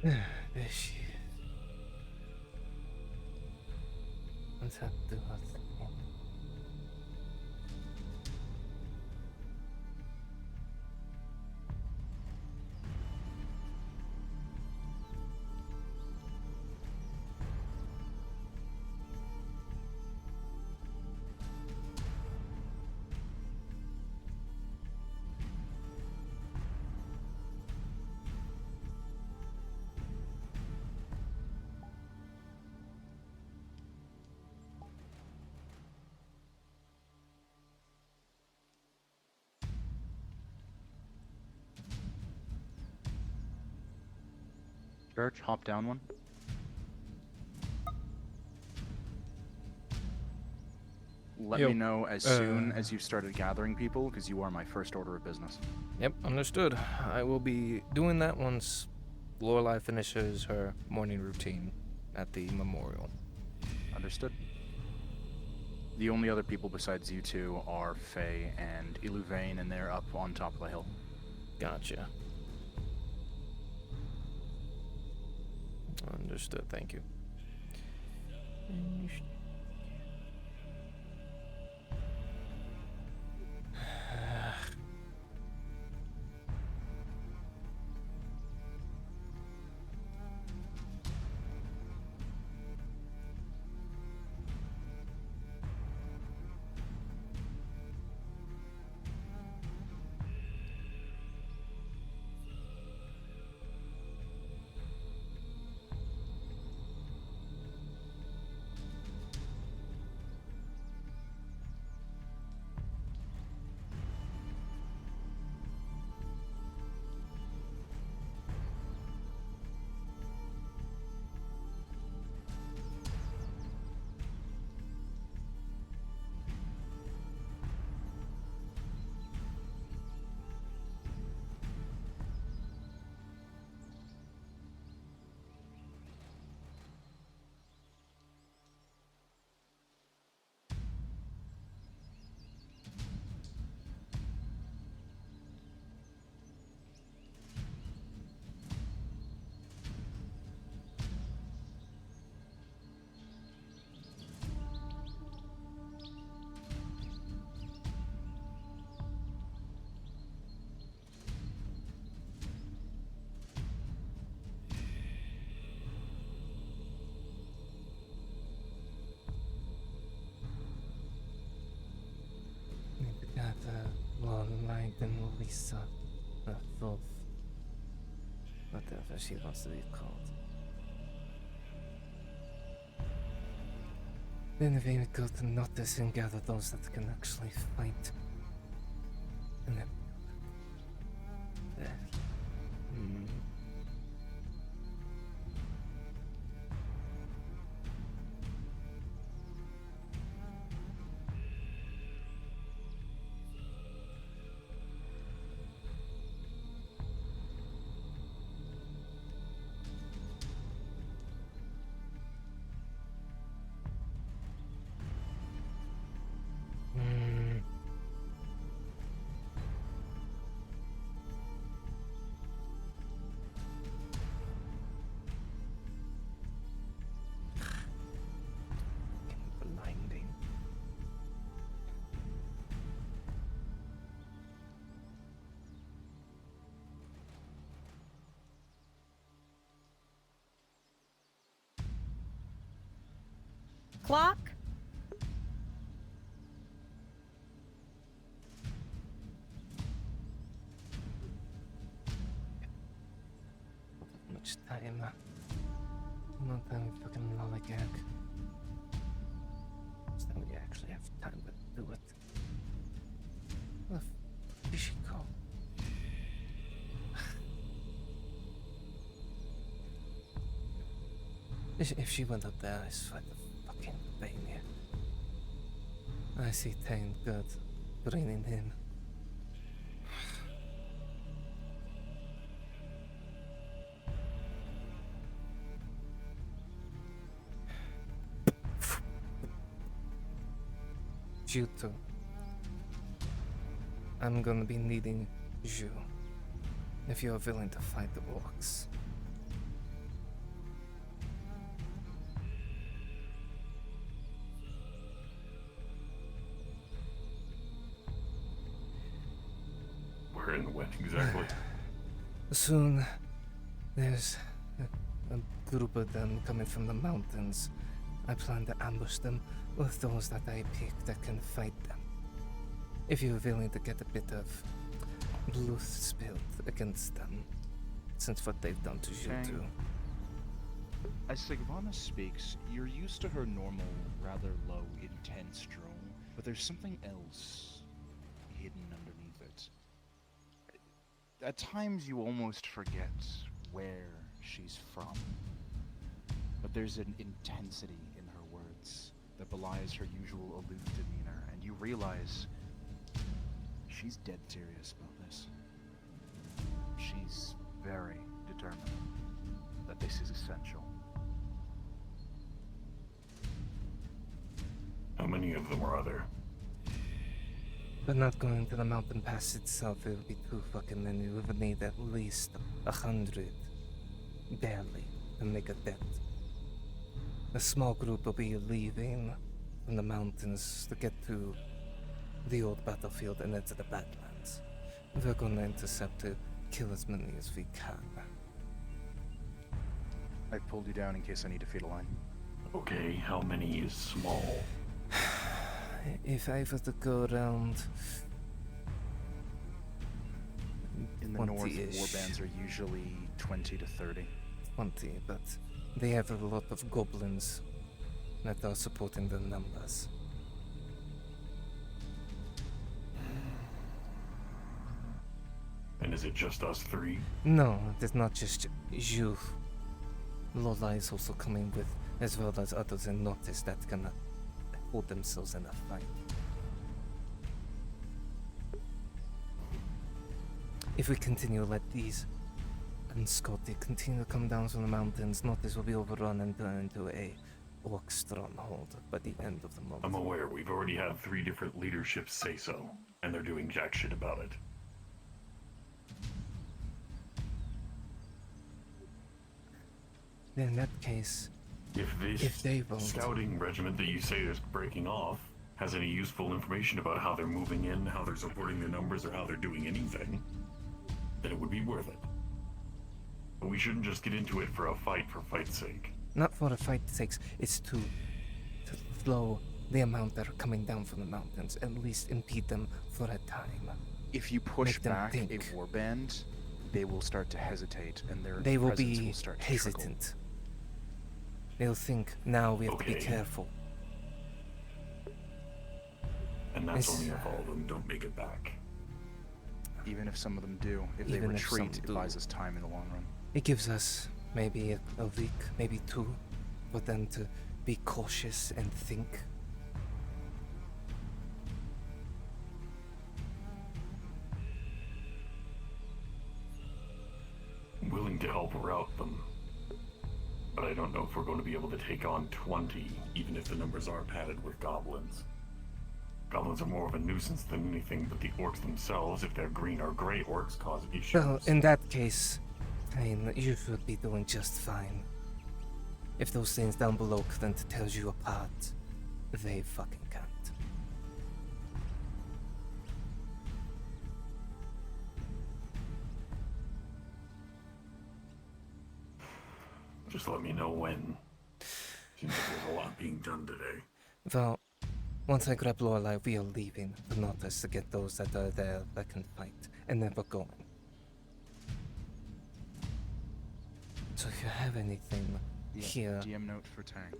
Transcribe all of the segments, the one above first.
There she is. What's that do us? Church, hop down one. Let me know as soon as you've started gathering people, because you are my first order of business. Yep, understood. I will be doing that once Lorelai finishes her morning routine at the memorial. Understood. The only other people besides you two are Faye and Iluvain, and they're up on top of the hill. Gotcha. Understood, thank you. And Lisa, Wolf, whatever she wants to be called. Then we would go to Nautis and gather those that can actually fight. And then there. Blinding. Clock? Much time. Not that we fucking lollygag. So now we actually have time to do it. Where the f did she go? If she went up there, I swear to fucking pain here. I see Tane good. Bringing in. You two. I'm gonna be needing you. If you're willing to fight the orcs. Soon, there's a group of them coming from the mountains. I plan to ambush them with those that I pick that can fight them. If you're willing to get a bit of blood spilled against them, since what they've done to you Tang. too. As Sigvana speaks, you're used to her normal, rather low, intense drone, but there's something else hidden underneath it. At times you almost forget where she's from, but there's an intensity in her words that belies her usual aloof demeanor, and you realize she's dead serious about this. She's very determined that this is essential. How many of them are there? But not going to the mountain pass itself, it would be too fucking many. We would need at least 100, barely, to make a dent. A small group will be leaving from the mountains to get to the old battlefield and into the Badlands. We're gonna intercept to kill as many as we can. I pulled you down in case I need to feed a line. Okay, how many is small? If I were to go around In the north, 20-ish. warbands are usually 20 to 30. 20, but they have a lot of goblins that are supporting the numbers. And is it just us three? No, it's not just you. Lola is also coming with, as well as others in Nautis that can hold themselves in a fight. If we continue to let these and Scotty continue to come down from the mountains, Nautis will be overrun and turn into a orc stronghold by the end of the month. I'm aware we've already had 3 different leaderships say so, and they're doing jack shit about it. In that case, If they won't. scouting regiment that you say is breaking off has any useful information about how they're moving in, how they're supporting their numbers, or how they're doing anything, then it would be worth it. But we shouldn't just get into it for fight's sake. Not for the fight's sake, it's to slow the amount that are coming down from the mountains, at least impede them for a time. If you push Make them back a think. warband, they will start to hesitate, and their They will presence be will start to trickle. hesitant. They'll think, now we have to be Okay. careful. And that's It's- only if all of them don't make it back. Even if some of them do, if they Even if some retreat, it do. buys us time in the long run. It gives us maybe a week, maybe 2, for them to be cautious and think. I'm willing to help rout them. But I don't know if we're going to be able to take on 20, even if the numbers are padded with goblins. Goblins are more of a nuisance than anything, but the orcs themselves, if they're green or gray orcs, cause issues. Well, in that case, I mean, you should be doing just fine. If those things down below couldn't tell you apart, they fucking can't. Just let me know when. Seems like there's a lot being done today. Well, once I grab Lorelai, we are leaving the Nautis to get those that are there that can fight, and then we're going. So if you have anything Yeah, here, DM note for Tang.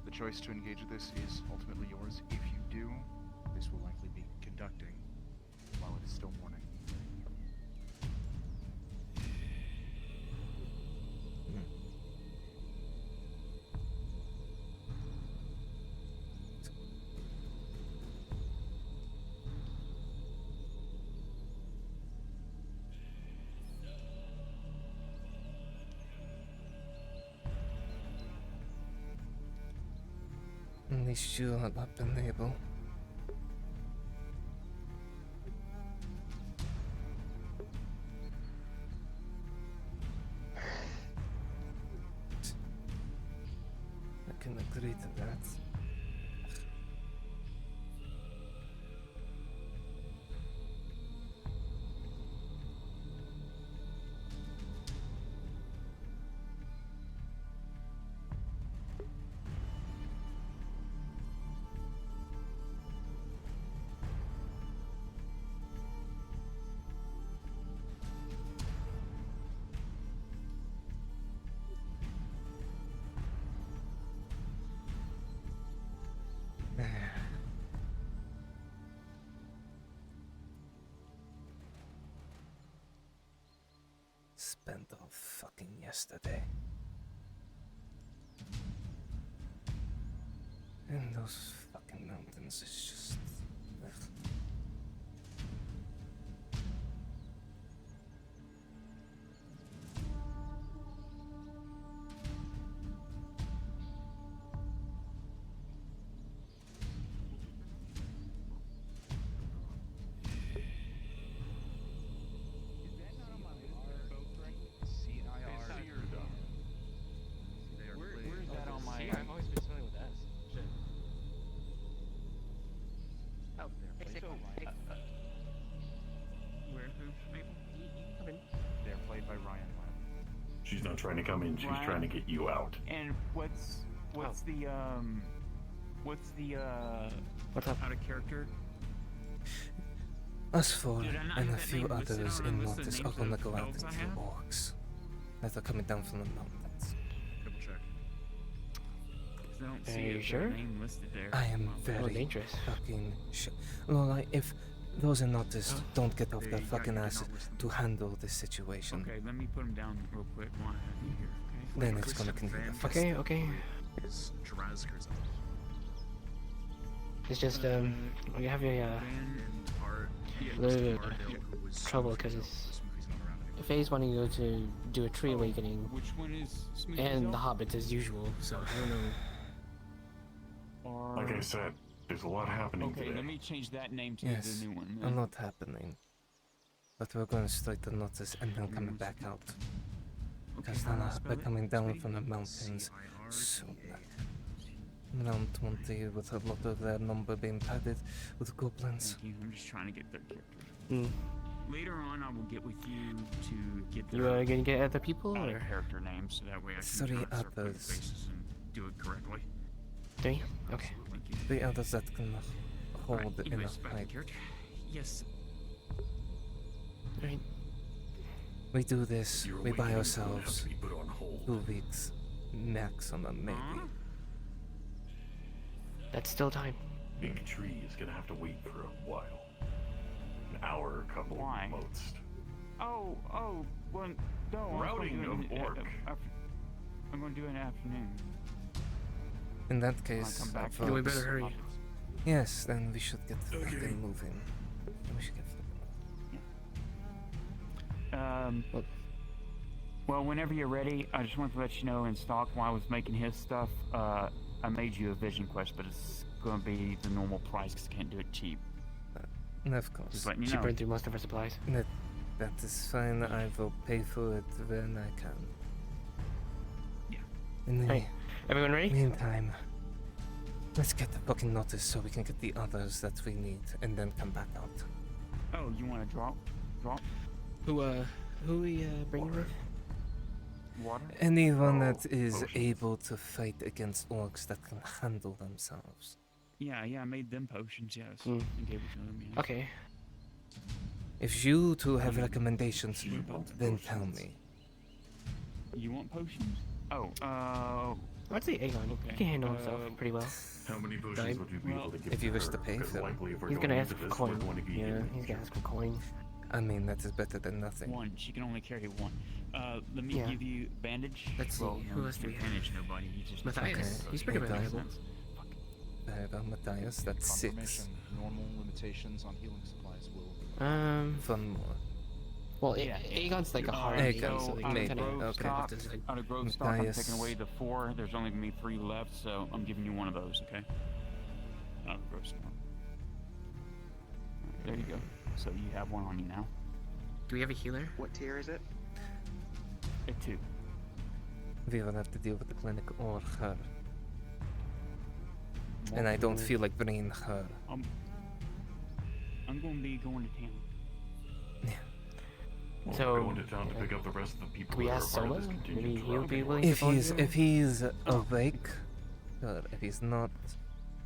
The choice to engage with this is ultimately yours. If you do, this will likely be conducting while it is still morning. at least you have not been able. I can agree to that. happened all fucking yesterday. And those fucking mountains is just... ugh. Where's that on my? I've always been familiar with S. Shit. Oh, there. So, where? Who? Maple? You can come in. They're played by Ryan Webb. She's not trying to come in, she's Right. trying to get you out. And what's the What's up? out of character? Us four Did I not and a have that few name listed others on in the list of Nautis are names gonna of go out elves and I kill have? orcs that are coming down from the mountains. Double check. 'Cause I don't Are see you a sure? name listed there. I am Well, very dangerous. fucking sure. Lola, if those in Nautis don't get off They their got fucking you, did ass not list them. to handle this situation, Okay, let me put them down real quick while I have you here. Okay. then it's gonna continue to fester. Okay, okay. Is Jarazgar's It's just we have a Van little bit trouble because Faye's wanting to go to do a tree awakening, Which one is Smoothie's and the elf? hobbits as usual. So I don't know. Or... Like I said, there's a lot happening Okay, today. let me change that name to Yes, the new one. a lot happening. But we're going straight to Nautis and then coming back out. Because how do I they're spell it? coming down Sweetie? from the mountains soon. Around 20 with a lot of their number being padded with goblins. Thank you. I'm just trying to get their characters. Hmm. Later on, I will get with you to get You their gonna get other people out or of character names, so that way I can Three try to start putting others. faces and do it correctly. 3? Okay. Thank you. The others that can hold Alright, in a anyways, back to fight. character. Yes. Alright. We do this, Your we buy awakening is gonna have ourselves to be put on hold. 2 weeks maximum, maybe. Huh? That's still time. Big Tree is gonna have to wait for a while. An hour or a couple Why? most. Oh, well, no. Routing of orc. I'm going to do it in the afternoon. In that When I case, come back. Yeah, we folks, better hurry. yes, then we should get Okay. fucking moving. We should get Well, whenever you're ready, I just wanted to let you know in stock while I was making his stuff, I made you a vision quest, but it's going to be the normal price because I can't do it cheap. And of course, Just letting you She know. burned through most of her supplies. that is fine. I will pay for it when I can. Yeah. In the Hey, everyone ready? meantime, let's get the fucking notice so we can get the others that we need and then come back out. Oh, you want to drop? Who we bringing with? Water? Anyone Oh, that is potions. able to fight against orcs that can handle themselves. Yeah, I made them potions, yes. Hmm. And gave it to them, yeah. Okay. If you two have recommendations, You want then potions. tell me. You want potions? Oh, I'd say Aegon. He Okay, can handle himself pretty well. How many potions Right. would you be able to give If to you wish her? to pay Because for them. likely if we're He's going gonna into ask for this, we're coin. going to be Yeah, getting he's gonna ask for coin. I mean, that is better than nothing. one. She can only carry one. Let me Yeah. give you bandage. Let's see, Well, who no, else do you we can't have? bandage nobody. You just Matthias. Okay. He's pretty Okay. reliable. There you go, Matthias, that's 6. Confirmation. Normal limitations on healing supplies will. One more. Well, Yeah. Aegon's like a hard Aegon, name, so so they out maybe, kind of grove of okay. stock, does, like, out of grove stock, I'm Matthias. taking away the 4. There's only gonna be 3 left, so I'm giving you one of those, okay? Out of grove stock. Alright, there you go. So you have one on you now. Do we have a healer? What tier is it? A 2. We will have to deal with the clinic or her. And I don't feel like bringing her. I'm gonna be going to town. Well, So, we're going to town to pick up the rest of the people Can we that ask are part Solo? of this Maybe contingent he'll be routing. willing If to he's volunteer? awake, sure. If he's not,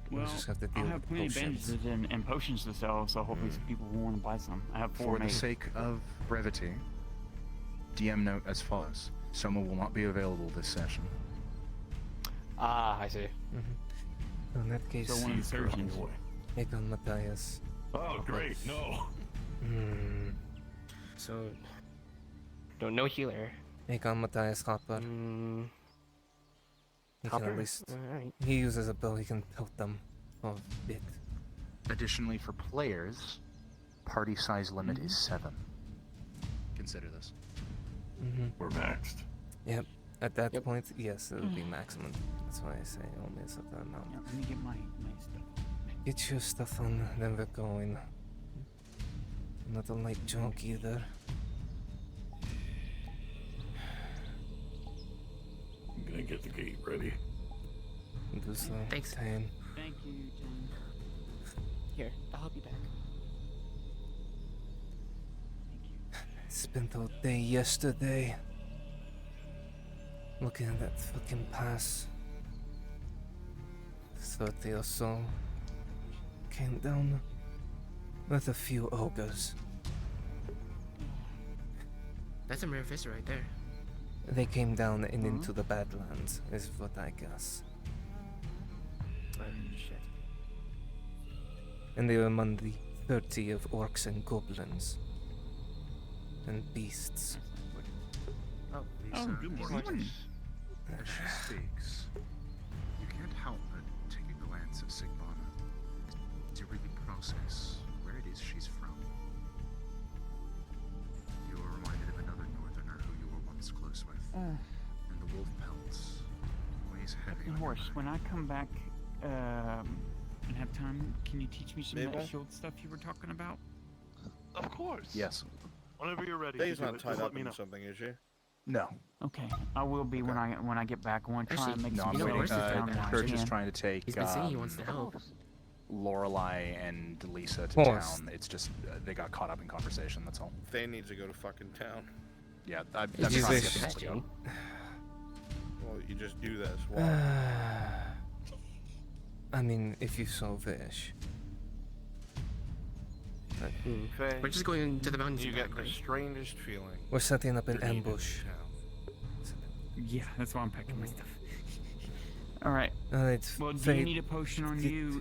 we'll Well, just have to I deal have with plenty of potions. bandages and potions to sell, so hopefully some people will want to buy some. I have 4 For the made. sake of brevity, DM note as follows: Soma will not be available this session. Ah, I see. So in that case, So one of the He's running surgeons. away. Aegon Matthias. Oh, great! No. Hmm. So, No healer. He got Matthias Hopper. He can at least. Alright. He uses a bow, he can pelt them for a bit. Additionally, for players, party size limit is 7. Consider this. We're maxed. Yep. At that Yep. point, yes, it would be maximum. That's why I say only a certain amount. Yeah, let me get my stuff. Get your stuff on, then we're going. Not a light junk either. I'm gonna get the gate ready. Do so. Thanks. Time. Thank you, Tim. Here, I'll help you back. Spent all day yesterday looking at that fucking pass. 30 or so came down with a few ogres. That's a rare fist right there. They came down and into the Badlands, is what I guess. Shit. And they were among the 30 of orcs and goblins. And beasts. Oh, Lisa, good as morning. As she speaks, you can't help but take a glance at Sigbana to really process where it is she's from. You are reminded of another northerner who you were once close with, and the wolf pelts weighs heavy on your Horse, mind. when I come back and have time, can you teach me some of that Mabel? shield stuff you were talking about? Of course. Yes. Whenever you're ready. Dave's to do not it, tied just let up me know. in something, is she? No. Okay, I will be when I get back. I want to try and Actually, make No, some I'm you know waiting. Horse is down there. Church is Yeah. trying to take He's been saying he wants to help. Lorelei and Lisa to Horse. town. It's just they got caught up in conversation, that's all. Faye needs to go to fucking town. Yeah, I'm Did you trying to wish- get them to go. Well, you just do that as well. I mean, if you so wish. Faye, We're just going to the mountains you and get back, the right? strangest feeling. We're setting up an you're needed in ambush. town. Yeah, that's why I'm packing my stuff. All right. Alright, Well, do Faye, you need a potion on you?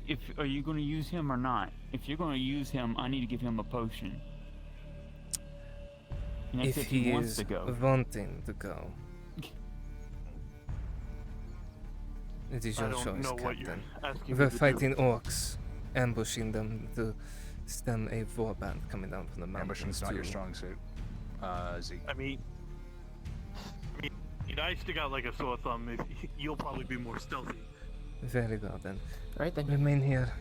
If are you going to use him or not? If you're going to use him, I need to give him a potion. And that's if he wants is to go. wanting to go. It is I your don't choice, know what you're Captain. asking We're me to fighting do. orcs, ambushing them to stem a warband coming down from the mountains. Ambushing's not your to- strong suit. Zeke. I mean, I stick out like a sore thumb. You'll probably be more stealthy. Very well then. Alright then. Remain here.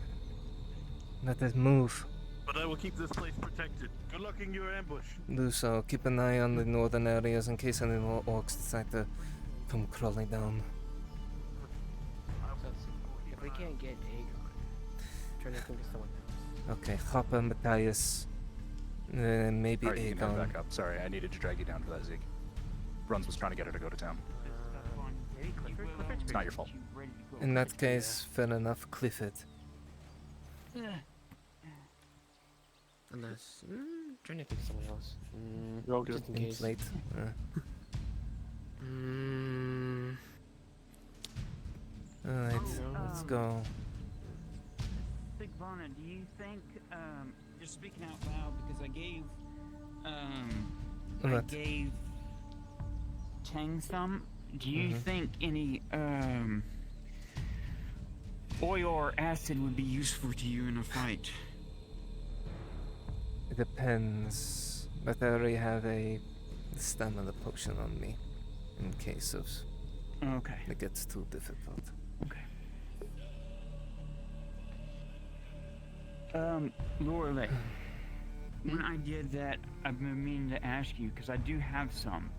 Let us move. But I will keep this place protected. Good luck in your ambush. Do so. Keep an eye on the northern areas in case any more orcs decide to come crawling down. If we can't get Aegon, try to think of someone else. Okay, Hopper, Matthias, maybe Alright, you can head Aegon. back up. Sorry, I needed to drag you down for that, Zeke. Bruns was trying to get her to go to town. Maybe Clifford? Clifford's It's not your fault. In that case, fair enough, Clifford. Unless, trying to think of someone else. You're all good. Just in case. Inflate. Alright, let's go. Big Vonna, do you think, just speaking out loud, because I gave What? Tang some, do you Mhm. think any, oil or acid would be useful to you in a fight? It depends, but I already have a stamina potion on me in case of Okay, it gets too difficult. okay. Lorelei, when I did that, I've been meaning to ask you, because I do have some.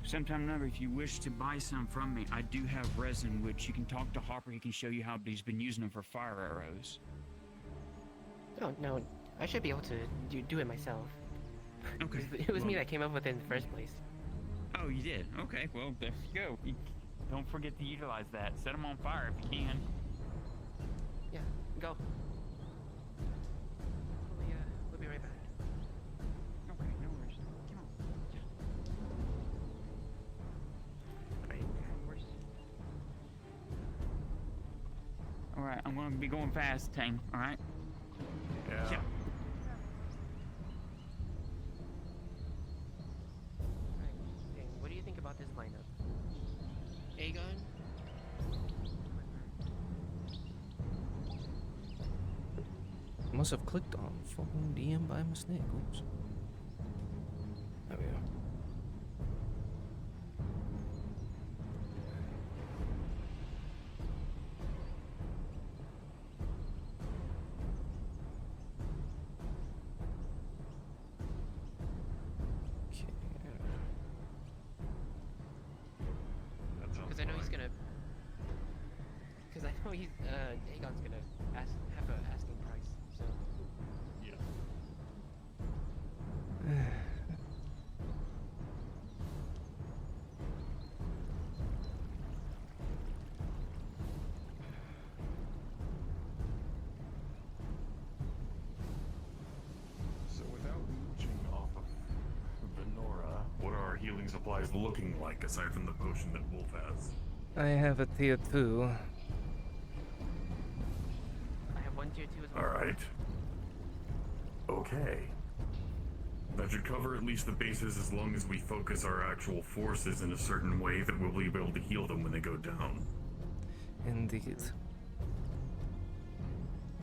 Sometime or another, if you wish to buy some from me, I do have resin, which you can talk to Hopper, he can show you how he's been using them for fire arrows. Oh, no, I should be able to do it myself. Okay. It was me that came up with it in the first place. Oh, you did? Okay, well, there you go. Don't forget to utilize that. Set them on fire if you can. Yeah, go. We'll be right back. Okay, no worries. Come on. Alright, where's... Alright, I'm gonna be going fast, Tang, alright? Yeah. about this lineup? Aegon? Must have clicked on fucking DM by mistake. Oops. There we go. That sounds Because I know he's fine. gonna. Because I know Aegon's gonna have an asking price. So. Yeah. So without mooching off of Venora, what are our healing supplies looking like aside from the potion that Wolf has? I have a tier 2. I have one tier 2 as well. Alright. Okay. That should cover at least the bases as long as we focus our actual forces in a certain way that we'll be able to heal them when they go down. Indeed.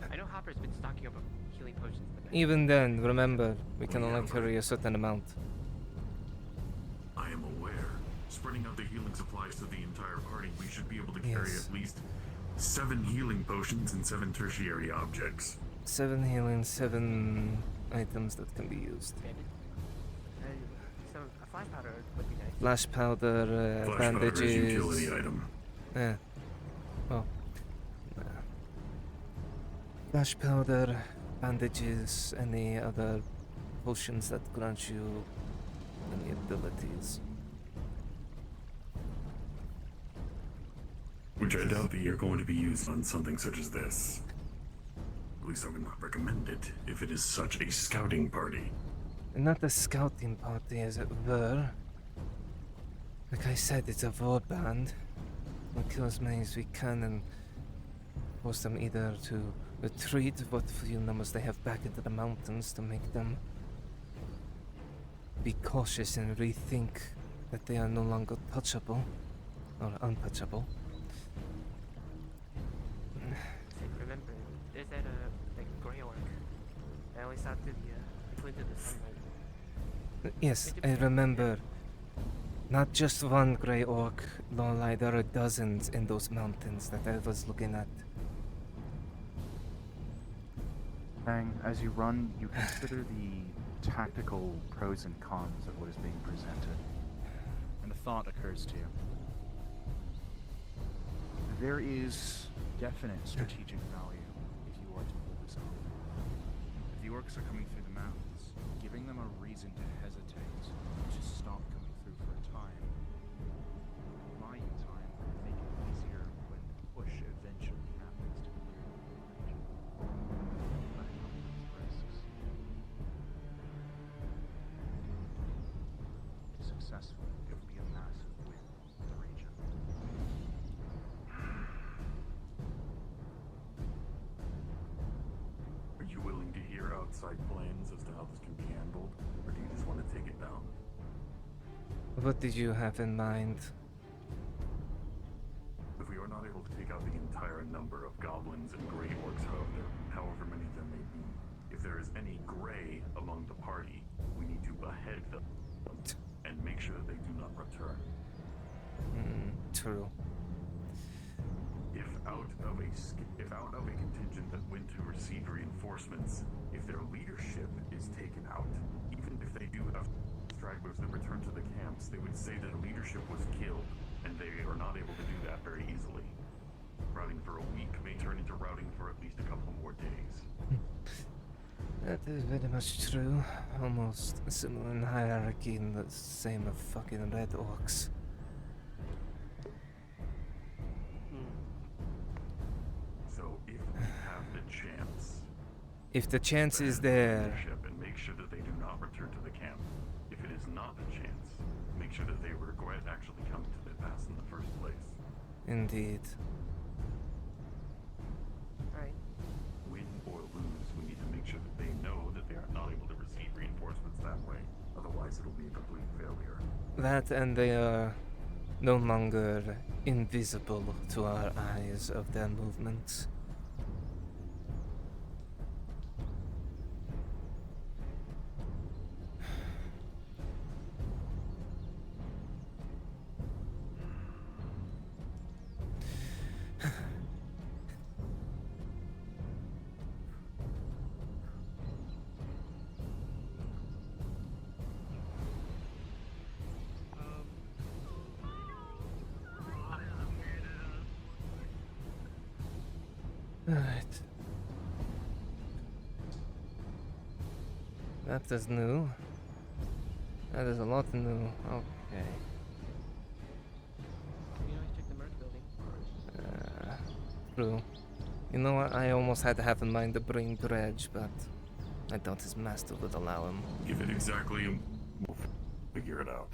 I know Hopper's been stocking up on healing potions in the back. Even then, remember, we can Yeah, only but- carry a certain amount. I am aware. Spreading out the healing supplies to the entire party, we should be able to carry Yes. at least 7 healing potions and 7 tertiary objects. 7 healing, 7 items that can be used. So a flash powder would be nice. Flash powder, Flash powder is bandages. utility item. Oh. Flash powder, bandages, any other potions that grant you any abilities. Which I doubt that you're going to be used on something such as this. At least I would not recommend it if it is such a scouting party. Not a scouting party, as it were. Like I said, it's a war band. We'll kill as many as we can and force them either to retreat, what few numbers they have back into the mountains, to make them be cautious and rethink that they are no longer touchable or untouchable. Remember, there's that like gray orc. I only saw through the glint of the sunlight. Yes, I remember. Not just one grey orc, Lorelei, there are dozens in those mountains that I was looking at. Bang, as you run, you consider the tactical pros and cons of what is being presented. And a thought occurs to you. There is definite strategic value if you are to pull this off. If the orcs are coming through the mountains, giving them a reason to hesitate, to stop coming through for a time, buy you time, make it easier when the push eventually happens to clear the region. But it comes with risks. If successful, it would be a massive win for the region. Are you willing to hear outside plans as to how this can be handled? Or do you just want to take it down? What did you have in mind? If we are not able to take out the entire number of goblins and grey orcs, however many there may be, if there is any grey among the party, we need to behead them and make sure that they do not return. True. If out of a contingent that went to receive reinforcements, if their leadership is taken out, even if they do have stragglers that return to the camps, they would say that leadership was killed, and they are not able to do that very easily. Routing for a week may turn into routing for at least a couple more days. That is very much true. Almost similar in hierarchy and the same of fucking red orcs. So if we have the chance, If the chance is behead there, leadership and make sure that they do not return to the camp. If it is not the chance, make sure that they regret actually coming to the pass in the first place. indeed. Alright. Win or lose, we need to make sure that they know that they are not able to receive reinforcements that way. Otherwise, it'll be a complete failure. That and they are no longer invisible to our eyes of their movements. Alright. That is new. That is a lot new. Okay. You always check the merch building. True. You know what? I almost had to have in mind to bring Dredge, but I doubt his master would allow him. Give it exactly a... We'll figure it out.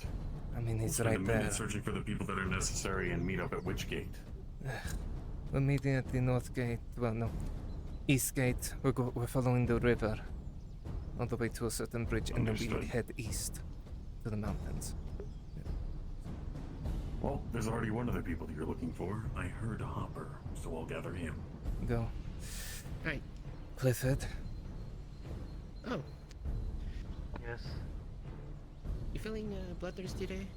I mean, he's We'll spend right a there. minute searching for the people that are necessary and meet up at which gate? We're meeting at the north gate. Well, no. East gate. We're following the river. All the way to a certain bridge, and then we Understood. head east. To the mountains. Well, there's already one of the people that you're looking for. I heard Hopper, so I'll gather him. Go. Right. Clifford. Oh, Yes. you feeling bloodthirsty today?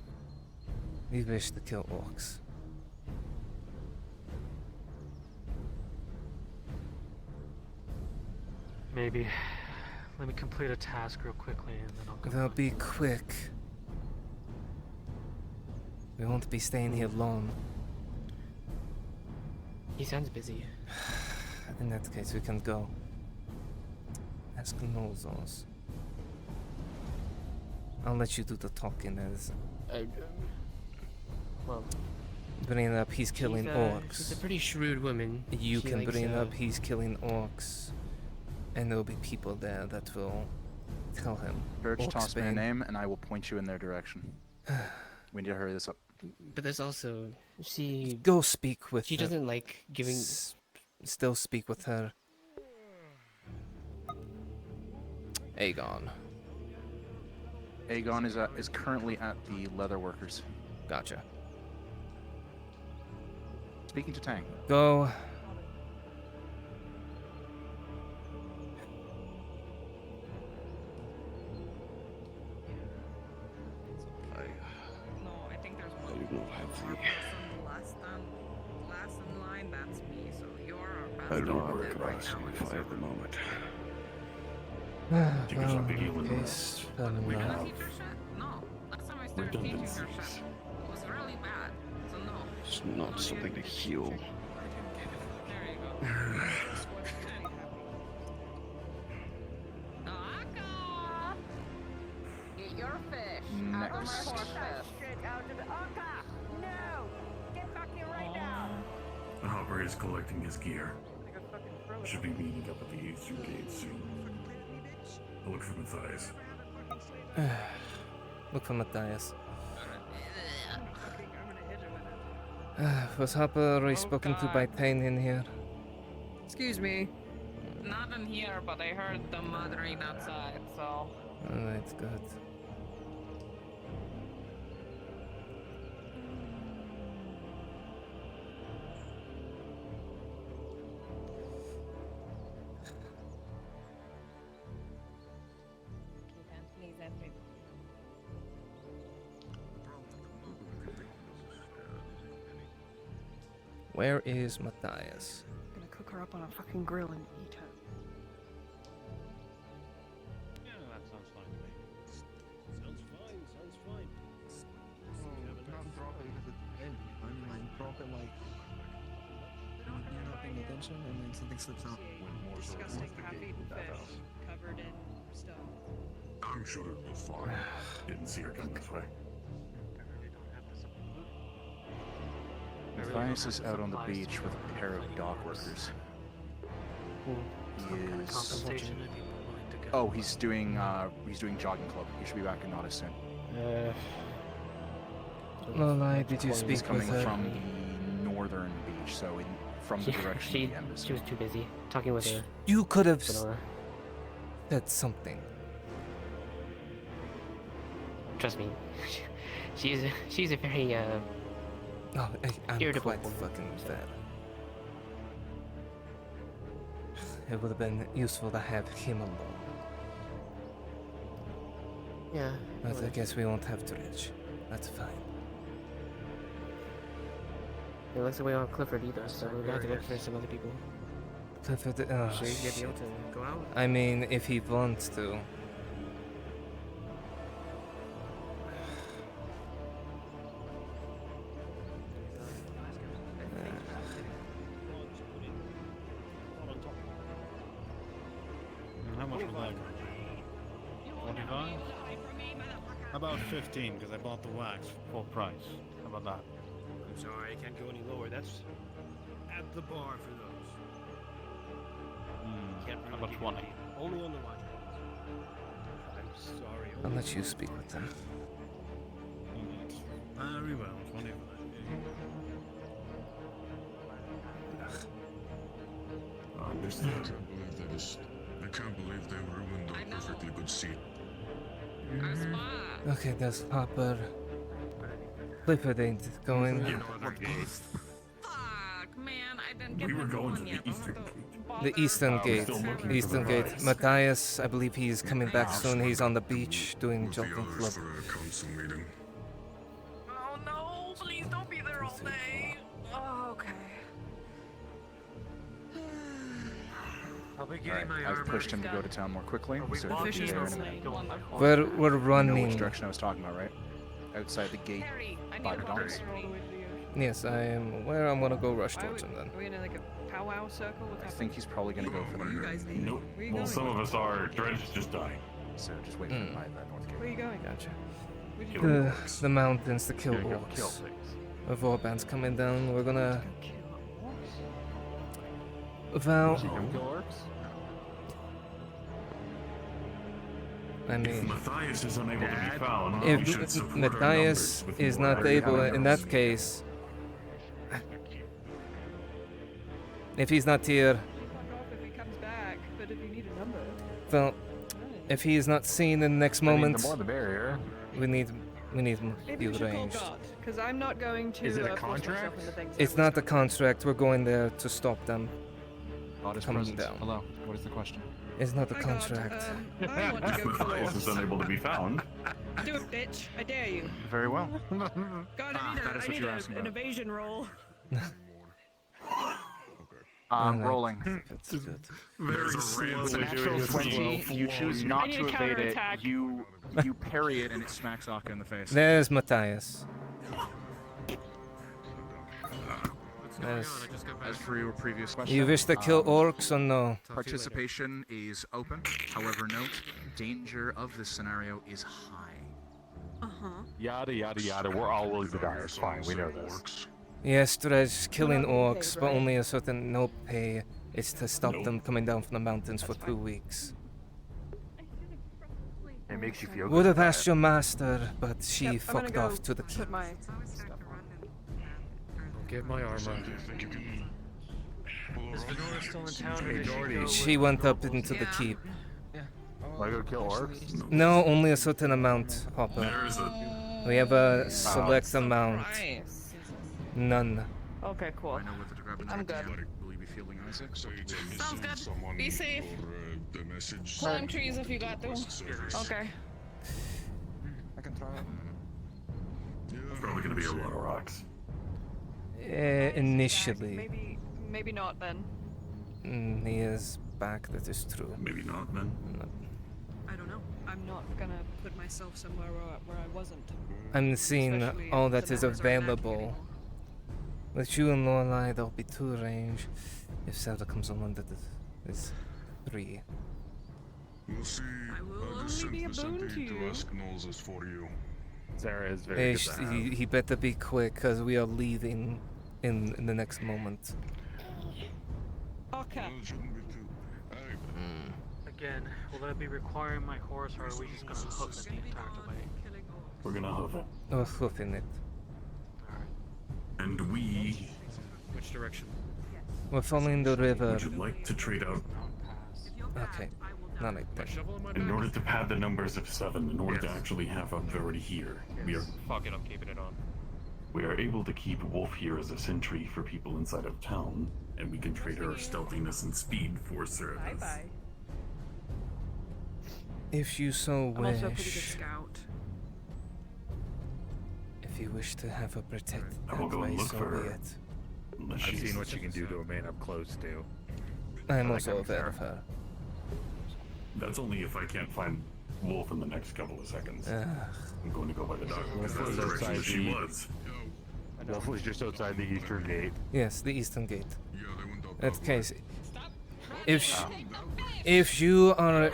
We wish to kill orcs. Maybe. Let me complete a task real quickly and then I'll go. They'll be quick. We won't be staying here long. He sounds busy. In that case, we can go. Ask Nozos. I'll let you do the talking as Well, bring it up. He's killing she's orcs. a pretty shrewd woman. You She can likes, bring up he's killing orcs, and there'll be people there that will tell him. Birch, Orcs toss me a bane. name, and I will point you in their direction. We need to hurry this up. But there's also she Go speak with she her. doesn't like giving. Still speak with her. Aegon. Aegon is currently at the leather workers. Gotcha. Speaking to Tang. Go. No, I think there's one more person last in line. That's me. So you're our best candidate right now. at the moment. Well, Take us up in England that and case, rest. fair We enough. have Teach her shit? No. Last time I started teaching her redundancies. shit, it was really bad. So no. It's not something to heal. There you go. Aka! Get your fish. Out of my Next. horse shit out of the Aka! No! Get back here right now! Hopper is collecting his gear. Should be meeting up at the eastern gate soon. I'll look for Matthias. Look for Matthias. Was Hopper already spoken to by Tane in here? Excuse me. Not in here, but I heard them muttering outside, so. Alright, good. Please enter. Where is Matthias? I'm gonna cook her up on a fucking grill and eat her. Yeah, that sounds fine to me. Sounds fine, sounds fine. Drop it like you're not paying attention and then something slips out. Disgusting half-eaten fish covered in stone. I'm sure it'll be fine. Didn't see her come this way. Matthias is out on the beach with a pair of dock workers. He is. compensation I'd be more willing to get. Oh, he's doing jogging club. He should be back in Nautis soon. Lolai, did you He's He's speak coming with her? from the northern beach, so from the direction she of the embassy. she was too busy talking with her. You could have Fedora. said something. Trust me. She's a very Oh, I'm irritable quite woman. fucking fat. It would have been useful to have him alone. Yeah. But I guess we won't have Dredge. That's fine. It looks like we don't have Clifford either, so we're gonna have to look for some other people. Clifford, Sure, you're gonna be shit. able to go out. I mean, if he wants to. How much was that? 25? How about 15? Because I bought the wax full price. How about that? I'm sorry, I can't go any lower. That's at the bar for those. Can't How about 20? Only on the watch. I'm sorry. I'll let you speak with them. Very well, 20 for that. Understood. I can't believe they ruined a perfectly good seat. Okay, there's Hopper. Clifford ain't going. Fuck, man, I didn't get We were that going one to the yet. eastern I'm gate. The eastern we're gate. still looking for Eastern the gate. prize. Matthias, I believe he's coming back soon. He's on the beach doing With the jogging club. others for a council meeting. Oh no, please don't be there all day. Oh, okay. I'll be Alright, getting my I've armor. pushed him to go to town more quickly, so he'll be walking there or in a minute. We're You know which running. direction I was talking about, right? Outside the gate Harry, I by need the a docks. Yes, I am aware. I'm gonna go rush towards him then. Are we in like a powwow circle? I think he's probably going to go for the moon. Nope. Where you Well, going? some of us are. Dredge just died. So just wait for him by the north gate. Where are you going? Gotcha. Where'd you Kill go? The mountains to kill Gonna go kill orcs. things. With Warband's coming down, we're gonna. Kill Well, Kill orcs? I If mean, Matthias is unable to be found, we if should support our Matthias numbers with is more not able, arrows. in that case, if he's not here, Fuck off if he comes back, but if you need a number. well, if he is not seen in the next I mean, moment, the more the merrier. we need Maybe you we should call arranged. God, because I'm not going to Is it a force myself contract? into things It's that not was the contract. We're going there to stop them. God is Coming present. down. Hello, what is the question? It's not the Hi, God, contract. I want to If go kill Matthias is orcs. unable to be found, Do it, bitch. I dare you. Very well. God, that is what you're asking an about. evasion roll. I'm Alright. rolling. That's good. there's a It's a random natural 20. You choose I not need to a evade it. counterattack. You parry it and it smacks Aka in the face. There's Matthias. There's, As for your previous question, you wish to kill orcs or no? participation is open. However, note, danger of this scenario is high. Yada yada yada. We're all willing to die. It's fine. We know this. Yes, Dredge, killing orcs, but only a certain no pay. It's to stop them coming down from the mountains for 2 weeks. It makes you feel Would good. have asked your master, but she Yep, I'm gonna fucked go off to the keep. put my Get my armor. Think you can pull Is her Venora off? still in town, or did she go She went up into the keep. Wanna go kill orcs? No, only a certain amount, Hopper. there's a. We have a select amount. Nice. None. Okay, cool. I know whether to grab an I'm attack. good. Will you be fielding Isaac? So it's Sounds good. someone Be safe. or the message. Climb trees if you got to. Okay. I can try it. It's probably going to be a lot of rocks. Initially. Maybe not then. He is back, that is true. Maybe not, then. I don't know. I'm not gonna put myself somewhere where I wasn't. I'm seeing Especially all if that the is manners aren't active available. anymore. With you and Lorelai, there'll be 2 range. If Zelda comes along, that is 3. We'll see. I will I only just be a sent boon something to you. ask Knowles is for you. Sarah is very good. to have. He better be quick, because we are leaving in the next moment. Okay. Well, it shouldn't be too. Hey, Again, will that be requiring my horse, or are we just gonna hoof it the entire way? We're going to hoof it. We're hoofing it. And we Which direction? We're following the river. would you like to trade out. Okay. Alright then. Shovel in my In bag? order to pad the numbers of 7, in order to actually have a Verity here, Fuck it, I'm keeping it on. we are able to keep Wolf here as a sentry for people inside of town, and we can trade her stealthiness and speed for service. Bye-bye. If you so I'm also a pretty good wish, scout. if you wish to have her protected I will that go and way, look so for be her. it. Unless I've she's seen what you can do to a man up close, too. I am I also think I'm aware of her. That's only if I can't find Wolf in the next couple of seconds. I'm going to go by the dog because that's the direction that she was. Wolf was just outside the eastern gate. Yes, the eastern gate. That case, if you are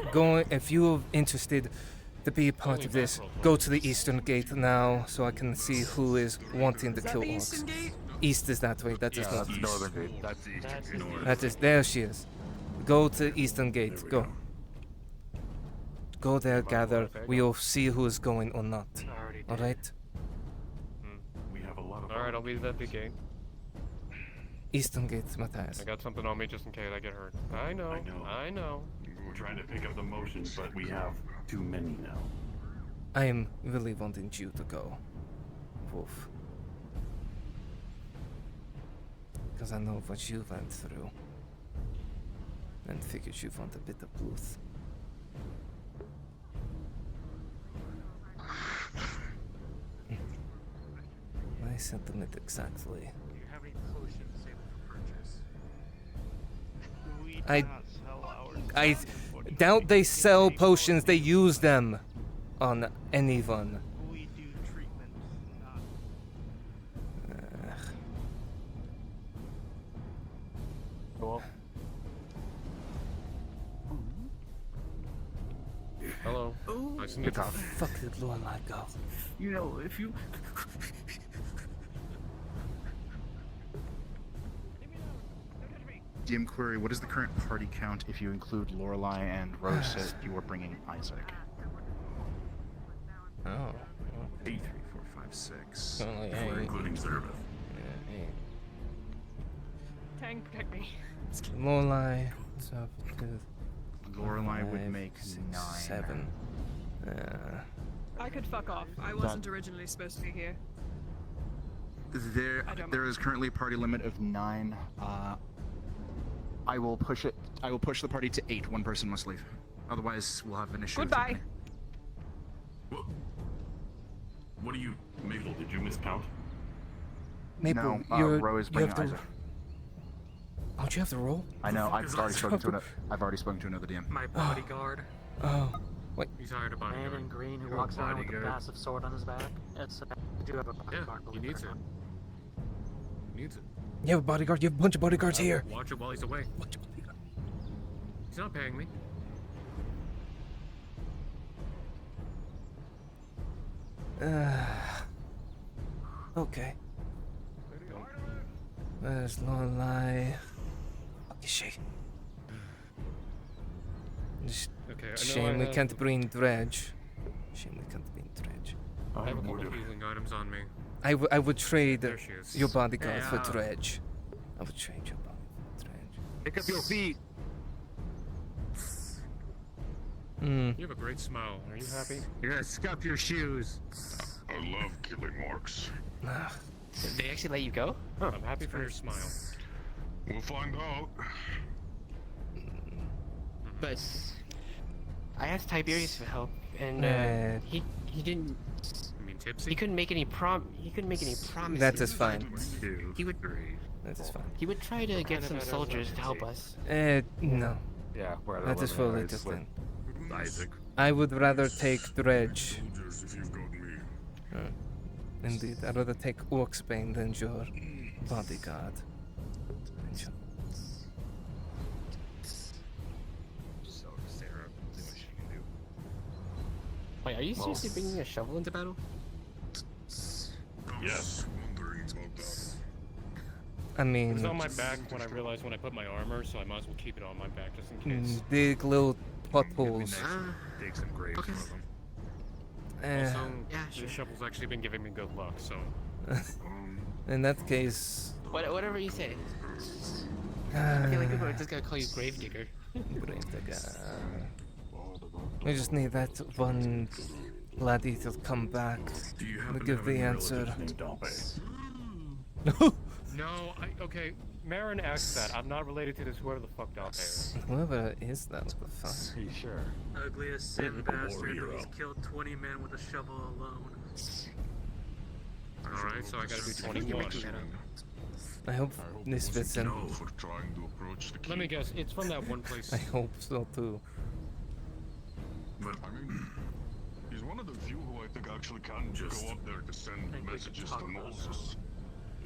interested to be a part of this, go to the eastern gate now, so I can see who is wanting to Is that kill the orcs. eastern gate? East is that way. That is That's not. northern gate. That's the eastern gate. That is there. She is. Go to eastern gate. Go. Go there, gather. We'll see who is going or not. All right. We have a lot of. Alright, I'll be at the gate. Eastern gate, Matthias. I got something on me just in case I get hurt. I know. I know. We're trying to pick up the motion, but we have too many now. I am really wanting you to go, Wolf. Because I know what you went through. And figured you want a bit of truth. My sentiment exactly. Do you have any potions able for purchase? We do I- not sell ours. I doubt they sell potions, they use them on anyone. We do treatment, not Well, Hello. Nice to meet good you. talk. Fuck did Lorelai go? You know, if you DM query, what is the current party count if you include Lorelai and Rose said you were bringing Isaac? Oh. 8, 3, 4, 5, 6. Oh, If we're including Zervith. Tang, protect me. Lorelai. So, Lorelai would 5, make 6, 9. 7. I could fuck off. I wasn't originally supposed to be here. There, I don't there is currently a party limit of 9. I will push it. I will push the party to 8. One person must leave. Otherwise, we'll have an issue. with Goodbye. company. What do you, Maple? Did you miscount? Maple, No, you're, Rose you bringing have to. Isaac. Don't you have to roll? I know. I've already spoken to Isaac? I've already spoken to another DM. My bodyguard. Oh, wait. He's hired a Man bodyguard. in green who You're a walks around with a bodyguard. massive sword on his back. It's I do have a Yeah, bodyguard. he believe needs or it. not. He needs it. You have a bodyguard. You have a bunch of bodyguards here. Watch it while he's away. He's not paying me. Okay. Where's Lorelai? Fuck is she? Just Okay, I know shame I we have- can't bring Dredge. Shame we can't bring Dredge. I have a couple of healing items on me. I would trade There she is. your bodyguard for Yeah. Dredge. I would trade your bodyguard for Dredge. Pick up your feet. Hmm. You have a great smile. Are you happy? You gotta scuff your shoes. I love killing orcs. Did they actually let you go? I'm happy for your smile. We'll find out. But I asked Tiberius for help, and he didn't. I mean, tipsy. He couldn't make any promises. That is fine. 2, He would. 3. That is fine. He would try to get some soldiers to help us. No. Yeah, where That is for later then. Isaac. I would rather take Dredge. Soldiers, if you've got me. Indeed, I'd rather take Orcsbane than your bodyguard. So Sarah, see what she can do. Wait, are you seriously bringing a shovel into battle? Yes. Wondering about that. I mean, It was on my back when I realized when I put my armor, so I might as well keep it on my back just in case. dig little potholes. Dig some graves Okay. for them. Also, Yeah, sure. this shovel's actually been giving me good luck, so. In that case, Whatever you say. I feel like people are just gonna call you Gravedigger. Gravedigger. We just need that one laddie to come back Do you to happen to give have the any answer. relatives named Dompe? No, okay. Marin asked that. I'm not related to this whoever the fuck Dompe is. Whoever is that, what the fuck? Are you sure? Ugliest sin bastard hero. who's killed 20 men with a shovel alone. Alright, so I gotta do 21. I hope this fits in. For trying to approach the Let me guess, it's from that one place. I hope so too. But I mean, he's one of the few who I think actually can just go up there to send messages to Moses.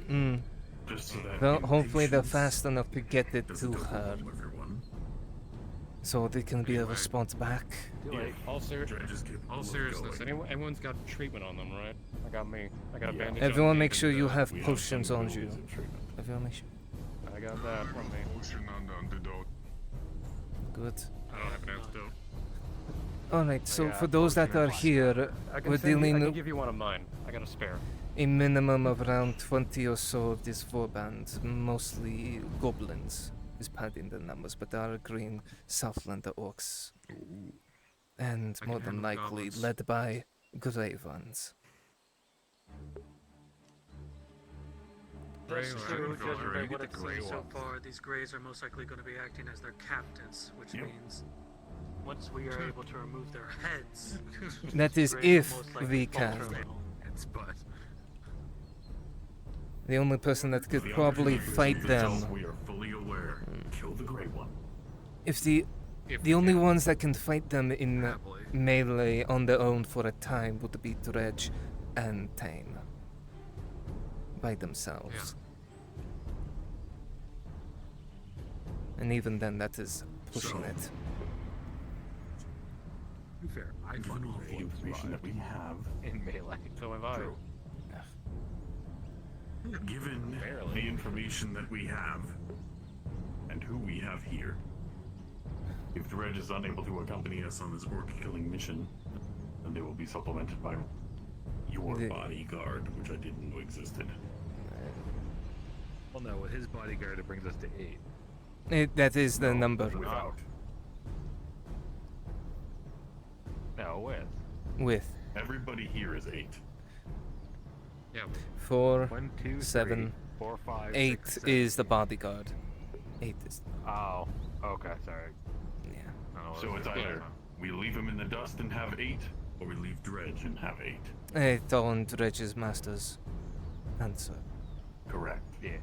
Mm. Just so that Well, hopefully they're impatience fast enough to get it doesn't to her, overwhelm everyone. so there can be a response back. Yeah, All, all seriousness, anyone's got treatment on them, right? I got me. I got a bandage. Everyone on me make sure and, you have we have potions some on rules you. of treatment. Everyone make sure. I got that from me. Potion and antidote. Good. I don't have an antidote. Alright, so Yeah, for those that are here, I we're I can dealing give you one of mine. I got a spare. a minimum of around 20 or so of this warband, mostly goblins, is padding the numbers, but there are green Southlander orcs. And I more can than handle likely goblins. led by grey ones. That's Grey true, ones. judging by You what get the I've grey seen so ones. far. These greys are most likely going to be acting as their captains, which Yep. means once we are able to remove their heads, That is greys will if most likely we falter can. a little. It's but. The only person that could The probably opportunity fight presents itself, them, We are fully aware. Kill the Grey One. if the only ones that can fight them in melee on their own for a time would be Dredge and Tame. By themselves. And even then, that is pushing it. To be fair, I Given fucking all the hate information that we have, in melee. So have I. given Barely. the information that we have, and who we have here, if Dredge is unable to accompany us on this orc-killing mission, then they will be supplemented by your The- bodyguard, which I didn't know existed. Well, no, with his bodyguard, it brings us to 8. That is the number Without. No, with. with Everybody here is 8. Yeah. 4, 1, 2, 7, 3, 4, 5, 8 6, 7. is the bodyguard. 8 is, Oh, okay, sorry. yeah. Oh, So it's okay. either we leave him in the dust and have 8, or we leave Dredge and have 8. It's on Dredge's master's answer. Correct. Yeah.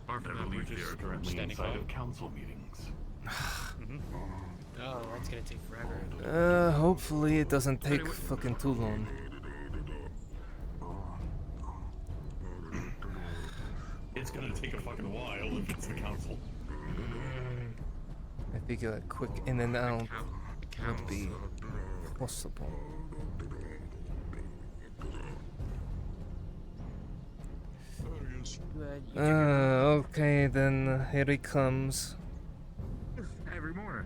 Apart I from that, we're believe they are just currently standing inside by. of council meetings. Oh, that's going to take forever. Hopefully it doesn't take fucking too long. It's gonna take a fucking while if it's the council. I figure a quick in and out would be possible. Okay then, here he comes. Every more.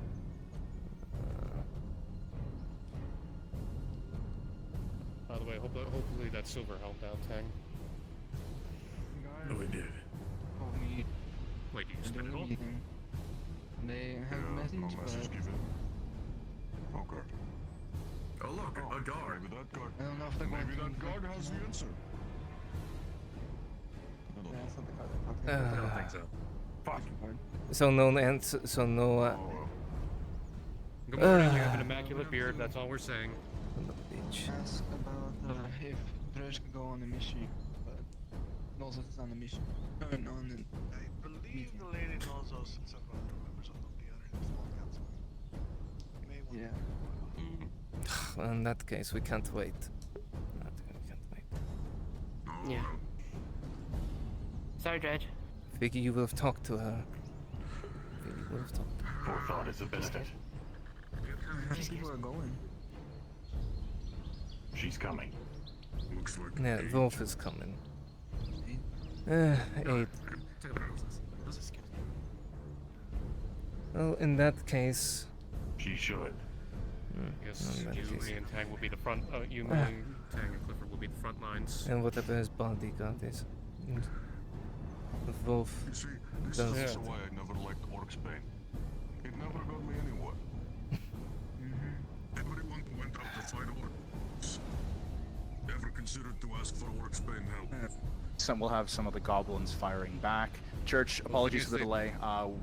By the way, hopefully that silver held down Tang. Oh, it did. Wait, you spin it all? They have a message, No message but given. Okay. Oh look, a guard. Maybe that guard. I don't know if they're going Maybe to that guard has the answer. I don't think so. Fuck. So no answer, so no, Good morning, you have an immaculate beard, that's all we're saying. bitch. ask about if Dredge can go on a mission, but knows that it's on a mission. On an I believe the lady knows us and several other members of the other small council. You may want yeah. In that case, we can't wait. We can't wait. Yeah. Sorry, Dredge. Figure you will have talked to her. Figure you will have talked to her. Forethought is a benefit. How many people are going? She's coming. Looks like Yeah, 8. Wolf is coming. 8. Well, in that case... She should. Yes, in that you, case. me, and Tang will be the front. You, me, Tang, and Clifford will be the front lines. And whatever his bodyguard is. And Wolf You see, this does... is also why I never liked Orc's Bane. It never got me anywhere. fight orcs. Ever considered to ask for Orcsbane help? We'll have some of the goblins firing back. Church, apologies for the delay.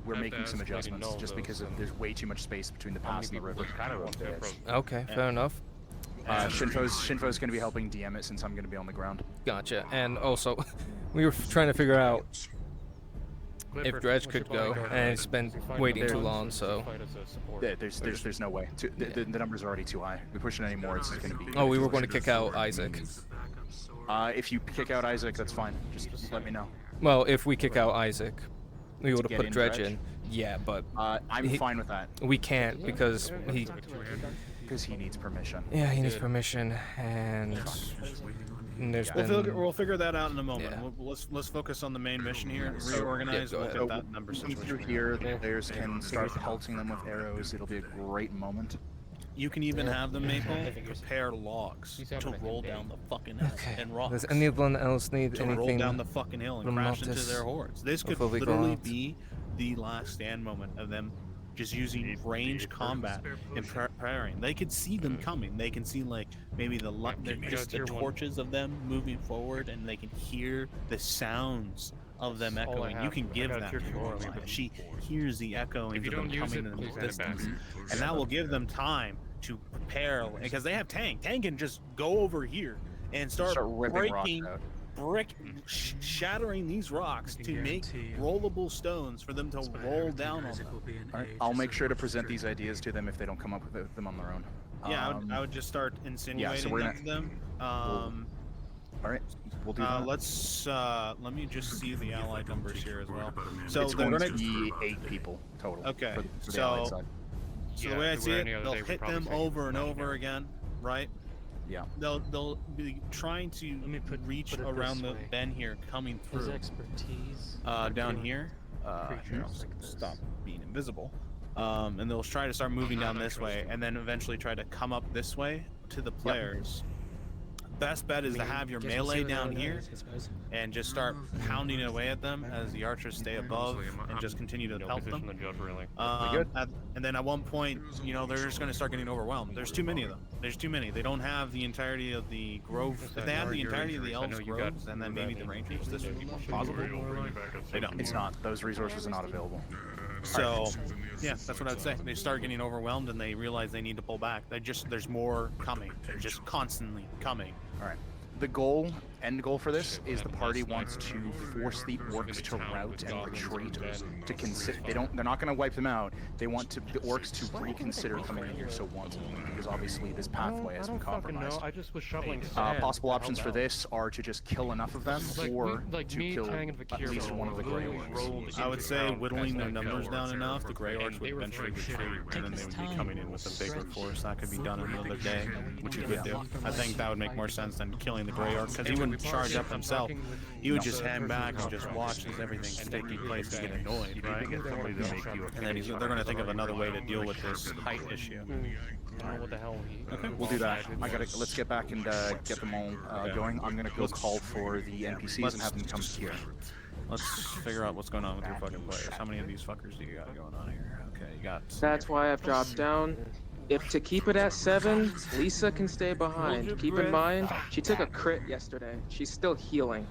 We're making some adjustments just because there's way too much space between the pass and the river. Okay, fair enough. Shinfo's going to be helping DM it since I'm going to be on the ground. Gotcha. And also, we were trying to figure out if Dredge could go, and it's been waiting too long, so... There's no way. The numbers are already too high. If we push it anymore, it's just going to be... Oh, we were going to kick out Isaac. If you kick out Isaac, that's fine. Just let me know. Well, if we kick out Isaac, we would have put Dredge in. Yeah, but... I'm fine with that. We can't, because he... Because he needs permission. Yeah, he needs permission, and there's we'll figure that out in a moment. Yeah. Let's focus on the main mission here. Reorganize. Look at that number situation. Through here, the players can start pelting them with arrows. It'll be a great moment. You can even have them, Maple, prepare logs to roll down the fucking hill and rocks. Does anyone else need to anything roll down the fucking hill and crash into their hordes? This could literally be the last stand moment of them just using ranged combat and preparing. They could see them coming. They can see like maybe the torches of them moving forward, and they can hear the sounds of them echoing. You can give that to Lorelei. She hears the echoing of them coming in the distance, and that will give them time to prepare because they have tank. Tank can just go over here and start breaking. Shattering these rocks to make rollable stones for them to roll down on them. Right. I'll make sure to present these ideas to them if they don't come up with them on their own. Yeah, I would just start insinuating to them. All right, we'll do that. Let me just see the allied numbers here as well. So it's going to be 8 people total. Okay, for the allied side. So the way I see it, they'll hit them over and over again, right? Yeah. They'll be trying to reach around the bend here, coming through. His expertise. Down here. Stop being invisible. And they'll try to start moving down this way, and then eventually try to come up this way to the players. Best bet is to have your melee down here and just start pounding away at them as the archers stay above and just continue to pelt them. And then at one point, you know, they're just going to start getting overwhelmed. There's too many of them. There's too many. They don't have the entirety of the grove. If they have the entirety of the elves groves, and then maybe the rangers, this would be more possible. They don't. It's not. Those resources are not available. So, yeah, that's what I'd say. They start getting overwhelmed and they realize they need to pull back. There's more coming. They're just constantly coming. All right. The end goal for this is the party wants to force the orcs to rout and retreat. To consider, they're not going to wipe them out. They want the orcs to reconsider coming in here so once, because obviously this pathway has been compromised. I just was shoveling possible options for this are to just kill enough of them, or to kill at least one of the gray orcs. I would say whittling their numbers down enough, the gray orcs would eventually retreat, and then they would be coming in with a bigger force. That could be done another day, which you could do. I think that would make more sense than killing the gray orc, because he wouldn't charge up himself. He would just hang back and just watch as everything's taking place and get annoyed, right? And then they're going to think of another way to deal with this height issue. What the hell? Okay, we'll do that. Let's get back and get them all going. I'm gonna go call for the NPCs and have them come here. Let's figure out what's going on with your fucking players. How many of these fuckers do you got going on here? Okay, you got... That's why I've dropped down. If to keep it at 7, Lisa can stay behind. Keep in mind, she took a crit yesterday. She's still healing.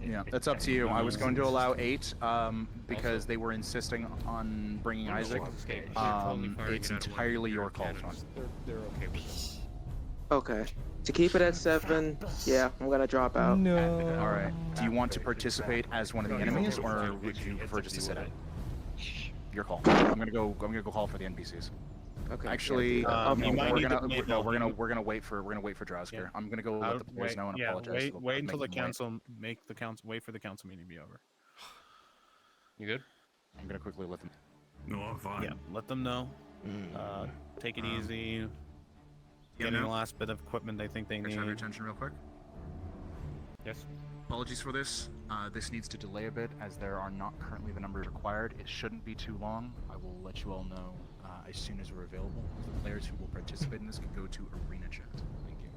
Yeah, that's up to you. I was going to allow 8 because they were insisting on bringing Isaac. It's entirely your call, Sean. They're okay with it. Okay. To keep it at 7, yeah, I'm gonna drop out. No. All right. Do you want to participate as one of the enemies, or would you prefer just to sit out? Your call. I'm gonna go call for the NPCs. Okay. Actually, we're gonna wait for Drowsker. Yeah. I'm gonna go let the players know and apologize. Wait until wait for the council meeting to be over. You good? I'm gonna quickly let them. No, I'm fine. Yeah, let them know. Take it easy. Getting the last bit of equipment they think they need. Your attention real quick. Yes. Apologies for this. This needs to delay a bit as there are not currently the numbers required. It shouldn't be too long. I will let you all know as soon as we're available. The players who will participate in this can go to VRChat. Thank you.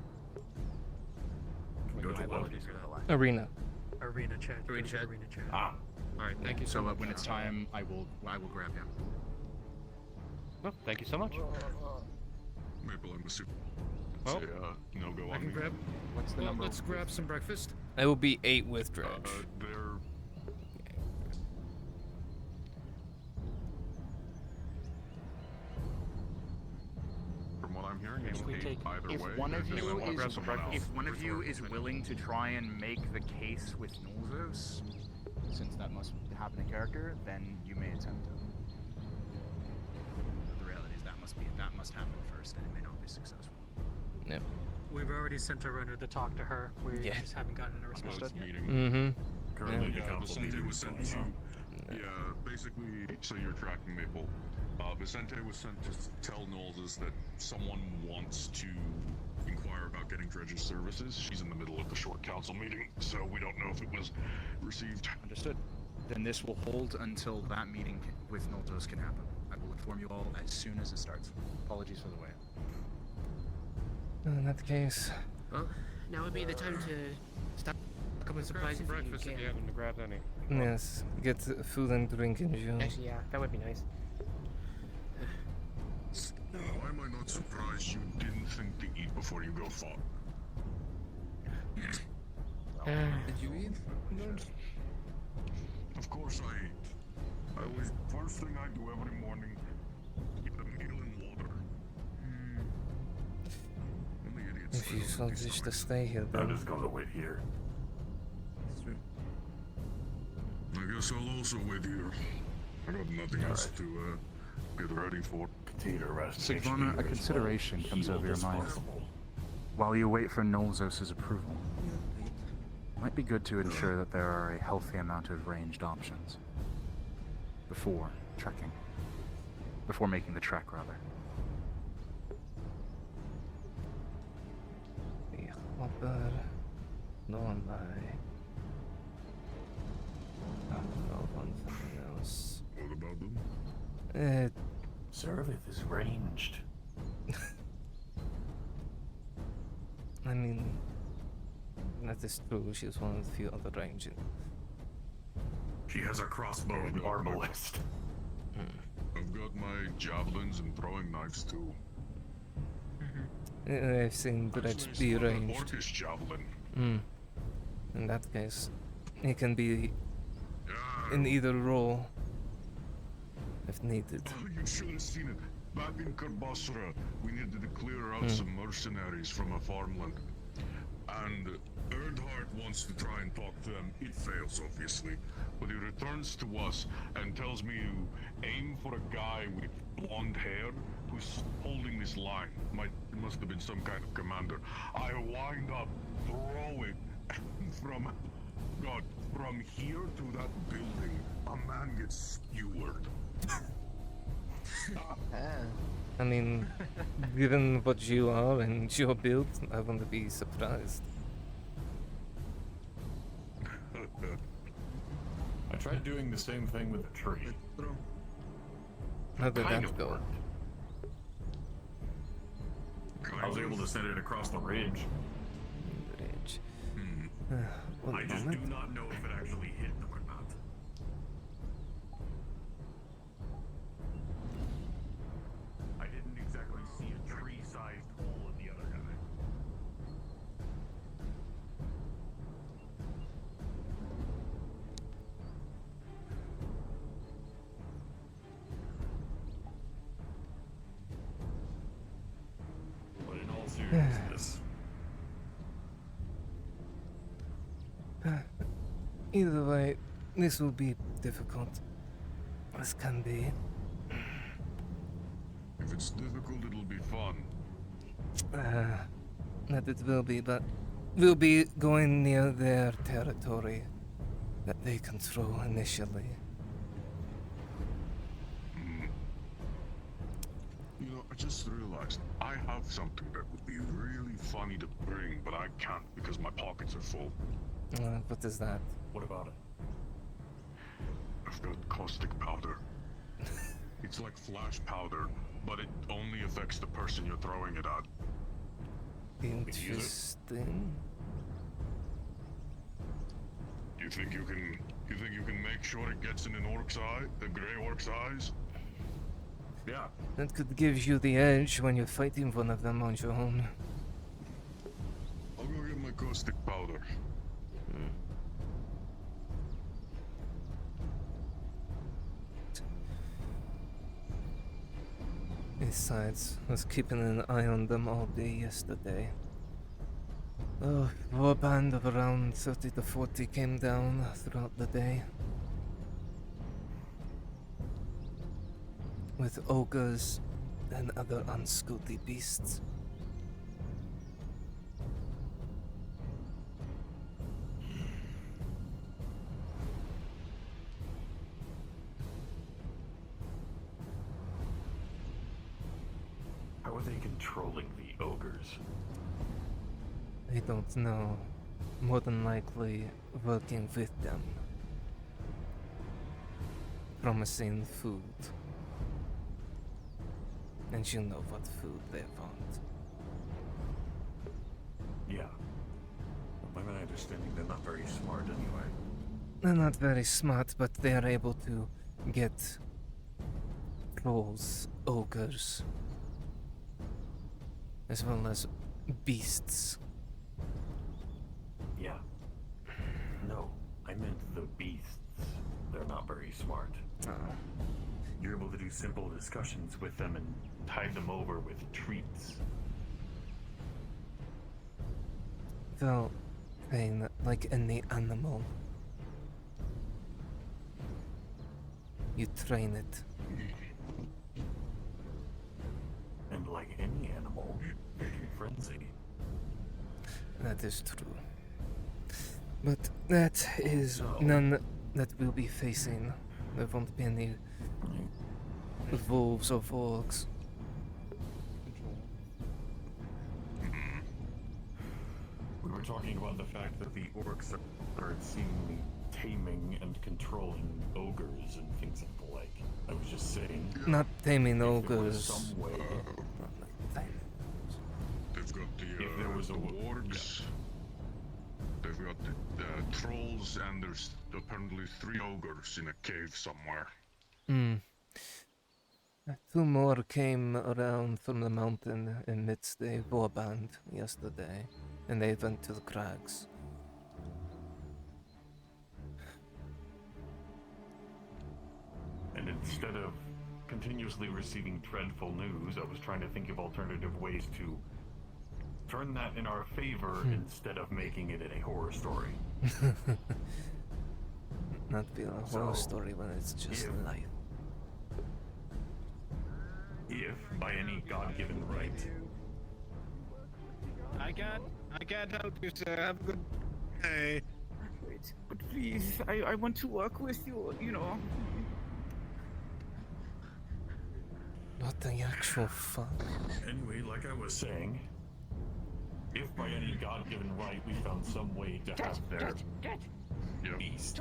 Go to what? Arena. Arena chat. All right. Thank you so much. When it's time, I will grab him. Well, thank you so much. Maple, I'm assuming. say no go I on can me. grab. What's the Well, number? let's grab some breakfast. It will be 8 with Dredge. They're from what I'm hearing, it's 8 either If way. one of If you anyone is grab someone else, if one of you refer is to me. willing to try and make the case with Nolzos, since that must happen in character, then you may attempt it. The reality is that must happen first, and it may not be successful. Yep. We've already sent a runner to talk to her. We just haven't gotten a response yet. Mm-hmm. Currently, Yeah. the council meeting was sent to. Yeah, basically, so you're tracking Maple. Vicente was sent to tell Knowles that someone wants to inquire about getting Dredge's services. She's in the middle of the short council meeting, so we don't know if it was received. Understood. Then this will hold until that meeting with Nolzos can happen. I will inform you all as soon as it starts. Apologies for the wait. In that case, Well, now would be the time to stop coming supplies Some if you breakfast if can. you haven't grabbed any. yes, get food and drink in June. Actually, yeah, that would be nice. Why am I not surprised you didn't think to eat before you go far? Did you eat? Of course I eat. I always, first thing I do every morning, keep the meal in water. Only idiots If you so wish to stay here, I'm then. just going to wait here. I guess I'll also wait here. I got nothing else to get ready for. Continue to rest. Sigvana, a consideration comes over your mind. While you wait for Nolzos' approval, it might be good to ensure that there are a healthy amount of ranged options before trekking. Before making the trek, rather. The hopper, no one by. On something else. What about them? Service is ranged. I mean, that is true. She's one of the few other ranging. She has a crossbow and arbalist. I've got my javelins and throwing knives too. I've seen Dredge be ranged. Orcish javelin. In that case, he can be in either role if needed. Oh, you should have seen it. Back in Karbasra, we needed to clear out some mercenaries from a farmland. And Erdhart wants to try and talk to them. It fails, obviously. But he returns to us and tells me to aim for a guy with blonde hair who's holding this line. It must have been some kind of commander. I wind up throwing from here to that building. A man gets skewered. I mean, given what you are and your build, I wouldn't be surprised. I tried doing the same thing with a tree. How did Kind that of go? worked. I was able to send it across the ridge. Ridge. I just do not know if it actually hit them or not. I didn't exactly see a tree-sized hole in the other guy. But in all seriousness, Either way, this will be difficult. This can be. If it's difficult, it'll be fun. That it will be, but we'll be going near their territory that they control initially. You know, I just realized I have something that would be really funny to bring, but I can't because my pockets are full. What is that? what about it? I've got caustic powder. It's like flash powder, but it only affects the person you're throwing it at. Interesting. You think you can make sure it gets in an orc's eye, the gray orc's eyes? Yeah. That could give you the edge when you're fighting one of them on your own. caustic powder. Besides, I was keeping an eye on them all day yesterday. Oh, war band of around 30 to 40 came down throughout the day. With ogres and other unscooty beasts. How are they controlling the ogres? I don't know. More than likely working with them. Promising food. And you know what food they want. Yeah. By my understanding, they're not very smart anyway. They're not very smart, but they are able to get trolls, ogres, as well as beasts. Yeah. No, I meant the beasts. They're not very smart. You're able to do simple discussions with them and tide them over with treats. Well, Thane, like any animal, you train it. And like any animal, they can frenzy. That is true. But that is none that we'll be facing. There won't be any wolves or orcs. We were talking about the fact that the orcs are seemingly taming and controlling ogres and things of the like. I was just saying. Not taming if there ogres. was some way. They've got the, if there was the wargs. They've got the trolls, and there's apparently 3 ogres in a cave somewhere. Two more came around from the mountain amidst a warband yesterday, and they went to the crags. And instead of continuously receiving dreadful news, I was trying to think of alternative ways to turn that in our favor instead of making it a horror story. Not be a horror story when it's just life. If, by any God-given right, I can't help you, sir. Have a good day. Wait, but please, I want to work with you, you know. What the actual fuck? Anyway, like I was saying, if by any God-given right we found some way to have their beasts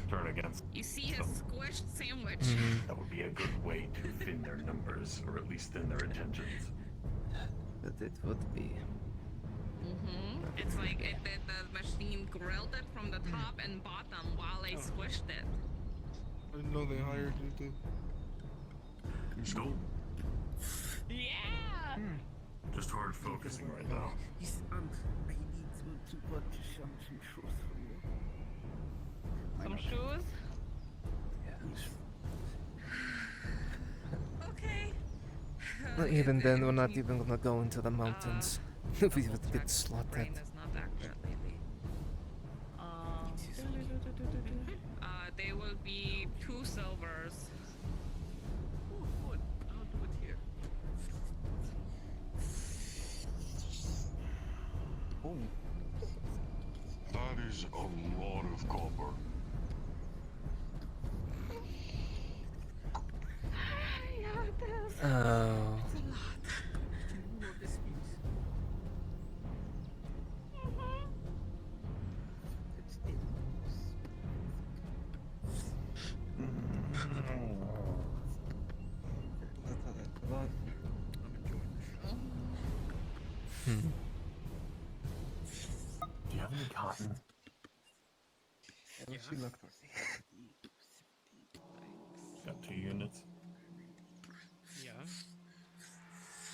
turn against You see his squished sandwich. that would be a good way to thin their numbers, or at least thin their intentions. But it would be. It's like the machine grilled it from the top and bottom while they squished it. I didn't know they hired you to. Go. Yeah! Just hard focusing right now. I need to purchase some shoes for you. Some shoes? Okay. Well, even then, we're not even gonna go into the mountains. We would get slaughtered. Brain is not accurate lately. They will be 2 silvers. Oh, good. I'll do it here. That is a lot of copper. Yeah, it is. Oh. It's a lot. Do you have any cotton? Got 2 units. Yeah.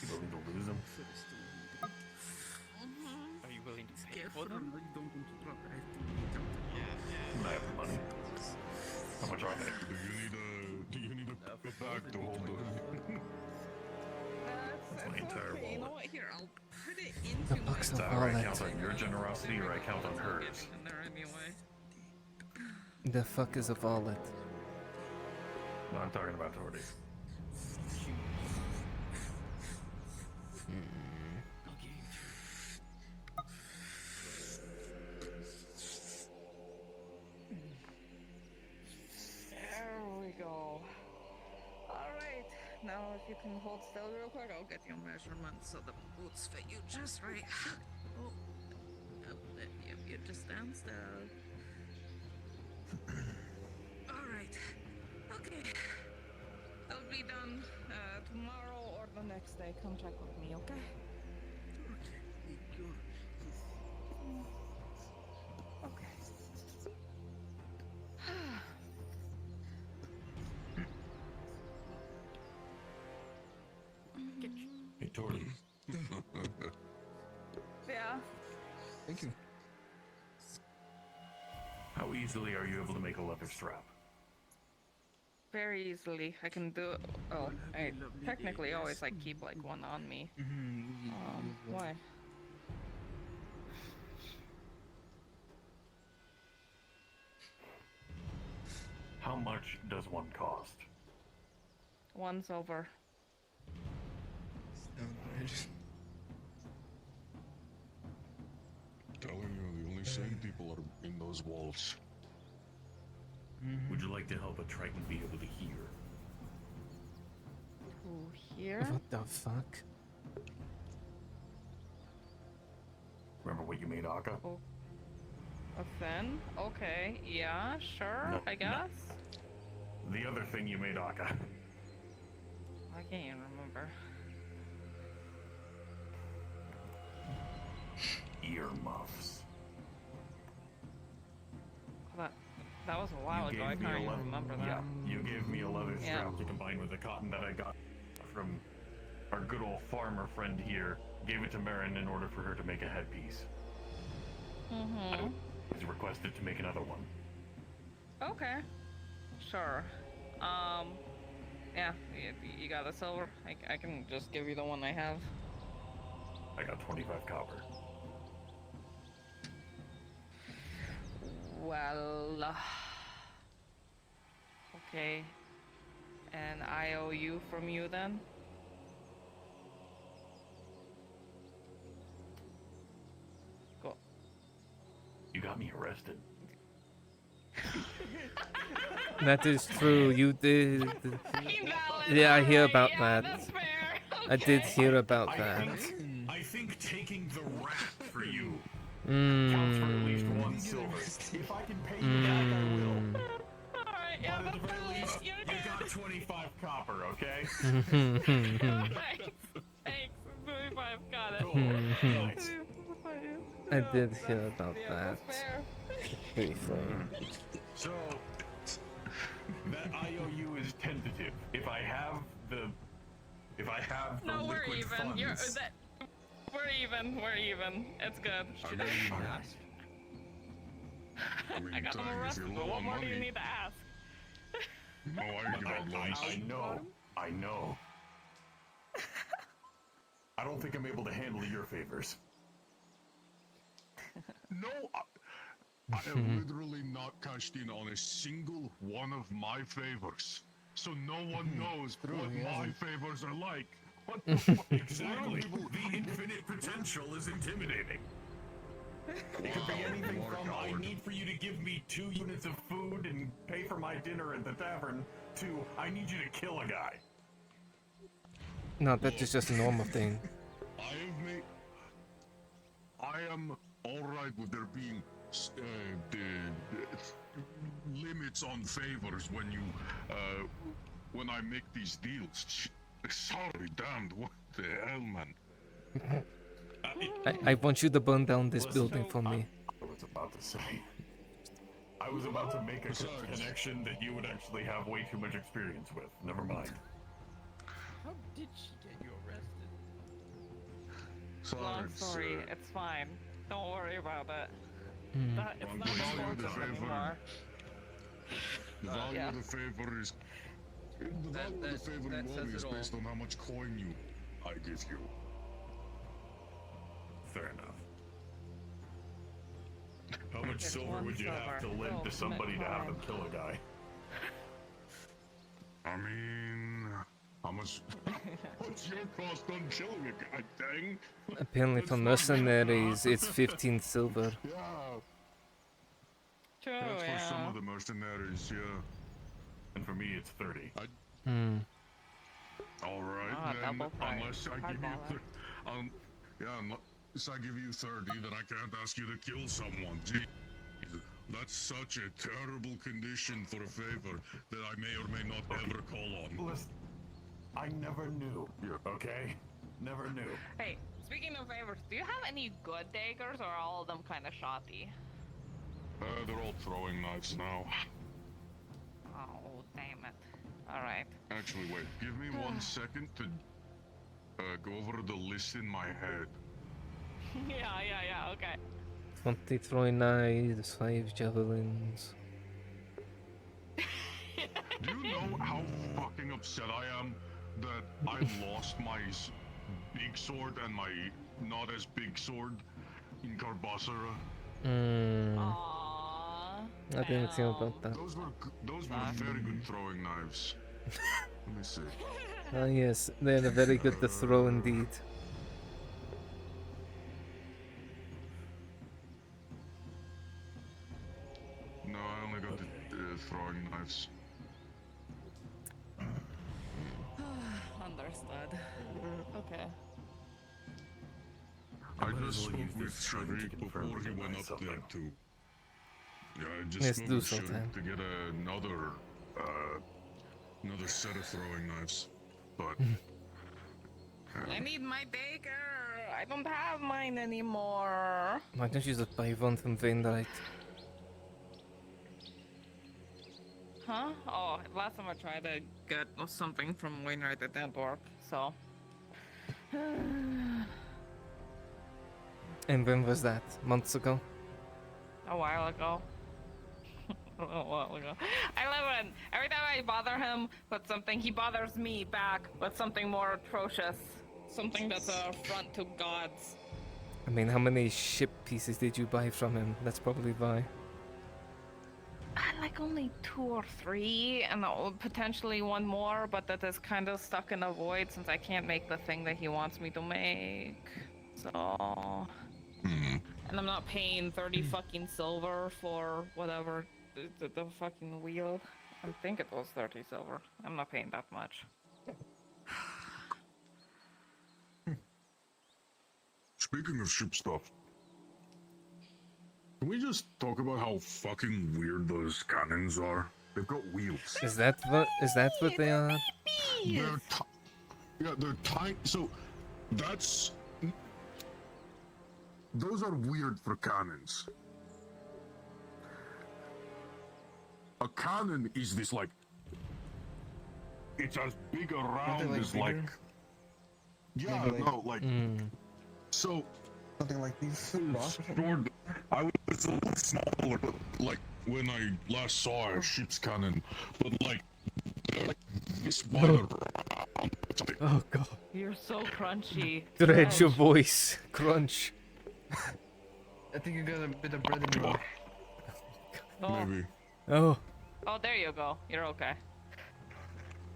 You willing to lose them? Are you willing to pay for for them. I have the money. How much are they? Do you need a bag to hold the... That's my entire okay. You know wallet. what? Here, I'll put it into The my box of Either I wallet. count on your generosity or I count on hers. in there anyway. The fuck is a wallet? No, I'm talking about Horde. There we go. Alright, now if you can hold still real quick, I'll get your measurements so the boots fit you just right. Oh, yep, you just stand still. Alright, okay. I'll be done tomorrow or the next day. Come check with me, okay? Okay. Hey, Torty. Yeah. Thank you. How easily are you able to make a leather strap? Very easily. I can do it. Oh, I technically always like keep like one on me. Why? How much does one cost? 1 silver. Telling you, the only sane people are in those walls. Would you like to help a Triton be able to hear? Who here? What the fuck? Remember what you made Akka? Oh. A fin? Okay, yeah, sure, No, I guess. The other thing you made Akka. I can't even remember. Earmuffs. That was a while ago. I can't even remember that. Yeah, you gave me a leather Yeah. strap to combine with the cotton that I got from our good old farmer friend here. Gave it to Marin in order for her to make a headpiece. I was requested to make another one. Okay. Sure. Yeah, you got a silver? I can just give you the one I have. I got 25 copper. Well, okay. And I owe you from you then? Cool. You got me arrested. That is true. You did. Yeah, I hear about that. I did hear about that. I think taking the rat for you counts for at least 1 silver. If I can pay you back, I will. Alright, yeah, but at the very least, you got 25 copper, okay? Thanks. 25, got it. Nice. I did hear about that. Briefly. So, that IOU is tentative. If I have the No, we're liquid even. funds, We're even. We're even. It's good. I got them arrested, but what more do you need to ask? No argument, I know. I don't think I'm able to handle your favors. No, I have literally not cashed in on a single one of my favors. So no one knows what my favors are like. What the fuck? Exactly. The infinite potential is intimidating. It could be anything from I need for you to give me 2 units of food and pay for my dinner at the tavern to I need you to kill a guy. No, that is just a normal thing. I am alright with there being the limits on favors when you when I make these deals. Sorry, damned, what the hell, man? I want you to burn down this building for me. I was about to say. I was about to make a connection that you would actually have way too much experience with. Never mind. How did she get you arrested? Sorry, Long story. sir. It's fine. Don't worry about it. Hmm. It's The not value of the important favor. anymore. The value Yeah. of the favor is. The value of the favor that you owe says me is it all. based on how much coin I give you. Fair enough. How much Just silver one would you have to silver. lend to Oh, somebody to have fine. them kill a guy? I mean, how much? What's your cost on killing a guy, dang? Apparently for mercenaries, it's 15 silver. Yeah. True, That's for some yeah. of the mercenaries, yeah. And for me, it's 30. Hmm. All right, Ah, then. double price. Unless I give Hardballer. you, yeah, unless I give you 30, then I can't ask you to kill someone. Gee, that's such a terrible condition for a favor that I may or may not ever call on. Listen, I never knew. Okay? Never knew. Hey, speaking of favors, do you have any good daggers or are all of them kind of shoddy? They're all throwing knives now. Oh, damn it. Alright. Actually, wait. Give me 1 second to go over the list in my head. yeah, okay. 20 throwing knives, 5 javelins. Do you know how fucking upset I am that I lost my big sword and my not as big sword in Auzera? I didn't think about that. Those were very good throwing knives. Let me see. Ah yes, they're very good to throw indeed. No, I only got the throwing knives. Understood. Okay. I just spoke with Sharik before he went up there too. Yeah, I just Let's spoke do with sometime. Sharik to get another set of throwing knives, but I need my dagger. I don't have mine anymore. Why don't you just buy one from Vainright? Huh? Oh, last time I tried to get something from Wainwright, it didn't work, so. And when was that? Months ago? A while ago. A while ago. I love it. Every time I bother him with something, he bothers me back with something more atrocious. Something that's a affront to gods. I mean, how many ship pieces did you buy from him? That's probably why. Like only 2 or 3, and potentially one more, but that is kind of stuck in a void since I can't make the thing that he wants me to make. So. And I'm not paying 30 fucking silver for whatever the fucking wheel. I think it was 30 silver. I'm not paying that much. speaking of ship stuff, can we just talk about how fucking weird those cannons are? They've got wheels. Is that what they are? They're tiny. So those are weird for cannons. A cannon is this like, it's as big around like as bigger? like. Yeah, Maybe no, like. So. Something like these. Sword. I was a little smaller, but like when I last saw a ship's cannon, but like this wide around. Oh god. You're so crunchy. Dredge your voice. Crunch. I think you got a bit of bread in your eye. Oh. Maybe. Oh. Oh, there you go. You're okay.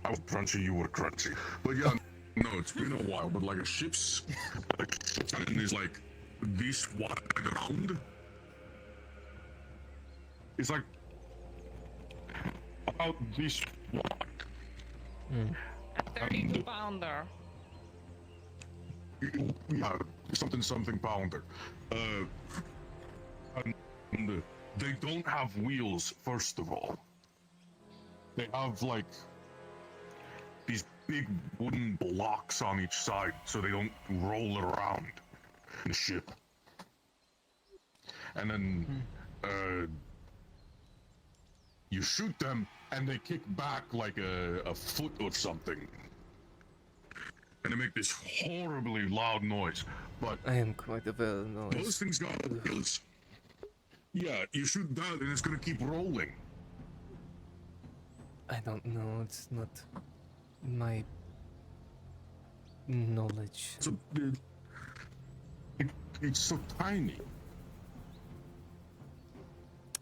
I was crunchy, you were crunchy. But yeah, no, it's been a while, but like a ship's cannon is like this wide around. It's like about this wide. A 32 pounder. Yeah, something pounder. And they don't have wheels, first of all. They have like these big wooden blocks on each side so they don't roll around the ship. And then you shoot them and they kick back like a foot or something. and they make this horribly loud noise. But I am quite aware of noise. those things got wheels. Yeah, you shoot that and it's gonna keep rolling. I don't know. It's not my knowledge. It's so tiny.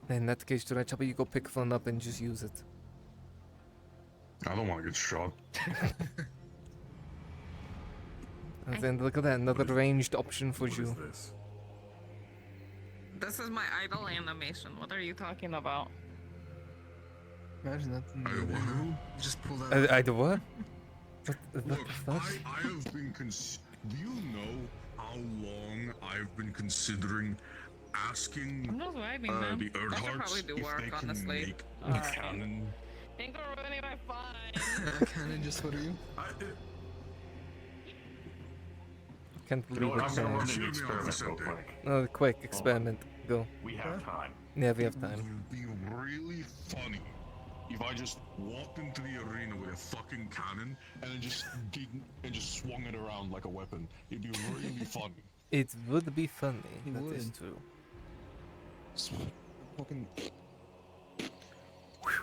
In that case, should I tell you go pick one up and just use it? I don't want to get shot. And then look at that, another ranged option for you. This is my idle animation. What are you talking about? Imagine that. Just pull that. I do what? What the Look, fuck? I have been do you know how long I've been considering asking I'm just vibing, man. the I should probably Earthhearts do if work, they can honestly. make a cannon? Ain't gonna ruin my fun. Cannon just for you. Can't You know believe what? I'm it. gonna run an experiment real quick. Oh, quick experiment. Go. We have time. Yeah, we have time. It would be really funny if I just walked into the arena with a fucking cannon and then just swung it around like a weapon. It'd be really funny. It would be funny. It That is would. true. Fucking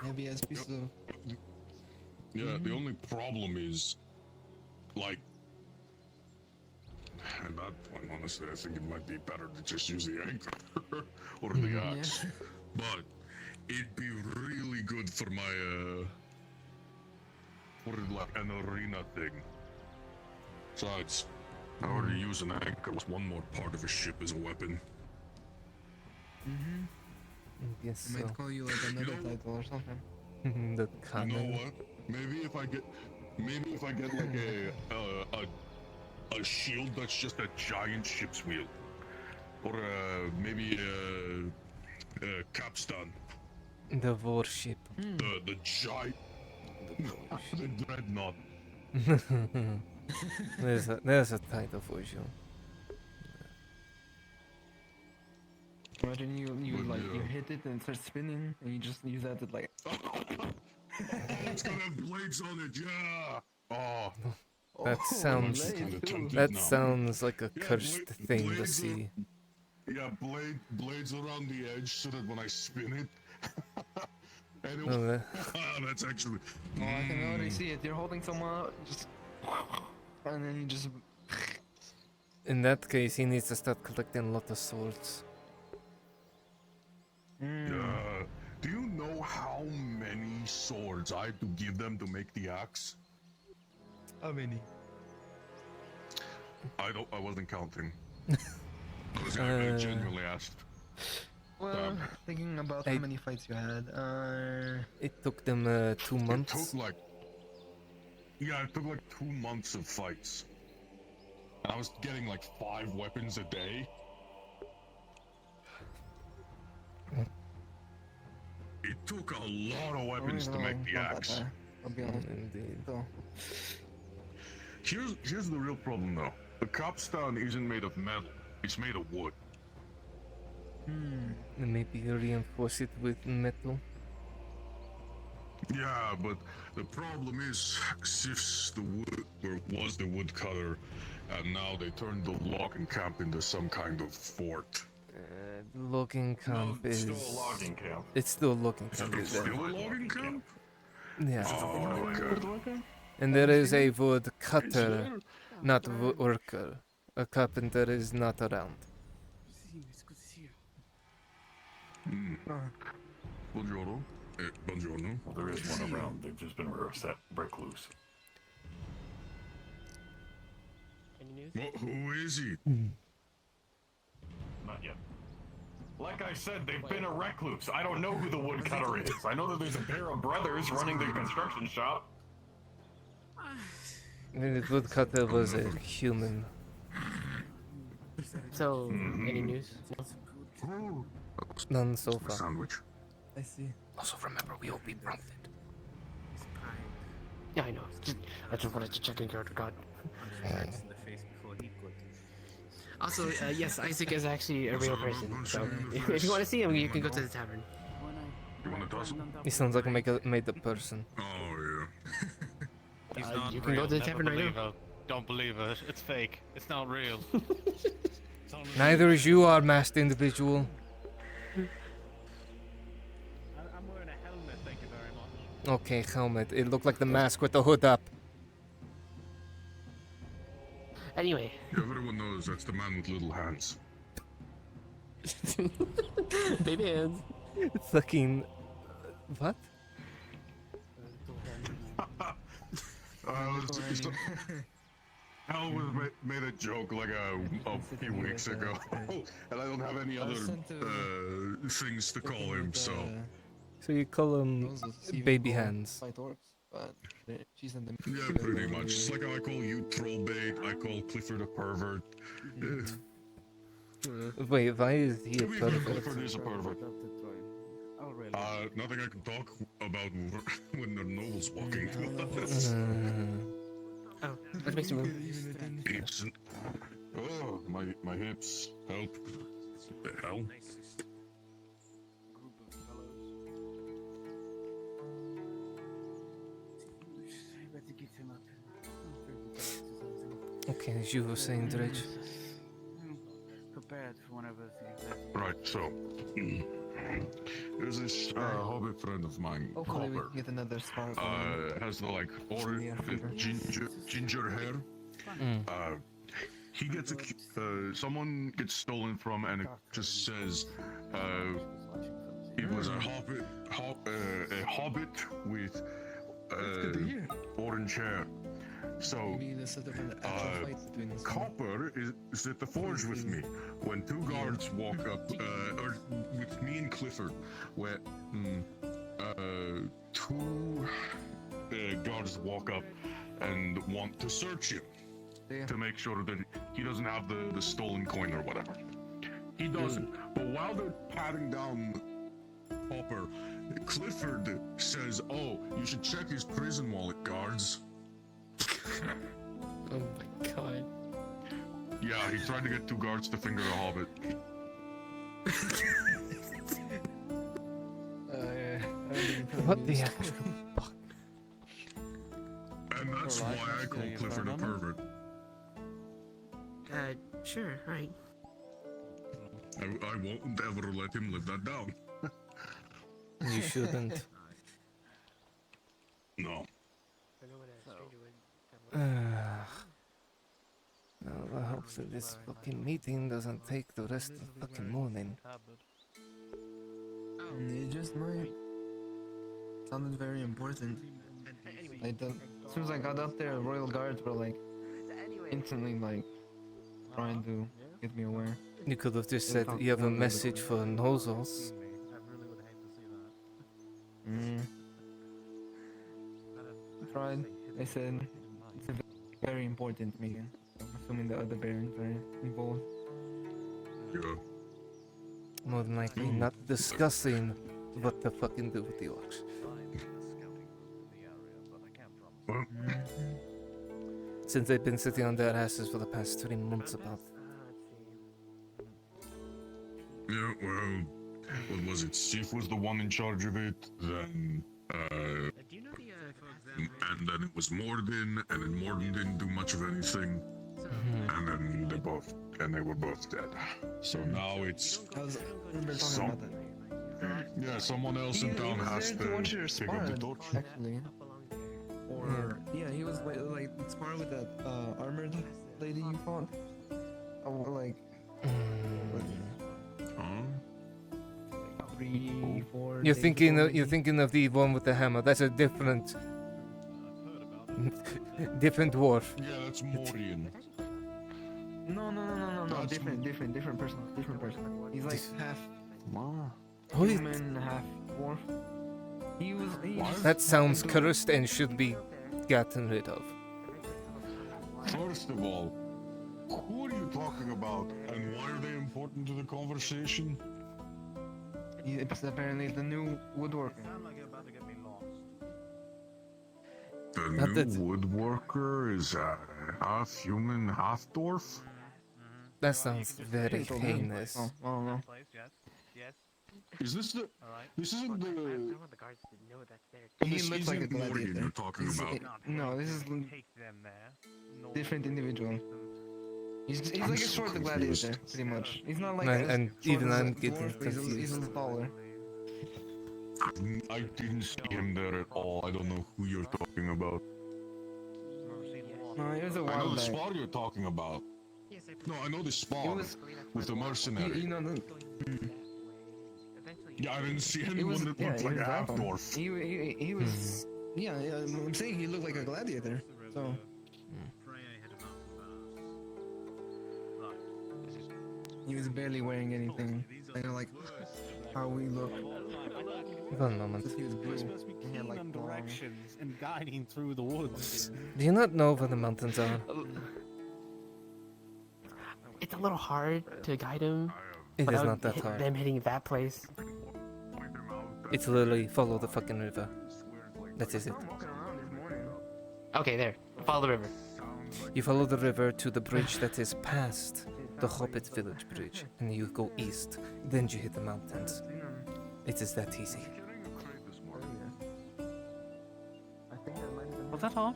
heavy ass piece of. Yeah, the only problem is, like, at that point, honestly, I think it might be better to just use the anchor or the axe. Yeah. But it'd be really good for my, like an arena thing. Besides, I already use an anchor with one more part of a ship as a weapon. Yes, I so. might call you like another title or something. The You cannon. know what? Maybe if I get like a shield that's just a giant ship's wheel, or maybe a capstan. The warship. The giant, the dreadnought. there's a title for you. Imagine you hit it and it starts spinning and you just use that to like. It's gonna have blades on it, yeah. Oh, That sounds. That sounds like a cursed thing to blades see. Yeah, blades around the edge so that when I spin it, and it Oh, that's actually. Oh, I can already see it. You're holding someone out, just. And then you just. In that case, he needs to start collecting a lot of swords. Do you know how many swords I had to give them to make the axe? How many? I wasn't counting. I genuinely asked. Well, thinking about how many fights you had, It took them 2 months. It took like 2 months of fights. And I was getting like 5 weapons a day. It took a lot of weapons to make the axe. I'll be honest. Indeed. So, Here's the real problem though. The capstan isn't made of metal. It's made of wood. Maybe reinforce it with metal. Yeah, but the problem is, Sif's was the woodcutter, and now they turned the logging camp into some kind of fort. Logging camp it's is. still a logging camp. It's still a logging camp. It's is still there? a logging camp? Yeah. Oh, okay. And there is a wood cutter, not worker. A carpenter is not around. Buongiorno. Buongiorno. Well, there is one around. They've just been recluse. Any news? Who is he? Not yet. Like I said, they've been a recluse. I don't know who the woodcutter is. I know that there's a pair of brothers running the construction shop. The woodcutter was a human. So, any news? None so far. Sandwich. I see. Also remember, we will be prompted. Yeah, I know. I just wanted to check in character God. Also, yes, Isaac is actually a real person. So, if you want to see him, you can go to the tavern. You want to toss him? He sounds like a made-up person. Oh, yeah. You can go to the tavern right now. Don't believe it. It's fake. It's not real. Neither is you are, masked individual. I'm wearing a helmet, thank you very much. Okay, helmet. It looked like the mask with the hood up. Anyway. Everyone knows that's the man with little hands. Baby hands. Fucking... What? Hal made a joke like a few weeks ago, and I don't have any other things to call him, so... So you call him baby hands. Yeah, pretty much. It's like how I call you trollbait, I call Clifford a pervert. Wait, why is he a To be fair, pervert? Clifford is a pervert. Nothing I can talk about when the nobles walking. Oh, let's make some room. Hips. Oh, my hips. Help. The hell? Okay, as you were saying, Dredge. Prepared for whenever Right, so there's this hobbit friend of mine, Hopefully we Copper. can get another spark. Has the like orange ginger hair. He gets someone gets stolen from, and it just says it was a hobbit with orange hair. So, Copper is at the forge with me when two guards walk up, or with me and Clifford, where two guards walk up and want to search him to make sure that he doesn't have the stolen coin or whatever. He doesn't. But while they're patting down Copper, Clifford says, "Oh, you should check his prison wallet, guards." Oh my god. Yeah, he tried to get two guards to finger a hobbit. What the actual fuck? And that's why I call Clifford a pervert. Sure, right. I won't ever let him live that down. You shouldn't. No. Well, I hope that this fucking meeting doesn't take the rest of the fucking morning. It just might. Sounded very important. Like as soon as I got up there, Royal Guards were like instantly like trying to get me aware. You could have just said you have a message for Nozos. I tried. They said it's a very important meeting. I'm assuming the other barons are involved. Yeah. More than likely not discussing what to fucking do with the orcs. Since they've been sitting on their asses for the past 3 months about. Yeah, well, what was it? Sif was the one in charge of it, then, and then it was Morden, and then Morden didn't do much of anything, and then they were both dead. So now it's someone else in town has to pick up the torch. Actually. Or yeah, he was like sparring with that armored lady you fought. Like 3, 4. You're thinking of the one with the hammer. That's a different dwarf. Yeah, that's Morian. No. Different person. He's like half human, half dwarf. That sounds cursed and should be gotten rid of. First of all, who are you talking about, and why are they important to the conversation? It's apparently the new woodworker. The new woodworker is half human, half dwarf? That sounds very heinous. Oh, I don't know. Is this the? This isn't I the. want the guards to know that's there. He This looks like a isn't Morgan gladiator. you're talking about. No, this is different individual. He's I'm like a so short confused. gladiator, pretty much. He's not like And as even short as I'm a getting dwarf, but he's a little taller. I didn't see him there at all. I don't know who you're talking about. No, it was a I know while the back. spot you're talking about. No, I know the spot was- with the mercenary. You know the. Yeah, I didn't see It anyone was that yeah, looked he like a was half that one. dwarf. He was yeah, I'm saying he looked like a gladiator. So he was barely wearing anything. Kind of like how we look. One moment. Just he was blue. Supposed to be He had keen like on long. directions and guiding through the woods. Do you not know where the mountains are? It's a little hard to guide him. It is without not that hard. Them hitting that place. It's literally follow the fucking river. That is it. Okay, there. Follow the river. You follow the river to the bridge that is past the Hobbit village bridge, and you go east. Then you hit the mountains. It is that easy. Was that hard?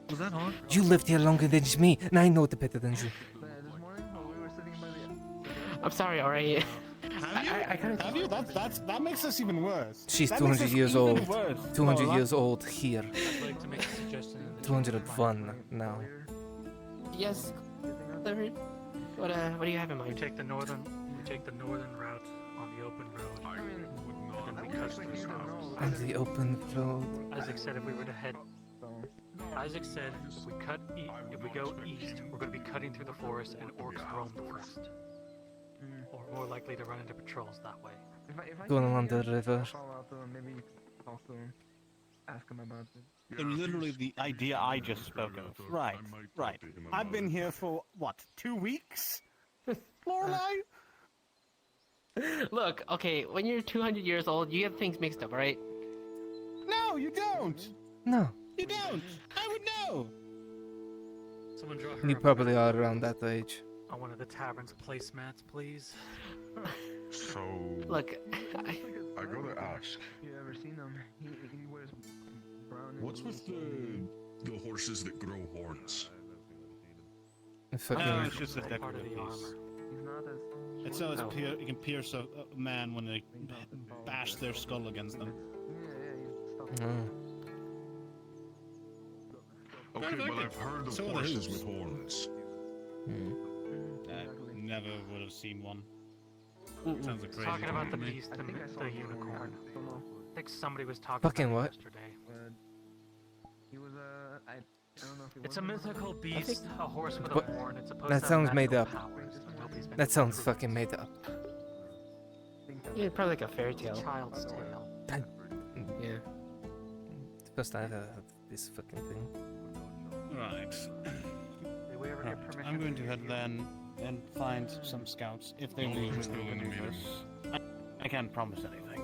Was that hard? You lived here longer than me, and I know it better than you. I'm sorry, alright. Have you? That makes this even worse. She's That 200 makes this years even old. worse. 200 Oh, years old here. I'd like to make a suggestion. 201 now. Yes. Clifford. What do you have in We mind? take the northern route on the open road. And then we cut through some forest. On the open road. Isaac said if we were to head. Isaac said if we go east, we're going to be cutting through the forest and orcs roam the forest. Or more likely to run into patrols that way. Going along the river. Follow up to him, maybe also ask him about it. And literally the idea I just spoke of. Right. I've been here for, what, 2 weeks? Lorelai? Look, okay, when you're 200 years old, you get things mixed up, alright? No, you don't. No. You don't. I would know. Someone draw her You up probably are around that age. on one of the tavern's placemats, please. So. Look, I gotta ask. You ever seen him? He wears brown. and What's blue with clothing. the horses that grow horns? Fucking. It's just a Part of the decorative piece. armor. He's not as. It's so you can pierce a man when they bash their skull against them. He's stuff. Mm. Okay, but I've heard of So are the horses hooves. with horns. I never would have seen one. Sounds like crazy. Talking about the to me. beast, I think I saw the him, unicorn. yeah. Don't know. I think somebody was talking Fucking about what? it yesterday. But he was I don't know if he It's a was mythical beast, a horse with What? a horn. It's supposed That to have sounds made magical up. powers, but nobody's been That able sounds to prove fucking made up. yeah, probably like a fairy It's a tale. child's tale. Yeah. First I have this fucking thing. Right. Did we ever get permission? I'm going to use head you? then and find some scouts if they No, leave we're with still me in to the do meeting. this. I can't promise anything.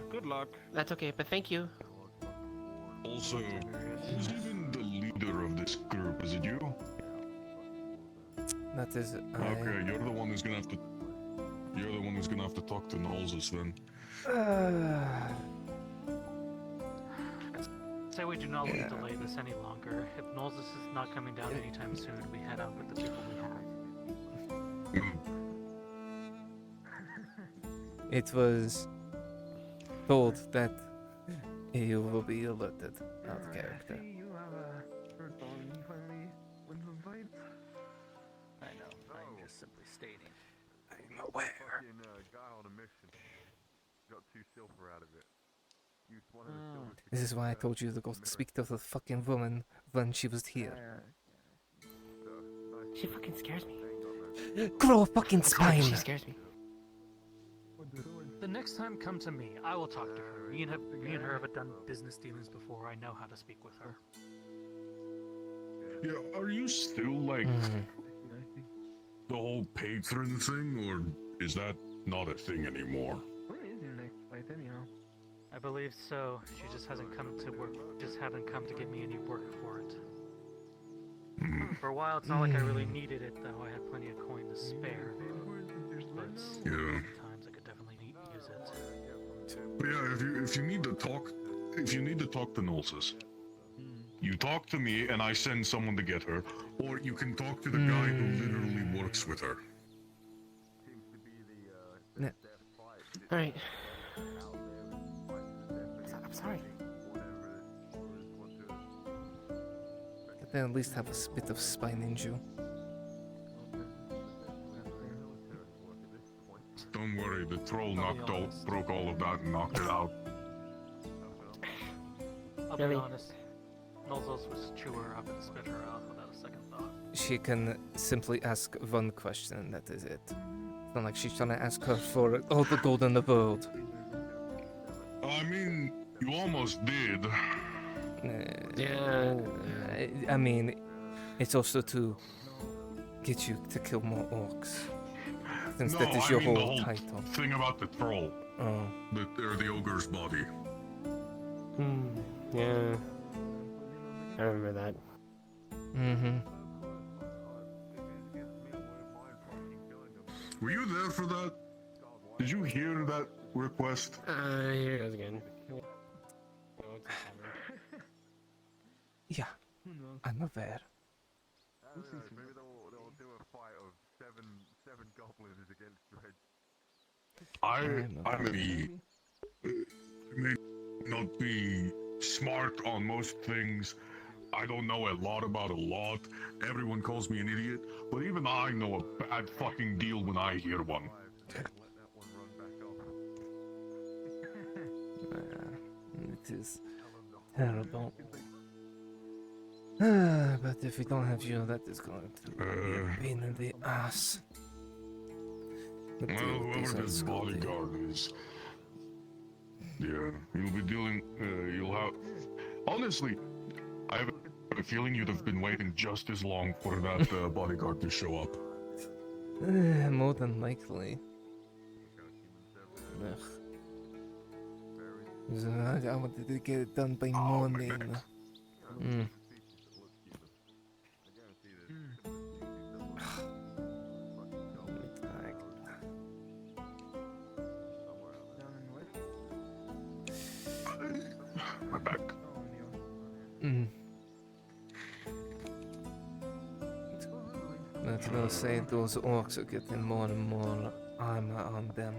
Good luck. That's okay, but thank you. Also, who's even the leader of this group? Is it you? That is. Okay, you're the one who's gonna have to. You're the one who's gonna have to talk to Nautis then. Say we do not delay this any longer. If Nolzus is not coming down anytime soon, we head out with the people we have. It was told that you will be alerted out of character. See, you have a shirt on. You finally win some fights. I know. I'm just simply stating. I'm aware. Fucking guy on a mission. Got 2 silver out of it. Used one of the silver to This is get, why I told you to go speak to the fucking woman when she was here. She fucking scares me. Grow a fucking spine! She scares me. The next time, come to me. I will talk to her. Me and her have done business dealings before. I know how to speak with her. Yeah, are you still like the whole patron thing, or is that not a thing anymore? When is your next fight, anyhow? I believe so. She just hasn't come to work. Just haven't come to give me any work for it. For a while, it's not like I really needed it, though. I had plenty of coin to spare. But Yeah. times I could definitely is it? But yeah, if you need to talk to Nolsis, you talk to me and I send someone to get her, or you can talk to the guy who literally works with her. Yeah. Alright. I'm sorry. They at least have a bit of spine in you. Don't worry, the troll broke all of that and knocked it out. I'll be honest. Nolzos was chew her up and spit her out without a second thought. She can simply ask one question, that is it. It's not like she's trying to ask her for all the gold in the world. I mean, you almost did. Yeah. I mean, it's also to get you to kill more orcs. Since that is your the whole title. Thing about the troll. Oh. The ogre's body. Yeah. I remember that. Mm-hmm. Were you there for that? Did you hear that request? Here it goes again. Yeah, I'm aware. Maybe they'll do a fight of seven goblins against Red. I may not be smart on most things. I don't know a lot about a lot. Everyone calls me an idiot, but even I know a bad fucking deal when I hear one. It is terrible. But if we don't have you, that is going to be a pain in the ass. Well, whoever this bodyguard is, yeah, you'll be dealing. You'll have. Honestly, I have a feeling you'd have been waiting just as long for that bodyguard to show up. More than likely. Ugh. I wanted to get it done by morning. My back. But they'll say those orcs are getting more and more armor on them.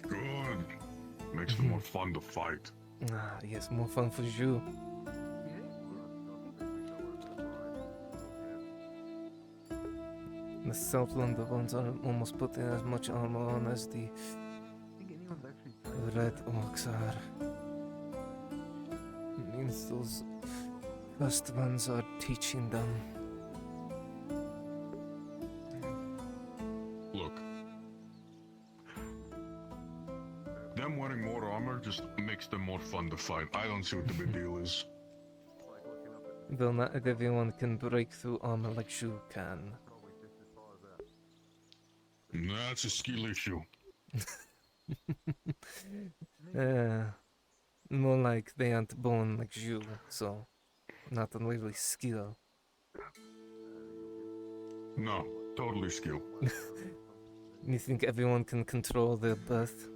Good. Makes them more fun to fight. Ah, yes, more fun for you. The Southland ones are almost putting as much armor on as the red orcs are. It means those first ones are teaching them. Look. Them wearing more armor just makes them more fun to fight. I don't see what the big deal is. Though not everyone can break through armor like you can. That's a skill issue. More like they aren't born like you, so not really skill. No, totally skill. You think everyone can control their birth?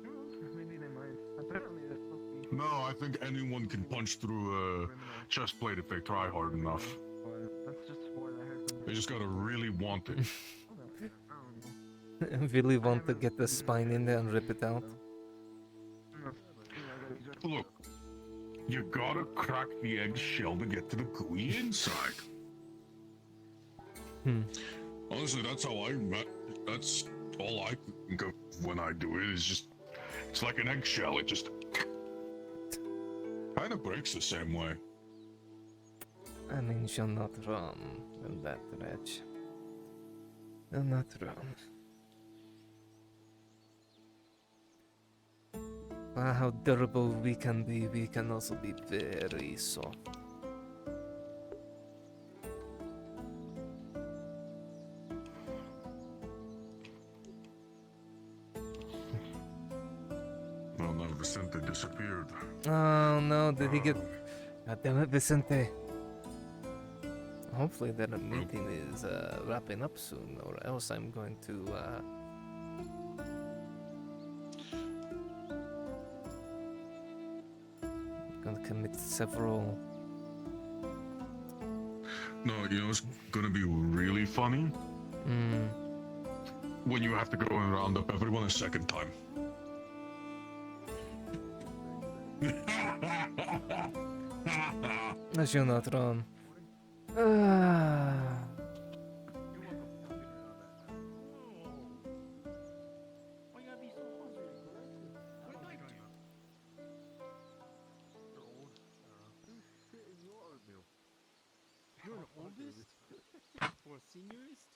No, I think anyone can punch through a chest plate if they try hard enough. They just gotta really want it. Really want to get the spine in there and rip it out? Look, you gotta crack the egg shell to get to the gooey inside. Honestly, that's all I think of when I do it, is just, it's like an eggshell, it just kind of breaks the same way. I mean, you're not wrong in that, Reg. You're not wrong. How durable we can also be very soft. Well, now Vicente disappeared. Oh no, did he get... God damn it, Vicente. Hopefully that meeting is wrapping up soon, or else I'm going to commit several. No, you know it's gonna be really funny when you have to go and round up everyone a second time. As you're not wrong. You're an oldest? Or a seniorist?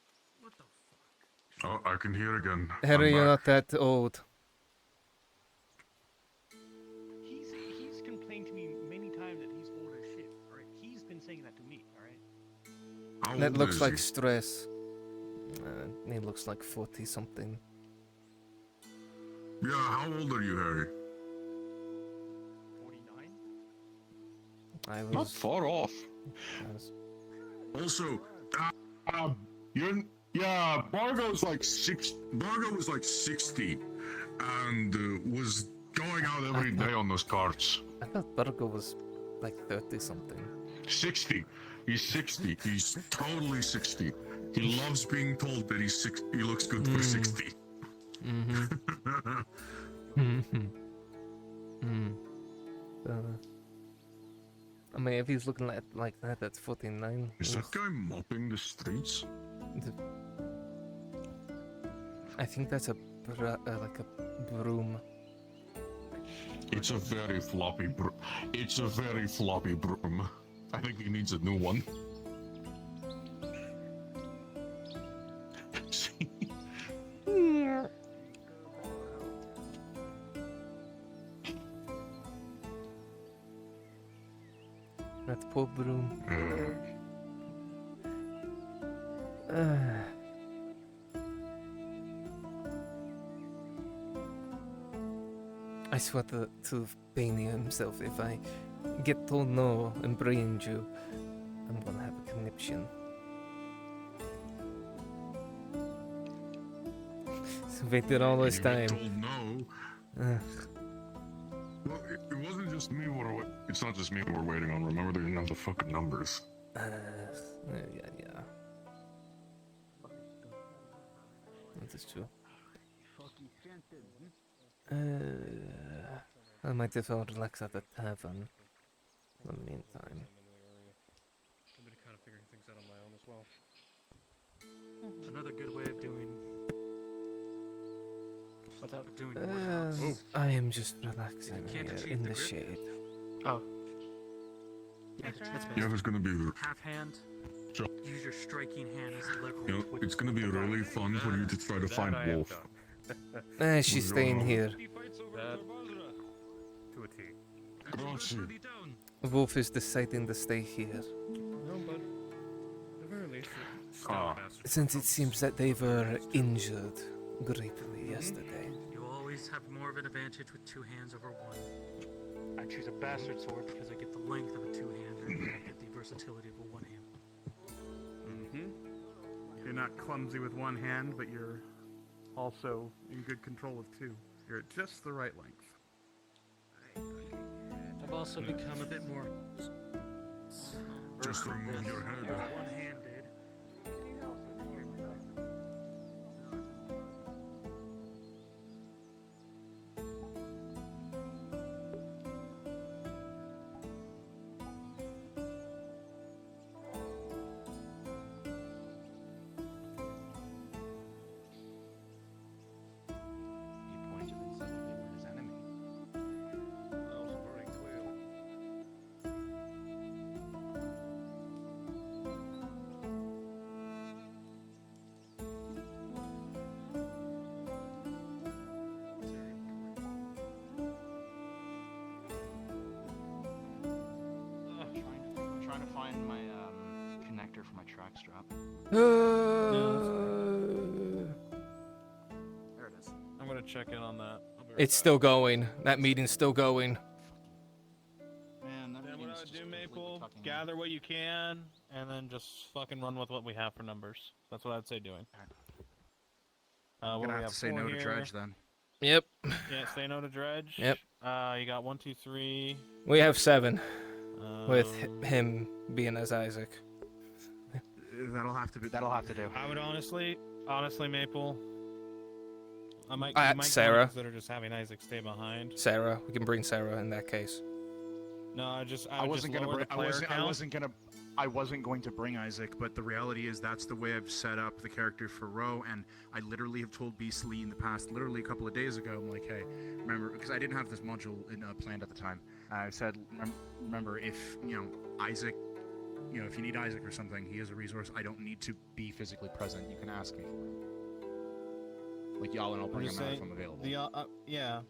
What the fuck? Oh, I can hear again. Harry, I'm you're back. not that old. He's complained to me many times that he's old as shit, alright? He's been saying that to me, alright? How That old looks is like he? stress. He looks like 40 something. Yeah, how old are you, Harry? 49? I was Not far off. I was- Also, Bargo's like Bargo was like 60, and was going out every day on those carts. I thought Bargo was like 30 something. 60. He's 60. He's totally 60. He loves being told that he's 60. He looks good for 60. I mean, if he's looking like that, that's 49. Is that guy mopping the streets? I think that's a like a broom. It's a very floppy broom. It's a very floppy broom. I think he needs a new one. That poor broom. I swear to Bainey himself, if I get told no and bring you, I'm gonna have a conniption. So waited all this You time. get told no. Well, it wasn't just me. It's not just me we're waiting on. Remember, they didn't have the fucking numbers. Yeah. That is true. I might as well relax at the tavern in the meantime. I'm gonna kind of figuring things out on my own as well. Another good way of doing without doing work. I am just relaxing Can't here achieve in the the grip? shade. Oh. Yeah, that's Yeah, there's gonna be. half hand. Sure. Use your striking hand as the lever. You know, it's gonna be really fun for you to try to find Wolf. She's staying here. To a T. Grazie. Wolf is deciding to stay here. No, but at the very least, Since it seems that they were injured greatly yesterday. You always have more of an advantage with two hands over one. I choose a bastard sword because I get the length of a two-hander and I get the versatility of a one-hand. You're not clumsy with one hand, but you're also in good control of two. You're at just the right length. I've also become a bit more Just remove your head. one-handed. He pointed and said that they were his enemy. that was very clear. Trying to find my connector for my track strap. Uh, There it is. I'm gonna check in on that. It's still going. That meeting's still going. Man, that Then what meeting's I would just do, completely Maple, fucking- gather what you can, and then just fucking run with what we have for numbers. That's what I'd say doing. I'm what do gonna we have to say four no to here? Dredge then. Yep. Yeah, say no to Dredge. Yep. You got 1, 2, 3. We have 7, with him being as Isaac. That'll have to do. I would honestly, Maple. You might Sarah. consider just having Isaac stay behind. Sarah, we can bring Sarah in that case. No, I wasn't going to bring Isaac, but the reality is that's the way I've set up the character for Ro, and I literally have told Beastly in the past, literally a couple of days ago, I'm like, hey, remember, because I didn't have this module planned at the time. I said, remember, if Isaac, if you need Isaac or something, he is a resource. I don't need to be physically present. You can ask me for him. Like y'all, and I'll bring him out if I'm available. Yeah.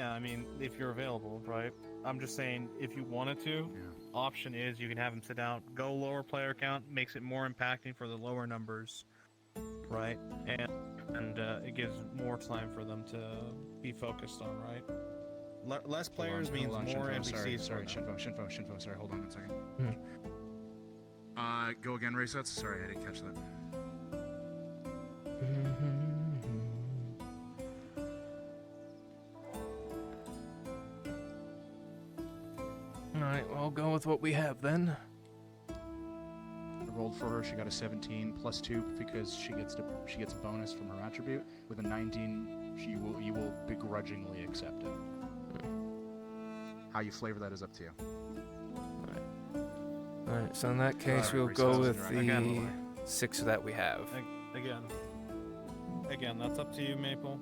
I mean, if you're available, right? I'm just saying, if you wanted to, option is you can have him sit down, go lower player count, makes it more impacting for the lower numbers, right? And it gives more time for them to be focused on, right? Less players means more NPCs. Sorry, Shinfo. Sorry, hold on 1 second. Go again, resets. Sorry, I didn't catch that. Alright, well, I'll go with what we have then. I rolled for her. She got a 17 plus 2 because she gets a bonus from her attribute. With a 19, you will begrudgingly accept it. How you flavor that is up to you. Alright, so in that case, we'll go with the 6 that we have. Again, that's up to you, Maple.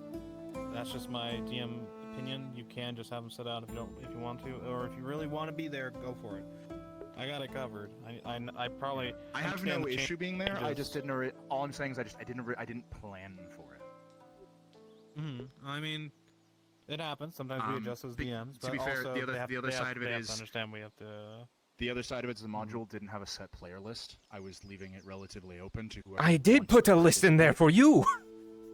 That's just my DM opinion. You can just have them sit out if you want to, or if you really want to be there, go for it. I got it covered. I have no issue being there. I just didn't. All I'm saying is I didn't plan for it. I mean, it happens. Sometimes we adjust as DMs. To be fair, the other side of it is to understand we have to. The other side of it is the module didn't have a set player list. I was leaving it relatively open to whoever. I did put a list in there for you.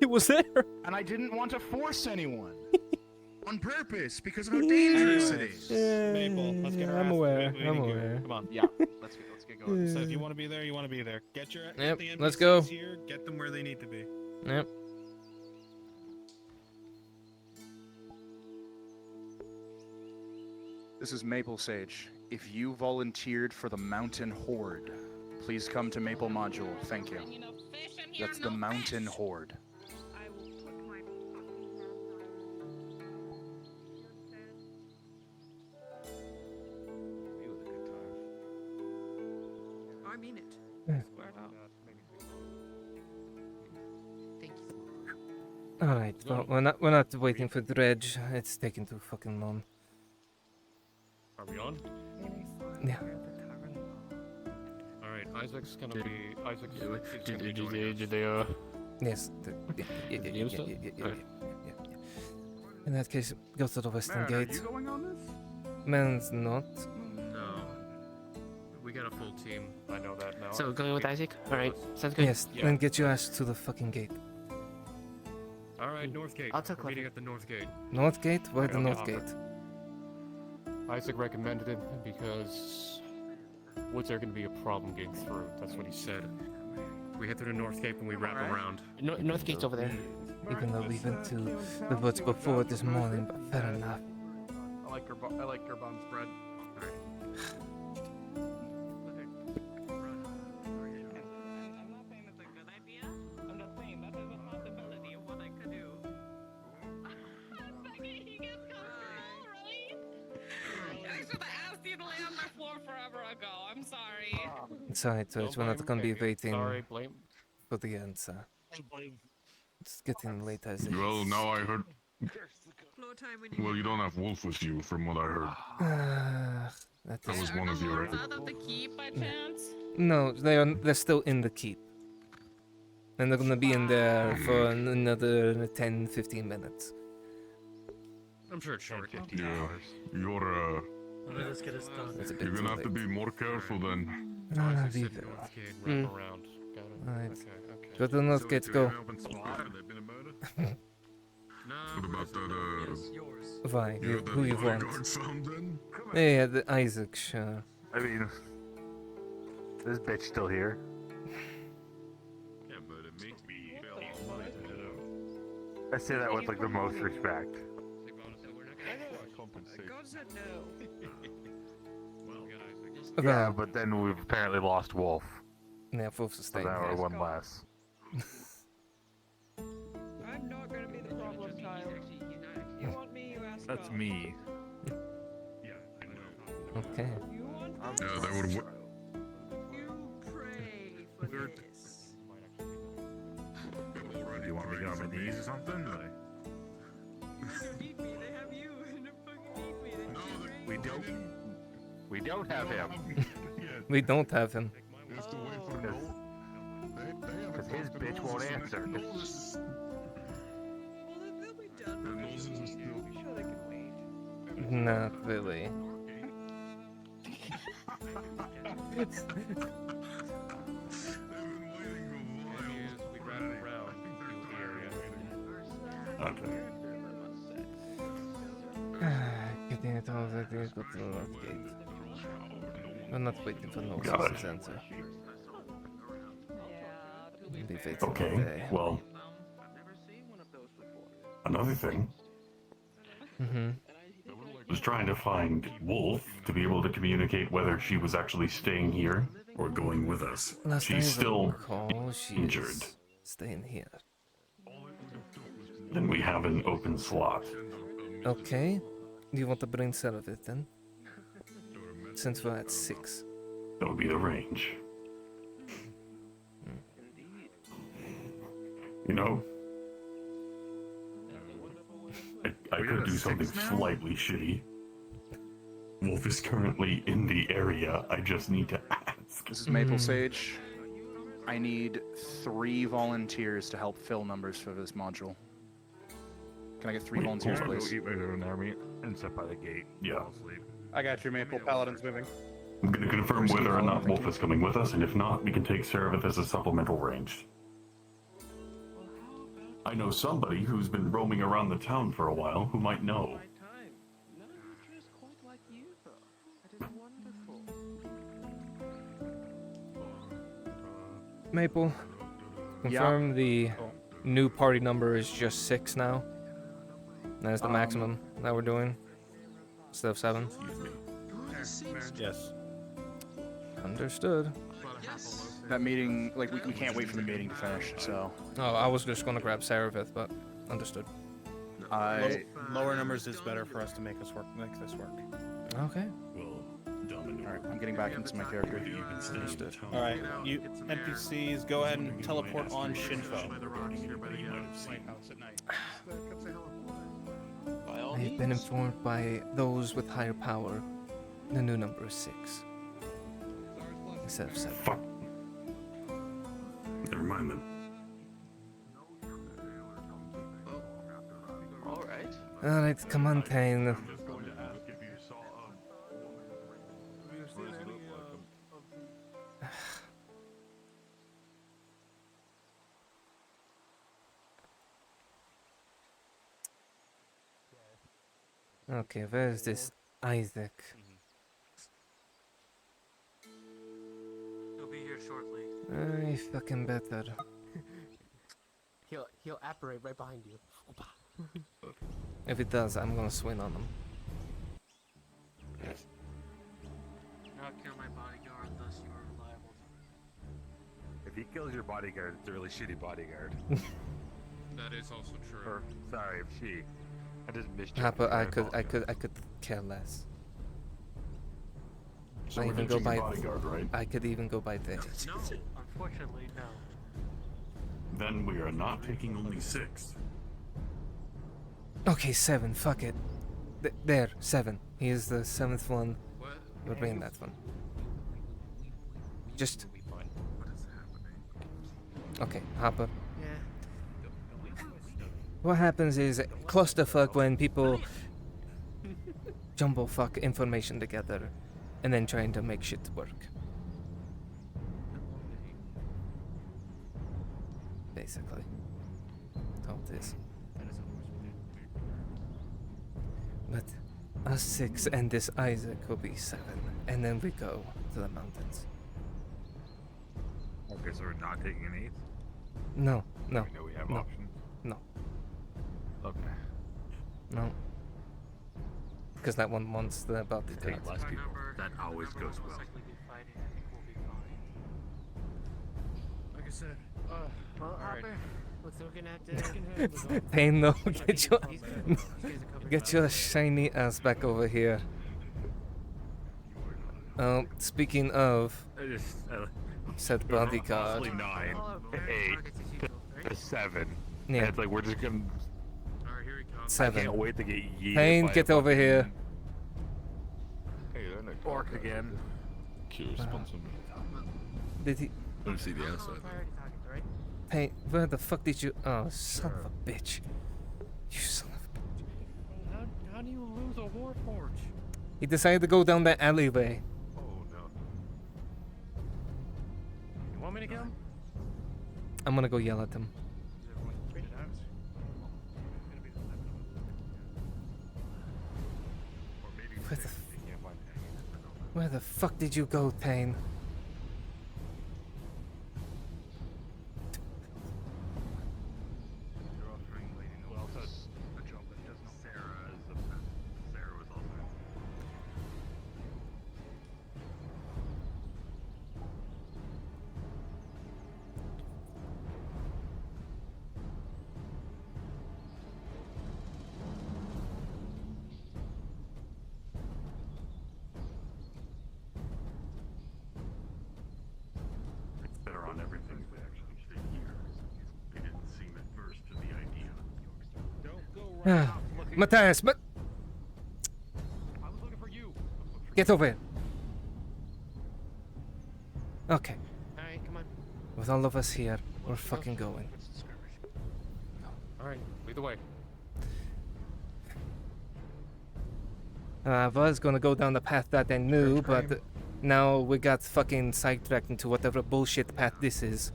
It was there. And I didn't want to force anyone. On purpose, because of how dangerous it is. Maple, let's get her I'm ass aware. moving here. Come on. Yeah, let's get going. So if you want to be there, you want to be there. Get the NPCs let's go. Here, get them where they need to be. Yep. This is Maple Sage. If you volunteered for the Mountain Horde, please come to Maple Module. Thank you. That's the Mountain Horde. I mean it. Squared up. Thank you. Alright, well, we're not waiting for Dredge. It's taking too fucking long. Are we on? Yeah. Alright, Isaac's gonna be. Did they Yes. Yeah. In that case, go to the western gate. Are you going on this? Man's not. No. We got a full team. I know that now. So going with Isaac? Alright, sounds good. Yes, then get your ass to the fucking gate. Alright, North Gate. I'll take We're meeting at the North Gate. North gate? Why the Okay, North Hopper. gate? Isaac recommended it because was there going to be a problem getting through? That's what he said. We head through the North Gate and we wrap around. North Gate's over there. Even though we went to the woods before this morning, but fair enough. I like Gerbon's bread. I'm sorry. It's alright, so we're not gonna be waiting Sorry, blame. for the answer. It's getting late as it Well, is. now I heard. Floor time when Well, you don't have Wolf with you, from what I heard. That That was one of you, right? out of the keep by chance? No, they're still in the keep. And they're gonna be in there for another 10-15 minutes. I'm sure it's short. Yeah, you're Let's get us done. That's a bit you're too gonna have to late. be more careful then. Isaac leave said it. North Gate, wrap around. Got it. Alright. Okay. Go to the North Gate, go. What about that, Fine, yeah, that who you want. bodyguard found then? Yeah, the Isaac, sure. I mean, this bitch still here. Can't murder me. I say that with like the most respect. God said no. Yeah, but then we've apparently lost Wolf. Yeah, Wolf's So staying now here. we're one less. I'm not gonna be the problem child. You want me, you ask That's God. me. Okay. You want Yeah, that would. you pray for this. Do you want me to get on my knees or something? Beat me, they have you and they fucking beat me. They We don't have him. We don't have him. Because his bitch won't answer. Well, they'll be done. I'm sure they can wait. Not really. Okay. Getting it all the way go to the north gate. We're not waiting for Got Nautis' it. answer. We'll be waiting Okay, all day. well, another thing. Mm-hmm. Was trying to find Wolf to be able to communicate whether she was actually staying here or going with us. Last I She's still recall, she injured. is staying here. Then we have an open slot. Okay. You want to bring Seraph then? Since we're at 6. That would be the range. You know, I could do something slightly shitty. Wolf is currently in the area. I just need to ask. This is Maple Sage. I need 3 volunteers to help fill numbers for this module. Can I get 3 volunteers, I'll go please? eat my own army and sit by the gate. Yeah. I'll sleep. I got you, Maple. Paladin's moving. I'm going to confirm whether or not Wolf is coming with us, and if not, we can take Seraph as a supplemental range. I know somebody who's been roaming around the town for a while who might know. Maple, confirm the new party number is just 6 now. That is the maximum that we're doing. Instead of 7. Yes. Understood. That meeting, like, we can't wait for the meeting to finish, so. Oh, I was just gonna grab Seraph, but understood. Lower numbers is better for us to make this work. Okay. Alright, I'm getting back into my character. Understood. Alright, you NPCs, go ahead and teleport on Shinfo. I have been informed by those with higher power. The new number is 6. Instead of 7. Fuck. Never mind then. Alright, come on, Tane. Okay, where's this Isaac? He'll be here shortly. I fucking better. He'll apparate right behind you. If it does, I'm gonna swing on him. Not kill my bodyguard, thus you are reliable. If he kills your bodyguard, it's a really shitty bodyguard. That is also true. Or, sorry, if she. I just missed you. But I could care less. So I we're even go ditching by. your bodyguard, right? I could even go by they. No, unfortunately, no. Then we are not taking only 6. Okay, 7. Fuck it. There, 7. He is the 7th one. We're bringing that one. Just. Okay, Hopper. What happens is clusterfuck when people jumble fuck information together and then trying to make shit work. Basically. That's all it is. But us 6 and this Isaac will be 7, and then we go to the mountains. Okay, so we're not taking an 8th? No, no. We know we have no, options. no. Okay. No. because that one wants the bodyguard. Take less people. That always goes well. Like I said, Well, alright. Hopper, looks like we're gonna have to. Pain, no, These guys are covered get your shiny ass back over here. Speaking of said bodyguard. Possibly 9, 8, to 7. Yeah. And it's like we're just gonna. 7. I can't wait to get yeeted Pain, by a get over fucking here. Orc again. Did he? Let me see the outside. Pain, where the fuck did you? Oh, son of a bitch! You son of a bitch! How do you lose a warforge? He decided to go down that alleyway. Oh no. You want me to come? I'm gonna go yell at him. Where the fuck did you go, Tane? Better on everything they actually stay here. They didn't seem adverse to the idea. Matthias, but I was looking for you. get over here. Okay. Alright, come on. With all of us here, we're fucking going. Alright, lead the way. I was gonna go down the path that I knew, but now we got fucking sidetracked into whatever bullshit path this is.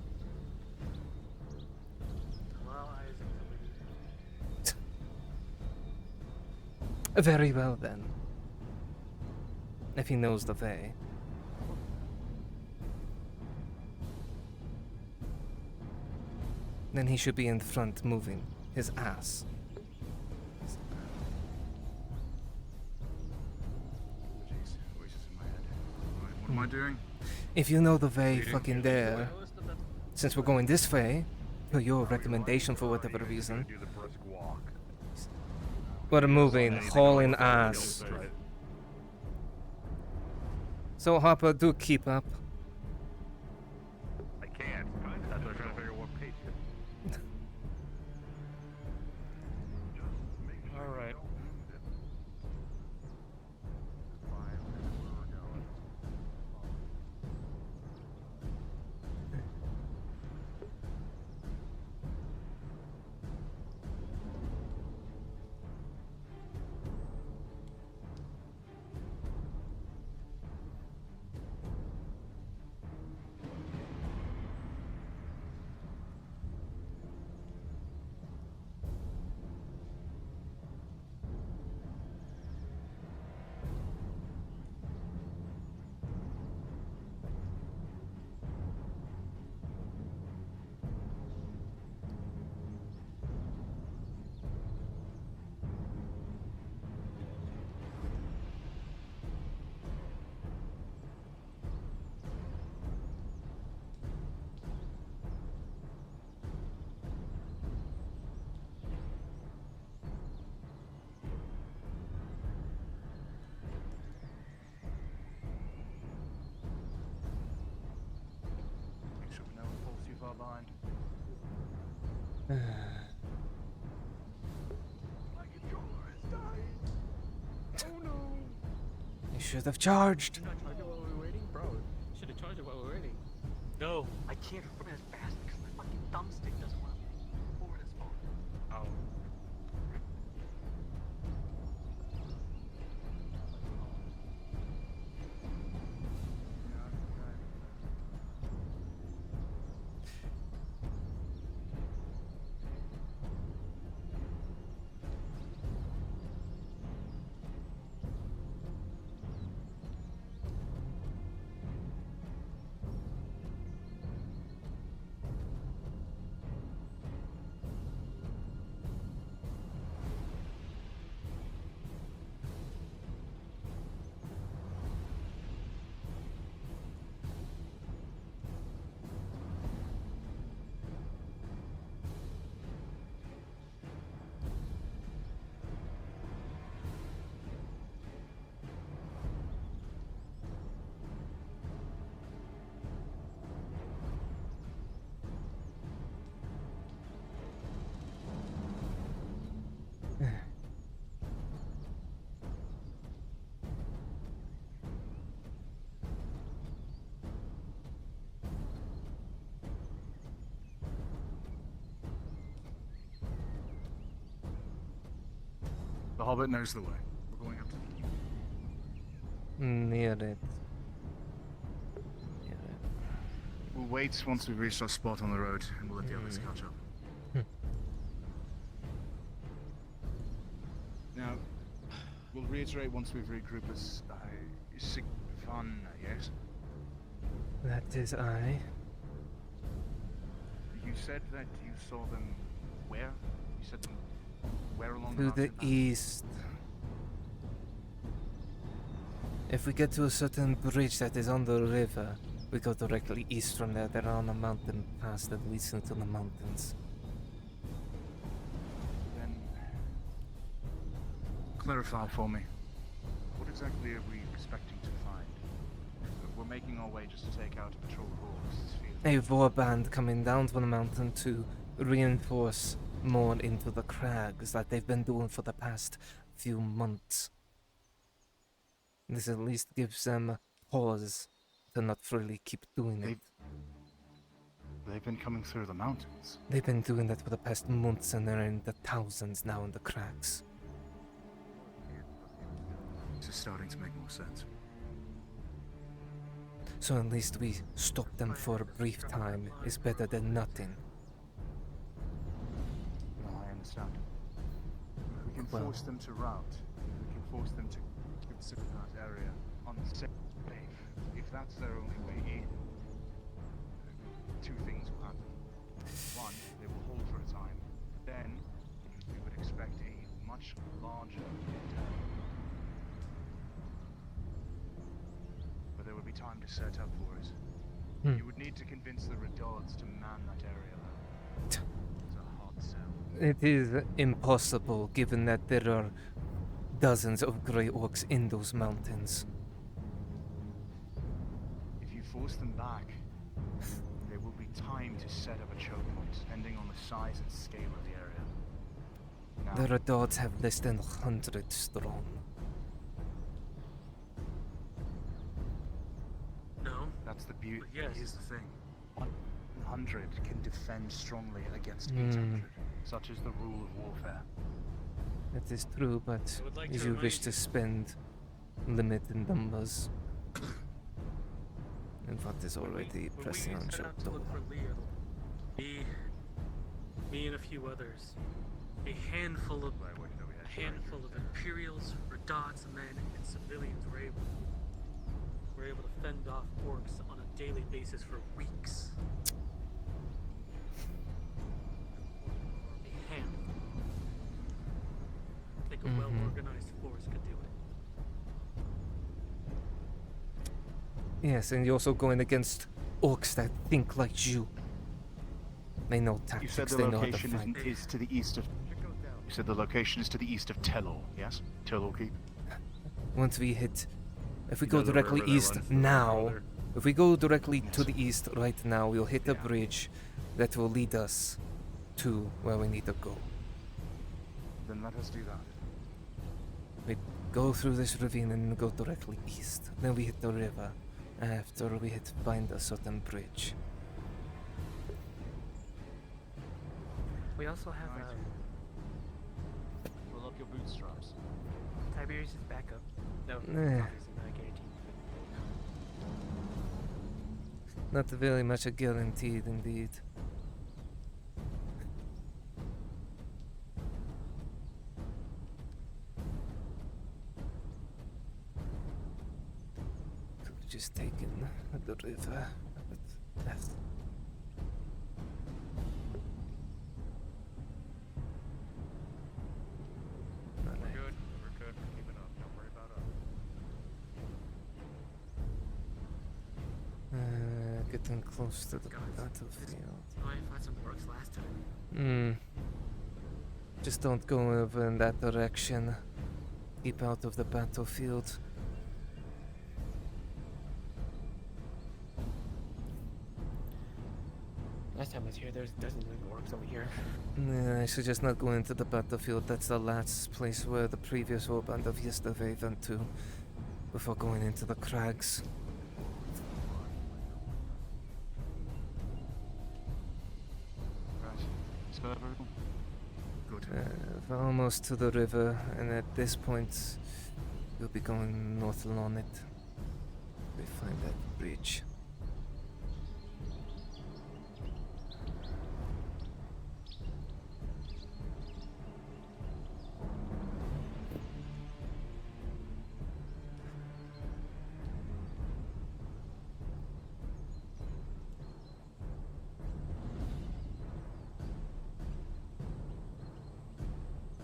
Very well then. If he knows the way. Then he should be in front moving his ass. What am I doing? If you know the way fucking there, since we're going this way, for your recommendation for whatever reason, we're moving, hauling ass. So Hopper, do keep up. I can't. That's what I'm trying to figure out what pace it. Alright. Make sure we never fall too far behind. You should have charged. Should not charge it while we're waiting? Bro, should have charged it while we're waiting. No, I can't run as fast because my fucking thumbstick doesn't want to move forward as far. Oh. The Hobbit knows the way. We're going up to the keep. Near it. We'll wait once we've reached our spot on the road, and we'll let the others catch up. Now, we'll reiterate once we've regrouped as Sigvan, yes? That is I. You said that you saw them where? You said them where along To the mountain path? east. If we get to a certain bridge that is on the river, we go directly east from there. They're on a mountain pass that leads into the mountains. Then clarify for me. What exactly are we expecting to find? We're making our way just to take out a patrol of orcs. A warband coming down from the mountain to reinforce more into the crags like they've been doing for the past few months. This at least gives them pause to not freely keep doing it. They've been coming through the mountains. They've been doing that for the past months and they're in the thousands now in the cracks. This is starting to make more sense. So at least we stop them for a brief time is better than nothing. No, I understand. We can Well. force them to route. We can force them to consider that area unsafe. If that's their only way in, two things will happen. One, they will hold for a time. Then, we would expect a much larger attack. But there would be time to set up for it. You would need to convince the Rhadods to man that area. It's a hard sell. It is impossible given that there are dozens of grey orcs in those mountains. If you force them back, there will be time to set up a choke point, depending on the size and scale of the area. Now, The Rhadods have less than 100 strong. No. that's the beauty. Yes. Here's the thing. 100 can defend strongly against Hmm. 800. Such is the rule of warfare. That is true, but I would like if to you wish remind to spend limited numbers, and what is already When pressing we on set your out to door. look for Leo, me and a few others, a handful of Imperials, Rhadods, men, and civilians were able to fend off orcs on a daily basis for weeks. A handful. I think a well-organized force could do it. Yes, and you're also going against orcs that think like you. They know You tactics, said the they know how to location fight. is to the east of. You said the location is to the east of Telor, yes? Telor Keep. Once we hit, if we You go know the directly river that east runs through the now, border? if we go directly to the east right now, we'll hit a bridge that will lead us to where we need to go. Then let us do that. We go through this ravine and go directly east. Then we hit the river. After we find a certain bridge. We also have Roll up your bootstraps. Tiberius' backup. No, Eh. obviously not guaranteed. Not very much a guaranteed indeed. Could have just taken the river, but that's We're good. We're good. We're keeping up. Don't worry about us. getting close to the battlefield. Oh, I fought some orcs last time. Just don't go over in that direction. Keep out of the battlefield. Last time I was here, there's dozens of orcs over here. Yeah, I suggest not going into the battlefield. That's the last place where the previous warband of yesterday went to before going into the crags. Right. Spur everyone? Good. We're almost to the river, and at this point, we'll be going north along it. We find that bridge.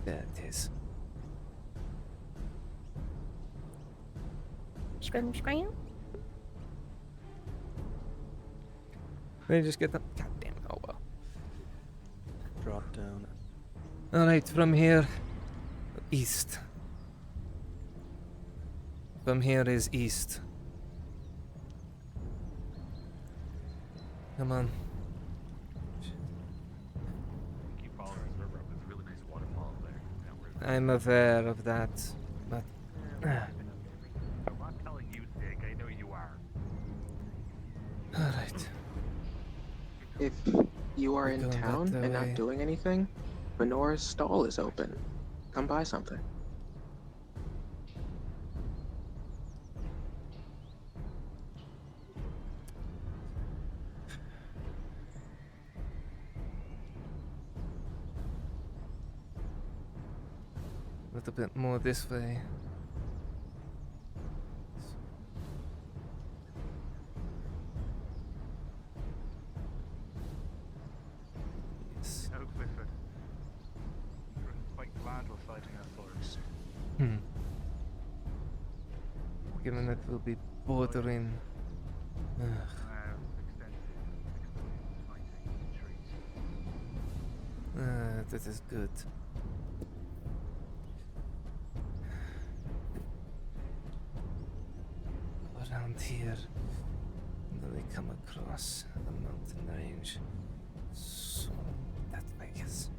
There it is. Scram, scram. Let me just get them. God damn it. Oh well. Drop down. Alright, from here, east. From here is east. Come on. Keep following this river up. There's a really nice waterfall there. I'm aware of that, but I'm not telling you, Sig. I know you are. alright. If you are in Going back town that and way. not doing anything, Benora's stall is open. Come buy something. A little bit more this way. Yes. Oh, Clifford. I'm quite glad we're fighting our foes. Given that we'll be bordering. Ugh. That is good. Around here, and then we come across the mountain range. So that way, yes.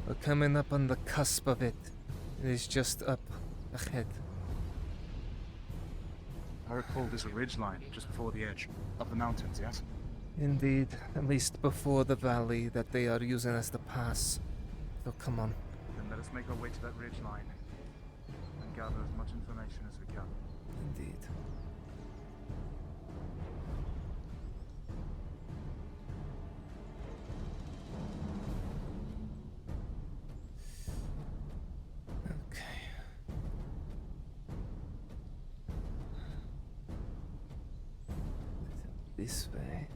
We're coming up on the cusp of it. It is just up ahead. I recall there's a ridge line just before the edge of the mountains, yes? Indeed, at least before the valley that they are using as the pass. So come on. Then let us make our way to that ridge line and gather as much information as we can. Indeed. Okay. This way.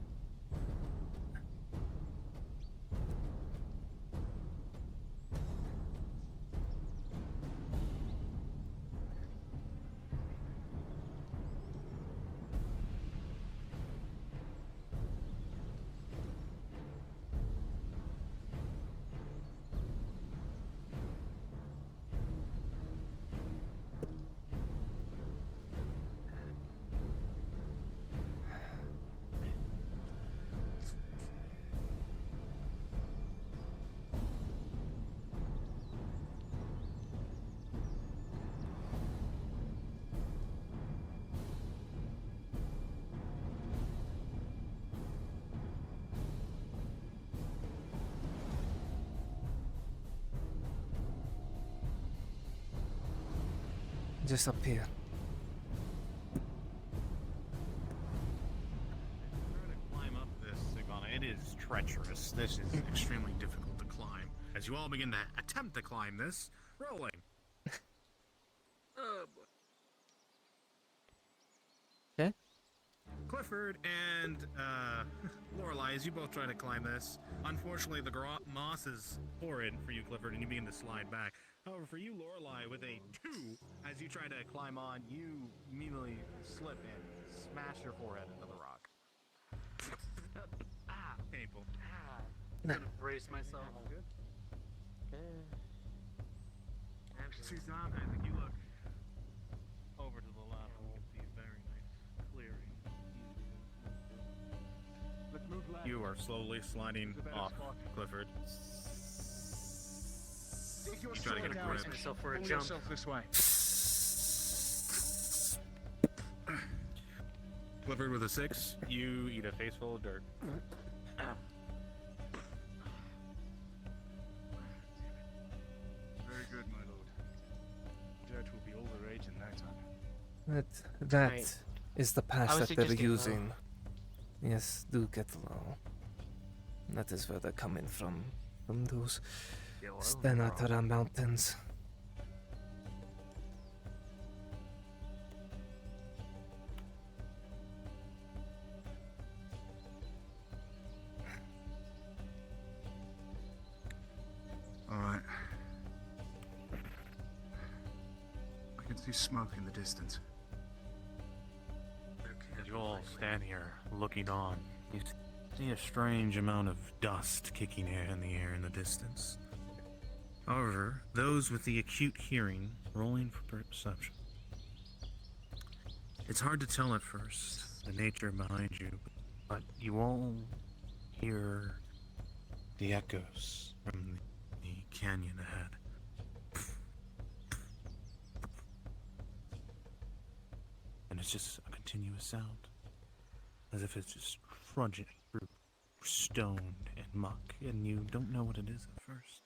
Just up here. Climb up this, Sigvana. It is treacherous. This is extremely difficult to climb. As you all begin to attempt to climb this, rolling. Oh boy. Okay. Clifford and Lorelei, as you both try to climb this, unfortunately the moss is horrid for you, Clifford, and you begin to slide back. However, for you, Lorelei, with a 2, as you try to climb on, you immediately slip and smash your forehead into the rock. Painful. I'm gonna brace myself. Good. Suzanne, I think you look over to the left and you can see a very nice clearing. Let's move left. You are slowly sliding off, Clifford. You try to get a grip. Brace myself for a Pull jump. yourself this way. Clifford with a 6. You eat a face full of dirt. Very good, my lord. Dirt will be all the rage in no time. That Right. is the pass I was that they're suggesting low. using. Yes, do get low. That is where they're coming from those Stenatara mountains. All right. I can see smoke in the distance. As you all stand here looking on, you see a strange amount of dust kicking in the air in the distance. However, those with the acute hearing rolling for perception. It's hard to tell at first, the nature behind you, but you all hear the echoes from the canyon ahead. And it's just a continuous sound, as if it's just trudging through stone and muck, and you don't know what it is at first.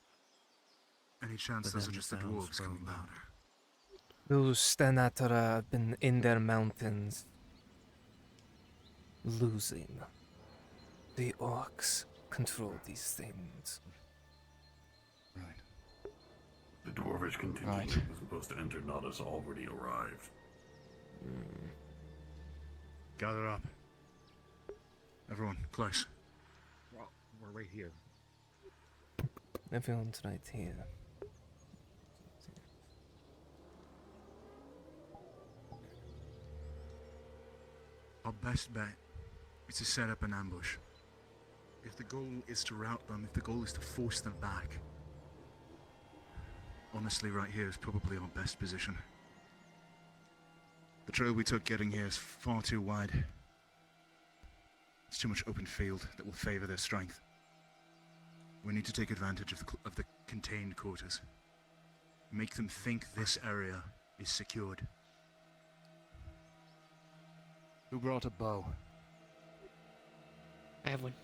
Any chance But those then are just the the sounds dwarves grow coming down? louder. Those Stenatara have been in their mountains, losing. The orcs control these things. Right. The dwarvish contingent that was supposed to enter Nautis already arrived. Gather up. Everyone, close. We're right here. Everyone's right here. Our best bet is to set up an ambush. If the goal is to rout them, if the goal is to force them back, honestly, right here is probably our best position. The trail we took getting here is far too wide. It's too much open field that will favor their strength. We need to take advantage of the contained quarters. Make them think this area is secured. Who brought a bow? I have one.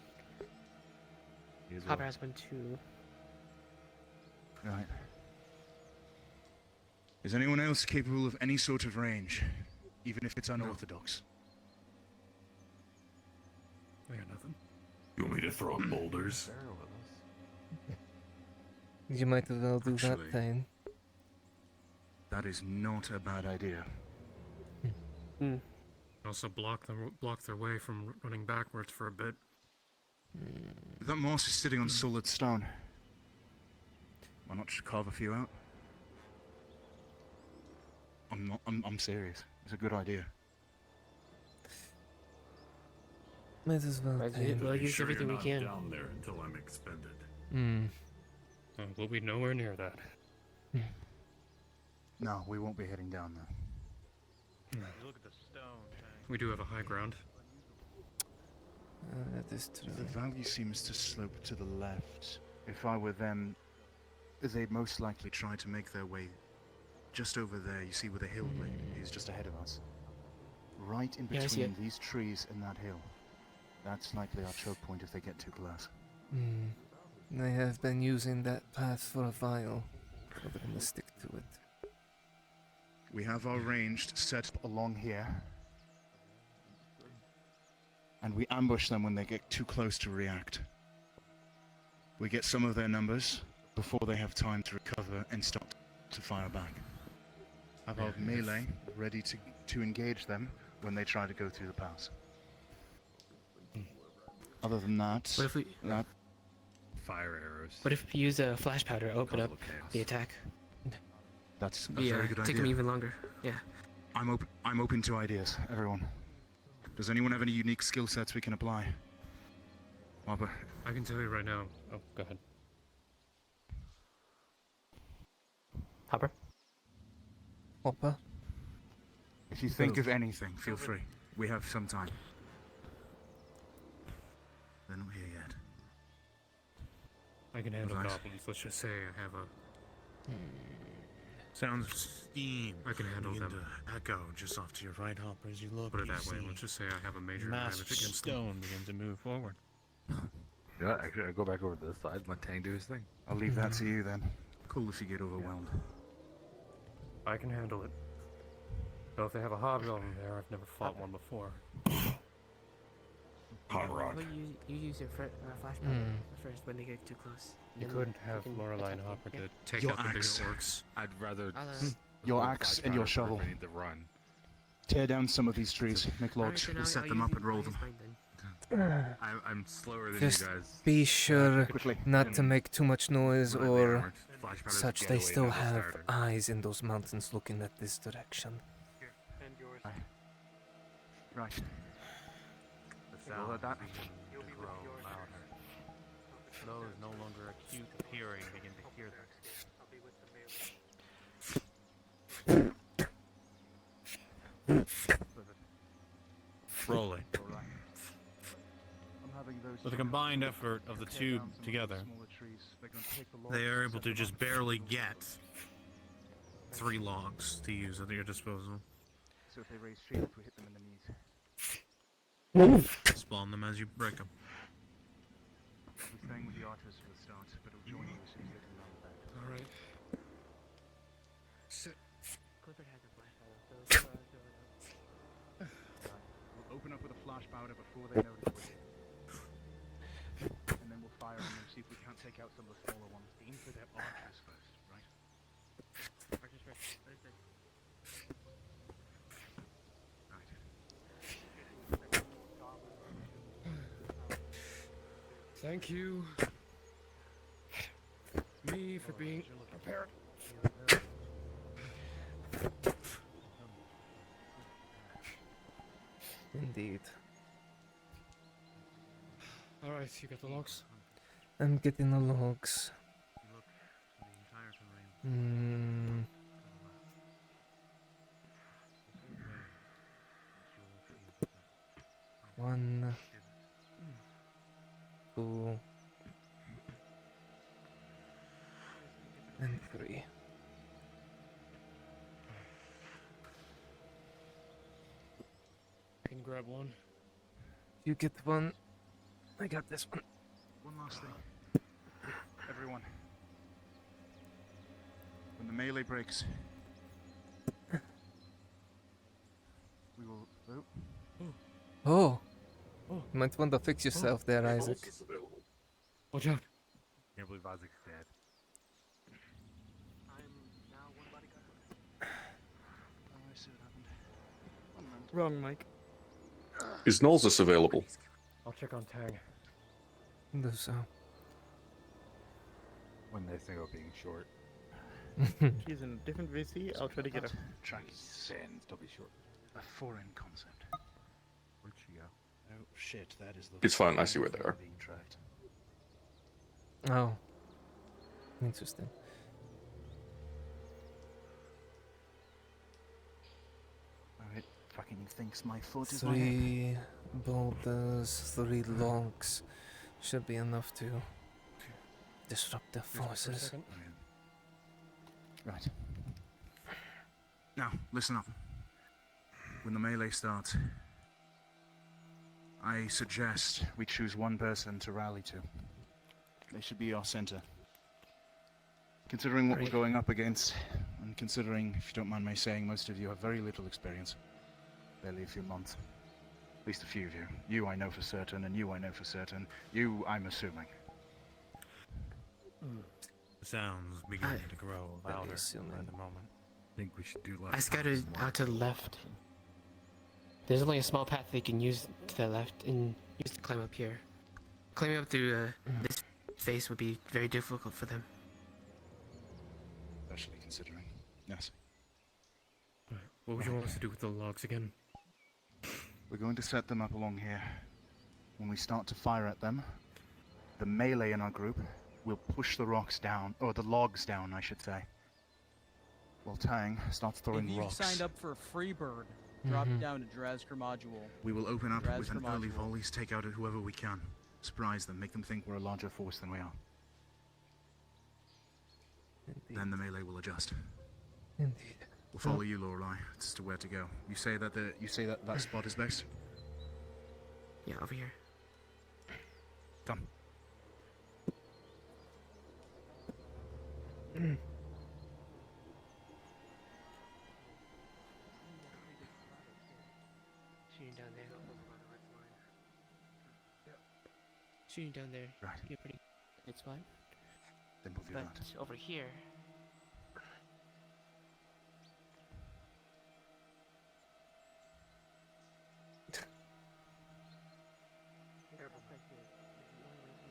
Hopper has one too. Right. Is anyone else capable of any sort of range, even if it's unorthodox? I got nothing. You want me to throw boulders? You might as well do Actually, that thing. That is not a bad idea. Also block their way from running backwards for a bit. That moss is sitting on solid stone. Why not just carve a few out? I'm serious. It's a good idea. Might as well. We'll use Sure everything we you're can. not down there until I'm expended. We'll be nowhere near that. No, we won't be heading down there. Look at the stone. We do have a high ground. That is true. The valley seems to slope to the left. If I were them, they'd most likely try to make their way just over there. You see where the hill is just ahead of us. Right in Yeah, I see between it. these trees and that hill. That's likely our choke point if they get too close. They have been using that path for a while, so they're gonna stick to it. We have our ranged set up along here. And we ambush them when they get too close to react. We get some of their numbers before they have time to recover and start to fire back. Have our melee ready to engage them when they try to go through the pass. Other than that, What if we Fire arrows. What if we use a flash powder to open up the attack? that's a very good take idea. them even longer. Yeah. I'm open to ideas, everyone. Does anyone have any unique skill sets we can apply? Papa. I can tell you right now. Oh, go ahead. Hopper? Hopper? If you think of anything, feel free. We have some time. They're not here yet. I can handle Right. goblins. Let's just say I have a Sounds of steam. I can handle begin them. to echo just off to your right, Hopper. As you look, Put it you that way. see Let's just say I have a major mass advantage against them. stone begin to move forward. Yeah, actually, I go back over to this side. Let Tang do his thing. I'll leave that to you then. Cool if you get overwhelmed. I can handle it. So if they have a hobgoblin there, I've never fought one before. Hot rock. Well, you use your flashbang first when they get too close. You Then couldn't have can Lorelei and attack Hopper them. to take Your out the bigger axe. orcs. I'd rather Your axe and your shovel. I need to run. Tear down some of these trees, make logs, we'll set them up and roll them. I'm slower than Just you guys. be sure Quickly. not to make too much noise When I'm or armored, flash powders such. get They away still now they're have starting. eyes in those mountains looking at this direction. And yours. Right. The sound of that. You'll be with yours. Those no longer acute of hearing begin to hear them. I'll be with the melee. Rolling. I'm having those With a combined effort of the two together, they are able to just barely get 3 logs to use at your disposal. So if they raise shields, we hit them in the knees. Spawn them as you break them. We're staying with the archers for the start, but it'll join you as soon as they can run back. Alright. Clifford has a flashbang. We'll open up with a flash powder before they notice we're here. And then we'll fire on them, see if we can't take out some of the smaller ones. Aim for their archers first, right? Archers first. Thank you. Me for being prepared. Indeed. Alright, you got the logs? I'm getting the logs. One, 2, and 3. I can grab one. You get one. I got this one. One last thing. Everyone. When the melee breaks, we will vote. Oh. You might want to fix yourself there, Isaac. Watch out. Can't believe Isaac's dead. I'm now one bodyguard. Oh, I see what happened. One moment. Wrong, Mike. Is Nolzus available? I'll check on Tang. Do so. When they think of being short. She's in a different VC. I'll try to get her. Track Sins, don't be short. a foreign concept. Where'd she go? Oh shit, that is the. It's fine, I see where they are. Being tracked. Oh. Interesting. Oh, it fucking thinks my foot is my hip. 3 boulders, 3 logs. Should be enough to disrupt their forces. Right. Now, listen up. When the melee starts, I suggest we choose one person to rally to. They should be our center. Considering what we're going up against, and considering, if you don't mind my saying, most of you have very little experience. Barely a few months. At least a few of you. You I know for certain, and you I know for certain. You, I'm assuming. Sounds beginning to grow louder at the moment. I think we should do less. I scattered out to the left. There's only a small path they can use to the left and use to climb up here. Climbing up through this face would be very difficult for them. Especially considering. Yes. What would you want us to do with the logs again? We're going to set them up along here. When we start to fire at them, the melee in our group will push the rocks down, or the logs down, I should say. While Tang starts throwing If you've rocks. signed up for a free bird, drop it down to Drazker module. We will open up with an Drazker early module. volleys, take out whoever we can. Surprise them, make them think we're a larger force than we are. Then the melee will adjust. Indeed. We'll follow you, Lorelei, as to where to go. You say that that spot is best? Yeah, over here. Come. Shooting down there. Shooting down there. Right. You're pretty good spot. Then we'll do But that. over here.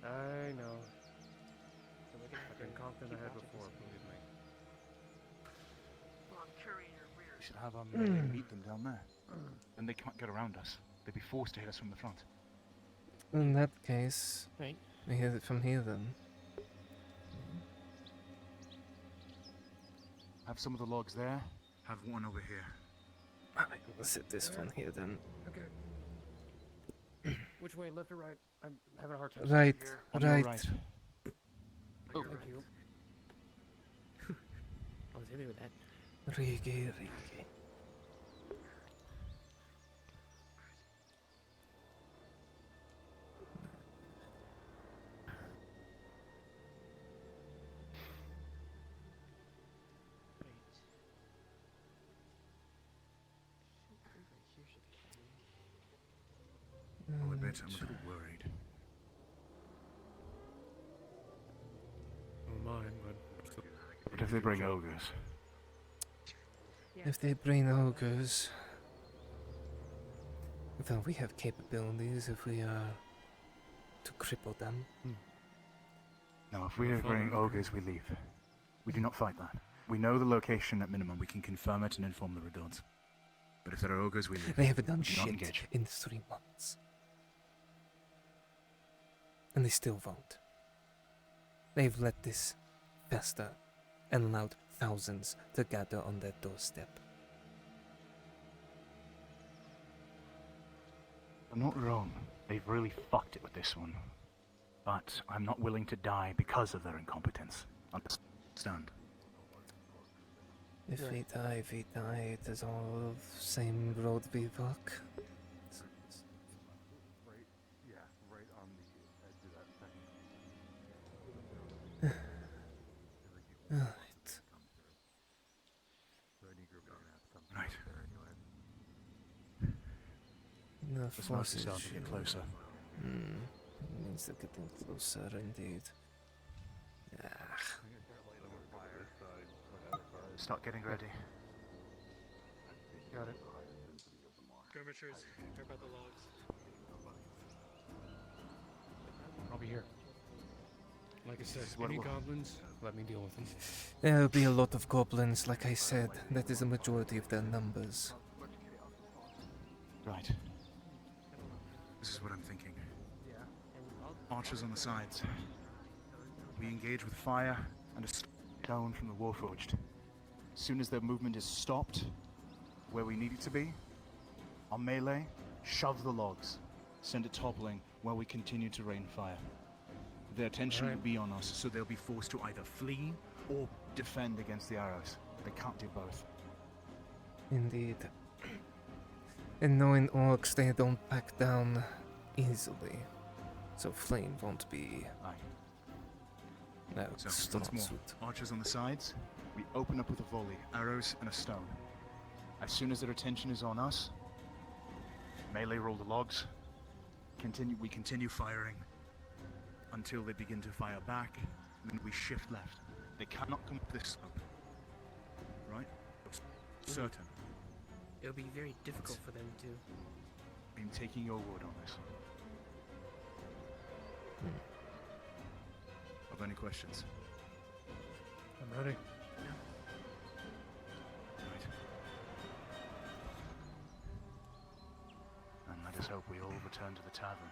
I know. I've been confident ahead before, believe me. We should have meet them down there. Then they can't get around us. They'd be forced to hit us from the front. In that case, right. We hit it from here then. Have some of the logs there. Have one over here. Alright, we'll set this one here then. Okay. Which way, left or right? I'm having a hard time. Right, here. right. Oh, thank you. I was happy with that. Rigi. I'll admit I'm a little worried. Oh, mine, but. What if they bring ogres? If they bring ogres, then we have capabilities if we are to cripple them. No, if we bring ogres, we leave. We do not fight that. We know the location at minimum. We can confirm it and inform the Rhadods. But if there are ogres, we leave. They haven't done We do not shit engage. in 3 months. And they still won't. They've let this fester and allowed thousands to gather on their doorstep. I'm not wrong. They've really fucked it with this one. But I'm not willing to die because of their incompetence. Understand? If we die, we die. It is all same road we walk. Yeah, right on the edge of that second. Alright. So any group are gonna have to come Right. there anyway. The This must be forces starting to get closer. It means they're getting closer indeed. Start getting ready. Got it. Skirmishers, care about the logs. I'll be here. Like I said, This is what any we'll- goblins, let me deal with them. There will be a lot of goblins, like I said. That is the majority of their numbers. Right. This is what I'm thinking. Archers on the sides. We engage with fire and a stone from the Warforged. As soon as their movement is stopped, where we need it to be, on melee, shove the logs. Send it toppling while we continue to rain fire. Their attention will be on us, so they'll be forced to either flee or defend against the arrows. They can't do both. Indeed. And knowing orcs, they don't back down easily. So flame won't be... Aye. No, So, still once not more, suit. archers on the sides, we open up with a volley, arrows and a stone. As soon as their attention is on us, melee roll the logs, we continue firing until they begin to fire back, and then we shift left. They cannot come up this slope. Right? Certain. It'll be very difficult for them to. I'm taking your word on this. Have any questions? I'm ready. Right. And let us hope we all return to the tavern.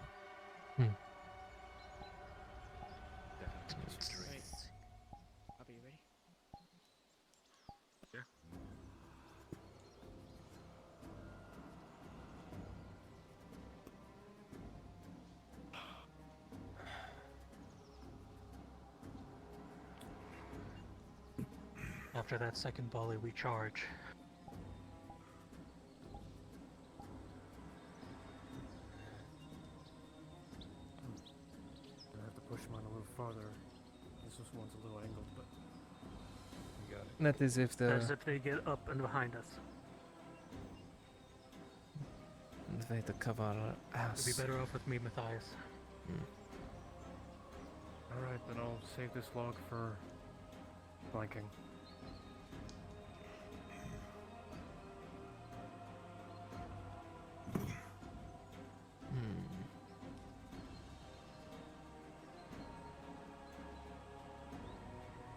Definitely expensive drink. Right. Are you ready? Yeah. After that second volley, we charge. I have to push mine a little farther. This one's a little angled, but we got it. That is if As the if they get up and behind us. way to cover our ass. You'd be better off with me, Matthias. Alright, then I'll save this log for flanking.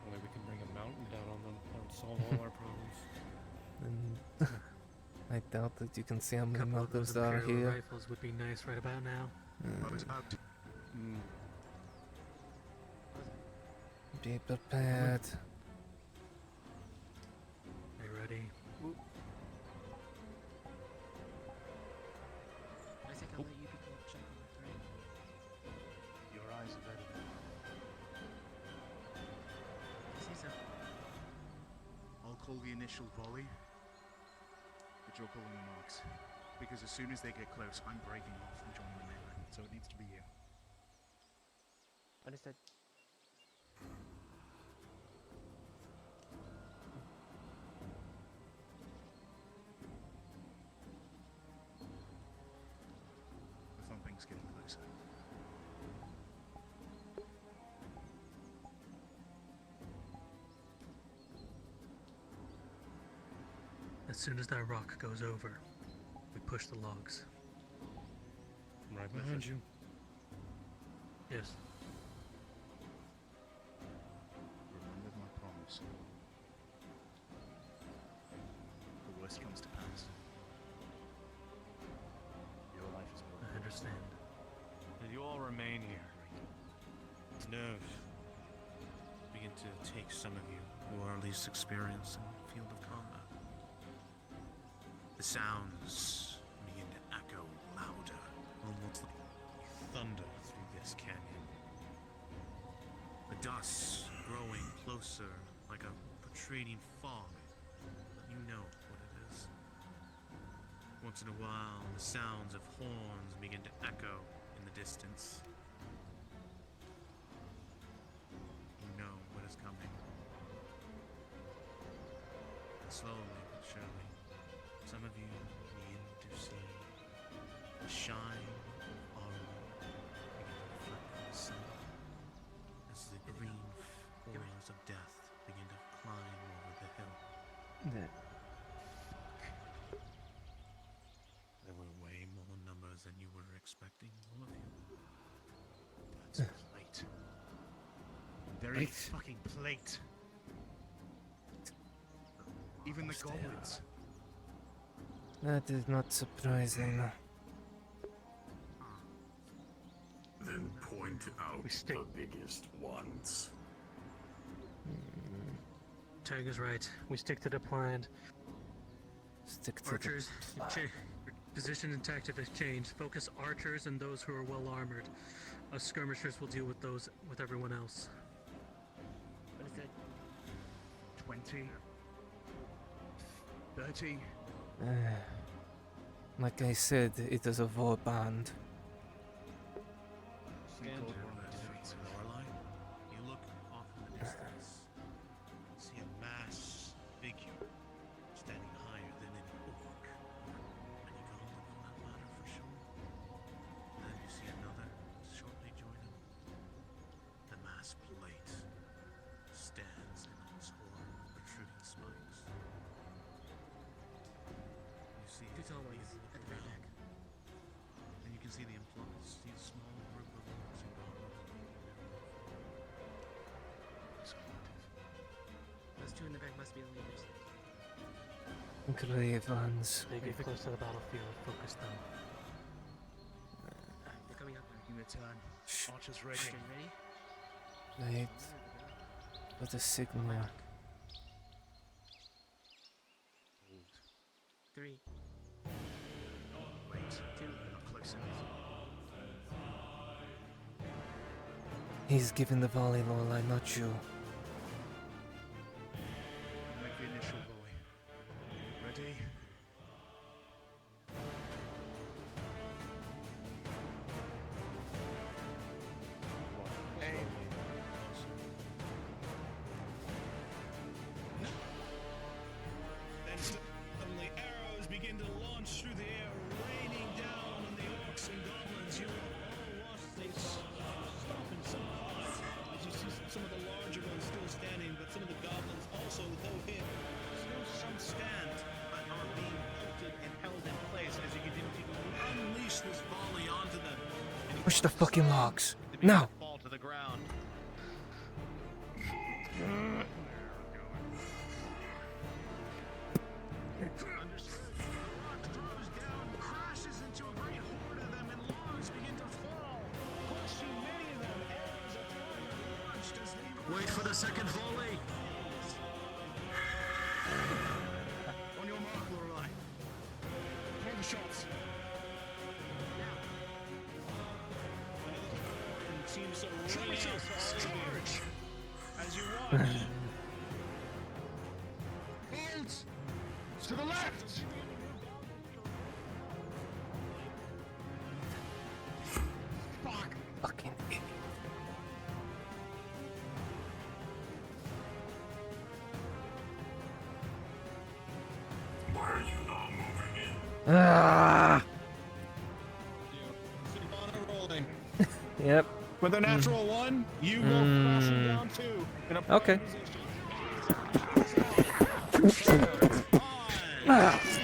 Only we can bring a mountain down on them. That would solve all our problems. And I doubt that you can see how many Couple of mountains those there are Imperial here. rifles would be nice right about now. Be prepared. Are you ready? I think I'll let you people check on the terrain. Your eyes are ready. I see so. I'll call the initial volley, but you're calling the marks. Because as soon as they get close, I'm breaking off and joining the melee. So it needs to be you. Understood. The thumping's getting closer. As soon as that rock goes over, we push the logs. I'm right behind you. Yes. Remember my promise. The worst comes to pass. Your life is more. I understand. And you all remain here. Nerve. Begin to take some of you who are least experienced in the field of combat. The sounds begin to echo louder, almost like thunder through this canyon. The dust growing closer like a retreating fog. You know what it is. Once in a while, the sounds of horns begin to echo in the distance. You know what is coming. And slowly but surely, some of you begin to see the shine of armor begin to reflect from the sun as the green forms of death begin to climb over the hill. There were way more numbers than you were expecting, all of you. That's plate. Very fucking plate. Even the goblins. That is not surprising. Then point out the biggest ones. Tag is right. We stick to the plan. Stick to Archers, the plan. your position and tactic has changed. Focus archers and those who are well armored. Us skirmishers will deal with those with everyone else. Understood. 20. 30. Like I said, it is a war band. Lorelei, you look off in the distance, see a mass figure standing higher than any orc, any goblin for that matter, for sure. Then you see another shortly join him. The mass plate stands in its horn, protruding spikes. You see Two tall ones at the very back. and you can see the influence, see a small group of orcs and goblins. Those two in the back must be the leaders. Grave ones. They get close to the battlefield. Focus them. They're coming up. Making a turn. Archers ready. Archers ready? Right. What a signal. 3. Wait. 2. Not close enough. He's giving the volley, Lorelai, not you. this volley onto them. And he Push the causes fucking them logs. to begin Now. to fall to the ground. Understood. The rock throws down, crashes into a great horde of them, and logs begin to fall, crushing many of them. Arrows are flying and launched as they wait for the second volley. On your mark, Lorelei. Hold the shots. Seems so really charge as you watch. Hands to the left. Fuck. Fucking idiot. Why are you not moving in? Ah. Rolling. Yep. With a natural one, you go crashing down too. In a Okay. Pause.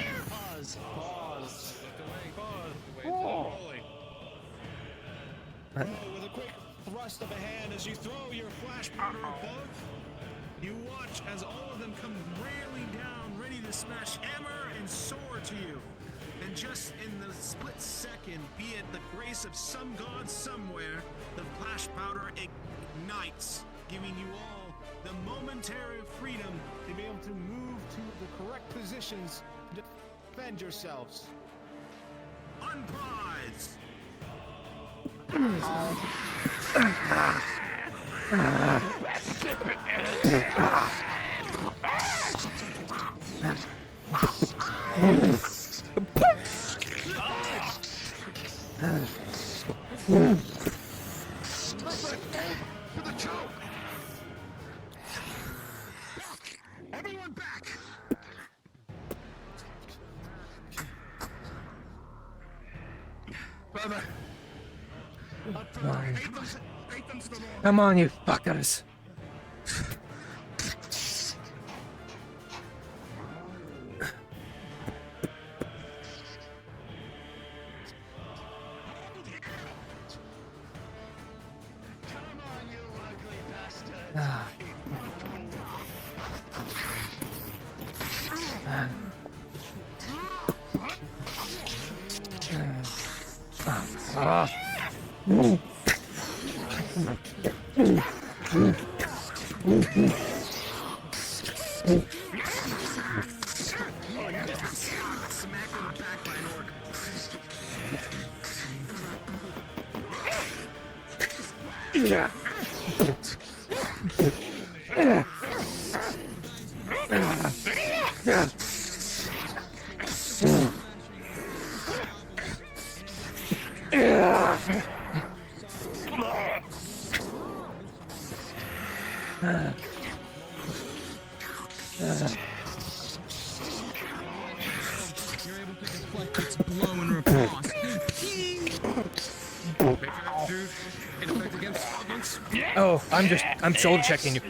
With a quick thrust of a hand as you throw your flash powder above, you watch as all of them come railing down, ready to smash hammer and sword to you. And just in the split second, be it the grace of some god somewhere, the flash powder ignites, giving you all the momentary freedom to be able to move to the correct positions to defend yourselves. Unpause! Everyone back! Brother! Come on, you fuckers. Ah. Yeah. Oh, I'm shoulder checking you.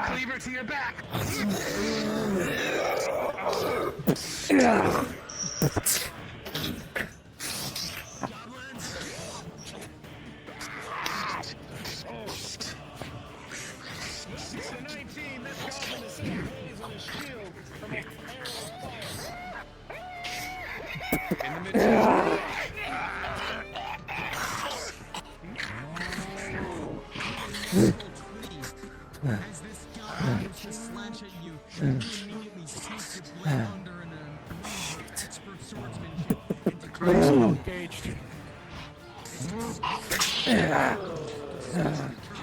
Cleaver to your back! As this guy begins to slant at you, you immediately sneak your blade under and expert swordsmanship into Engaged.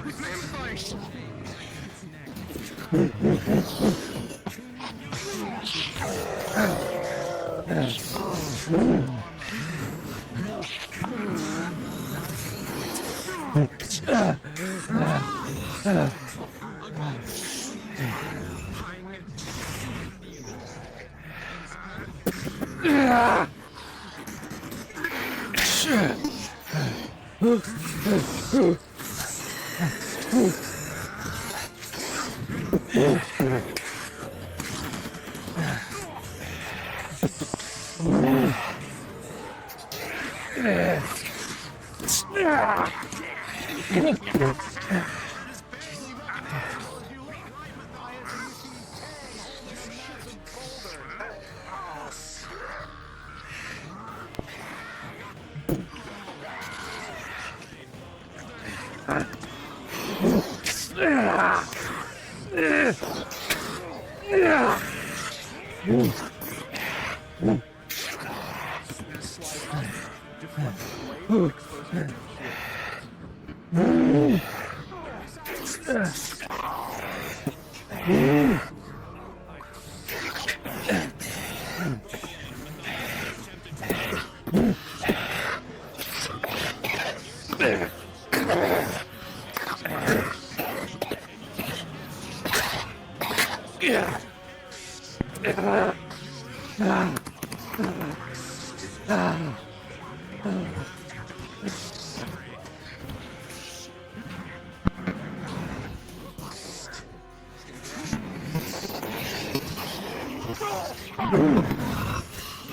Reclaim fight!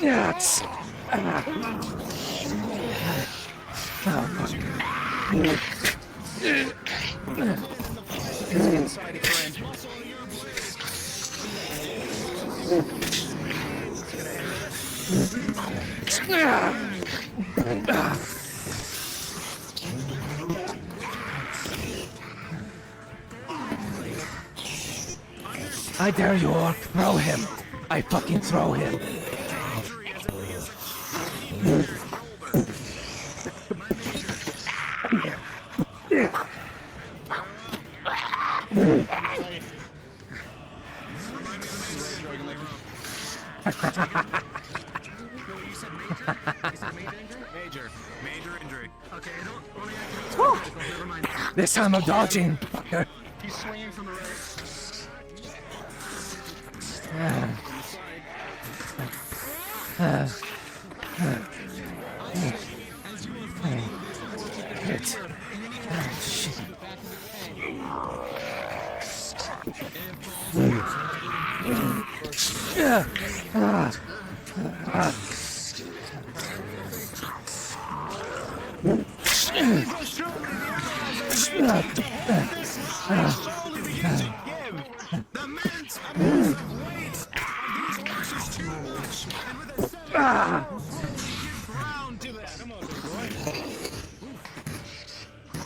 Yes. I dare you, Orc. Throw him. I fucking throw him. Major injury. Okay, never mind. This time I'm dodging, fucker. He's swinging from the right.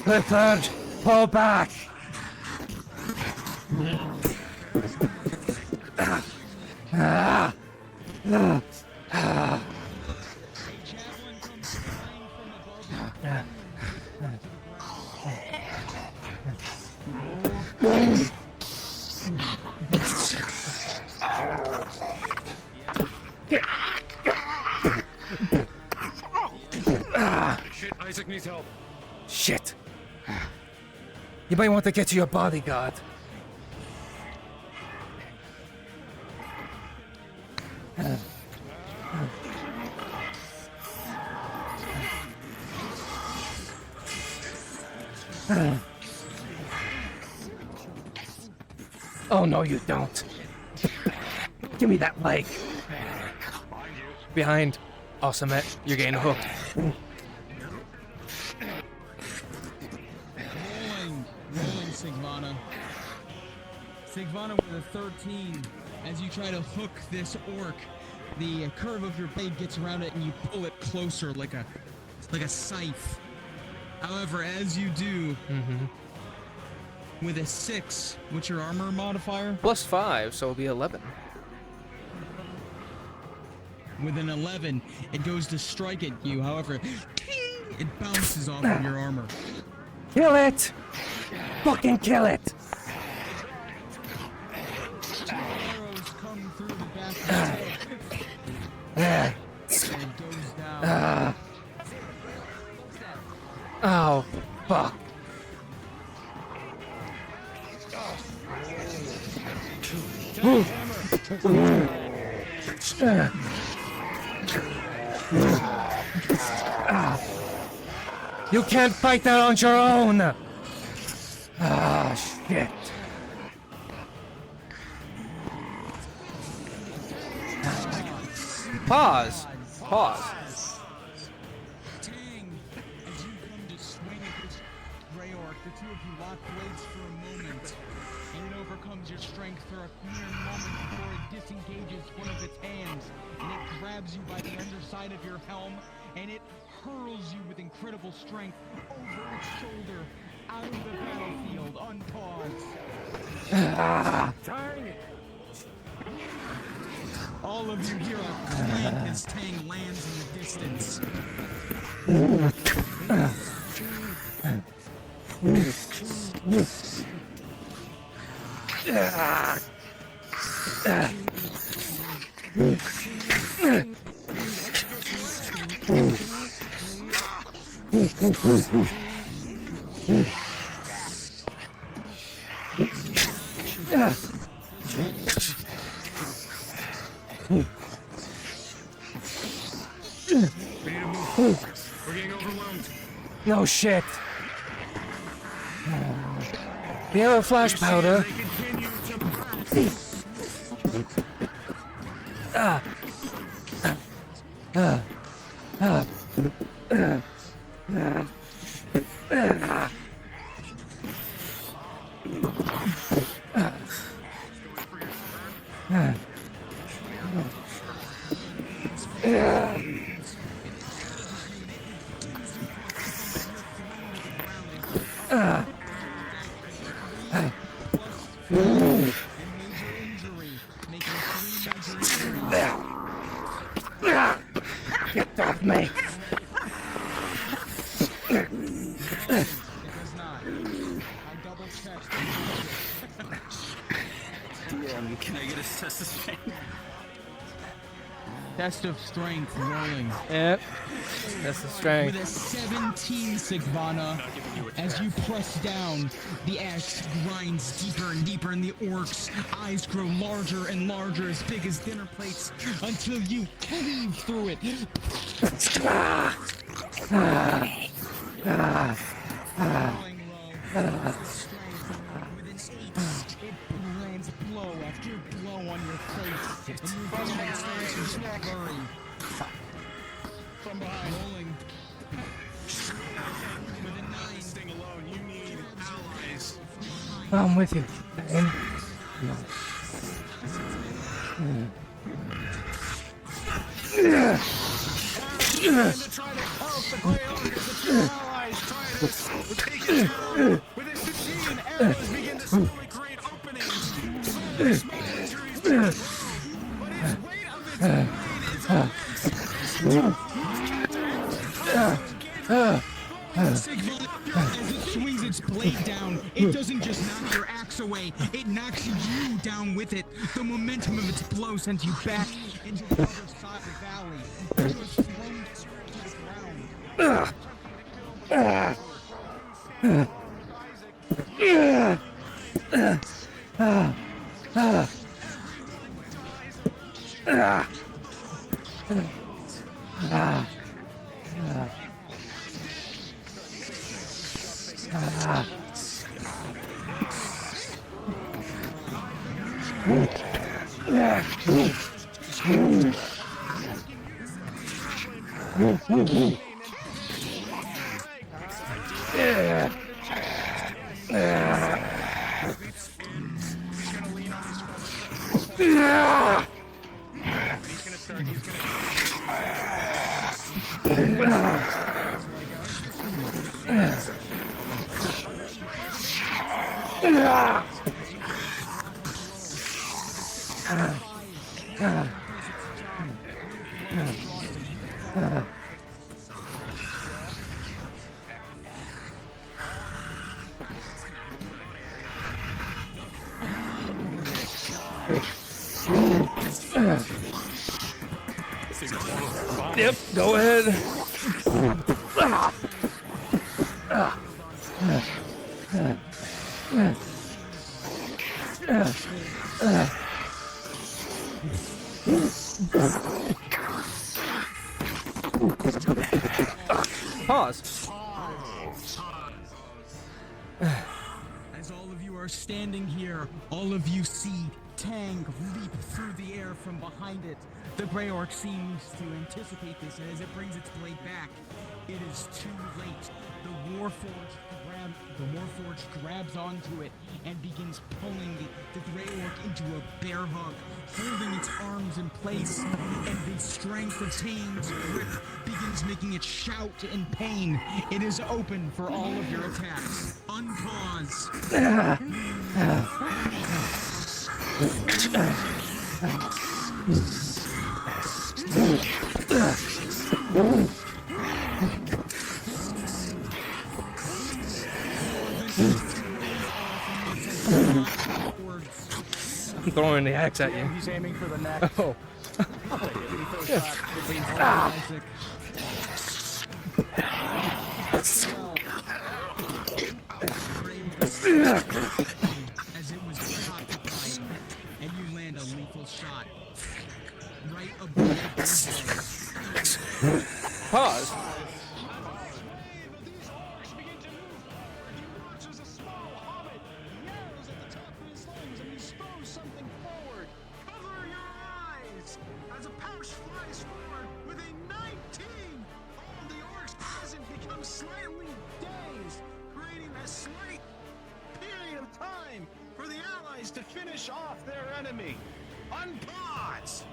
Clifford, pull back. Shit, Isaac needs help. Shit. You might want to get to your bodyguard. Oh, no, you don't. Give me that leg. Behind. Awesome, mate. You're getting hooked. Rolling, Sigvana. Sigvana with a 13. As you try to hook this orc, the curve of your blade gets around it and you pull it closer like a scythe. However, as you do, with a 6, what's your armor modifier? +5, so it'll be 11. With an 11, it goes to strike at you. However, it bounces off of your armor. Kill it! Fucking kill it! Arrows come through the back of his head. There. Ah. Oh, fuck. You can't fight that on your own! Ah, shit. Pause. Pause. Tang, as you come to swing at this gray orc, the two of you lock blades for a moment, and it overcomes your strength for a mere moment before it disengages one of its hands, and it grabs you by the underside of your helm, and it hurls you with incredible strength over its shoulder, out of the battlefield, unpaused. All of you hear a clank as Tang lands in the distance. We're getting overwhelmed. No shit. We have a flash powder. Get off me! Can I get a test of strength? Test of strength rolling. Yep. That's the strength. With a 17, Sigvana, as you press down, the axe grinds deeper and deeper, and the orc's eyes grow larger and larger, as big as dinner plates, until you cleave through it. Blow after blow on your face, and your vision starts to blurry. From behind, rolling. With a 9. Sting alone, you need allies. I'm with you. As it swings its blade down, it doesn't just knock your axe away, it knocks you down with it. The momentum of its blow sends you back into the other side of the valley. You are thrown to Yep, go ahead. Pause. As all of you are standing here, all of you see Tang leap through the air from behind it. The Grey Orc seems to anticipate this, and as it brings its blade back, it is too late. The Warforged grabs onto it and begins pulling the Grey Orc into a bear hug, holding its arms in place, and the strength of Tang's grip begins making it shout in pain. It is open for all of your attacks. Unpause. I'm throwing the axe at you. He's aiming for the neck. Oh. As it was preoccupied, and you land a lethal shot right above the Pause. As a pouch flies forward with a 19! All the orcs present become slightly dazed, creating a slight period of time for the allies to finish off their enemy. Unpause!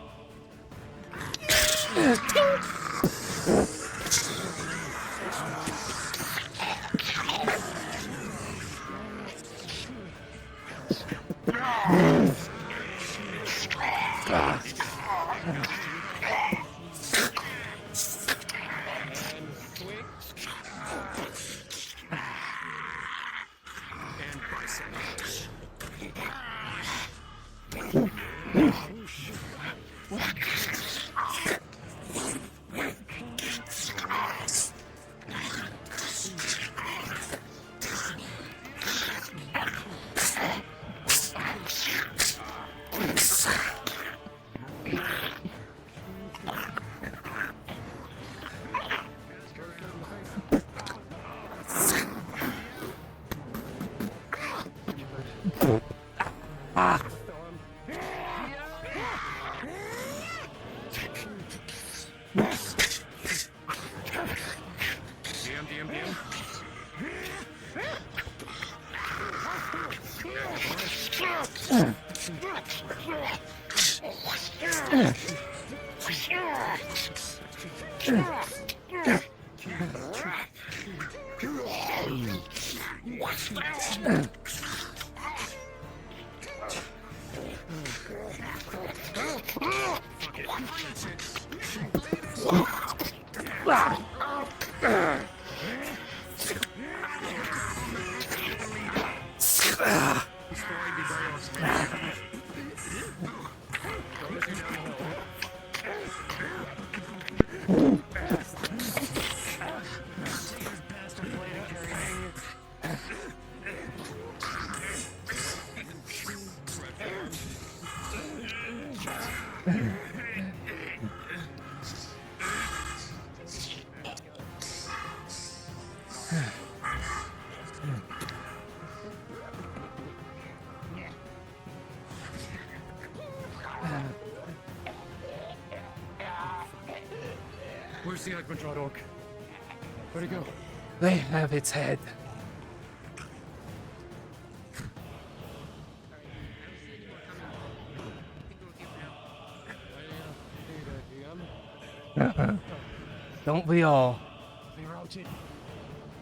Where's the Agmadrod orc? Where'd he go? They have its head. Don't we all? They routed.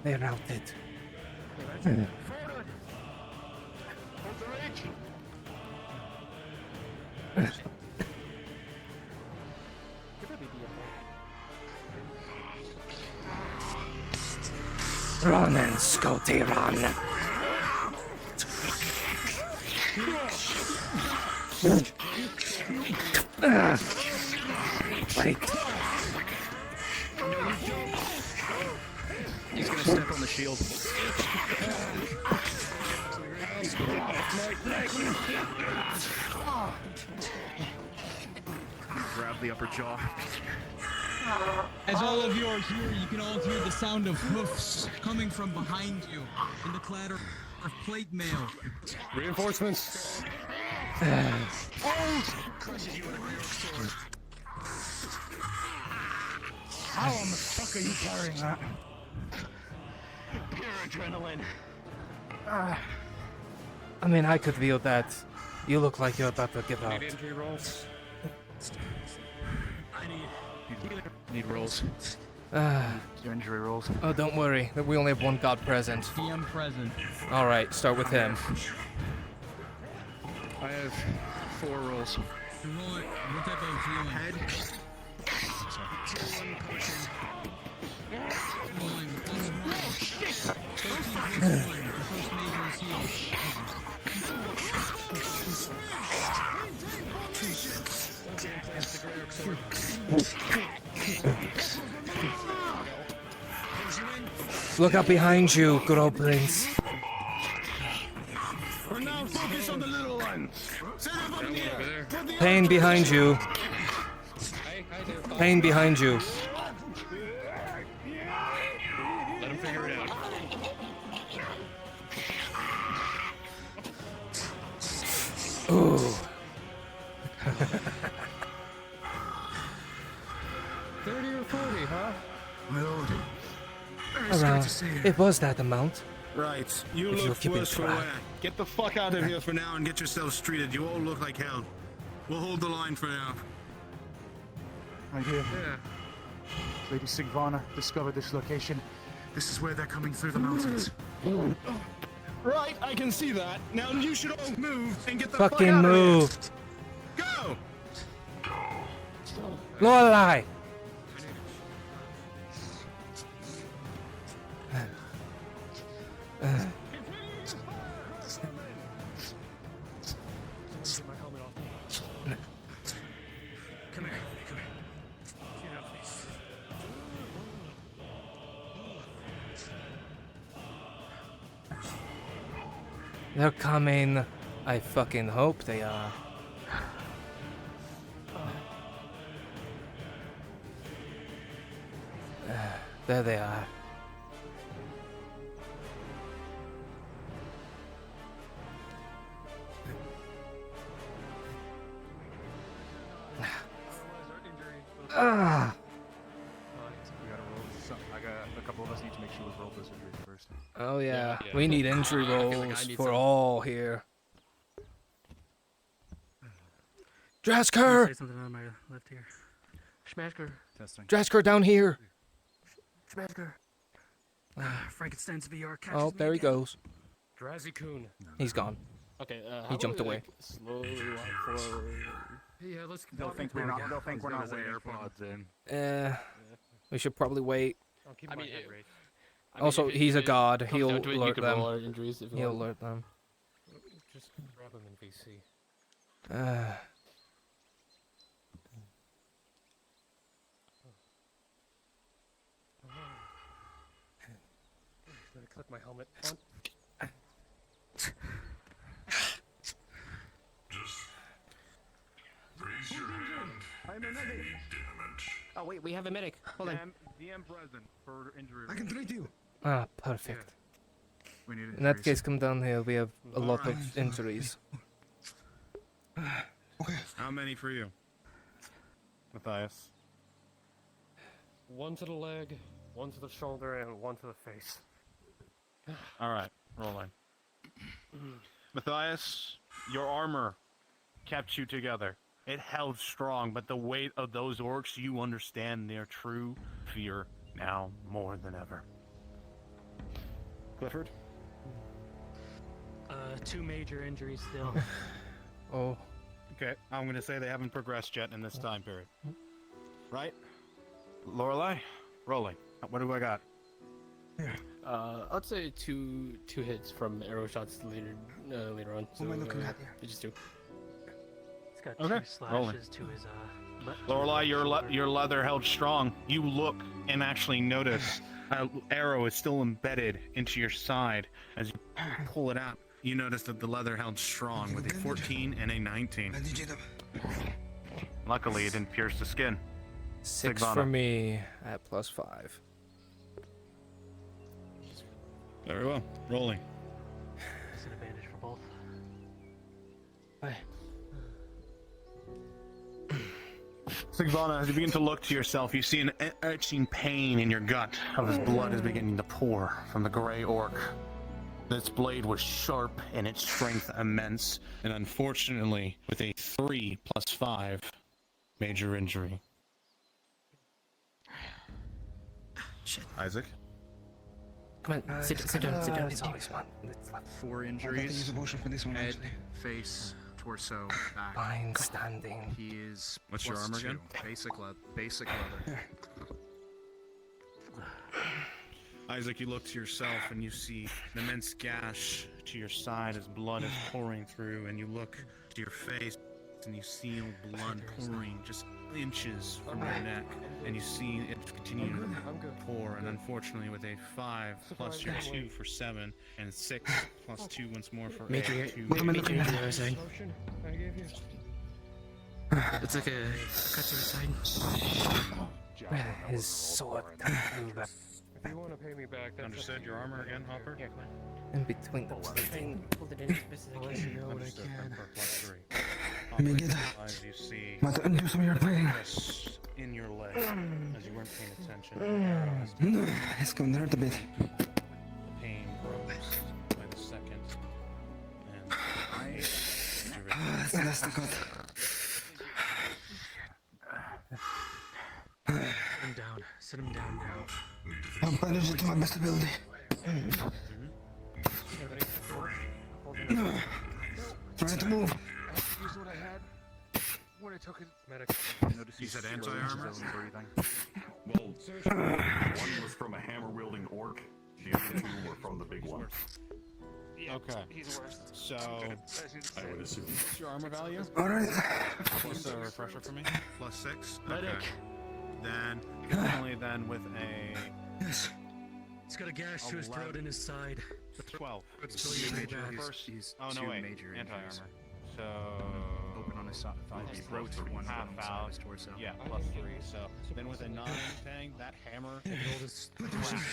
They routed. Hold the ridge. Run and Scotty, run! Wait. step on the shield. Grab the upper jaw. As all of you are here, you can all hear the sound of hoofs coming from behind you and the clatter of plate mail. Reinforcements. Crushes you in a real sword. How in the fuck are you carrying that? Pure adrenaline. I mean, I could wield that. You look like you're about to give out. Need injury rolls. Need rolls. Your injury rolls. Oh, don't worry. We only have one god present. DM present. Alright, start with him. I have 4 rolls. Roll it. What type of healing? Head. Rolling plus 1. 13 plus 1. The first major is healed. Look up behind you, goblins. We're now focused on the little one. Set up on the air. Pain behind you. Pain behind you. Let him figure it out. Ooh. 30 or 40, huh? Well, Around. It was that amount. Right. You If you'll look keep it worse for track. wear. Get the fuck out of here for now and get yourselves treated. You all look like hell. We'll hold the line for now. Right here. Lady Sigvana discovered this location. This is where they're coming through the mountains. Right, I can see that. Now you should all move and get the fuck Fucking out of move. here. Go! Lorelai. Come here. Come here. Get off this. They're coming. I fucking hope they are. There they are. Ah. We gotta roll some. I got a couple of us need to make sure we roll this injury first. Oh yeah, Yeah. we need injury I feel like I rolls need for some. all here. Say Drasker! something on my left here. Schmasker. Testing. Drasker down here! Schmasker. Frankenstein's VR catches Oh, me there he again. goes. Drazi-kun. He's gone. Okay, He jumped away. Slowly walk forward. Yeah, let's. They'll think we're not. They'll think we're not wearing AirPods in. We should probably wait. I'll keep I my mean, head it- raised. Also, he's a god. comes He'll down to it, you alert can them. roll our injuries if you He'll want. alert them. Just grab him in VC. Let me click my helmet on. Raise your hand. I'm a medic. Oh wait, we have a medic. Hold on. DM present for injury. I can treat you. Ah, perfect. We need In that injuries. case, come down here. We have a lot Alright. of injuries. Okay. How many for you? Matthias. One to the leg, one to the shoulder, and one to the face. Alright, rolling. Matthias, your armor kept you together. It held strong, but the weight of those orcs, you understand their true fear now more than ever. Clifford? 2 major injuries still. Oh. Okay, I'm gonna say they haven't progressed yet in this time period. Right? Lorelei? Rolling. What do I got? I'd say two hits from arrow shots later on. So, What am I looking at here? Just 2. He's got Okay, 2 slashes rolling. to his Lorelei, your leather held strong. You look and actually notice arrow is still embedded into your side. As you pull it out, you notice that the leather held strong with a 14 and a 19. Luckily, it didn't pierce the skin. 6 Sigvana. for me at +5. Very well. Rolling. It's an advantage for both. Sigvana, as you begin to look to yourself, you see an etching pain in your gut of his blood is beginning to pour from the gray orc. This blade was sharp and its strength immense, and unfortunately, with a 3 + 5, major injury. Shit. Isaac? Come on, sit down. It's always one. It's like 4 injuries. Head, face, torso, back. fine standing. He is. What's your armor again? Basic leather. Basic leather. Isaac, you look to yourself and you see an immense gash to your side as blood is pouring through, and you look to your face and you see blood pouring just inches from your neck, and you see it continue to pour, and unfortunately with a 5 plus your 2 for 7, and 6 plus 2 once more for Major 8. injury, I was saying. It's like a cut to the side. His sword cut through the If you want to pay me back, that's Understood. Your armor again, Hopper? Here, come on. in between the plating. Pulled it in as best as I I'll let can. you know when I Understood. can. For +3. Let me get As you see do some of your plating. this in your leg as you weren't paying attention. It's going to hurt a bit. The pain grows by the second, and That's the cut. Sit him down. Sit him down now. I'll manage it to my best ability. Try to move. Here's what I had when I took it. Medic. Notice You said slowing his anti-armor? own breathing. Well, one was from a hammer-wielding orc. The other 2 were from the big one. Okay. He's worse. So, I would assume. what's your armor value? Alright. Plus a refresher for me? +6? Medic. Okay. Then, definitely then with a Yes. He's got a gash to his throat and his side. 12. It's really Major, bad. he's Oh, no, two wait. major injuries. Anti-armor. So, Open on his side, his throat, one half on the side of out. his torso. Yeah, +3. So, then with a 9 thing, that hammer Hold his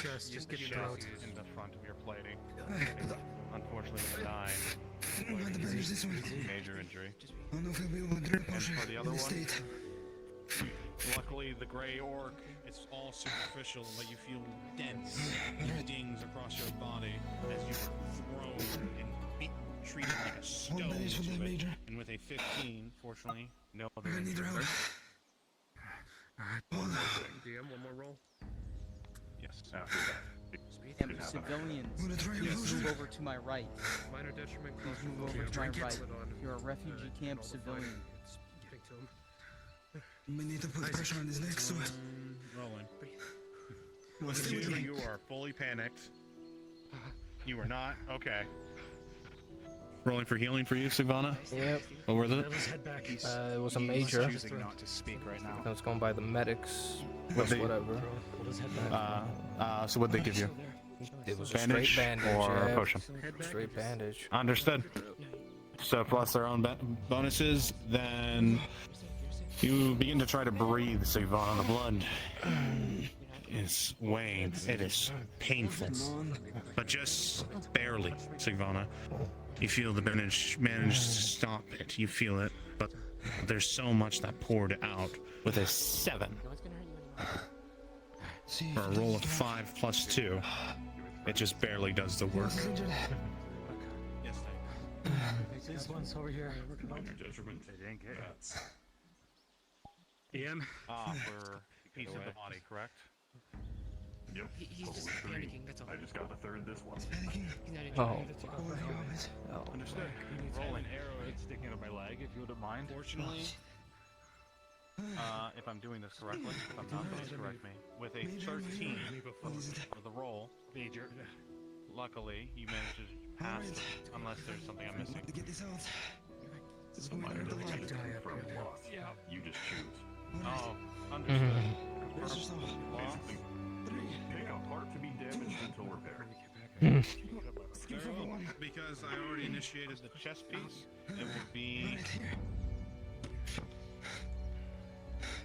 chest. Just get your throat. in the front of your plating. Unfortunately, with a 9, I'm going to manage this one. major injury. I don't know if he'll be able to drink And potion for the in other this one? state. Luckily, the gray orc, it's all superficial, but you feel dense dings across your body as you were thrown and treated like a stone. One manage for that, to it. Major. And with a 15, fortunately, no other I need your help. injuries. DM, one more roll. Yes. After that, And civilians, Wanna try your please potion? move over to my right. Minor detriment. Please move over to my right. You're a refugee camp civilian. Getting to him. We need to put pressure on his neck, so... Rolling. With a 2, you are fully panicked. You are not? Okay. Rolling for healing for you, Sigvana? Yep. What were the... Let us head back. It was a He's major. choosing not to speak right now. I was going by the medics. What Plus they- whatever. Hold his head back. So what'd they give you? It was a Bandage straight bandage. or a yeah. potion? Straight bandage. Understood. So plus their own bonuses, then you begin to try to breathe, Sigvana. The blood is weighing. It is painful, but just barely, Sigvana. You feel the bandage managed to stop it. You feel it, but there's so much that poured out with a 7. For a roll of 5 plus 2, it just barely does the work. Yes, This one's over here. minor detriment. That's EM. For piece of the body, correct? Yep. He's just total 3. panicking, that's all. I just got the 3rd this one. Oh. Understood. Rolling arrow head sticking out of my leg, if you wouldn't mind. Fortunately, if I'm doing this correctly, if I'm not, please correct me. With a 13 for the roll, Major. luckily you managed to pass it, unless there's something I'm missing. Get this out. It's a minor detriment from loss. You just choose. Oh, understood. Where's your stuff? Loss. Basically, take out parts Still repair. Very well, because I already initiated the chest piece, it will be...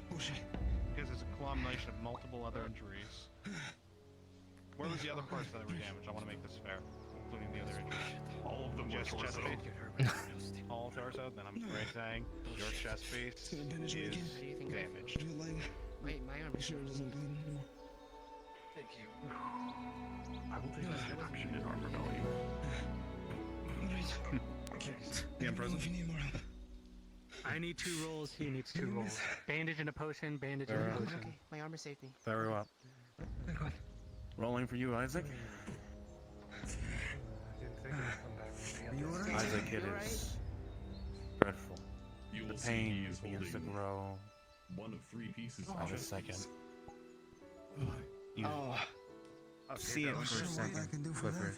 Because it's a combination of multiple other injuries. Where was the other parts that were damaged? I want to make this fair, including the other injuries. All of them were Just chest torso. piece? All torso? Then I'm afraid saying your chest piece is damaged. Wait, my arm is Thank you. I will take this reduction in armor value. Yeah, I'm present. I need 2 rolls, he needs 2 rolls. Bandage and a potion, bandage and a potion. Okay, my armor saved me. Very well. Rolling for you, Isaac. Isaac, it is dreadful. You The will see pain he is begins to holding grow one of 3 pieces by of the chest second. piece. You see it for a second, Clifford.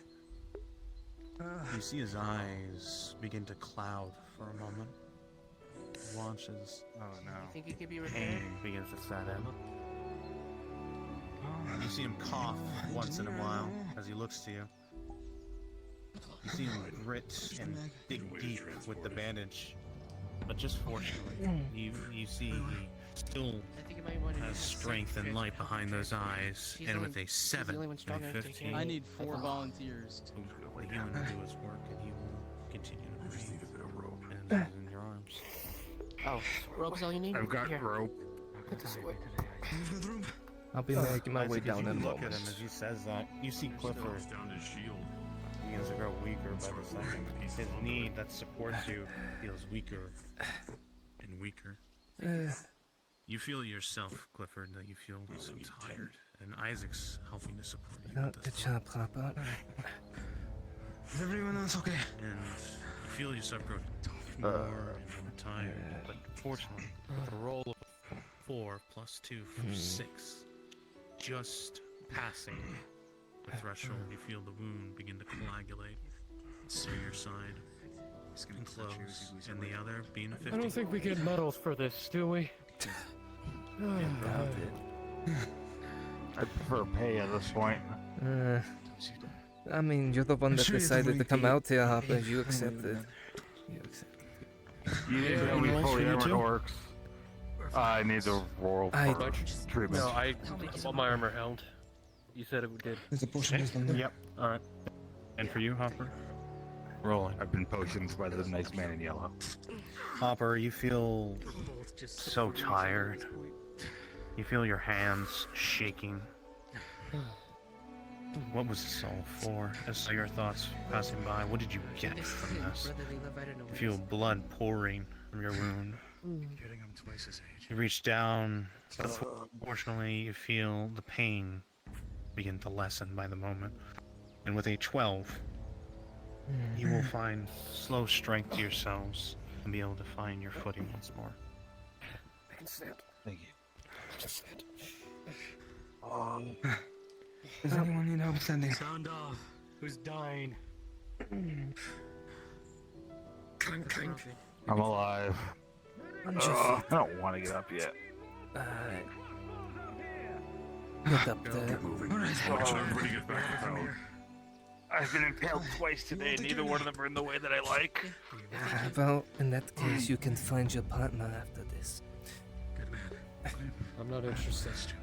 You see his eyes begin to cloud for a moment. Watch as Think it could be repaired? pain begins to set in. You see him cough once in a while as he looks to you. You see him grit and dig deep with the bandage. But just fortunately, you see he still has strength and light behind those eyes, and with a 7 and a 15. I need 4 volunteers. The human will do his work, and he will continue to breathe. And in your arms. Oh, rope's all you need? I've got Here. rope. Put this away. I'll be making my way Isaac, as down you in a look at moment. him as he says that. You see Clifford Down his shield. begins to grow weaker by the second. His knee that supports you feels weaker and weaker. You feel yourself, Clifford, that you feel so tired, and Isaac's helping to support you. Oh, at good this job, Papa. Is everyone else okay? And you feel yourself grow more and more tired, but fortunately, with a roll of 4 plus 2 for 6, just passing the threshold, you feel the wound begin to coagulate through your side and close, and the other being a 50. I don't think we get medals for this, do we? I prefer pay at this point. I mean, you're the one that sure you decided to come repeat. out here, Hopper. You accepted. You accepted. You need to know Anything we else fully you need armored to? orcs. I need the roll I- for treatment. No, all my armor held. You said it did. There's a potion wisdom there. Yep. Alright. And for you, Hopper? Rolling. I've been potioned by the nice man in yellow. Hopper, you feel so tired. You feel your hands shaking. What was this all for? As your thoughts passing by, what did you get from this? You feel blood pouring from your wound. Getting I'm twice his age. You reach down, but fortunately you feel the pain begin to lessen by the moment. And with a 12, you will find slow strength to yourselves and be able to find your footing once more. I can stand. Thank you. Just sit. Does anyone need help standing? Sound off. Who's dying? Clink, clink. I'm alive. I'm just- I don't want to get up yet. Alright. Get up there. Everybody get back to town. I've been impaled twice today. Neither one of them are in the way that I like. Well, in that case, you can find your partner after this. I'm not interested.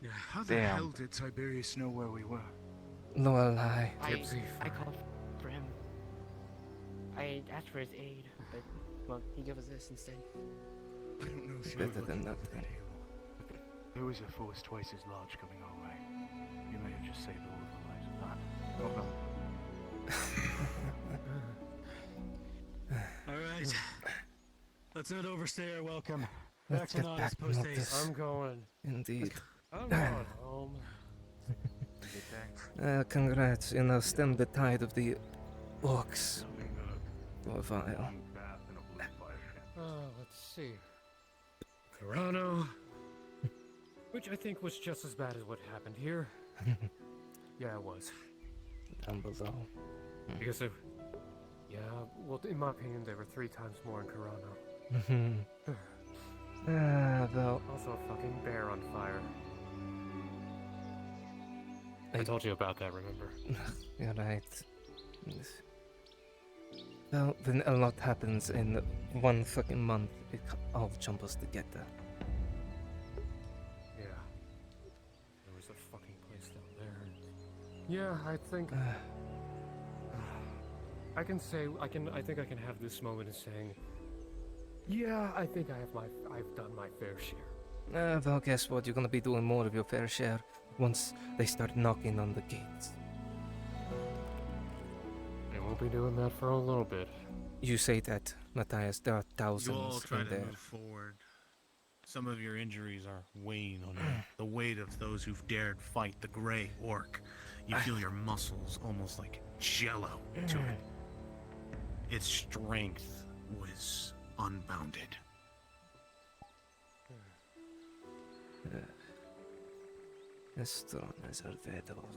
Yeah, how the Damn. hell did Tiberius know where we were? Lorelei. I called for him. I asked for his aid, but, well, he gave us this instead. I don't know if you Better than nothing. There was a force twice as large coming our way. You may have just saved all of the lives of that. Alright. Let's not overstay our welcome. Back Let's to get Nautis back post Nautis. haste. I'm going. Indeed. I'm going home. Congrats, you know, stem the tide of the orcs. For a while. Let's see. Corano. Which I think was just as bad as what happened here. Yeah, it was. Down below. Because of... Yeah, well, in my opinion, there were 3 times more in Corano. Well. Also a fucking bear on fire. I told you about that, remember? You're right. Well, when a lot happens in one fucking month, it all jumbles together. Yeah. There was a fucking place down there. Yeah, I think I think I can have this moment of saying, yeah, I think I've done my fair share. Well, guess what? You're gonna be doing more of your fair share once they start knocking on the gates. I won't be doing that for a little bit. You say that, Matthias. There are You all thousands try in to there. move forward. Some of your injuries are weighing on you. The weight of those who've dared fight the gray orc. You feel your muscles almost like jello to it. Its strength was unbounded. As strong as a Rhadod.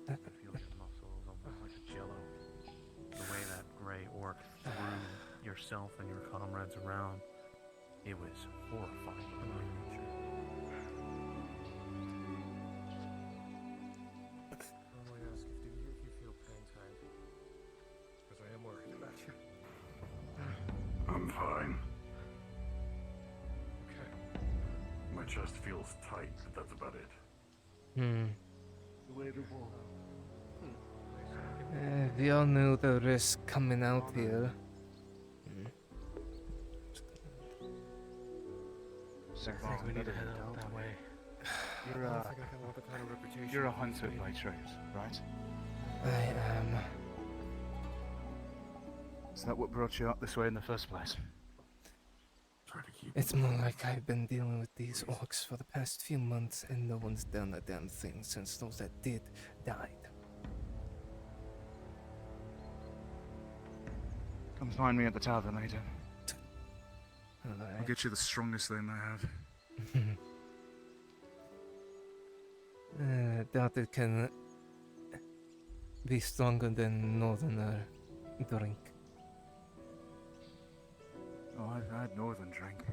You feel your muscles almost like a jello. The way that gray orc threw yourself and your comrades around, it was horrifying. I only ask if you feel pain time, because I am worried about you. I'm fine. Okay. My chest feels tight, but that's about it. We all knew the risk coming out here. Sir, I think we need to head out that way. You're a hunter by trade, right? I am. Is that what brought you up this way in the first place? It's more like I've been dealing with these orcs for the past few months and no one's done a damn thing since those that did died. Come find me at the tavern later. Alright. I'll get you the strongest thing I have. Doubt it can be stronger than Northerner drink. Oh, I've had northern drink.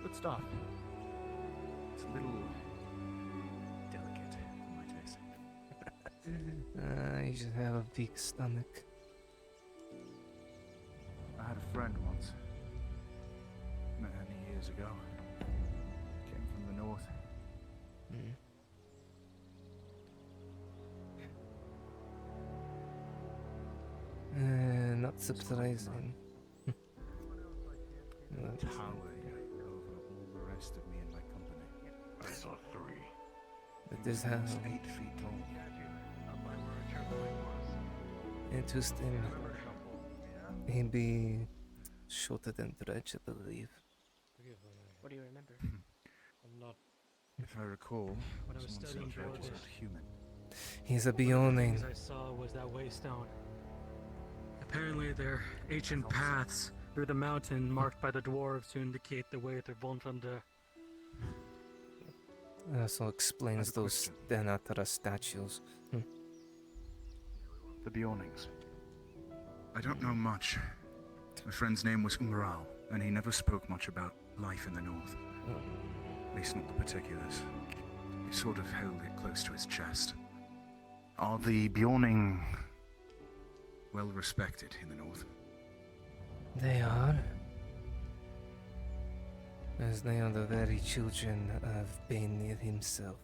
Good stuff. It's a little delicate for my taste. You should have a big stomach. I had a friend once. Many years ago. Came from the north. Not surprising. Towering over all the rest of me and my company. I saw 3. That is how. 8 feet tall. Interesting. He'd be shorter than Dredge, I believe. What do you remember? I'm not. If I recall, When I was someone studying said Dredge was Dwarvish, human. He's a one of the Bioning. things I saw was that waystone. Apparently, they're ancient paths through the mountain marked by the dwarves to indicate the way to Voltunda. Also explains those Denatara statues. The Bjornings. I don't know much. My friend's name was Umrao, and he never spoke much about life in the north. At least not the particulars. He sort of held it close to his chest. Are the Bjorning well respected in the north? They are. As they are the very children of Bainir himself.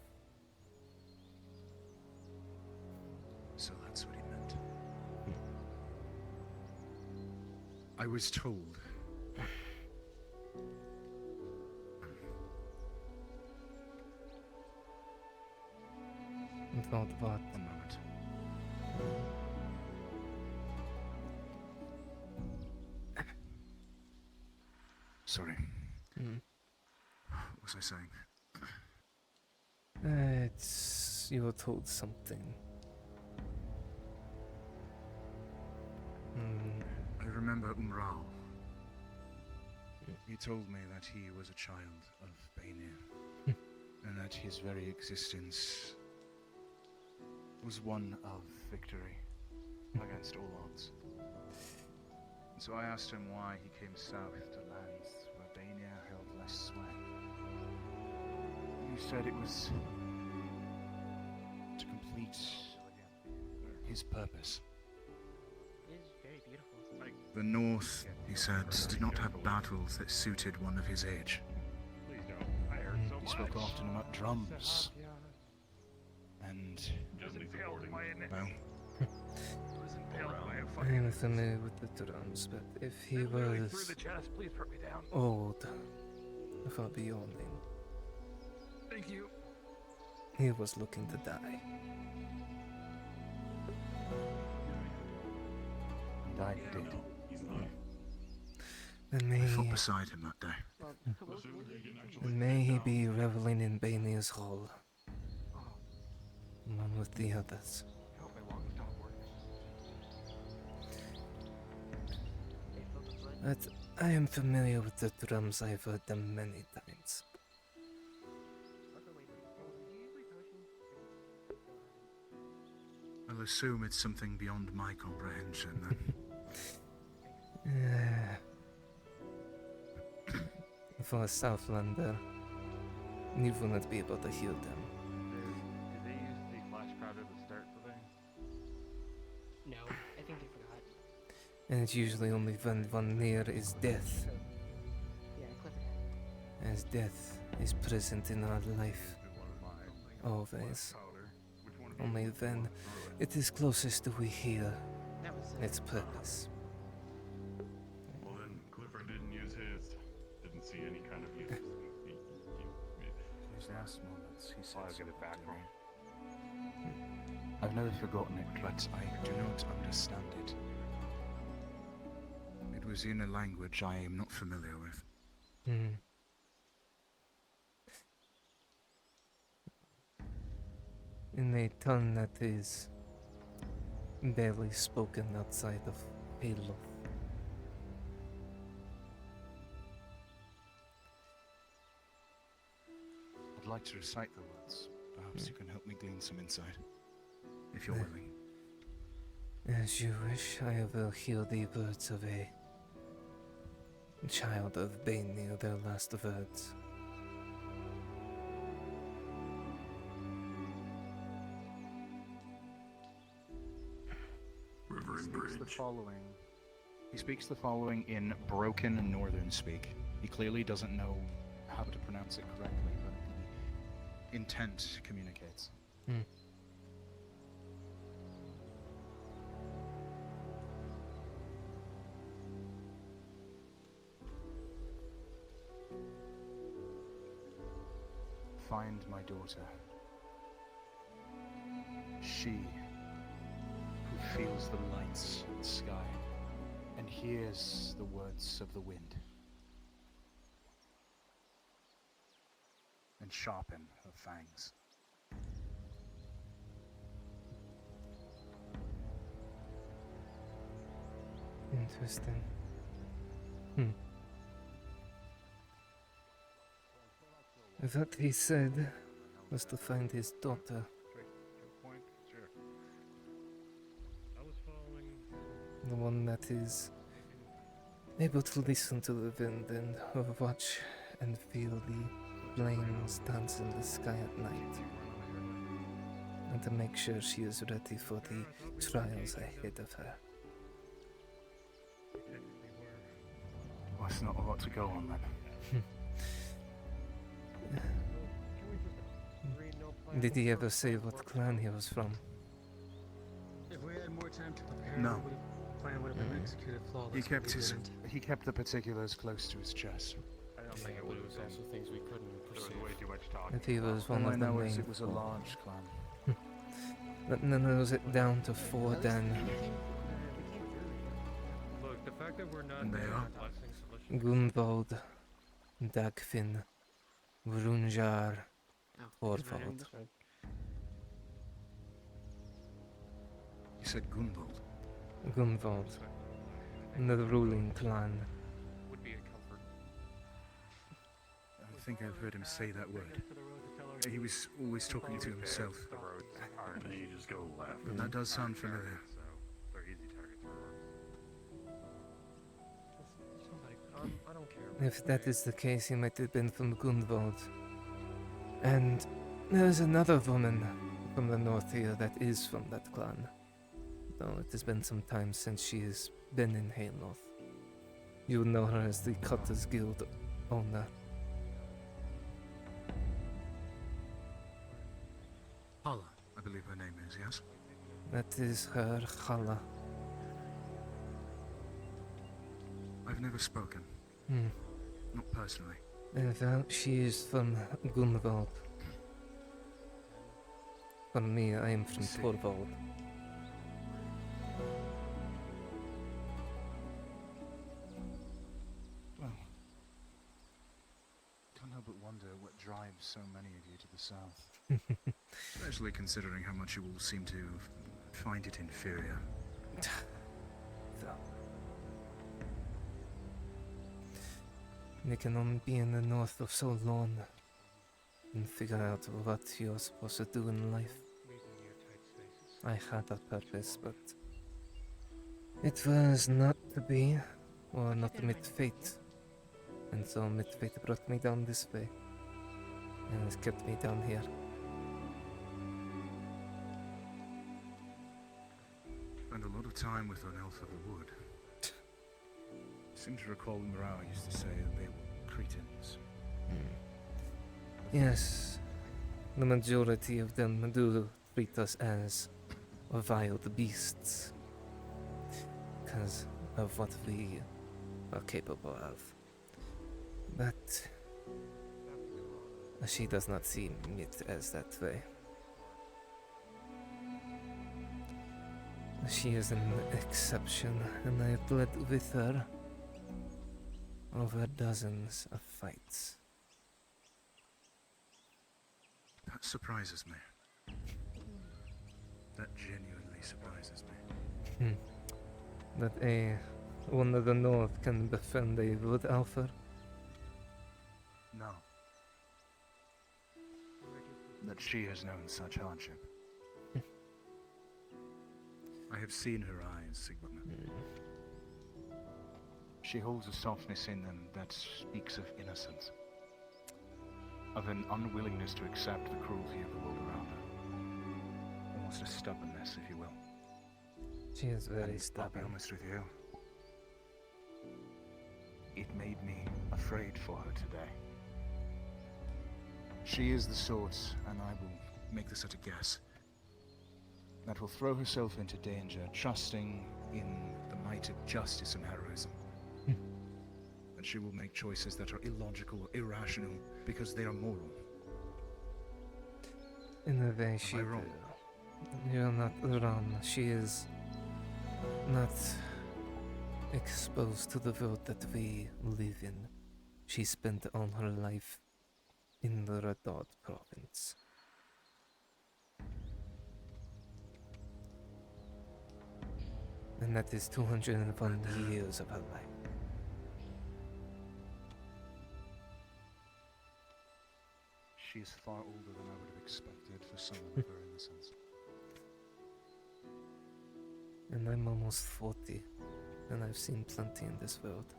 So that's what he meant. I was told. About what? 1 moment. Sorry. What was I saying? It's... you were told something. I remember Umrao. He told me that he was a child of Bainir, and that his very existence was one of victory against all odds. And so I asked him why he came south to lands where Bainir held less sway. He said it was complete his purpose. It is very beautiful. The North, he said, did not have battles that suited one of his age. He spoke often about drums. And, well, I am familiar with the drums, but if he was old, far beyond him, Thank you. he was looking to die. and I did. And I fought beside him that day. and may he be reveling in Banier's hall, along with the others. But I am familiar with the drums. I've heard them many times. I'll assume it's something beyond my comprehension then. For a Southlander, you will not be able to heal them. Did they use the flash powder to start the thing? No, I think they forgot. And it's usually only when one near is death, Yeah, Cliff. as death is present in our life. Always. Only then it is closest to we hear That was its purpose. Well then, Clifford didn't use his. Didn't see any kind of use. His last moments, he said. I'll get it back from him. I've never forgotten it, but I do not understand it. It was in a language I am not familiar with. In a tongue that is barely spoken outside of Halo. I'd like to recite the words. Perhaps you can help me gain some insight. If you're willing. As you wish, I will hear the words of a child of Bane, their last words. He speaks the following in broken northern speak. He clearly doesn't know how to pronounce it correctly, but the intent communicates. Find my daughter. She who feels the lights in the sky and hears the words of the wind. And sharpen her fangs. Interesting. What he said was to find his daughter. Point. Sure. I was following. The one that is able to listen to the wind and watch and feel the flames dance in the sky at night. And to make sure she is ready for the trials ahead of her. Well, it's not a lot to go on then. Did he ever say what clan he was from? If we had more time to prepare, No. the plan would have been executed flawlessly. He kept the particulars close to his chest. I don't think it But would it have was been. also things we couldn't There was perceive. way too much talk. If he was one All I of the know is main it was a four. large clan. That narrows it down to four then. Look, the fact that we're not And they are. Gunvald, Dagfinn, Vrunjar, Thorvald. You said Gunvald. Gunvald, the ruling clan. Would be a comfort. I think I've heard him say that word. He was always talking to himself. The roads aren't. And you just go left. But that does sound familiar. So they're easy targets for orcs. I don't care. If that is the case, he might have been from Gunvald. And there's another woman from the north here that is from that clan. Though it has been some time since she has been in Haynorth. You know her as the Cutters Guild owner. Hala, I believe her name is, yes? That is her Hala. I've never spoken. Not personally. Well, she is from Gunvald. For me, I am from Torvald. Well, can't help but wonder what drives so many of you to the south. Especially considering how much you all seem to find it inferior. You can only be in the north for so long and figure out what you're supposed to do in life. I had a purpose, but it was not to be, or not to meet fate. And so meet fate brought me down this way, and has kept me down here. Spend a lot of time with an elf of the wood. I seem to recall Morale used to say that they were Cretans. Yes, the majority of them do treat us as wild beasts because of what we are capable of. But she does not see it as that way. She is an exception, and I have led with her over dozens of fights. That surprises me. That genuinely surprises me. That one of the North can befriend a wood alpha? No. That she has known such hardship. I have seen her eyes, Sigmund. She holds a softness in them that speaks of innocence. Of an unwillingness to accept the cruelty of the world around her. Almost a stubbornness, if you will. She is very I'll stubborn. be honest with you. It made me afraid for her today. She is the sort, and I will make this at a guess, that will throw herself into danger, trusting in the might of justice and heroism. And she will make choices that are illogical, irrational, because they are moral. In a way, she. You're not wrong. She is not exposed to the world that we live in. She spent all her life in the Rhadod Province. And that is 201 years of her life. She is far older than I would have expected for someone of her innocence. And I'm almost 40, and I've seen plenty in this world.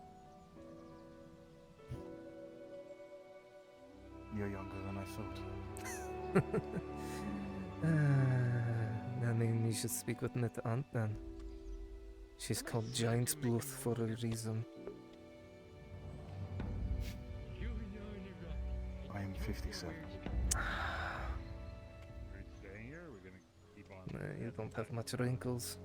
You're younger than I thought. I mean, you should speak with my aunt then. She's called Giant's Bluth for a reason. I am 57. You don't have much wrinkles.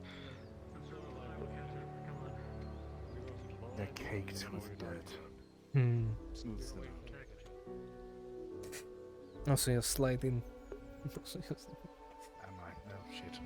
They're caked with dirt. Smooths them out. Also, you're sliding. Am I? No, shit.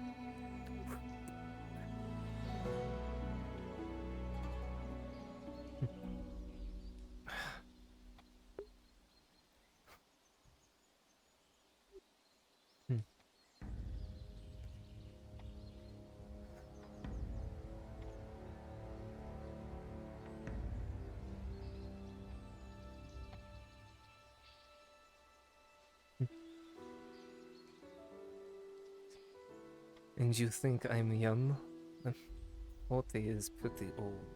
And you think I'm young? 40 is pretty old.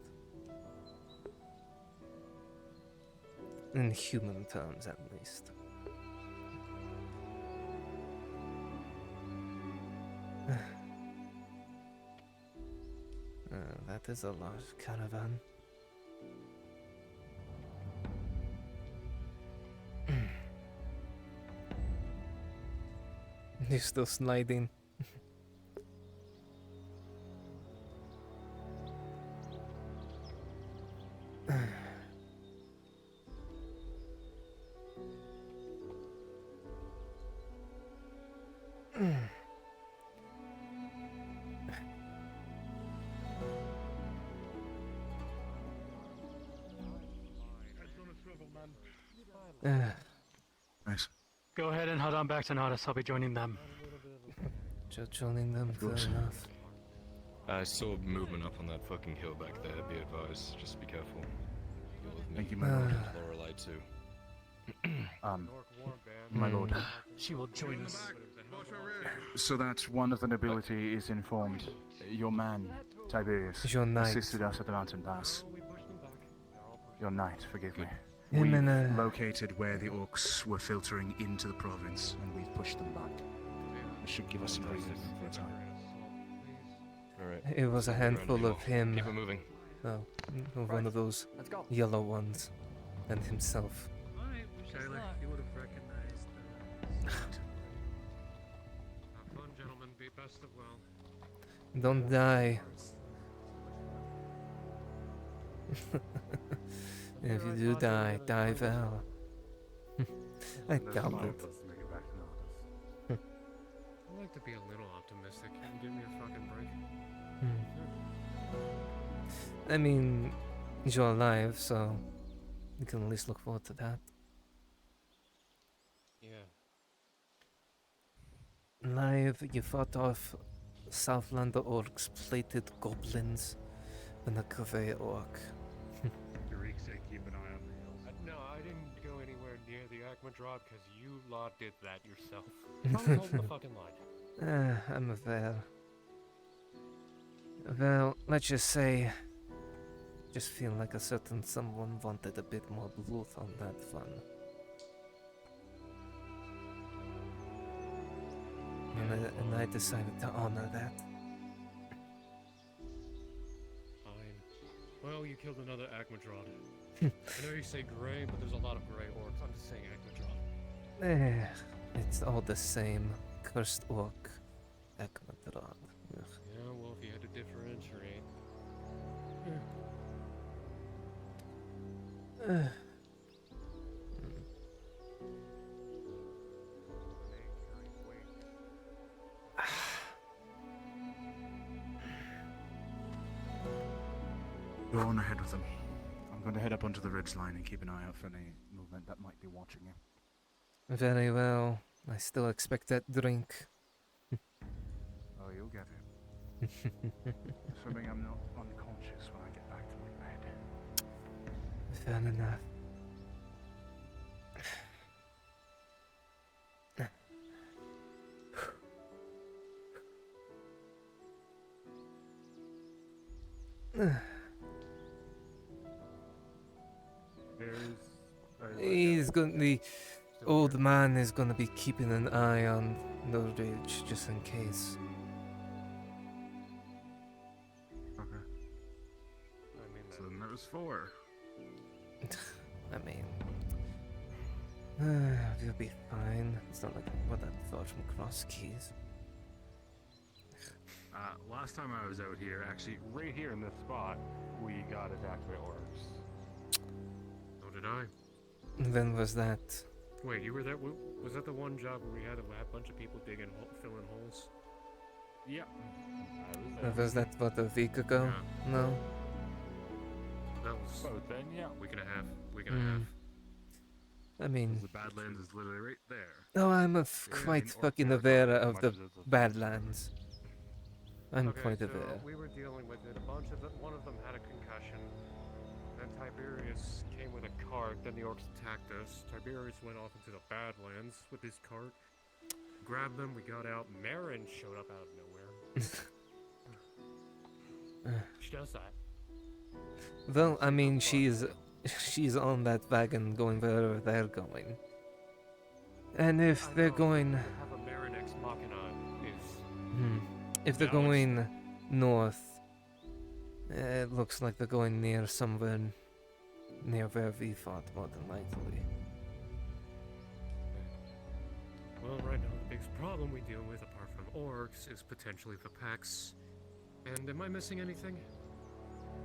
In human terms, at least. that is a large caravan. You're still sliding. Nice. Go ahead and head on back to Nautis. I'll be joining them. Just joining them, fair enough. I saw movement up on that fucking hill back there. Be advised, just be careful. Thank you, my lord. Lorelei too. My lord. She will join us. So that one of the nobility is informed. Your man, Tiberius, Your knight. assisted us at the mountain pass. Your knight, forgive me. Him We've and, located where the orcs were filtering into the province, and we've pushed them back. This should give us some breathing room for a time. Alright. It was a handful of him. Keep it moving. Oh, one of those yellow ones, and himself. Tyler, you would have recognized Have fun, gentlemen. Be best of well. Don't die. If you do die, die well. I doubt it. I like to be a little optimistic. Can you give me a fucking break? I mean, you're alive, so you can at least look forward to that. Yeah. Live, you fought off Southland orcs, plated goblins, and a cafe orc. Tariq said keep an eye on the hills. No, I didn't go anywhere near the Akmadrod because you lot did that yourself. Probably holding the fucking line. I'm aware. Well, let's just say, just feel like a certain someone wanted a bit more blood on that one. And I decided to honor that. Fine. Well, you killed another Akmadrod. I know you say gray, but there's a lot of gray orcs. I'm just saying Akmadrod. It's all the same. Cursed orc. Akmadrod. Yeah, well, if you had to differentiate. Go on ahead with them. I'm going to head up onto the ridge line and keep an eye out for any movement that might be watching you. Very well. I still expect that drink. Oh, you'll get it. Assuming I'm not unconscious when I get back to my bed. Fair enough. The old man is gonna be keeping an eye on the ridge just in case. Okay. So then there was 4. I mean, we'll be fine. It's not like what I thought from cross keys. Last time I was out here, actually right here in this spot, we got attacked by orcs. So did I. When was that? Wait, you were there? Was that the one job where we had a bunch of people digging, filling holes? Yeah. Was that what, a week ago? Yeah. No. That was then, yeah. Week and a half. Week and a half. I mean, the Badlands is literally right there. oh, I'm quite fucking aware of the Badlands. I'm quite so aware. we were dealing with it. One of them had a concussion. Then Tiberius came with a cart. Then the orcs attacked us. Tiberius went off into the Badlands with his cart. Grabbed them. We got out. Marin showed up out of nowhere. She does that. Well, I mean, she's on that wagon going wherever they're going. And if they're going, Have a Marin ex machina is. if they're going north, It looks like they're going near somewhere near where we fought, more than likely. Well, right now the biggest problem we deal with, apart from orcs, is potentially the packs. And am I missing anything?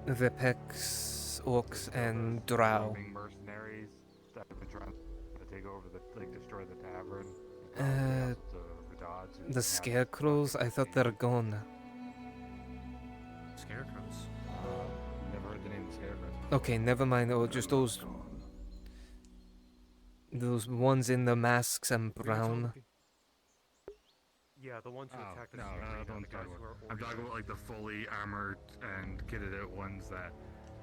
The Pex, Orcs, and Drow. Roaming mercenaries that have been trying to take over destroy the tavern. The Scarecrows, I thought they're gone. Scarecrows? Never heard the name of Scarecrows. Okay, never mind. Oh, just those ones in the masks and brown. Yeah, the ones who attacked us. No, I don't talk about. I'm talking about like the fully armored and kitted out ones that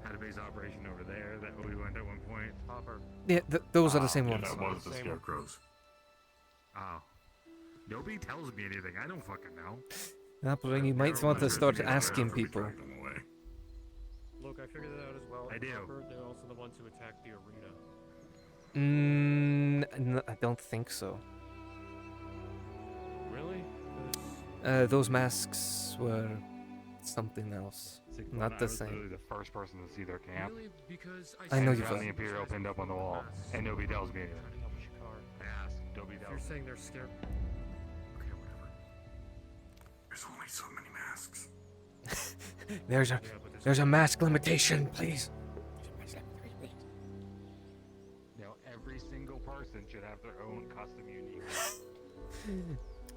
had a base operation over there that we went at one point. Hopper. Yeah, those are the same ones. That was the Scarecrows. Oh. Nobody tells me anything. I don't fucking know. Hopper, you might want to start asking people. Look, I figured it out as well. I do. Hopper, they're also the ones who attacked the arena. No, I don't think so. Really? Those masks were something else. Not the same. I was literally the first person to see their camp. Really? Because I know you found found the Imperial pinned up on the wall, and nobody tells me anything. I asked, nobody tells You're me. saying they're scared. Okay, whatever. There's only so many masks. There's a mask limitation, please. Now, every single person should have their own custom unique.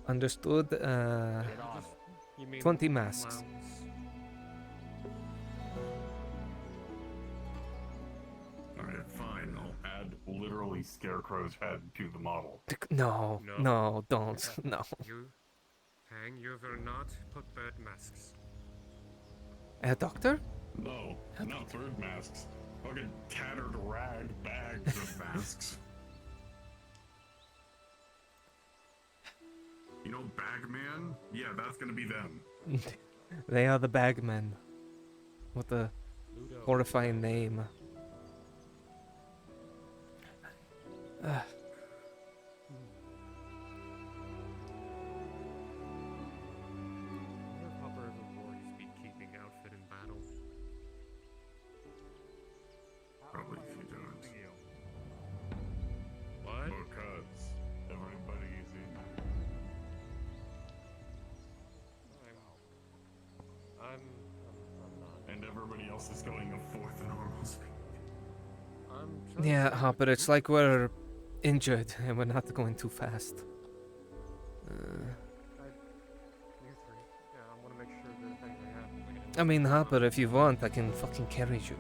Understood. You mean 20 masks. clowns? Alright, fine. I'll add literally Scarecrow's head to the model. No, don't. No. You, Hang, you ever not put bad masks? A doctor? No, not third masks. Fucking tattered rag bags of masks. You know, Bagman? Yeah, that's gonna be them. They are the Bagmen. What a horrifying name. Hopper ever wore his beekeeping outfit in battle? Probably if you don't. What? Because everybody's in. I'm not. And everybody else is going a fourth normal speed. Yeah, Hopper, it's like we're injured and we're not going too fast. You three. Yeah, I want to make sure that if anything happens, I mean, Hopper, if you want, I can fucking carry you.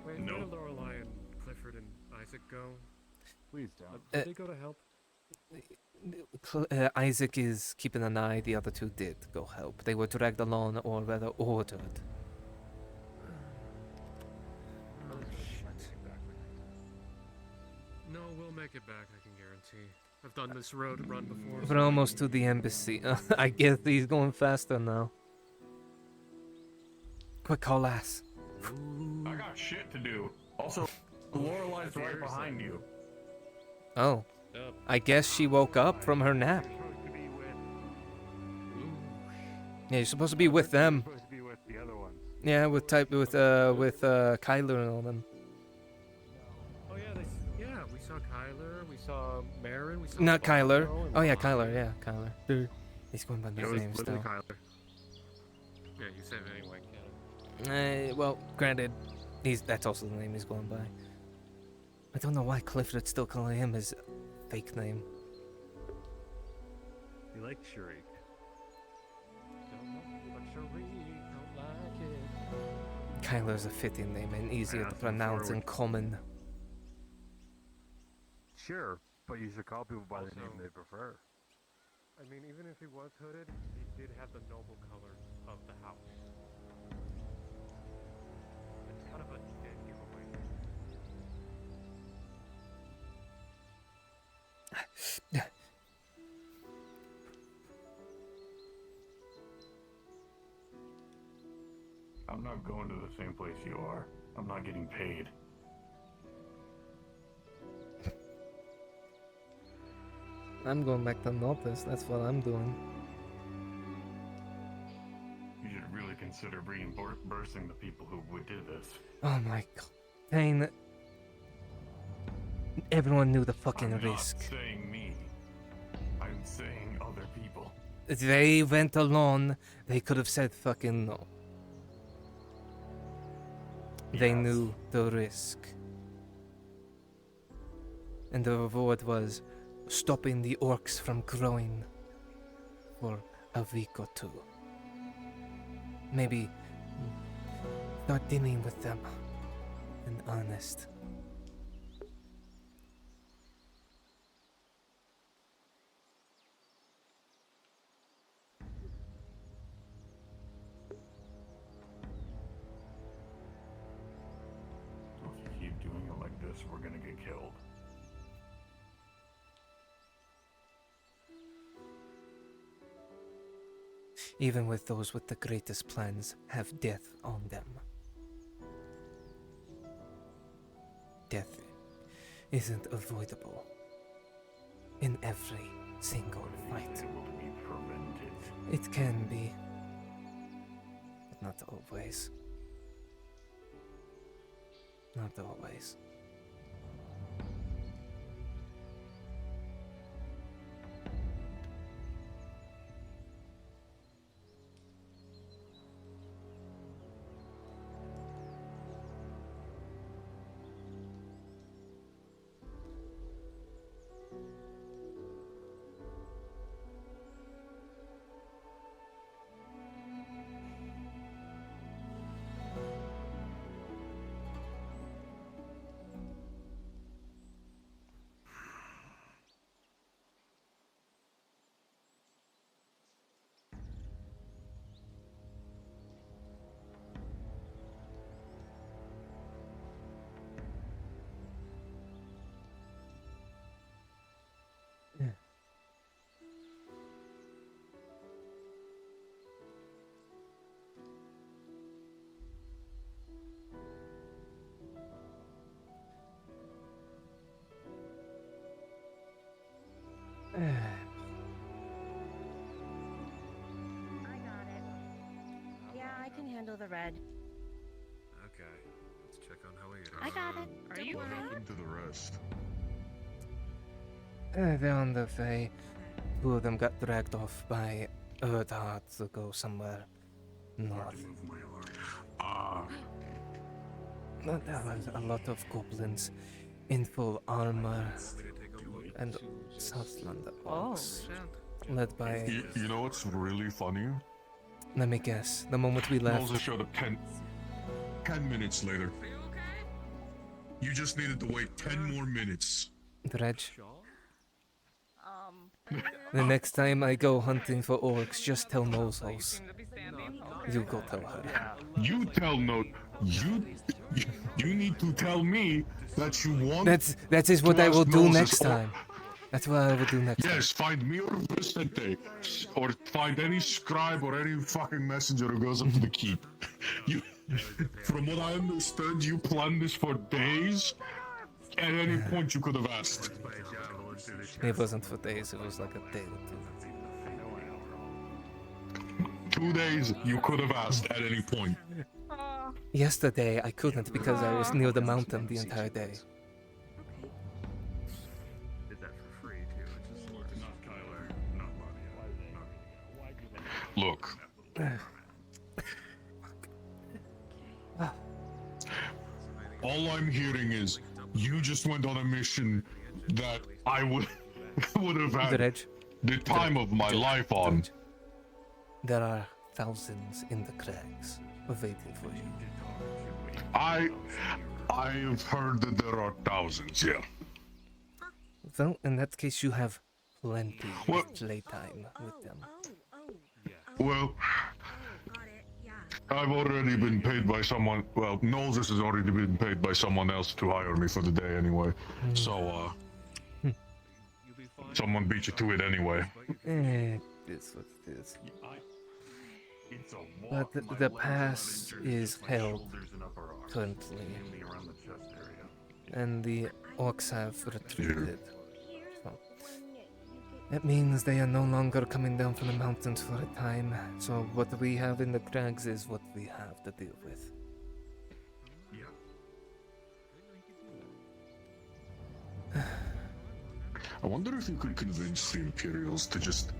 Wait, No. where did Lorelei and Clifford and Isaac go? Please don't. Did they go to help? Isaac is keeping an eye, the other two did go help. They were dragged along, or rather ordered. No, we'll make it back, I can guarantee. I've done this road run before. We're almost to the embassy. I guess he's going faster now. Quick, call ass. I got shit to do. Also, Lorelei's right behind you. Oh. I guess she woke up from her nap. Yeah, you're supposed to be with them. Supposed to be with the other ones. Yeah, with Kyler and all them. Oh yeah, we saw Kyler, we saw Marin, we saw Not Kyler. Barlow, and Oh yeah, Kyler. Yeah, Kyler. Dude, he's going by It his was name literally still. Kyler. Yeah, you said it anyway, Cannon. Well, granted, that's also the name he's going by. I don't know why Clifford's still calling him his fake name. You like Shuriek. Kyler's a fitting name and easier to that's pronounce and common. Sure, but you should call people by the name Also- they prefer. I mean, even if he was hooded, he did have the noble color of the house. It's kind of a dead giveaway. I'm not going to the same place you are. I'm not getting paid. I'm going back to Nautis. That's what I'm doing. You should really consider reimbursing the people who would do this. Oh my god. Pain. Everyone knew the fucking I'm risk. not saying me. I'm saying other people. If they went alone, they could have said fucking no. They knew the risk. And the reward was stopping the orcs from growing for a week or two. Maybe start dealing with them in earnest. If you keep doing it like this, we're gonna get killed. Even with those with the greatest plans have death on them. Death isn't avoidable in every single fight. It can be, but not always. Not always. I got it. Yeah, I can handle the red. Okay, let's check on how he is. I got it. Are you happened to the rest? They're on the way. Two of them got dragged off by Rhadod to go somewhere north. There was a lot of goblins in full armor and Southland orcs, led by. You know what's really funny? Let me guess. The moment we left, Moses showed up 10 minutes later. You just needed to wait 10 more minutes. Dredg. The next time I go hunting for orcs, just tell Moses. You go tell her. You tell no. You need to tell me that you want. That is what I will do Moses next time. That's what I will do next time. Yes, find me or Vicente, or find any scribe or any fucking messenger who goes up to the keep. You, from what I understand, you planned this for days. At any point, you could have asked. It wasn't for days. It was like a day or two. 2 days, you could have asked at any point. Yesterday I couldn't because I was near the mountain the entire day. Did that for free too, which is not Kyler, not Claudia. Look. All I'm hearing is you just went on a mission that I would have had the time of my life on. There are thousands in the crags waiting for you. I have heard that there are thousands, yeah. Well, in that case, you have plenty of playtime with them. Well, I've already been paid by someone. Well, Moses has already been paid by someone else to hire me for the day anyway. So, someone beat you to it anyway. It's what it is. But the pass is held currently, and the orcs have retreated. So, It means they are no longer coming down from the mountains for a time, so what we have in the crags is what we have to deal with. I wonder if you could convince the Imperials to just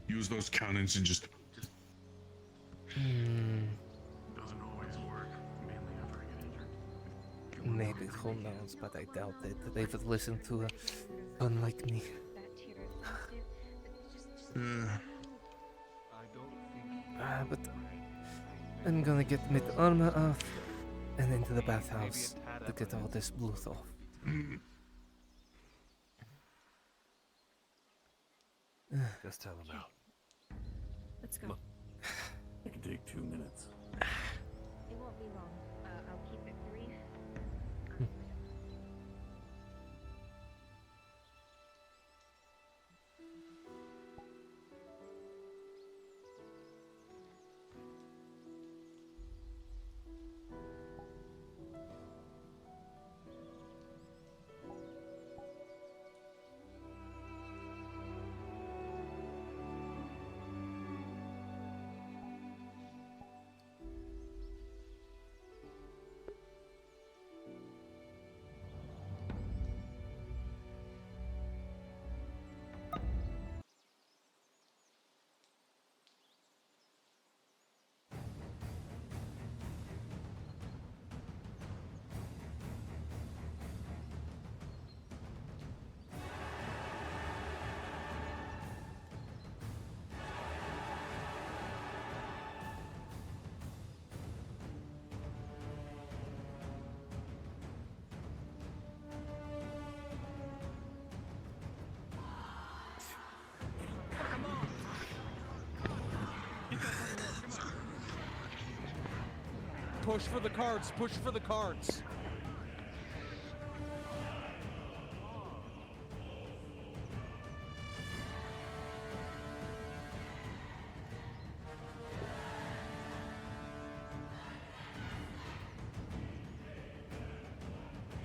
use those cannons and just. Doesn't always work. Mainly after I get injured. Maybe, who knows, but I doubt it. They would listen to a gun like me. But I'm gonna get my armor off and into the bathhouse to get all this blood off. Just tell them out. Let's go. It can take 2 minutes. It won't be long. I'll keep it brief. Push for the cards, push for the cards.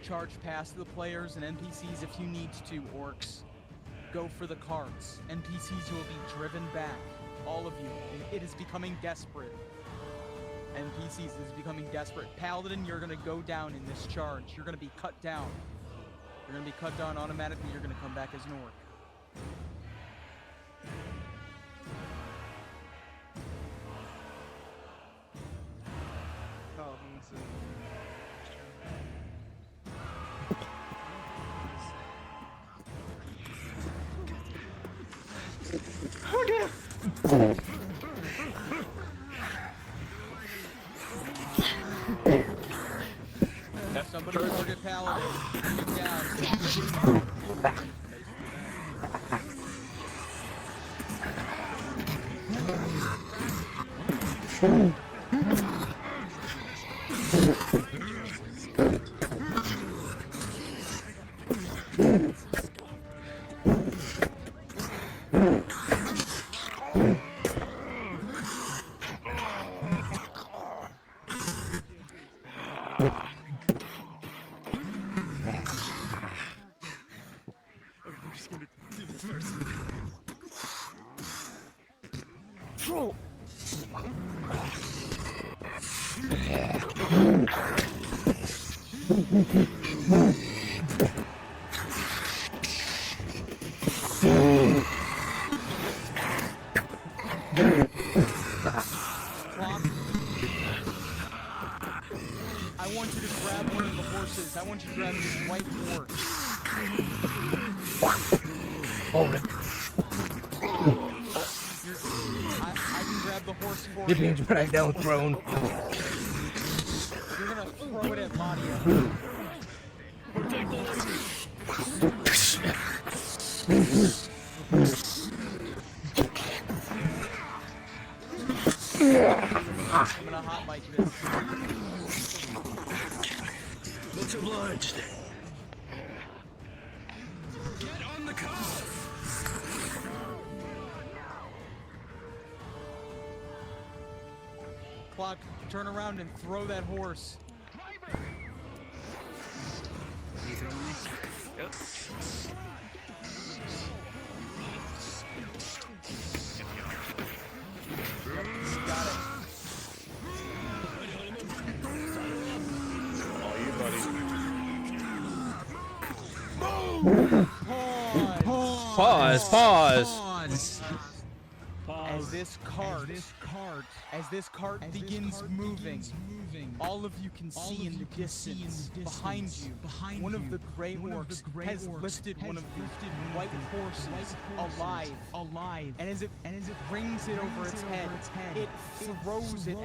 Charge past the players and NPCs if you need to, orcs. Go for the cards. NPCs will be driven back. All of you. It is becoming desperate. NPCs is becoming desperate. Paladin, you're gonna go down in this charge. You're gonna be cut down. You're gonna be cut down automatically. You're gonna come back as an orc. Somebody target Paladin. Get down. I want you to grab one of the horses. I want you to grab this white horse. I can grab the horse for You're you. being dragged down, throne. You're gonna throw it at Ladia. I'm gonna hot mic this. Much obliged. Get on the cuff! Clock, turn around and throw that horse. Yep. Pause. As this cart begins moving, all of you can see in the distance behind you, one of the Grey Orcs has lifted one of the white horses alive, and as it brings it over its head, it throws it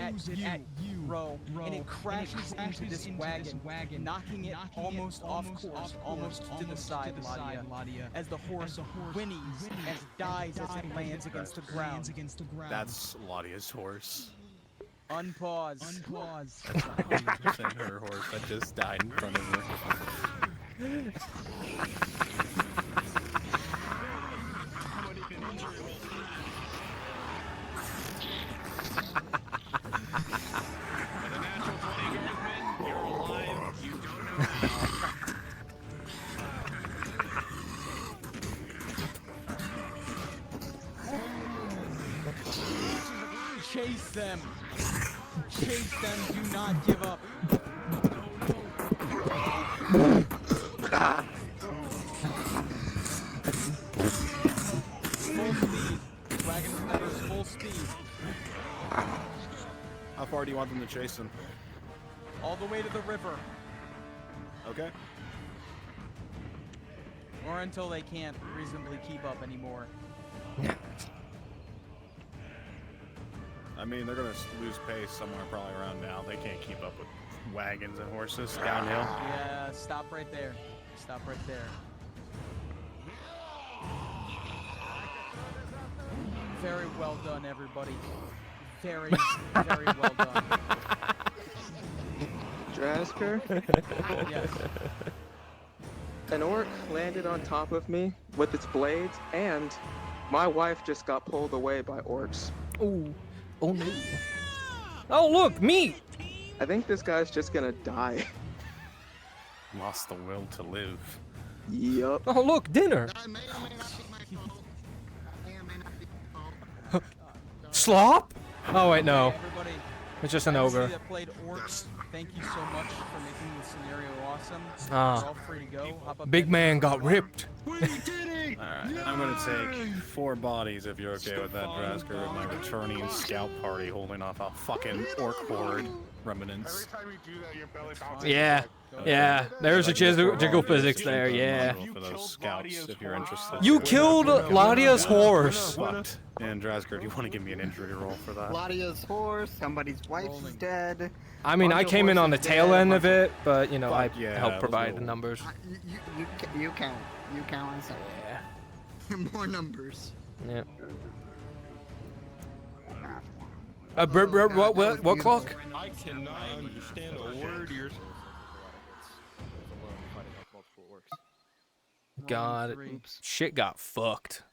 at you, Ro, and it crashes into this wagon, knocking it almost off course, almost to the side, Ladia, as the horse whinnies and dies as it lands against the ground. That's Ladia's horse. Unpause. That's 100% her horse that just died in front of her. Chase them. Do not give up. Full speed. Wagon Sniper's full speed. How far do you want them to chase them? All the way to the river. Okay. Or until they can't reasonably keep up anymore. I mean, they're gonna lose pace somewhere probably around now. They can't keep up with wagons and horses downhill. Yeah, stop right there. Very well done, everybody. Very well done. Drasker? Yes. An orc landed on top of me with its blades, and my wife just got pulled away by orcs. Ooh. Oh no. Oh look, meat! I think this guy's just gonna die. Lost the will to live. Yup. Oh look, dinner! Slop? Oh wait, no. Everybody, It's just an ogre. that played orcs, thank you so much for making the scenario awesome. Ah. You're all free to go. Hop up Big in. man got ripped. Alright, I'm gonna take 4 bodies if you're okay with that, Drasker, of my returning scout party holding off a fucking orc horde remnants. Yeah. Yeah. There's a jiggle physics there, yeah. For those scouts, if you're interested. You killed Ladia's horse. Fucked. And Drasker, do you want to give me an injury roll for that? Ladia's horse, somebody's wife's dead. I mean, I came in on the tail end of it, but you know, I yeah, helped provide the numbers. You count. You count and say. Yeah. More numbers. Yeah. What clock? I cannot understand a word you're. God, shit got fucked.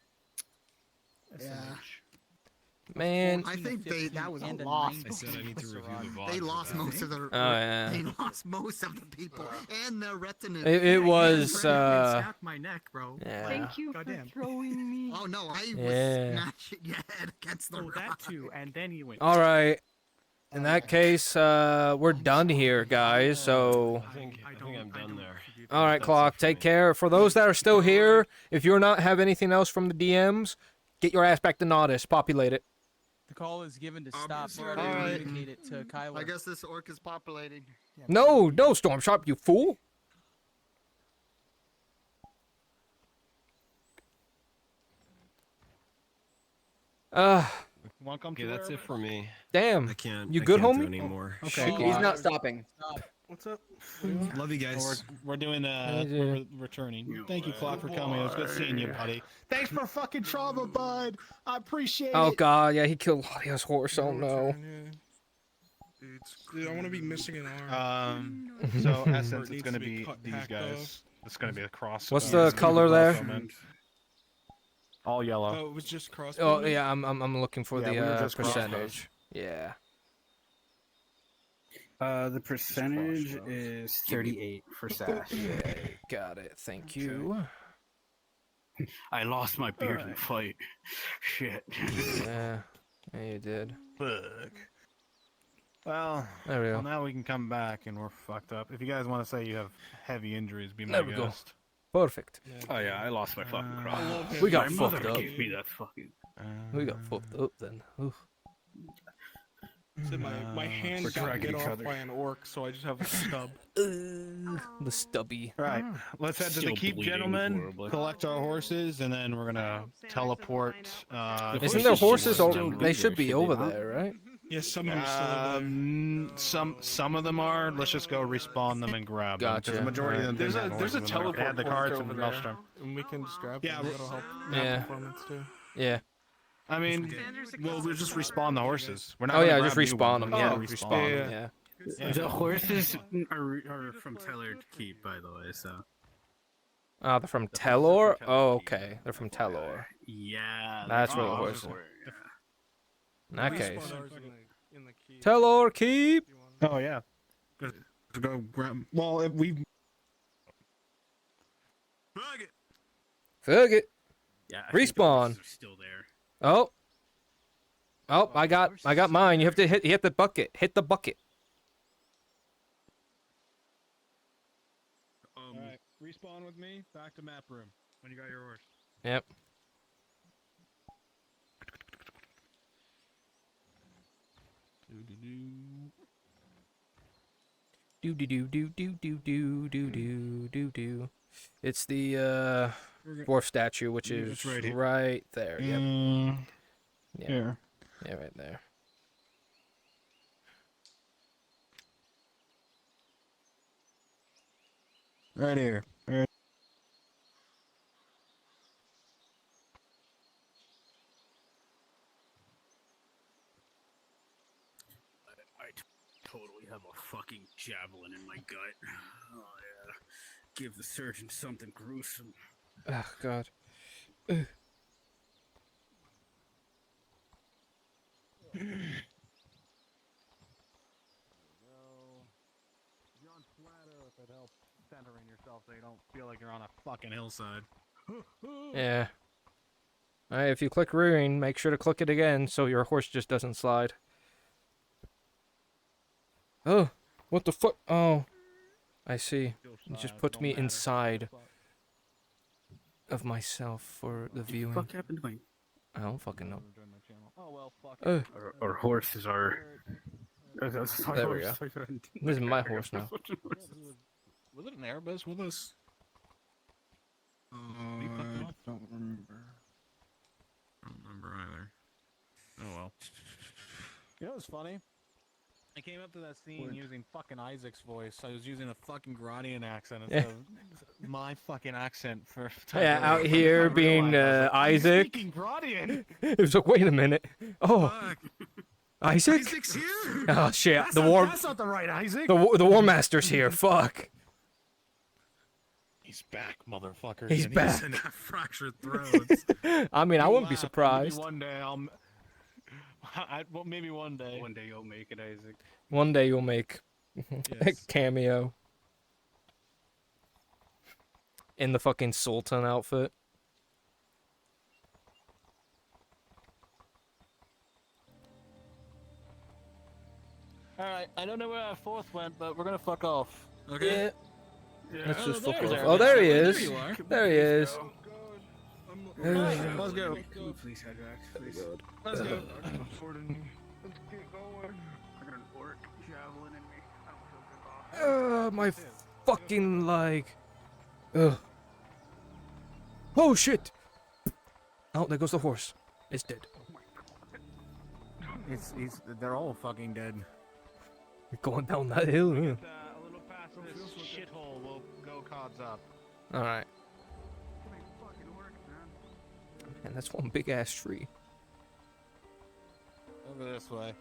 Yeah. Man. I think that was a loss. I said I need to review the VOD. They lost most of their. Oh, yeah. They lost most of the people and their retinue. It was. My neck, bro. Yeah. Thank you for throwing me. Oh no, I was Yeah. smashing your head against the rock. That too, and then he went. All right. In that case, we're done here, guys. So. I think I'm done there. All right, Clock. Take care. For those that are still here, if you're not have anything else from the DMs, get your ass back to Nautis. Populate it. The call is given to stop. We All already right. communicated it to Kyler. I guess this orc is populating. No, Storm Sharp, you fool. Welcome okay, that's it for me. Damn. I can't. You I good, can't homie? do anymore. Okay. He's not stopping. What's up? Love you guys. We're doing we're returning. Thank you, Clock, for coming. It was good seeing you, buddy. Thanks for fucking trauma, bud. I appreciate Oh it. god, yeah, he killed Ladia's horse. Oh no. Dude, I want to be missing an arm. So Or essence, it it's gonna needs be to be these hacked guys. It's gonna be a cross. What's the color there? All yellow. Oh, it was just cross. Oh yeah, I'm looking for Yeah, we the were just percentage. Yeah. The percentage is 38 for Sash. Okay, got it. Thank you. I lost my beard in the fight. Shit. Yeah, you did. Fuck. Well, There we go. well, now we can come back and we're fucked up. If you guys want to say you have heavy injuries, be my There we go. guest. Perfect. Oh yeah, I lost my fucking cross. We got my fucked mother up. gave me that fucking. We got fucked up then. Oof. So my hand We're got dragging bit each off other. by an orc, so I just have a stub. The stubby. All right, let's head to the Still keep, bleeding gentlemen. horribly. Collect our horses, and then we're gonna teleport. Isn't there horses? They should be over there, right? Yes, some of them are still there. Some of them are. Let's just go respawn them and grab them. Gotcha. Because the majority of them There's didn't a have there's a horses in them. They teleport had the point carts over and there, Maelstrom. and we can just grab Yeah, them. That'll help map Yeah. performance too. Yeah. I mean, we'll just respawn the horses. We're not. Oh gonna yeah, grab just new respawn ones, them. we're Yeah, gonna respawn them. Yeah. The horses are from Teller to keep, by the way. So. They're from Telor? Oh, okay. They're from Telor. Yeah. That's where the oh, horses are. yeah. In that case. In the key. Telor, keep! Oh, yeah. To go grab. Well, if we. Fuck it. Yeah. I think the Respawn. horses are still there. Oh. Oh, I got mine. You have to hit the bucket. Hit the bucket. All right, respawn with me. Back to map room when you got your horse. Yep. Do do do do do do do do do do do. It's the dwarf statue, which is It's right here. right there. Yep. Yeah. Here. Yeah, right there. Right here. Right. Totally have a fucking javelin in my gut. Oh yeah. Give the surgeon something gruesome. Oh God. Ugh. You're on flat earth. It helps centering yourself so you don't feel like you're on a fucking hillside. Yeah. Alright, if you click rearing, make sure to click it again so your horse just doesn't slide. Oh, what the fuck? Oh, I see. It just puts me inside of myself for the viewing. What the fuck happened to my... I don't fucking know. Oh well, fuck it. Our horses are... There we go. This is my horse now. Was it an Airbus with us? I don't remember. I don't remember either. Oh well. You know what's funny? I came up to that scene using fucking Isaac's voice. I was using a fucking Gradian accent instead of my fucking accent for. Yeah, out here being Isaac. Speaking Gradian. It was like, wait a minute. Oh, Isaac? Isaac's here. Oh shit! That's The not, war. That's not the right Isaac. The War Master's here. Fuck. He's back, motherfucker. He's back. And fractured throats. I mean, I wouldn't be Maybe surprised. one day I'll. Well, maybe one day. One day you'll make it, Isaac. One day you'll make a cameo in the fucking Sultan outfit. Alright, I don't know where our fourth went, but we're gonna fuck off. Yeah. Let's just fuck off. there Oh, there he There is. you are. There he is. Let's go. Please, Hydrax, please. Let's go. Let's get going. I got an orc javelin in me. I don't feel good. My fucking leg. Ugh. Oh shit! Oh, there goes the horse. It's dead. They're all fucking dead. You're going down that hill. Yeah. A little past this shithole, we'll go cods up. All right. And that's one big ass tree. Over this way.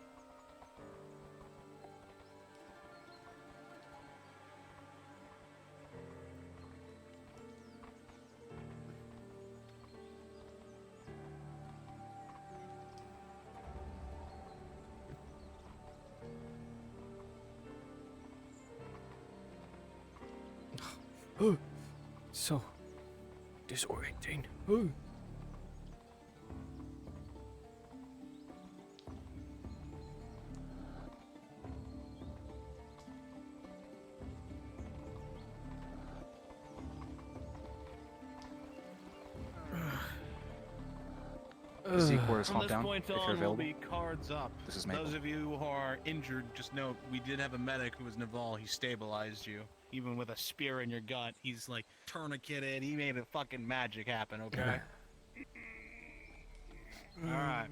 So disorienting. Oh. Zeke, where's From this down, point if you're on, will available. be cards up. This is Maple. Those of you who are injured, just note we did have a medic who was Naval. He stabilized you, even with a spear in your gut. He's like tourniqueted. He made a fucking magic happen. Okay. All right.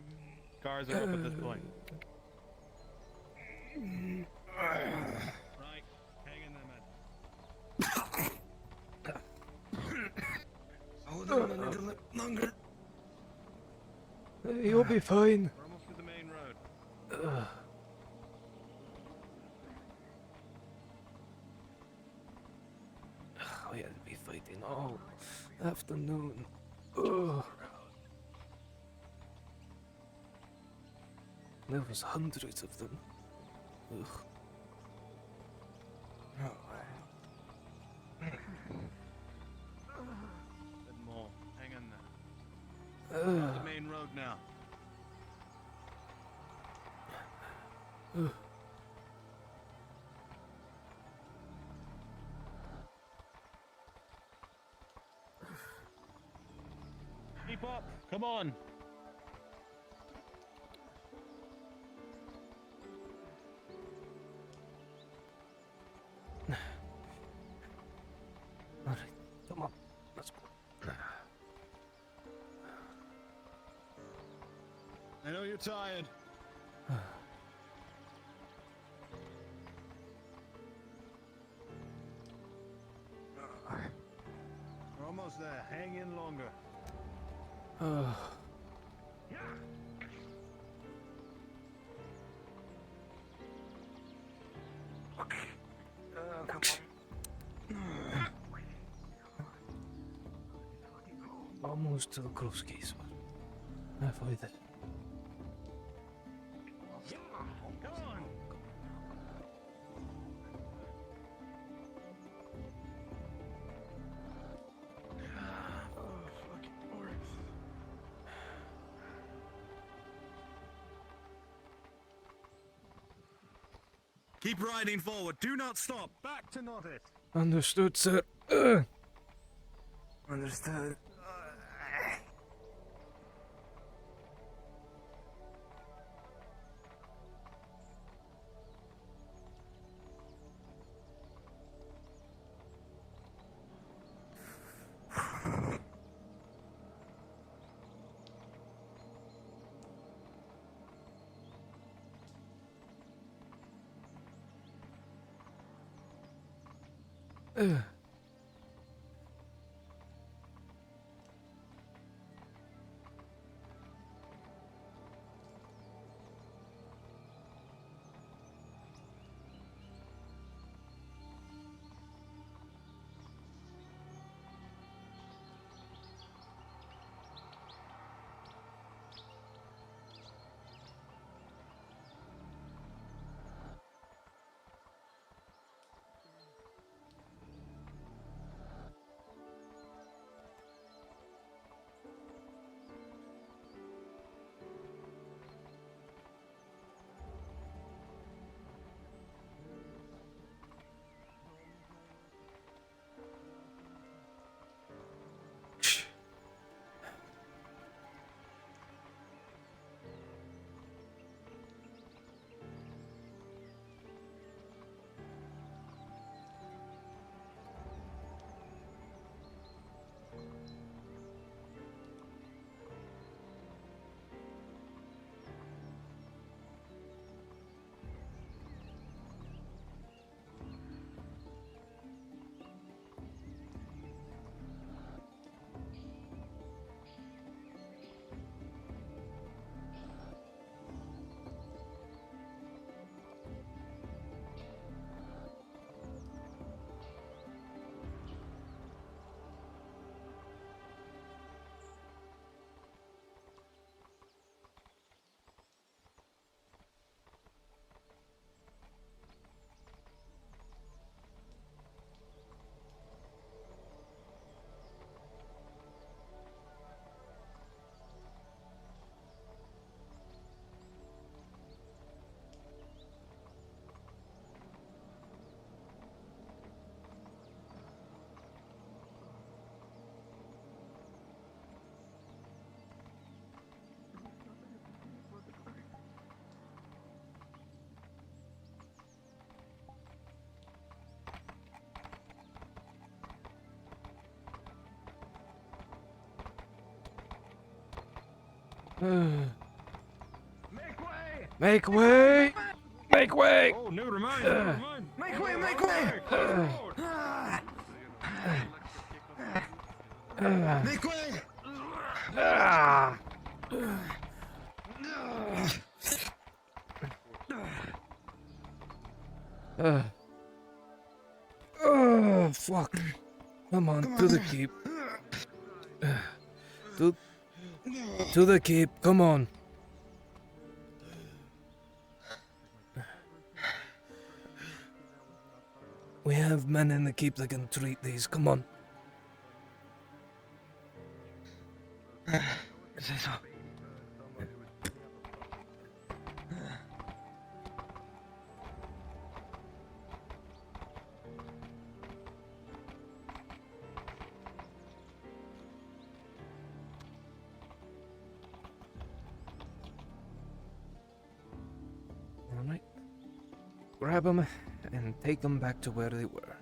Cards are up at this point. Right. Hang in there, man. Hold on a little longer. You'll be fine. We're almost to the main road. We had to be fighting all afternoon. Ugh. There was hundreds of them. Ugh. Bit more. Hang in there. Ugh. We're on the main road now. Ugh. Keep up. Come on. Alright, come on. Let's go. I know you're tired. We're almost there. Hang in longer. Come on. Almost to the close case. Halfway there. Come on. Keep riding forward. Do not stop. Back to Nautis. Understood, sir. Understood. Make way! Make way! Oh, never mind, never mind. Make way, make way! Make way! Ah! Oh, fuck. Come on, to the keep. To the keep, come on. We have men in the keep that can treat these, come on. Alright. Grab them and take them back to where they were.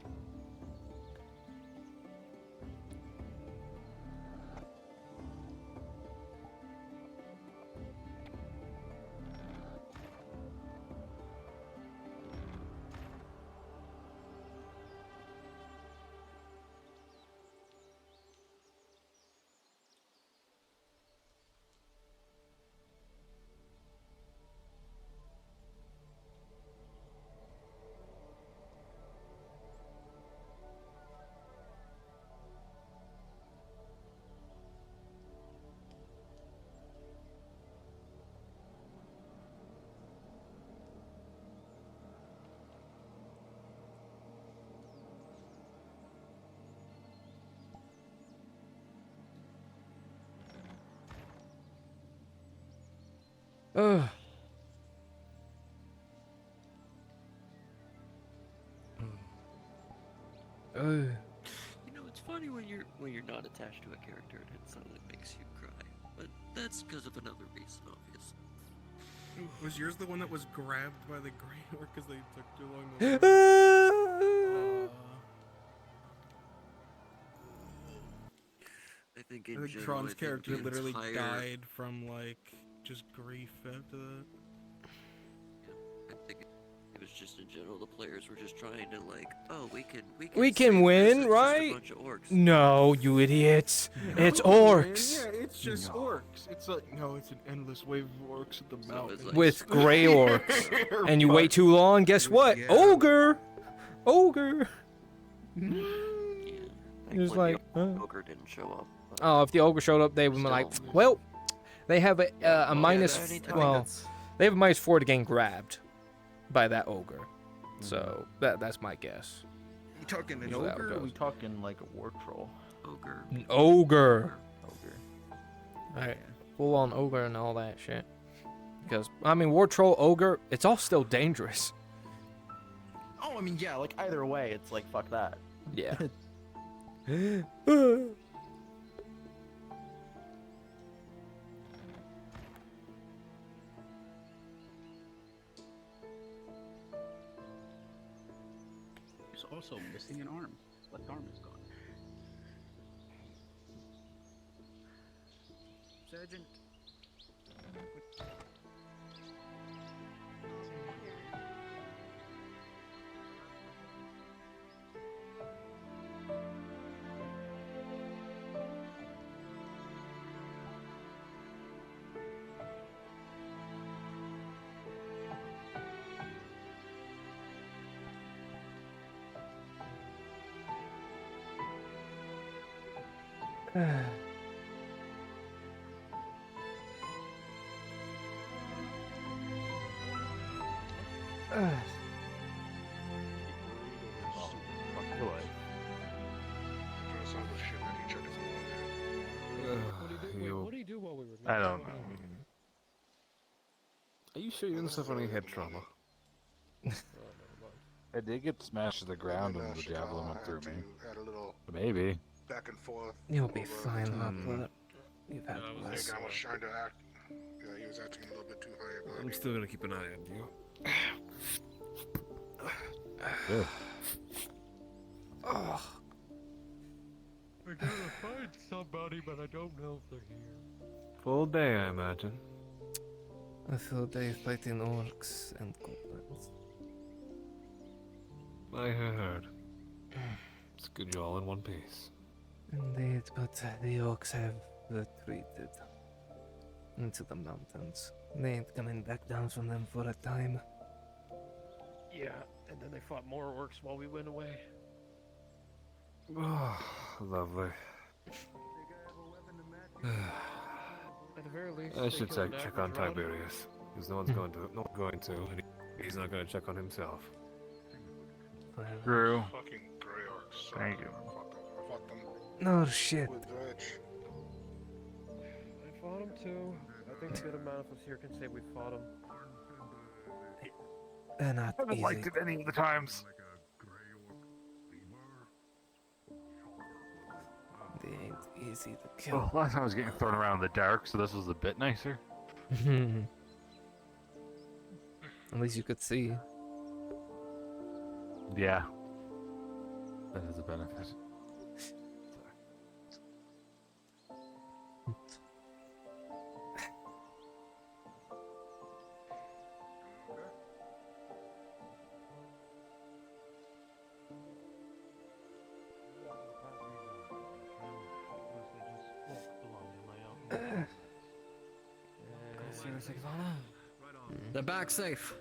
Ugh. You know, it's funny when you're not attached to a character and it suddenly makes you cry, but that's because of another reason, obviously. Was yours the one that was grabbed by the Grey Orc because they took too long to I think I think Tron's character literally died from like just grief after that. I think it was just in general the players were just trying to like, oh, we can win, just right? a bunch of orcs. No, you idiots. It's No, orcs. Man, yeah, it's just orcs. It's like, no, it's an endless wave of orcs at the mountain. With gray orcs. And you wait too long, guess what? Yeah. Ogre! Ogre! It was like, ogre didn't show up. Oh, if the ogre showed up, they would be like, well, they have a minus, well, they have a -4 to getting grabbed by that ogre. So that's my guess. You talking an Usually that ogre? Or goes. we talking like a war troll? Ogre. An ogre. Alright, full on ogre and all that shit. Because, I mean, war troll, ogre, it's all still dangerous. Oh, I mean, yeah, like either way, it's like fuck that. Yeah. He's also missing an arm. His left arm is gone. Sergeant. What did he do while we were? I don't know. Are you sure you didn't suffer any head trauma? I did get smashed to the ground and the javelin went through me. Had a little Maybe. back and forth. You'll be over fine, time. Hoplet. You've had The worse. guy was trying to act. Yeah, he was acting a little bit too high. I'm still gonna keep an eye on you. Good. Oh. I gotta find somebody, but I don't know if they're here. Full day, I imagine. A full day fighting orcs and goblins. I heard. It's good you're all in one piece. Indeed, but the orcs have retreated into the mountains. They ain't coming back down from them for a time. Yeah, and then they fought more orcs while we went away. Oh, lovely. At the very least, I they should killed an check on average round. Tiberius. Because no one's going to, and he's not going to check on himself. True. Fucking grey orcs. Thank you. I fought them No shit. with Dredge. I fought him too. I think a good amount of us here can say we fought him. They're not I haven't easy. liked it any of the times. They ain't easy to kill. Well, last time I was getting thrown around in the dark, so this was a bit nicer. At least you could see. Yeah. That is a benefit. They're back safe.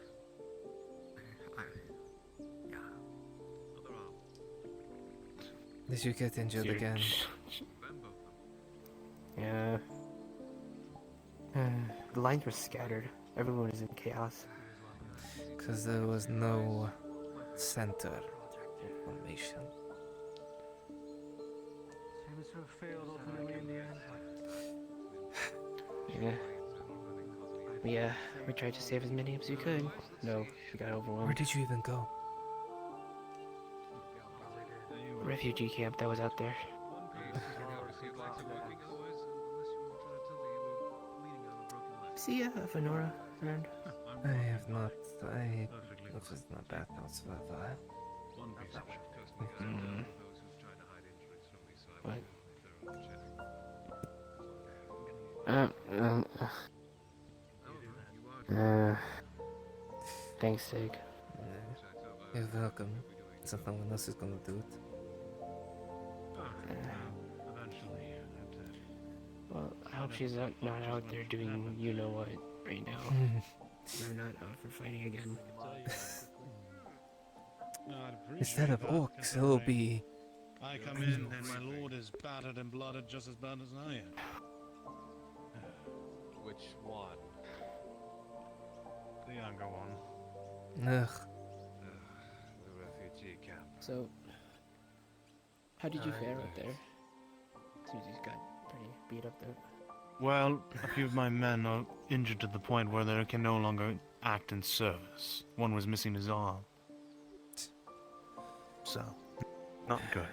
Did you get injured again? Yeah. The lines were scattered. Everyone is in chaos. Because there was no center information. Seems to have failed ultimately in the end. Yeah. We tried to save as many as we could. No, we got overwhelmed. Where did you even go? Refugee camp that was out there. See ya, Venora, friend. I have not. I was in a bathhouse for a while. What? Thanks, Sig. You're welcome. Someone else is gonna do it. Well, I hope she's not out there doing you know what right now. We're not out for fighting again. Instead of orcs, it'll be. I come in and my lord is battered and blooded just as bad as I am. Which one? The younger one. Ugh. The refugee camp. So, how did you fare out there? Susie's got pretty beat up there. Well, a few of my men are injured to the point where they can no longer act in service. One was missing his arm. So, not good.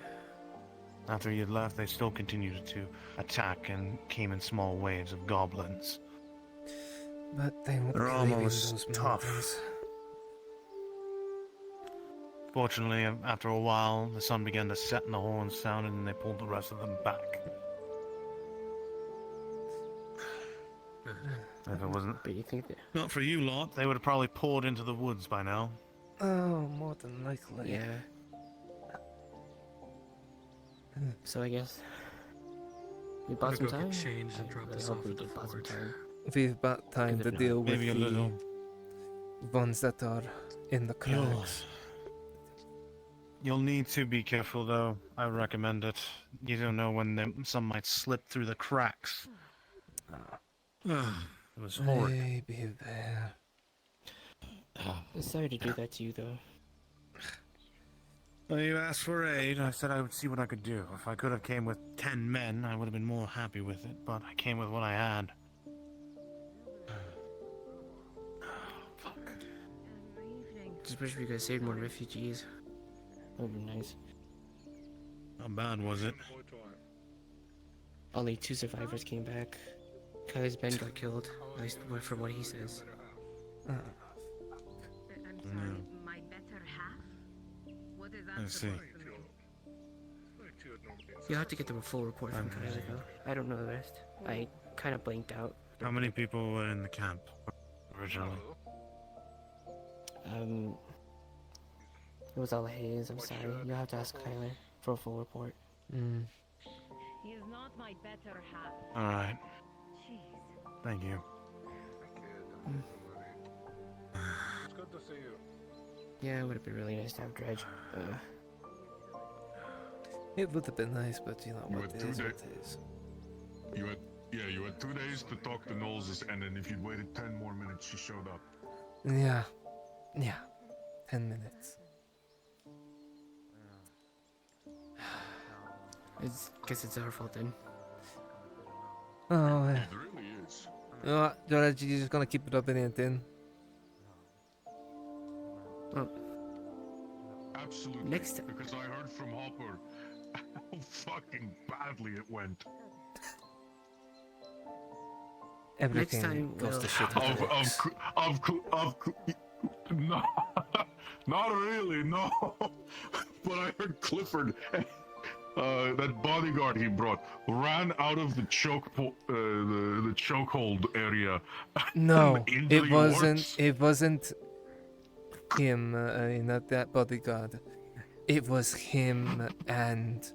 After he had left, they still continued to attack and came in small waves of goblins. But they won't They're be leaving almost those tough. mountains. Fortunately, after a while, the sun began to set and the horns sounded and they pulled the rest of them back. If it wasn't But you think that? not for you lot, they would have probably poured into the woods by now. Oh, more than likely. Yeah. So I guess we bought some time. I hope we did buy some time. We've got time to deal with Maybe a little. the ones that are in the cracks. You'll need to be careful, though. I recommend it. You don't know when some might slip through the cracks. It was horrid. Maybe there. Sorry to do that to you, though. Well, you asked for aid. I said I would see what I could do. If I could have came with 10 men, I would have been more happy with it. But I came with what I had. Just wish we could have saved more refugees. That would be nice. How bad was it? Only 2 survivors came back. Kylie's Ben got killed, at least from what he says. I'm sorry, my better half? What is that I see. supposed to mean? You'll have to get the full report from Kylie though. I don't know the rest. I kind of blanked out. How many people were in the camp originally? It was all haze. I'm sorry. You'll have to ask Kyler for a full report. He is not my better half. Alright. Jeez. Thank you. It's good to see you. Yeah, it would have been really nice to have Dredge. It would have been nice, but you know You what had it 2 is. days. What it is. You had 2 days to talk to Knowles, and then if you'd waited 10 more minutes, she showed up. Yeah. 10 minutes. Guess it's our fault then. Oh, It really is. you know what, George, you're just gonna keep it up in it then. Oh. Absolutely. Next time. Because I heard from Hopper how fucking badly it went. Everything time goes we'll- to shit. No, not really, no. But I heard Clifford, that bodyguard he brought, ran out of the the chokehold area. No, into it the wasn't. orcs. It wasn't him. Not that bodyguard. It was him and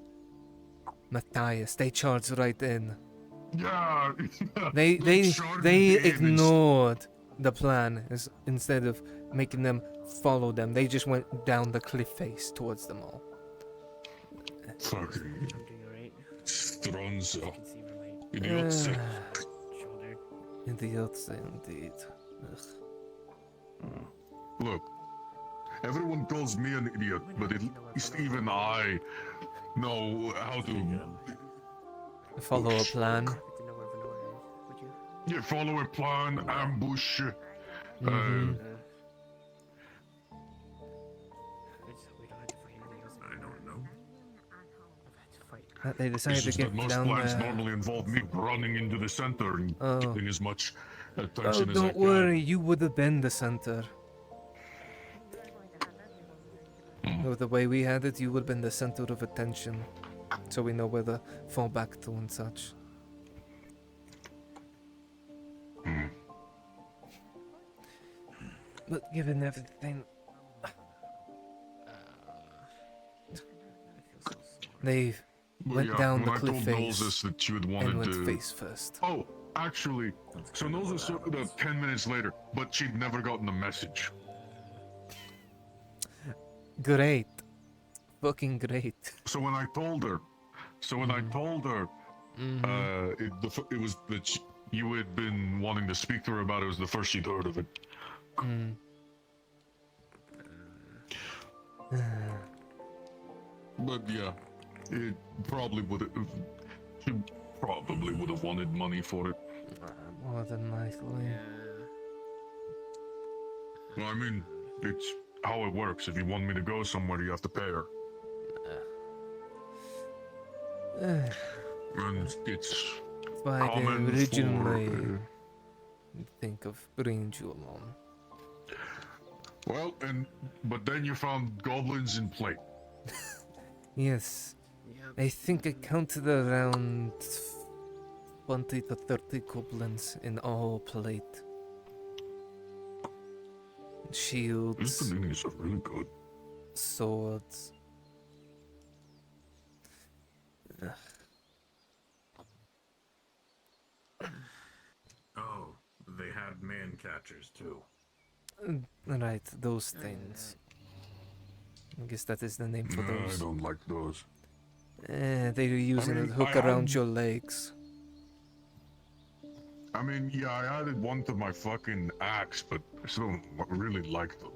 Matthias. They charged right in. Yeah. They charged in and ignored the plan instead of making them follow them. They just went down the cliff face towards them all. Fucking I'm doing alright. Stronzo. Uh, Idiots. Shoulder. Idiots, indeed. Ugh. Look, everyone calls me an idiot, but at least even I know how to Follow a plan. follow a plan, ambush. I don't know. They decided It's to just get that most down plans there. normally involve me running into the center and Oh. getting as much Oh, attention as I don't can. worry, you would have been the center. With the way we had it, you would have been the center of attention. So we know where to fall back to and such. But given everything... They But went yeah, down when the I cliff told face Nolzus that you had and wanted went to... face first. Oh, actually, so Nolzus showed up 10 minutes later, but she'd never gotten the message. Great. Fucking great. So when I told her, it was that you had been wanting to speak to her about it, was the first she'd heard of it. But yeah, it probably would have. She probably would have wanted money for it. More than likely. Well, I mean, it's how it works. If you want me to go somewhere, you have to pay her. And it's Why they common originally for... think of bringing you along. Well, but then you found goblins in plate. Yes. I think I counted around 20 to 30 goblins in all plate. Shields. These bananas are really good. Swords. Ugh. Oh, they had man catchers too. Right, those things. I guess that is the name for No, those. I don't like those. They were using mean, a hook I around had- your legs. I mean, yeah, I added one to my fucking axe, but I still don't really like them.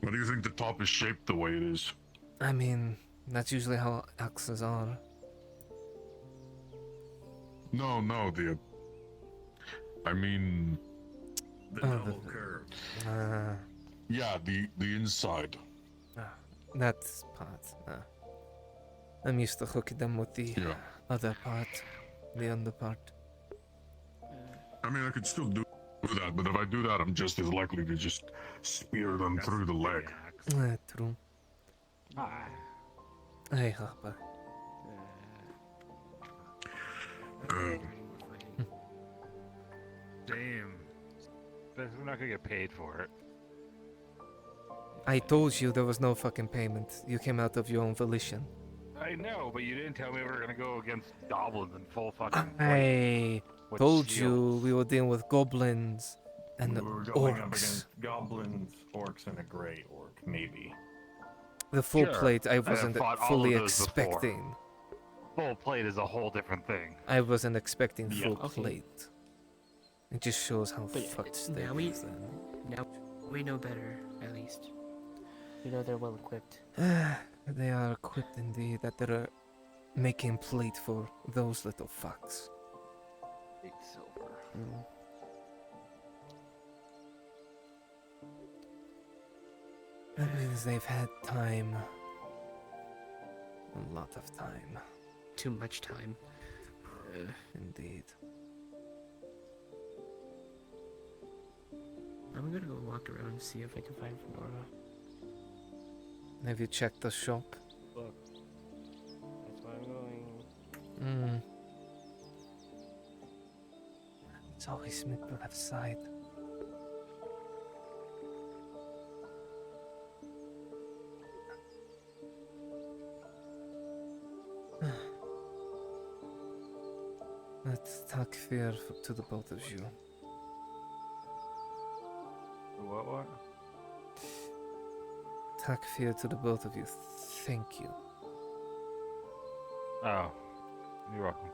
Why do you think the top is shaped the way it is? I mean, that's usually how axes are. No, I mean... The Oh, double curve. Yeah, the inside. That part. I'm used to hooking them with the other part, the under part. I mean, I could still do that, but if I do that, I'm just as likely to just spear them through the leg. True. Ah. Hey, Harper. Damn. But we're not gonna get paid for it. I told you there was no fucking payment. You came out of your own volition. I know, but you didn't tell me we were gonna go against goblins in full fucking I with told you shields. we were dealing with goblins and We were going up orcs. against goblins, orcs, and a grey orc, maybe. The full Sure, plate I I've wasn't fought all fully of those before. expecting. Full plate is a whole different thing. I wasn't expecting Yeah. full Okay. plate. It just shows how But fucked they now are we then. now we know better, at least. We know they're well equipped. They are equipped indeed, that they're making plate for those little fucks. Big silver. That means they've had time. A lot of time. Too much time. Indeed. I'm gonna go walk around and see if I can find Fenora. Have you checked the shop? Look. That's why I'm going. It's always mid the left side. Let's talk fair to the both of you. What? Talk fair to the both of you. Thank you. Oh. You're welcome.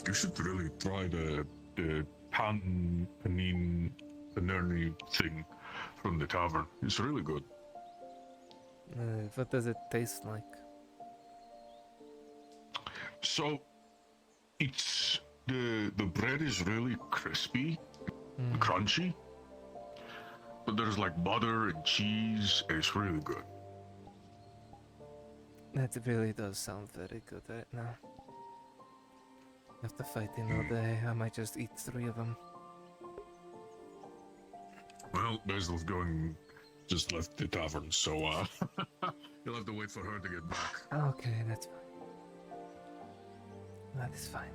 You should really try the panini thing from the tavern. It's really good. What does it taste like? So, it's the bread is really crispy, crunchy, but there's like butter and cheese. And it's really good. That really does sound very good right now. After fighting all day, I might just eat 3 of them. Well, Basil's just left the tavern, so you'll have to wait for her to get back. Okay, that's fine. That is fine.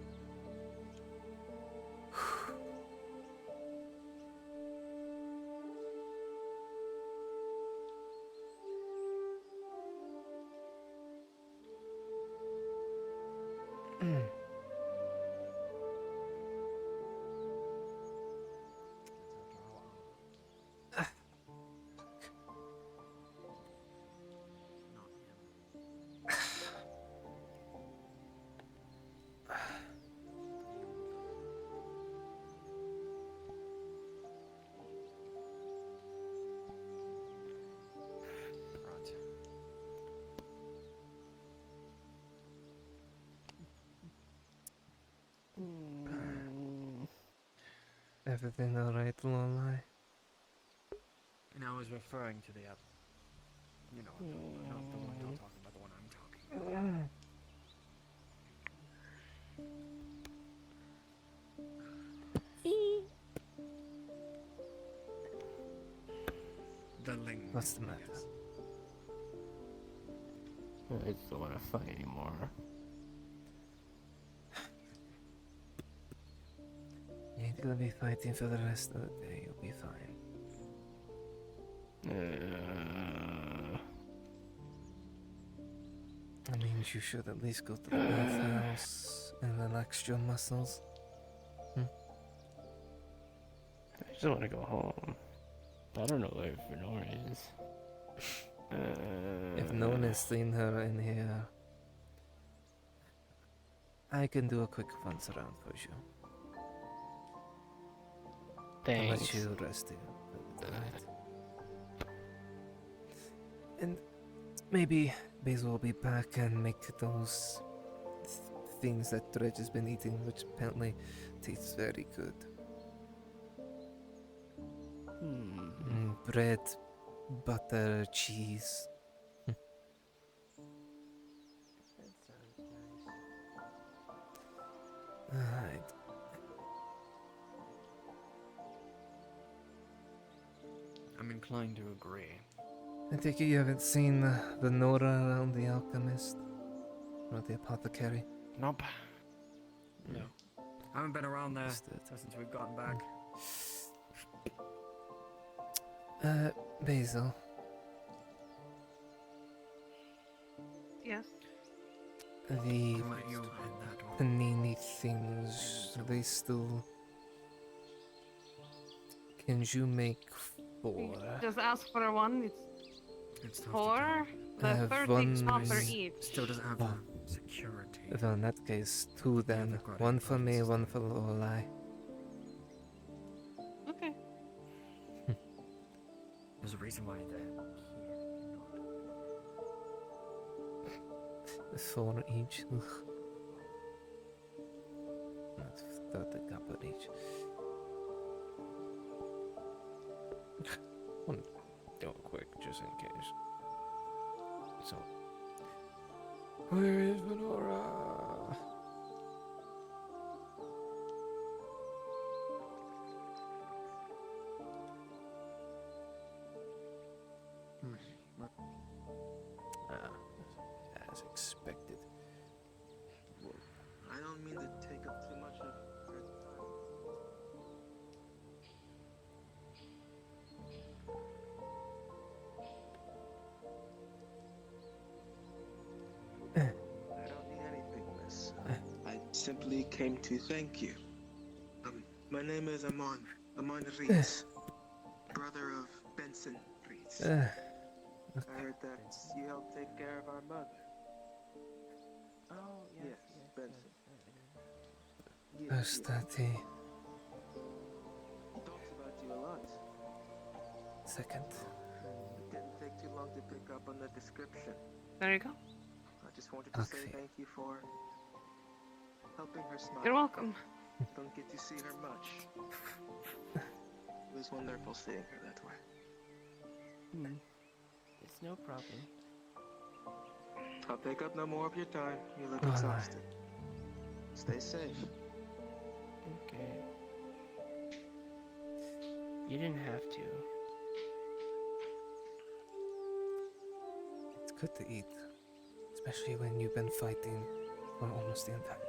Everything alright, Lolai? And I was referring to the other. You know, not the one you're talking about, the one I'm talking about. The ling. What's the matter? I just don't want to fight anymore. You ain't gonna be fighting for the rest of the day, you'll be fine. I mean, you should at least go to the bathhouse and relax your muscles. I just want to go home. I don't know where Fenora is. If no one has seen her in here, I can do a quick once around for you. I'll let Thanks. you rest here for the night. And maybe Basil will be back and make those things that Dredge has been eating, which apparently tastes very good. Bread, butter, cheese. That sounds nice. Alright. I'm inclined to agree. I take it you haven't seen the Nora around the alchemist? Or the apothecary? Nope. No. I haven't been around there since we've gotten back. Basil. Yes. The panini things, are they still... Can you make 4? Just ask for one. It's 4. I The have 30 one- sponsor each. Still doesn't have the security. Well, in that case, 2 then. One for me, one for Lorelai. Okay. There's a reason why they're here. 4 each. Ugh. Not 30 copper each. One, do it quick, just in case. So, where is Venora? As expected. I don't mean to take up too much of your time. I don't need anything, miss. I simply came to thank you. My name is Amon Reeds, brother of Benson Reeds. I heard that you helped take care of our mother. Oh, yes, Benson. First 30. He talks about you a lot. Second. It didn't take too long to pick up on the description. There you go. I just wanted to say thank you for helping her smile. You're welcome. Don't get to see her much. It was wonderful seeing her that way. It's no problem. I'll take up no more of your time. You look Alright. exhausted. Stay safe. Okay. You didn't have to. It's good to eat. Especially when you've been fighting for almost the entire day.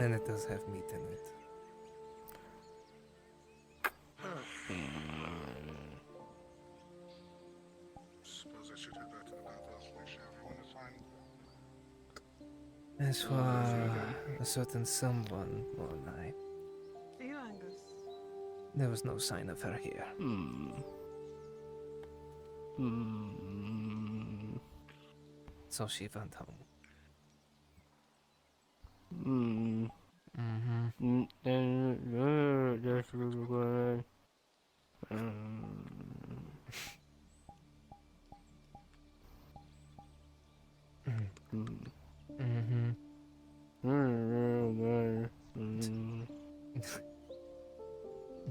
And it does have meat in it. Suppose I should head back to the bathhouse, make sure everyone is fine. As for a certain someone, Lorelai, See you, Angus. there was no sign of her here. So she went home. That's really good.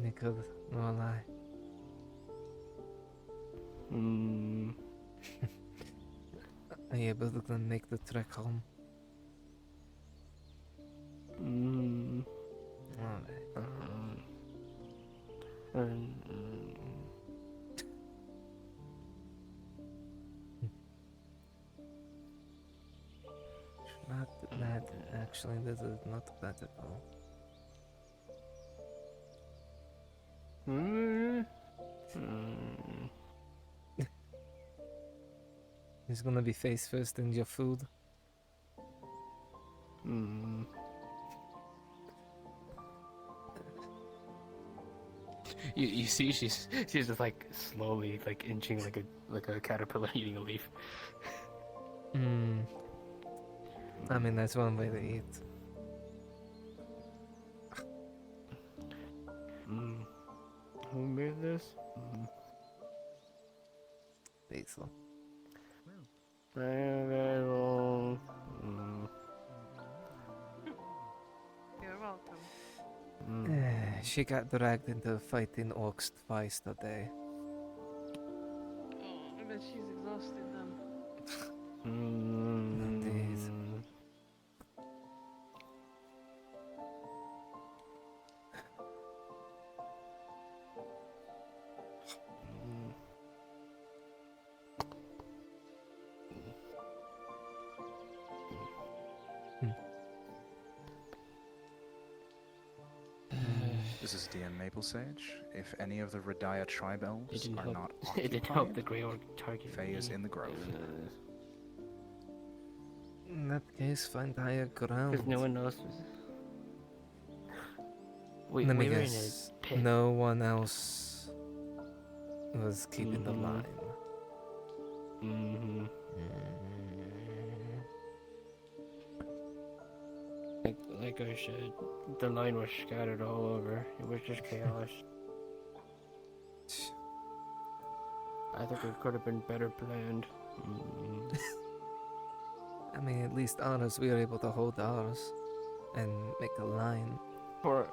Nickel, Lorelai. Are you able to make the trek home? Not bad, actually. This is not bad at all. He's gonna be face first in your food. You see, she's just like slowly like inching like a caterpillar eating a leaf. I mean, that's one way to eat. Who made this? Basil. Very long. She got dragged into fighting orcs twice today. Oh, I bet she's exhausted then. Indeed. This is DM Maple Sage. If any of the Radia tribe elves are not It didn't help the occupied, Grey Orc target. Faye is in the grove. In that case, find higher ground. Because no one else was. Wait, Let me we were in a guess. pit. No one else was keeping the line. Mm-hmm. Like I said, the line was scattered all over. It was just chaos. I think it could have been better planned. I mean, at least ours, we were able to hold ours and make a line. For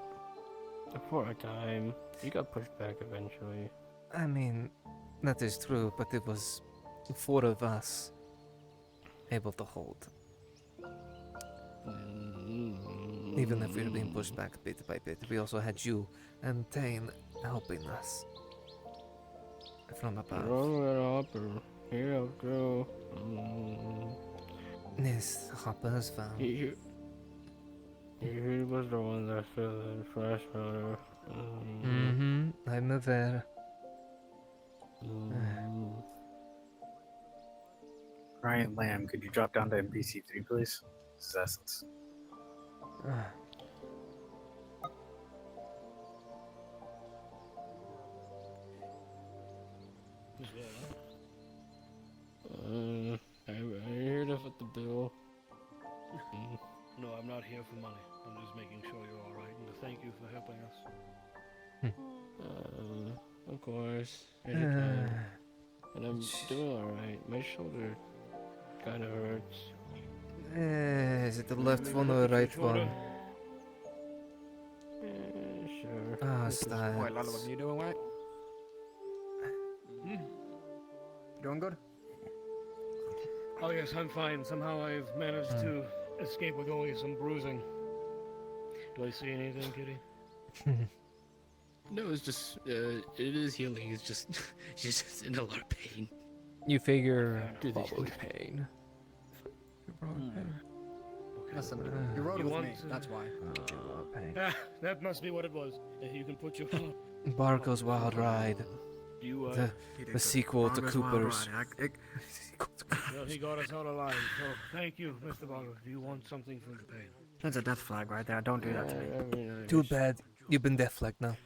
a time, you got pushed back eventually. I mean, that is true, but it was 4 of us able to hold. Even if we were being pushed back bit by bit, we also had you and Tane helping us from above. Here I'll go. Yes, Hopper has found. He was the one that fell in flash powder. I'm aware. Ryan Lamb, could you drop down to NPC 3, please? This is Essence. I'm here to foot the bill. No, I'm not here for money. I'm just making sure you're alright, and to thank you for helping us. Of course. Anytime. And I'm doing alright. My shoulder kind of hurts. Is it the left one or the right one? Sure. Ah, stats. What, Lalo, you doing right? Doing good? Oh yes, I'm fine. Somehow I've managed to escape with only some bruising. Do I see anything, Kitty? No, it's just, it is healing. It's just, she's just in a lot of pain. You figure Do they borrowed pain. Listen, you rode with me, that's why. Ah, that must be what it was. If you can put your... Barco's Wild Ride. You, the sequel to Cooper's. Well, he got us out alive, so thank you, Mr. Barker. Do you want something from the pain? That's a death flag right there. Don't do that to me. Too bad. You've been death flagged now.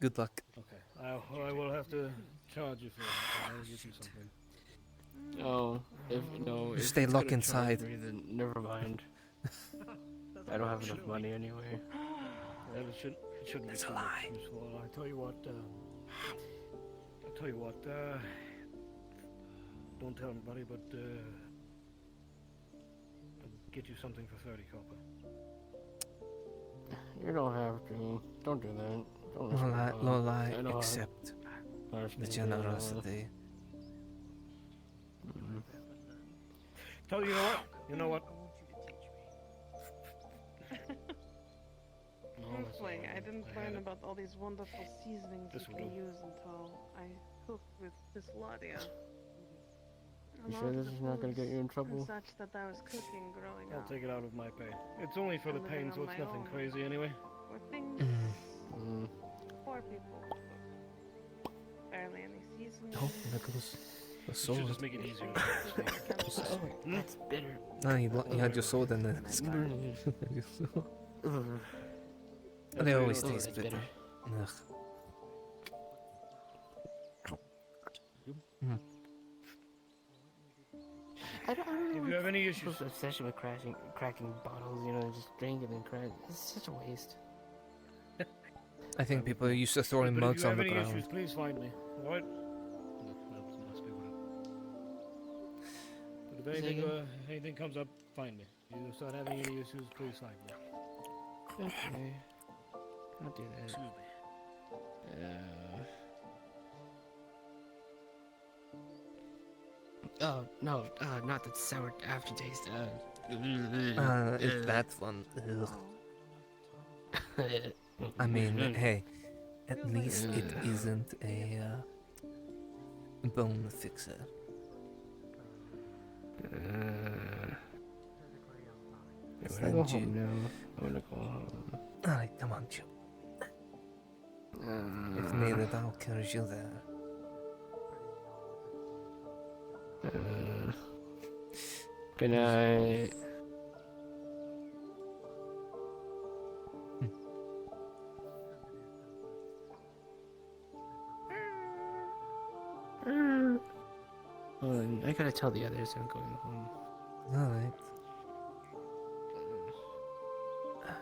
Good luck. Okay. I will have to charge you for it. I'll give you something. Oh, if Stay it's locked gonna charge inside. me, then never mind. I don't have enough money anyway. Well, it shouldn't be too much useful. I tell you what, don't tell anybody, but I'll get you something for 30 copper. You don't have to. Don't do that. Don't No lie, accept Harsh the me, generosity. Tell you know what? Truthfully, I didn't learn about all these wonderful seasonings This you will can do. use until I cooked with this Ladia. You sure this is not gonna get you in trouble? Such that I was cooking growing I'll up. take it out of my pay. It's only for the Living pain, on so it's my nothing own. crazy anyway. Or things poor people cook. Barely any seasoning. Oh, there goes the It sword. should just make it easier. That's bitter. No, you had your sword in the sky. They always taste bitter. Ugh. I don't know. If you have any issues, People's obsession with cracking bottles, you know, just drinking and crack. It's such a waste. I think people are used to throwing mugs on the If you have any ground. issues, please find me. Alright? That must be what it. But if anything comes up, find me. If you start having any issues, please find me. Okay. I'll do that. Excuse me. Oh no, not the sour aftertaste. It's that one. Ugh. I mean, hey, at least it isn't a bone fixer. I wanna go home now. I wanna go home. Alright, come on, Joe. If needed, I'll carry you there. Good night. Hold on, I gotta tell the others I'm going home. Alright. Well,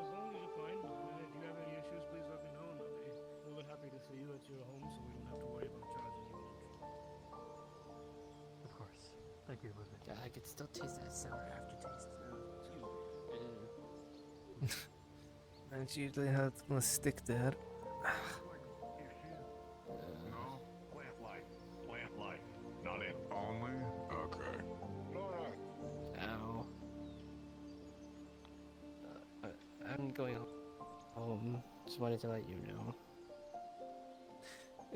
as long as you're fine, and if you have any issues, please let me know, and I'll be more than happy to see you at your home so we don't have to worry about charging you lunch. Of course. Thank you, Elizabeth. Yeah, I could still taste that sour aftertaste. That's usually how it's gonna stick there. No, plant life. Plant life. Not it. Only? Okay. Ow. I'm going home. Just wanted to let you know.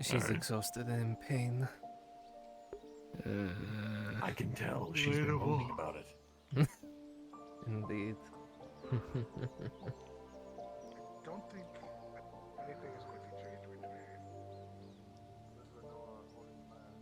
She's exhausted and in pain. I can tell she's been moaning about it. Indeed. Don't think anything is going to change between Elizabeth Noah or the man.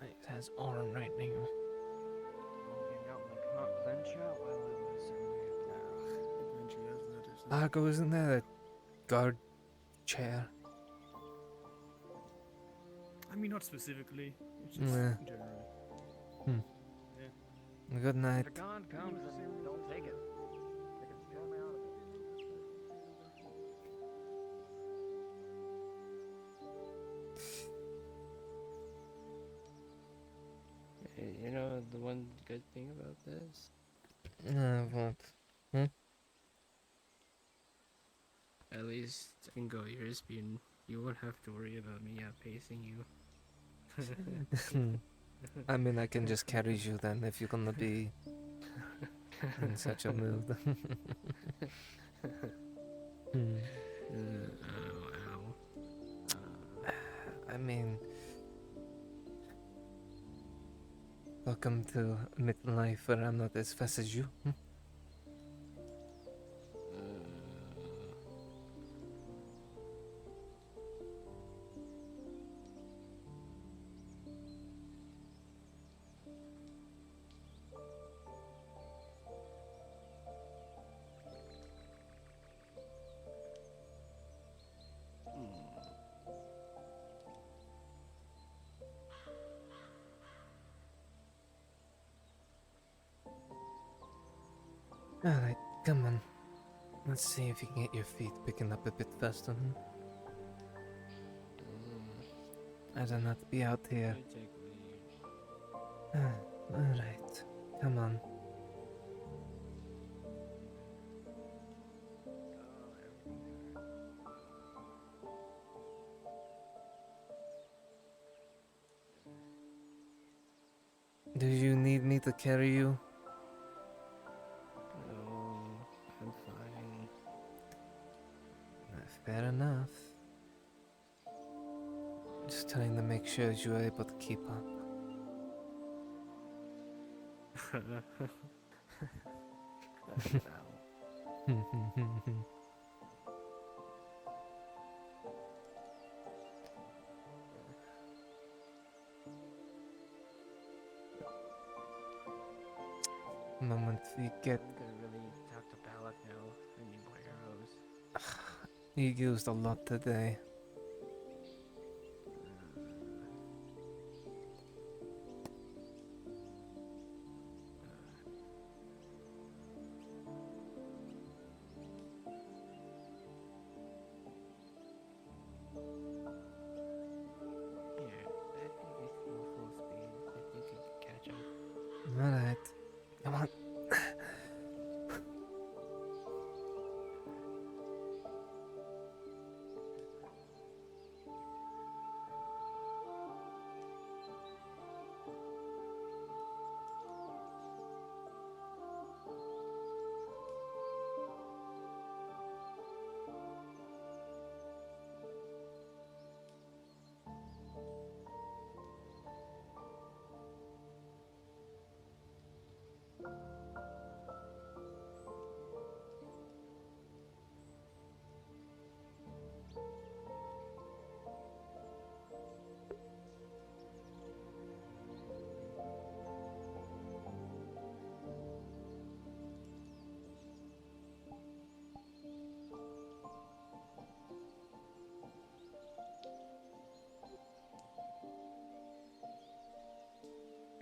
It has arm right now. Hanging out in the adventure while I was Adventure has that or something. Argo, isn't there a guard chair? I mean, not specifically. It's just Nah. generally. Yeah. Good night. If a god comes, then don't take it. They can throw me out of it. You know, the one good thing about this? What? At least I can go your speed and you won't have to worry about me outpacing you. I mean, I can just carry you then if you're gonna be in such a mood. Ow. I mean, welcome to midlife where I'm not as fast as you. Alright, come on. Let's see if you can get your feet picking up a bit faster. I do not be out here. Alright, come on. Do you need me to carry you? No, I'm fine. Fair enough. Just trying to make sure you are able to keep up. Moment we get. I'm gonna really talk to Balak now. I need more arrows. You used a lot today. Alright. Come on.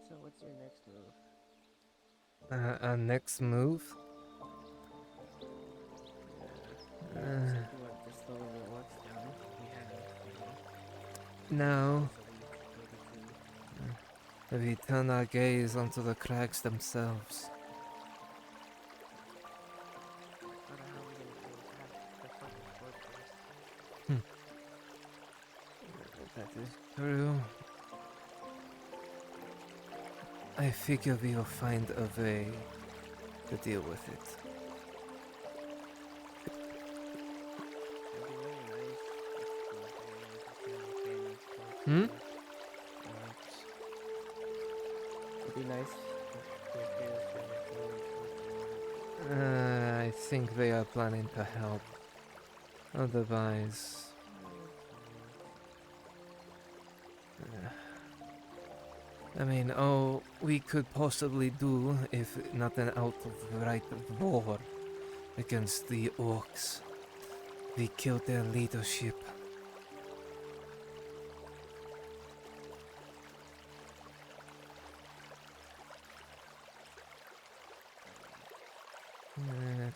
So what's your next move? Our next move? What, just slow the orcs down? We have, No. once a week, maybe two. We turn our gaze onto the cracks themselves. How the hell are we gonna kill the fucking fortress? That is true. I figure we will find a way to deal with it. Hmm? It'd be nice if I think they are planning to help. Otherwise... I mean, all we could possibly do, if not an outright war against the orcs, we killed their leadership.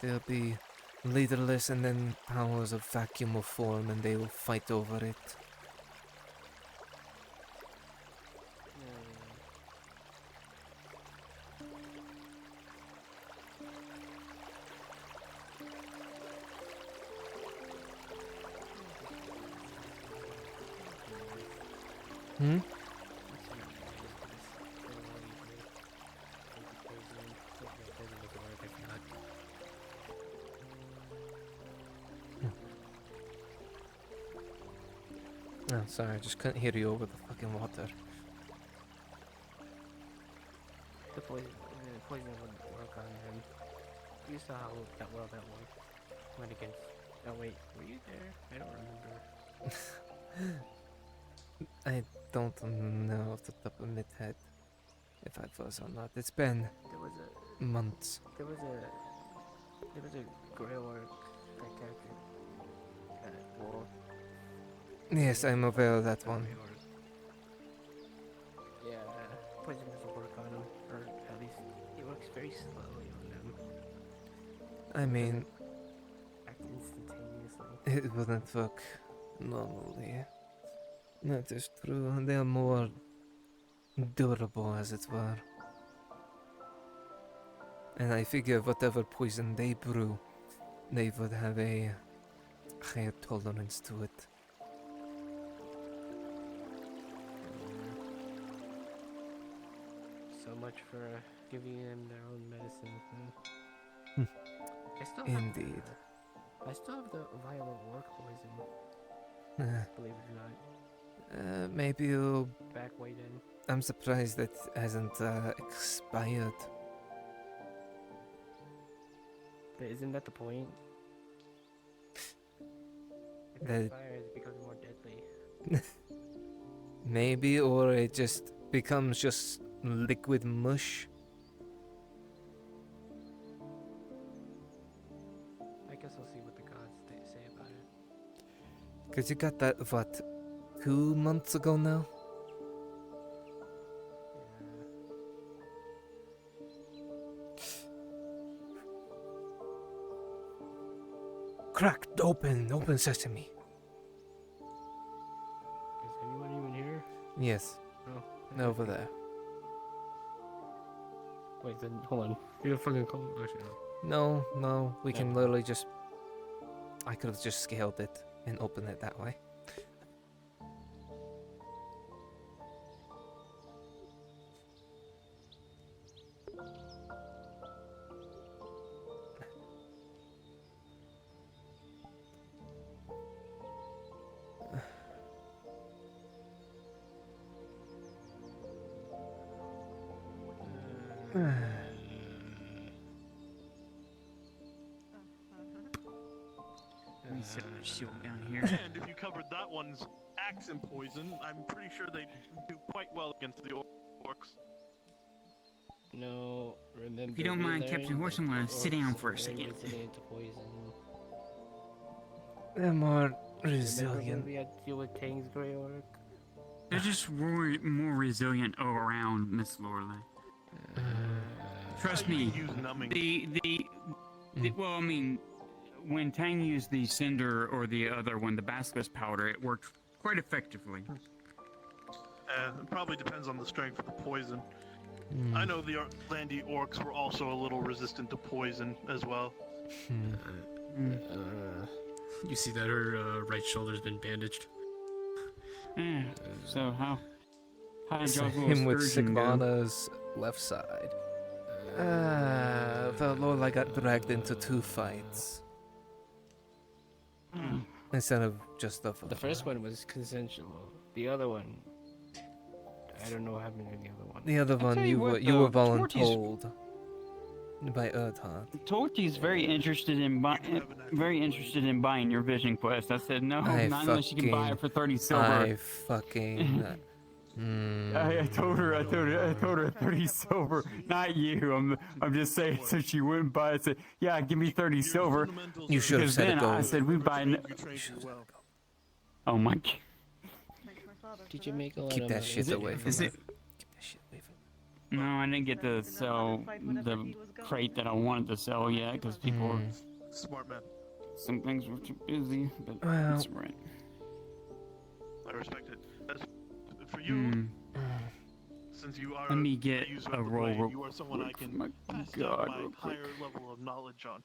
They'll be leaderless, and then powers of vacuum will form and they will fight over it. Hmm? Oh, sorry, I just couldn't hear you over the fucking water. The poison wouldn't work on him. You saw how well that went against... Oh wait, were you there? I don't remember. I don't know off the top of my head if I was or not. It's been There was months. There was a grey orc that captured that wall. Yes, I'm aware of that one. Yeah, poison doesn't work on him, or at least it works very slowly on them. I mean, Act instantaneously. it wouldn't work normally. That is true. They are more durable, as it were. And I figure whatever poison they brew, they would have a higher tolerance to it. So much for giving them their own medicine. I still have Indeed. I still have the violent orc poison. Believe it or not. Maybe you'll... Back way then. I'm surprised that hasn't expired. But isn't that the point? If it That- expires, it becomes more deadly. Maybe, or it just becomes just liquid mush. I guess I'll see what the gods say about it. Because you got that, what, 2 months ago now? Cracked open sesame. Is anyone even here? Yes. Oh. Over there. Wait, then hold on. You fucking call it. Actually, no. No, we can literally just... I could have just scaled it and opened it that way. Let me set my shield down here. And if you covered that one's accent poison, I'm pretty sure they do quite well against the orcs. No, remember. If you don't mind, Captain Horse, I'm gonna sit down for a second. They're more Remember when resilient. we had to deal with Tang's Grey Orc? They're just more resilient all around, Miss Lorelei. Trust me. Well, I mean, when Tang used the cinder or the other one, the basilisk powder, it worked quite effectively. It probably depends on the strength of the poison. I know the Landy orcs were also a little resistant to poison as well. You see that her right shoulder's been bandaged. So how did y'all's little Him with excursion go? Sigvana's left side. The Lorelei got dragged into 2 fights. Instead of just the The first one was consensual. The other one, I don't know what happened to the other one. The other one, you were voluntold by Erdhard. Torty's very interested in buying your vision quest. I said no, not unless you can buy it for 30 silver. I fucking. I told her 30 silver, not you. I'm just saying, so she wouldn't buy it. I said, yeah, give me 30 silver. You should have said it. I said we buy. Oh my. Did you make a lot Keep of that money? shit away from her. No, I didn't get to sell the crate that I wanted to sell yet because people were. Smart man. Some things were too busy, but Well. that's right. I respect it. For you, since you are Let me get a user a of the roll blade, real you are someone I quick can for my pass God, down my real quick. higher level of knowledge on.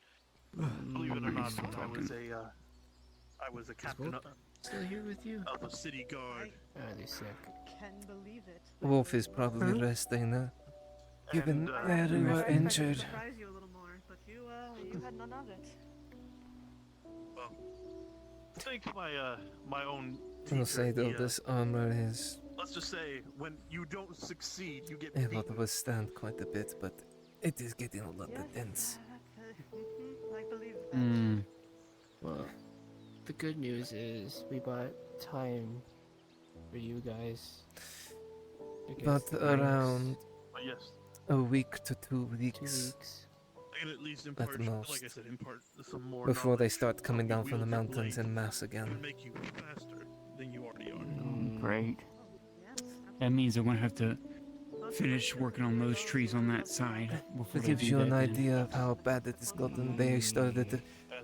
Believe it or not, I was a captain Still here with you? of a city guard. Oh, they're sick. Can believe it. Wolf is probably resting now. Given that we were injured. Surprise you a little more, but you had none of it. Well, thanks my own. I'll say though, teacher, this armor is let's just say, when you don't succeed, you get able to beaten. withstand quite a bit, but it is getting a lot of dense. I believe that. Well, the good news is we bought time for you guys. But around Yes. a week to 2 weeks. 2 weeks. I can at least At impart, most. like I said, impart some more Before they knowledge. start coming down from the Wield your mountains blade en masse to again. make you faster than you already are. Great. That means I'm gonna have to finish working on those trees on that side before It they gives do you an that then. idea of how bad it has gotten. They started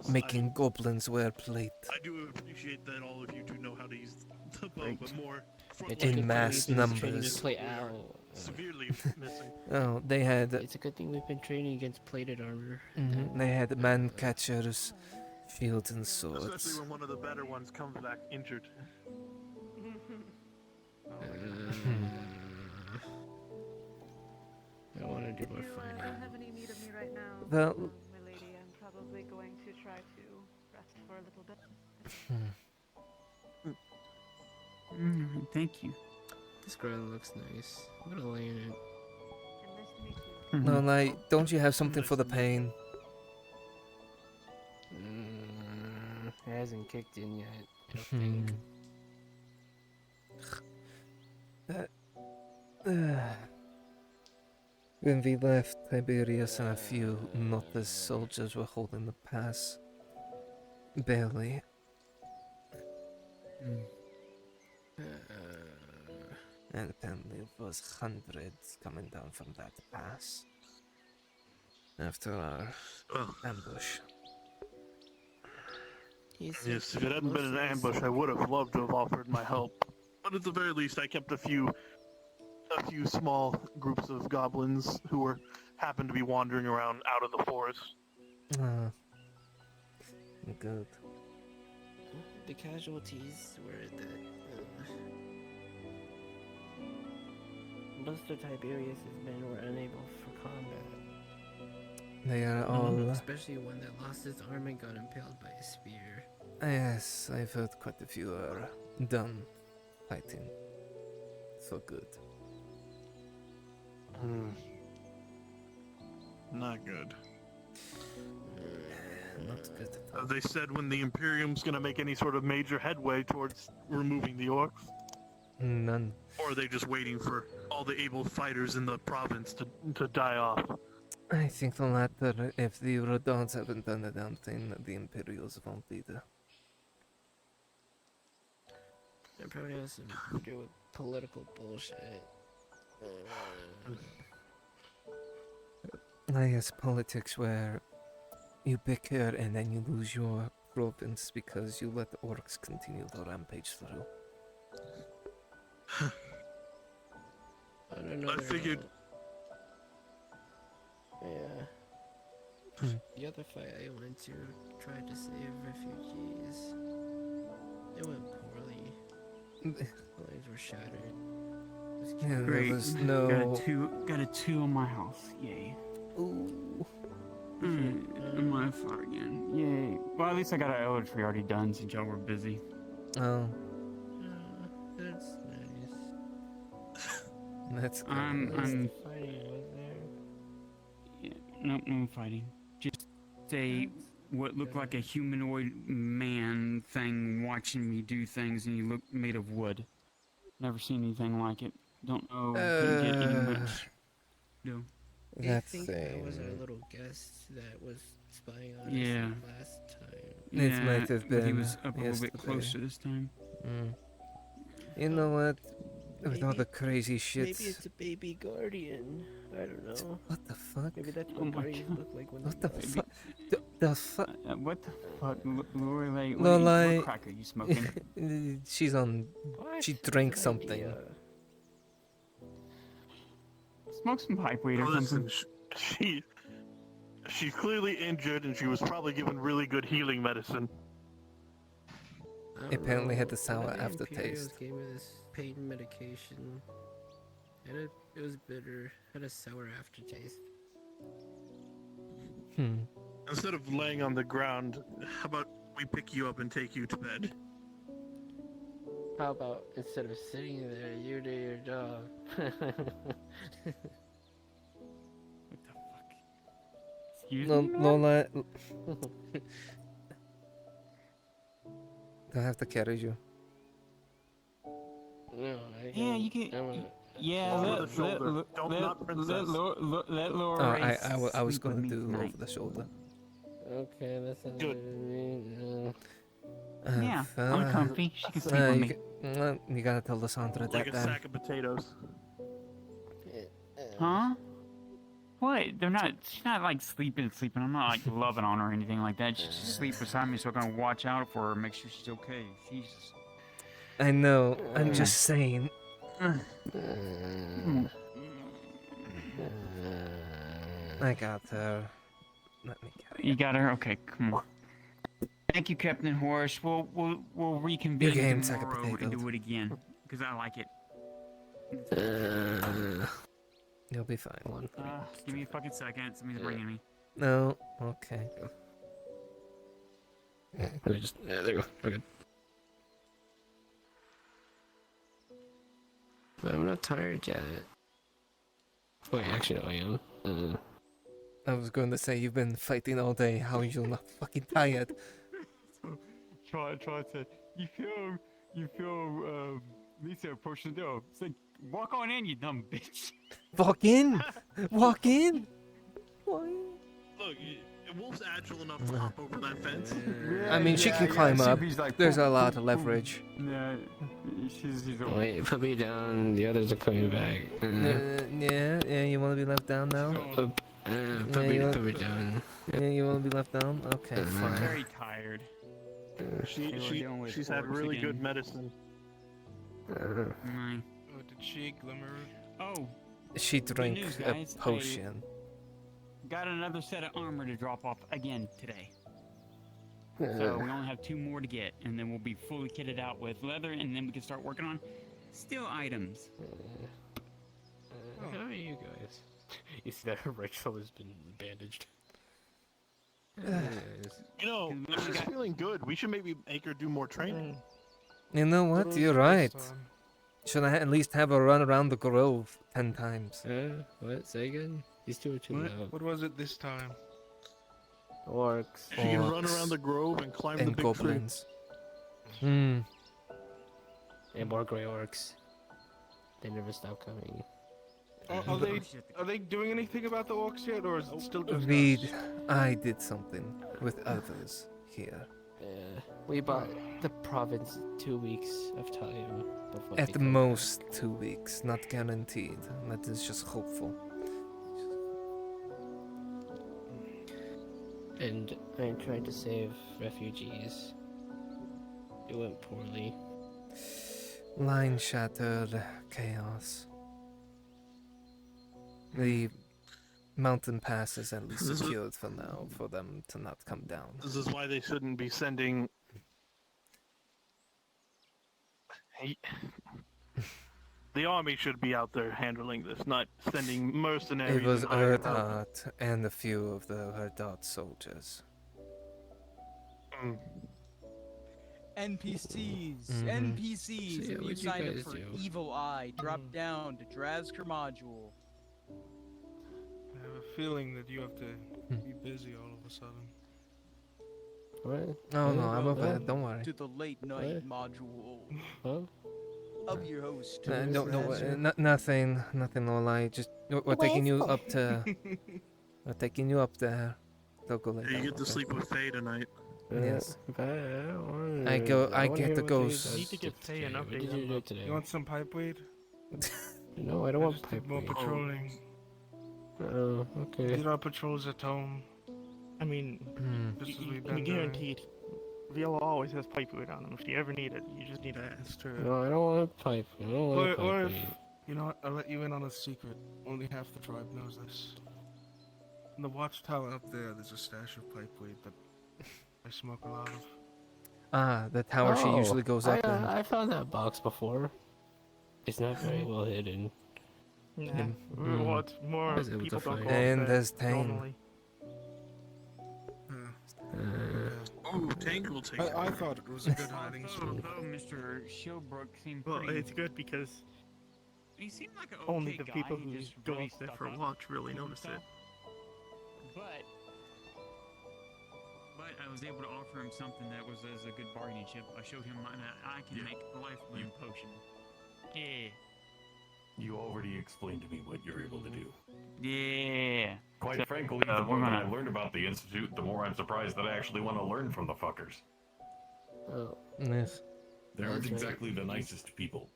making goblins wear plate. I do appreciate that all of you do know how to use the bow, but more In mass numbers. Play owl. severely missing. Oh, they had. It's a good thing we've been training against plated armor. They had man catchers, shields, and swords. Especially when one of the better ones comes back injured. I want to do more You fighting. don't have any need of me right now. Well- My lady, I'm probably going to try to rest for a little bit. Thank you. This ground looks nice. I'm gonna lay in it. And nice to meet you. No, like, don't you have something for the pain? It hasn't kicked in yet. I don't think. When we left, Tiberius and a few Nautis soldiers were holding the pass. Barely. And apparently it was hundreds coming down from that pass after our ambush. Yes, if it hadn't been an ambush, I would have loved to have offered my help. But at the very least, I kept a few small groups of goblins who happened to be wandering around out of the forest. Good. The casualties were that most of Tiberius's men were unable for combat. They are all. Especially one that lost his arm and got impaled by a spear. Yes, I've heard quite a few are done fighting. So good. Not good. Not good. They said when the Imperium's gonna make any sort of major headway towards removing the orcs? None. Or are they just waiting for all the able fighters in the province to die off? I think the latter. If the Rhadods haven't done a damn thing, the Imperials won't either. It probably has to do with political bullshit. I guess politics where you bicker and then you lose your province because you let the orcs continue the rampage through. I don't know. I figured. Yeah. The other fight I went to tried to save refugees. It went poorly. Lives were shattered. Yeah, Great. there was no. Got a 2 on my house. Yay. Ooh. I'm on fire again. Yay. Well, at least I got an elder tree already done since y'all were busy. Oh. That's nice. That's good. I'm Fighting was there. Yeah, no fighting. Just what looked like a humanoid man thing watching me do things, and he looked made of wood. Never seen anything like it. Don't know. Couldn't get any much. No. I think that was our little guest that was spying on us last time. It might have been. He was up a little bit yesterday. closer this time. You know what? With all the crazy shit. Maybe it's a baby guardian. I don't know. What the fuck? Maybe that's what guardians look like when What they the die. fuck? The fuck? What the fuck? Lorelei, Lorelei. what crack are you smoking? She's on. She drank something. Smoke some pipe weed or Listen, something. she's clearly injured, and she was probably given really good healing medicine. Apparently had the One sour of the aftertaste. Imperials gave me this pain medication. And it was bitter. Had a sour aftertaste. Instead of laying on the ground, how about we pick you up and take you to bed? How about instead of sitting there, you do your job? Excuse No, me? Lola. Do I have to carry you? No, Yeah, you can. Yeah, let Laura. I was going to do over the shoulder. Okay, that sounds good. Yeah, I'm comfy. She can sleep with me. You gotta tell Lysandra Like that a then. sack of potatoes. Huh? What? They're not. She's not like sleeping. I'm not like loving on her or anything like that. She just sleeps beside me, so I can watch out for her, make sure she's okay. Jesus. I know. I'm just saying. I got her. Let me get You got her? Okay, come on. Thank you, Captain Horace. We'll reconvene game, sack of tomorrow and potatoes. do it again because I like it. You'll be fine. Give me a fucking second. Somebody's bringing me. No. Okay. Let me just. Yeah, there you go. We're good. But I'm not tired yet. Wait, actually, no, I am. I was going to say you've been fighting all day. How are you not fucking tired? Try to. You feel Lisa approaching the door. It's like, walk on in, you dumb bitch. Walk in. Walk in. Look, Wolf's agile enough to hop over that fence. I mean, she can climb up. There's a lot of leverage. Yeah, she's Wait, put me down. The others are coming back. Yeah, you want to be left down now? Put me down. Yeah, you want to be left down? Okay, fine. very tired. She's had really good medicine. Mm. Oh, did she glimmer? Oh, She good drank news, a guys. potion. Got another set of armor to drop off again today. Uh. So we only have 2 more to get, and then we'll be fully kitted out with leather, and then we can start working on steel items. How are you guys? You see that her right shoulder's been bandaged. You know, she's feeling good. We should maybe make her do more training. You know what? You're right. Should I at least have her run around the grove 10 times? What? Say again? These two are too loud. What was it this time? Orcs. She can run around the grove and climb the and big goblins. And more gray orcs. They never stop coming. Are they doing anything about the orcs yet, or is it still just us? I did something with others here. We bought the province 2 weeks of time before At the most 2 weeks, not guaranteed. That is just hopeful. And I tried to save refugees. It went poorly. Line shattered, chaos. The mountain pass is at least secured for now, for them to not come down. This is why they shouldn't be sending. The army should be out there handling this, not sending mercenaries. It was and hiring Rhadod and a few of the Rhadod soldiers. NPCs, Mhm. NPCs. So, yeah, If you what'd you signed up guys for do? Evil Eye, drop down to Drazker module. I have a feeling that you have to be busy all of a sudden. What? Oh no, I'm over it, don't worry. To the late night module of your host. Nothing, Lola. Just we're taking you up to. We're taking you up there. Don't go later. You get to sleep with Faye tonight. Yes. I I get the ghost. Need to get Faye an What update. did you do today? You want some pipe weed? No, I don't want just did pipe more weed. patrolling. Oh, okay. Did our patrols at home. I mean, Just as you we've can be been doing. guaranteed. Viola always has pipe food on him. If you ever need it, you just need to ask. That's true. No, I don't want pipe. I don't want pipe Or if, weed. you know what, I'll let you in on a secret. Only half the tribe knows this. In the watchtower up there's a stash of pipe weed that I smoke a lot of. Ah, the tower she usually goes up in. I found that box before. It's not very well hidden. Nah. Well, it's more I was able people to don't find go it. And up there's there Tane. normally. Oh, Tank will take I thought it was a good hiding spot. Although Mr. Shilbrook seemed Well, pretty... it's good because He seemed like an only okay the people guy, who he just go really up there stuck for up watch really for notice it. himself. But I was able to offer him something that was as a good bargaining chip. I showed him that I can make a life bloom potion. Yeah. You already explained to me what you're able to do. Yeah. Quite So, frankly, we're the more that I gonna- learned about the Institute, the more I'm surprised that I actually want to learn from the fuckers. Oh. Yes. They aren't That's right. exactly the nicest people.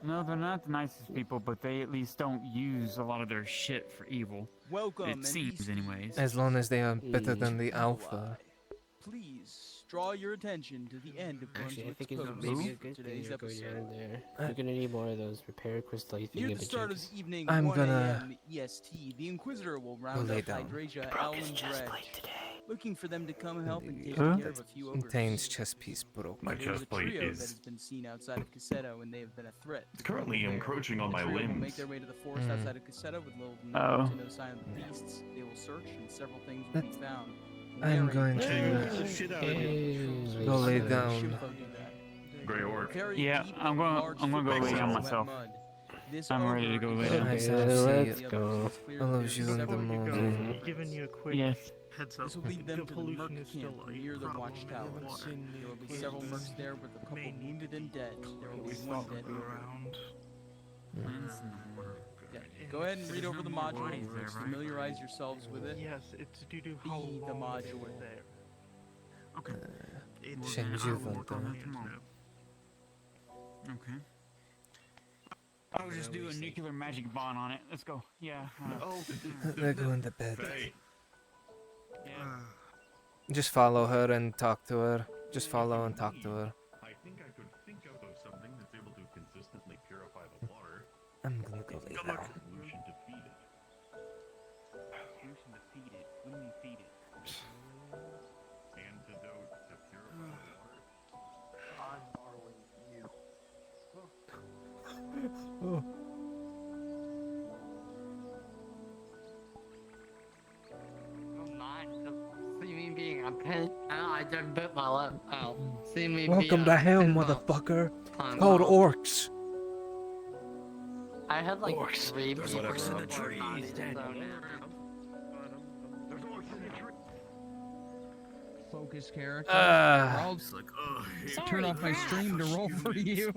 No, they're not the nicest people, but they at least don't use a lot of their shit for evil. Welcome, It seems, anyways. As long as they are better than the Alpha. Please draw your attention to the end of Actually, I Brunswick's think it's post maybe a for good thing today's you're going episode. down there. You're gonna need more of those repair crystal Near the start of thingamajiggies. the evening, I'm 1 gonna a.m. EST, the Inquisitor will round lay up down. Hydrasia, Al, and Dredge, looking for them to come help and take Huh? care of a few ogres. Tane's chest piece broke. My There is a chest plate trio that is has been seen outside of Cassetto, and they have been a threat. currently encroaching on The my trio will make limbs. their way to the forest Mm. outside of Cassetto with little to Oh. no sign of the beasts. They will search, and several things will be found. I'm going Narrated- to Shit out of you. go lay down. Shimpo do that. Grey Orc. Very Yeah, deep, I'm gonna large go lay footprints down in wet myself. mud. This I'm ready to ogre go is lay so down. Okay, big so that let's the see. others is clear I love that you there in is the several morning. Giving you a quick Yes. heads up. This will lead them The to the pollution Merc is still camp a near the problem watchtower. in water. There will be several Mercs there with a couple wounded and dead. There will be We one thought dead we were ogre. around. Cleanse in the water. Yeah, go ahead and read over the module. lines there, right? Familiarize yourselves with it. Yes, it's due to how Be the long they module. were there. Okay. It's Change I'll work on that tomorrow. Okay. I'll just do a nuclear magic bomb on it. Let's go. Yeah. They're going to bed. Yeah. Just follow her and talk to her. Just follow and talk to her. I think I could think of something that's able to consistently purify the water. I'm gonna go lay down. Solution to feed it. Solution to feed it. What do you mean feed it? Antidote to purify the water. I'm borrowing you. Oh. See me being a pin? I just bit my lip out. See me Welcome being to a hell, pinball. motherfucker. I'm It's called not. orcs. I had like Orcs. 3 There's people orcs in the report trees. on it, so now- Focus character. Ah. Or I'll turn off my stream to roll for you.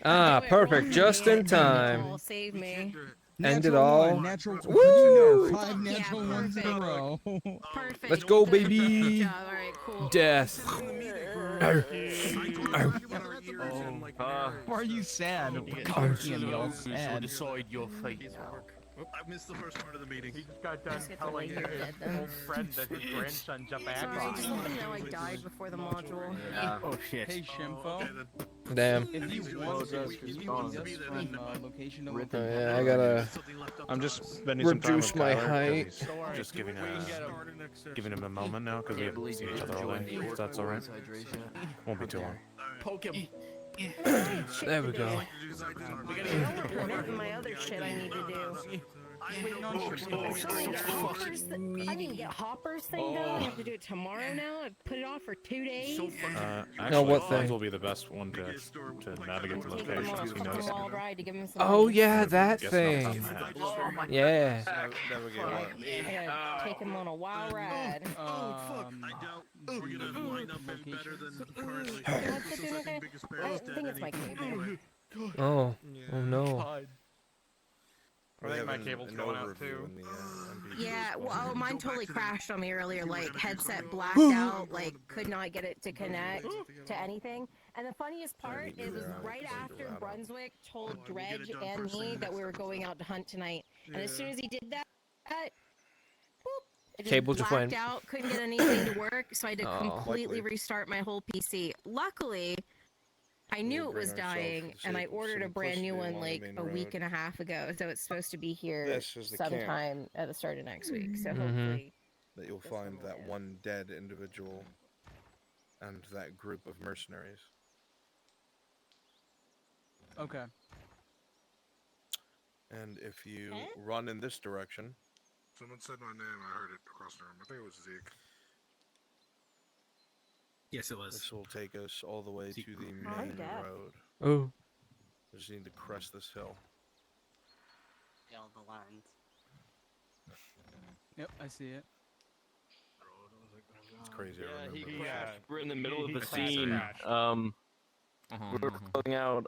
Ah, perfect. Just in time. Save me. End it Natural all. one, natural Woo! 5 natural ones in a row. Perfect. Let's go, Good baby. job. All right, cool. Death. Why are you sad? So decide your fate. I missed the first part of the meeting. He just got done Just get to telling lay here his dead then. old friend that his grandson jumped back Sorry, on just let me know I died before the module. Oh shit. Hey, Shimpo. Damn. If you want to, location to Oh, yeah, I gotta I'm just spending some time reduce with my Tyler, 'cause height. he's just giving him a moment now because we haven't seen each other all day. If that's alright. Won't be too long. Poke him. There we go. Permitting my other shit I need to do. I need to get Hopper's thing done. I have to do it tomorrow now. I put it off for 2 days. Actually, what Hans thing? will be the best one to navigate the Take him on location a because he knows. fucking wild ride to give him some Oh money. yeah, that Guess thing. not that. Yeah. I gotta take him on a wild ride. I doubt we're gonna line up any better than currently. I think it's my cable. Oh. Oh no. I think my cable's going out too. Yeah, well, mine totally crashed on me earlier. Like, headset blacked out, like, could not get it to connect to anything. And the funniest part, it was right after Brunswick told Dredge and me that we were going out to hunt tonight. And as soon as he did that, boop, it just Cable just blacked went. out, couldn't get anything to work, so I had to Oh. completely restart my whole PC. Luckily, I knew it was dying, and I ordered a brand new one like a week and a half ago, so it's supposed to be here This is the camp. sometime at the start of next week. So Mhm. hopefully, That you'll find that one dead individual and that group of mercenaries. Okay. And if you run in this direction, Someone said my name. I heard it across the room. I think it was Zeke. Yes, it was. this will take us all the way to the I'm main deaf. road. Oh. We just need to crest this hill. Yeah, the lines. Yep, I see it. It's crazy. I Yeah, he remember. crashed. We're in the middle of he the crashed. scene. We're closing out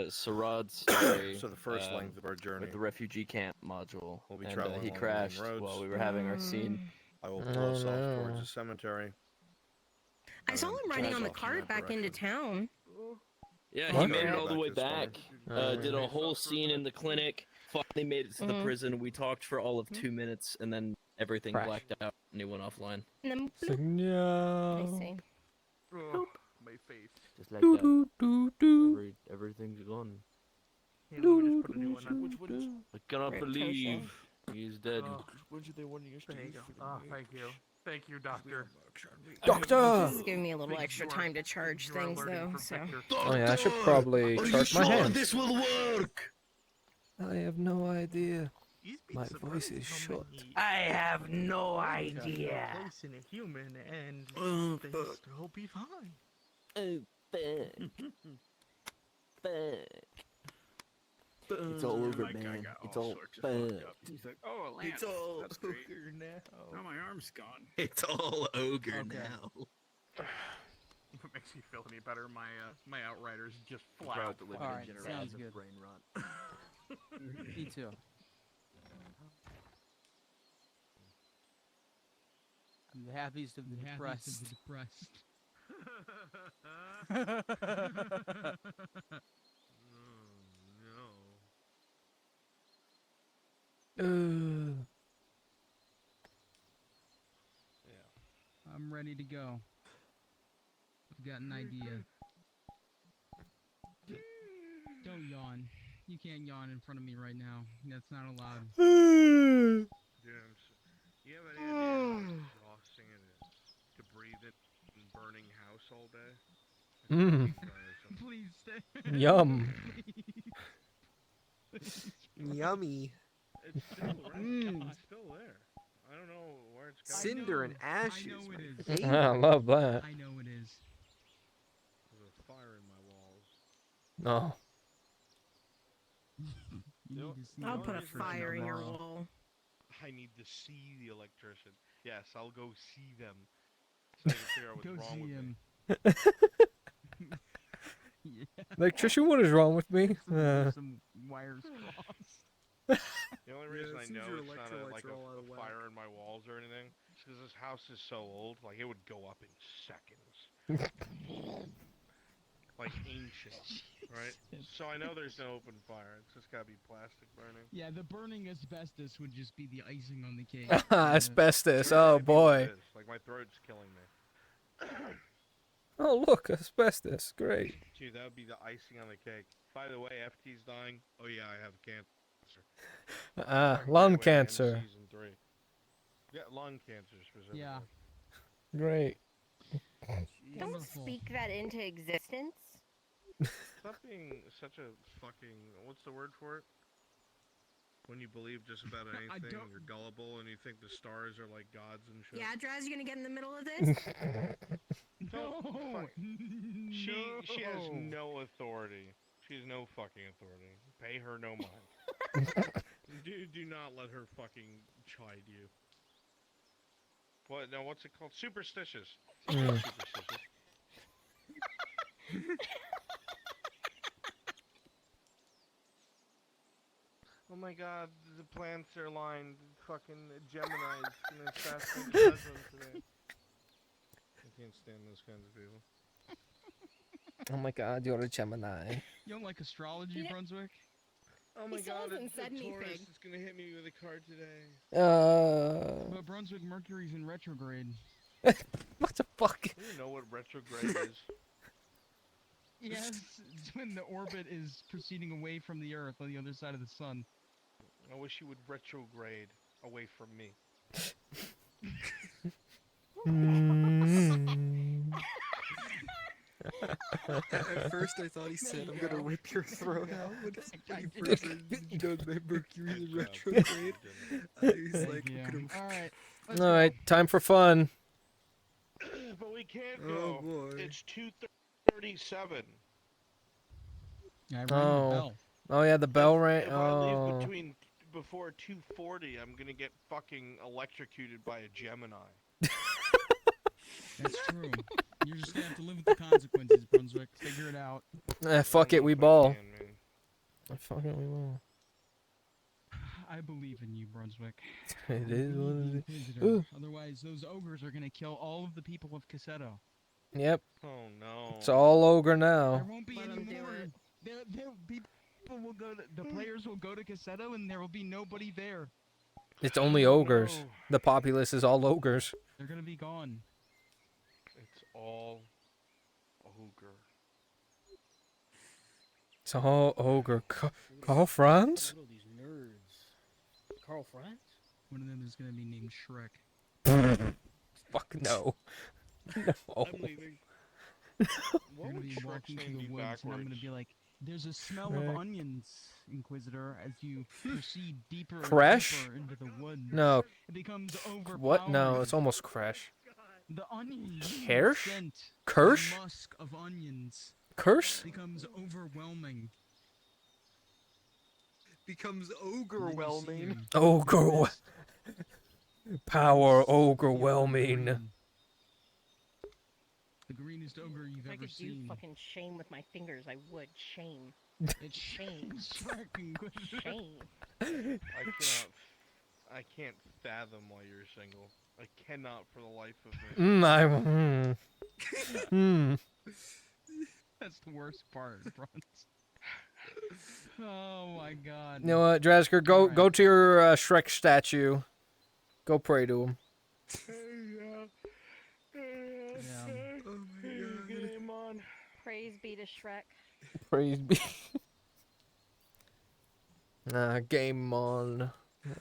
Sarad's story. So the first length of our journey. with the refugee camp module. We'll be and traveling he along the main crashed roads. while we were having our scene. I will pull us off towards the cemetery. I saw him riding on the off in cart that back into town. Yeah, What? he made it all the way Back back. to his Did a whole scene in the clinic. Finally made it to the prison. We talked for all of 2 minutes, and then everything Crash. blacked out, and he went offline. And then It's like, I no. see. My face. Just like Do that. do do do. Everything's gone. Yeah, let me just put a new one on. I cannot Rip believe he's dead. When should they want your There you go. Oh, thank you. Thank you, doctor. Doctor! This is giving me a little extra time to charge You are things, learning though. from So Victor. Oh yeah, I should probably charge my hands. This will work. I have no idea. He's been My surprised voice is how short. many I have no idea. Place in a human and they still be fine. Oh, fuck. It's all over, man. It's all fucked. He's like, oh, Lance, It's all that's great. ogre now. Now my arm's gone. It's all ogre Okay. now. if it makes me feel any better, my Outriders just flat Proud out to live fly. in a Alright, generation sounds of good. brain rot. Me too. I'm the happiest of the depressed. I'm ready to go. I've got an idea. Don't yawn. You can't yawn in front of me right now. That's not allowed. Dude, you have any idea how exhausting it is to breathe in a burning house all day? Please stay. Yum. Please. Yummy. It's still around. It's still there. I don't know where it's going. Cinder and ashes. I know it is. I love that. I know it is. There's a fire in my walls. No. You need to see I'll the put a electrician fire in your tomorrow. wall. I need to see the electrician. Yes, I'll go see them. So I can figure out what's Go wrong see with him. me. Yeah. Electrician, what is wrong with me? Some wires crossed. The only reason I as soon as know your it's not electrolytes like are all out of a whack. fire in my walls or anything, is because this house is so old, like it would go up in seconds. Like ancient, right? So I know there's no open fire. It's just gotta be plastic burning. Yeah, the burning asbestos would just be the icing on the cake. Asbestos. It Oh might be what boy. it is. Like my throat's killing me. Oh look, asbestos. Great. Dude, that would be the icing on the cake. By the way, FT's dying. Oh yeah, I have cancer. Lung By the way, in cancer. Season 3. Yeah, lung cancer specifically. Yeah. Great. Don't Wonderful. speak that into existence. Stop being such a fucking. What's the word for it? When you believe just about anything, and you're gullible, and you think the stars are like gods and shit. Yeah, Draz, you gonna get in the middle of this? No. She has no authority. She has no fucking authority. Pay her no mind. do not let her fucking chide you. What? No, what's it called? Superstitious. Superstitious. Oh my god, the plants are lined. Fucking Gemini's gonna assassinate the president today. I can't stand those kinds of people. Oh my god, you're a Gemini. You don't like astrology, Brunswick? Oh my He still god, hasn't said the Taurus anything. is gonna hit me with a card today. But Brunswick, Mercury's in retrograde. What the fuck? Do you know what retrograde is? Yes, it's when the orbit is proceeding away from the Earth on the other side of the sun. I wish you would retrograde away from me. At first I thought he said, I'm gonna rip your throat out when he first said, Mercury's in retrograde. He's like, look at him. Alright. Alright, time for fun. But we can't Oh, go. boy. It's 2:37. I rang the Oh. bell. Oh yeah, the bell rang. If I leave Oh. before 2:40, I'm gonna get fucking electrocuted by a Gemini. That's true. You're just gonna have to live with the consequences, Brunswick. Figure it out. Fuck it, we ball. Fuck it, we ball. I believe in you, Brunswick. It is what it is. Inquisitor. Ooh. Otherwise, those ogres are gonna kill all of the people of Cassetto. Yep. Oh no. It's all ogre There now. won't be any more. People will go. The players will go to Cassetto, and there will be nobody there. It's only ogres. The populace is all ogres. They're gonna be gone. It's all ogre. It's all ogre. Carl Franz? What are these nerds? Carl Franz? One of them is gonna be named Shrek. Fuck no. No. I'm leaving. You're What gonna would be Shrek's walking name through be the woods, and I'm gonna backwards? be like, "There's a smell Shrek. of onions, Inquisitor." As you proceed deeper and Crash? deeper into the woods, No. it becomes overpowering. What? No, it's almost Crash. The onion Kirsch? scent, Kirsch? the musk of onions Curse? becomes overwhelming. Becomes ogre-whelming. Ogre. Power overwhelming. The greenest ogre you've If I ever could do seen. fucking shame with my fingers, I would. Shame. It's Shame. Shame. I can't fathom why you're single. I cannot for the life of me. That's the worst part, Bronze. Oh my god. You know what, Drasker, go to your Shrek statue. Go pray to him. Game on. Praise be to Shrek. Praise be. Game on.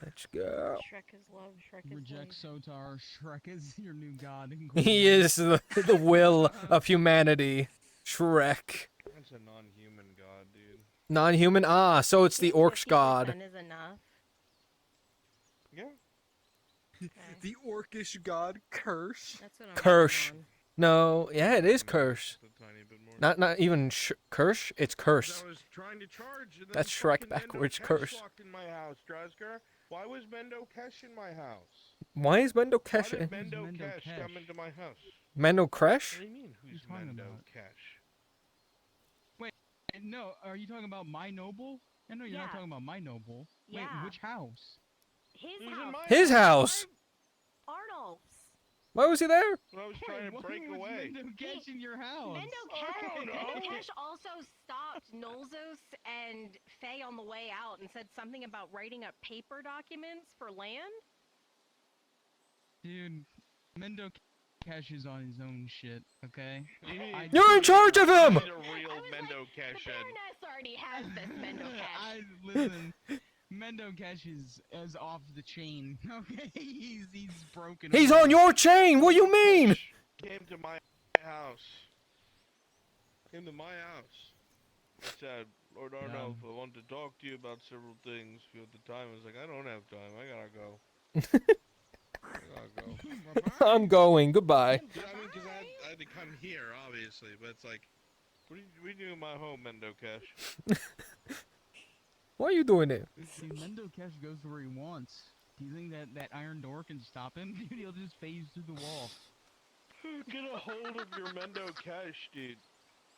Let's go. Shrek is love. Shrek is Reject Sotar. Shrek is your new god. He is the will of humanity. Shrek. That's a non-human god, dude. Non-human? Ah, so it's the orc's god. Is enough. Yeah. The orcish god Curse. That's what I'm Kirsch. No, yeah, it is Kirsch. Not even Kirsch. It's Curse. I was trying to charge, and then That's fucking Shrek backwards. Mendo Kesh Curse. walked in my house, Drasker. Why was Mendo Kesh in my house? Why is Mendo Why Kesh? did Mendo Kesh come into my house? Mendo Kresh? What do you mean? Who's Mendo Kesh? Wait, no, are you talking about my noble? I know you're not talking about my noble. Wait, Yeah. which house? His house. His house. Arnold's. Why was he there? I was trying to break away. Mendo Kesh in your house? Mendo Kesh also stopped Nolzos and Faye on the way out and said something about writing up paper documents for land. Dude, Mendo Kesh is on his own shit, okay? You're in charge of him! He's a real Mendo Kesh. Baroness already has this Mendo Kesh. Listen, Mendo Kesh is off the chain, okay? He's broken. He's on your chain! What do you mean? Came to my house. Came to my house. He said, Lord Arnulf, I want to talk to you about several things. If you have the time, I was like, I don't have time. I gotta go. I'm going. Goodbye. Yeah, I mean, because I had to come here, obviously, but it's like, what are you doing in my home, Mendo Kesh? Why are you doing it? Dude, Mendo Kesh goes where he wants. Do you think that Iron Door can stop him? Dude, he'll just phase through the wall. Get a hold of your Mendo Kesh, dude.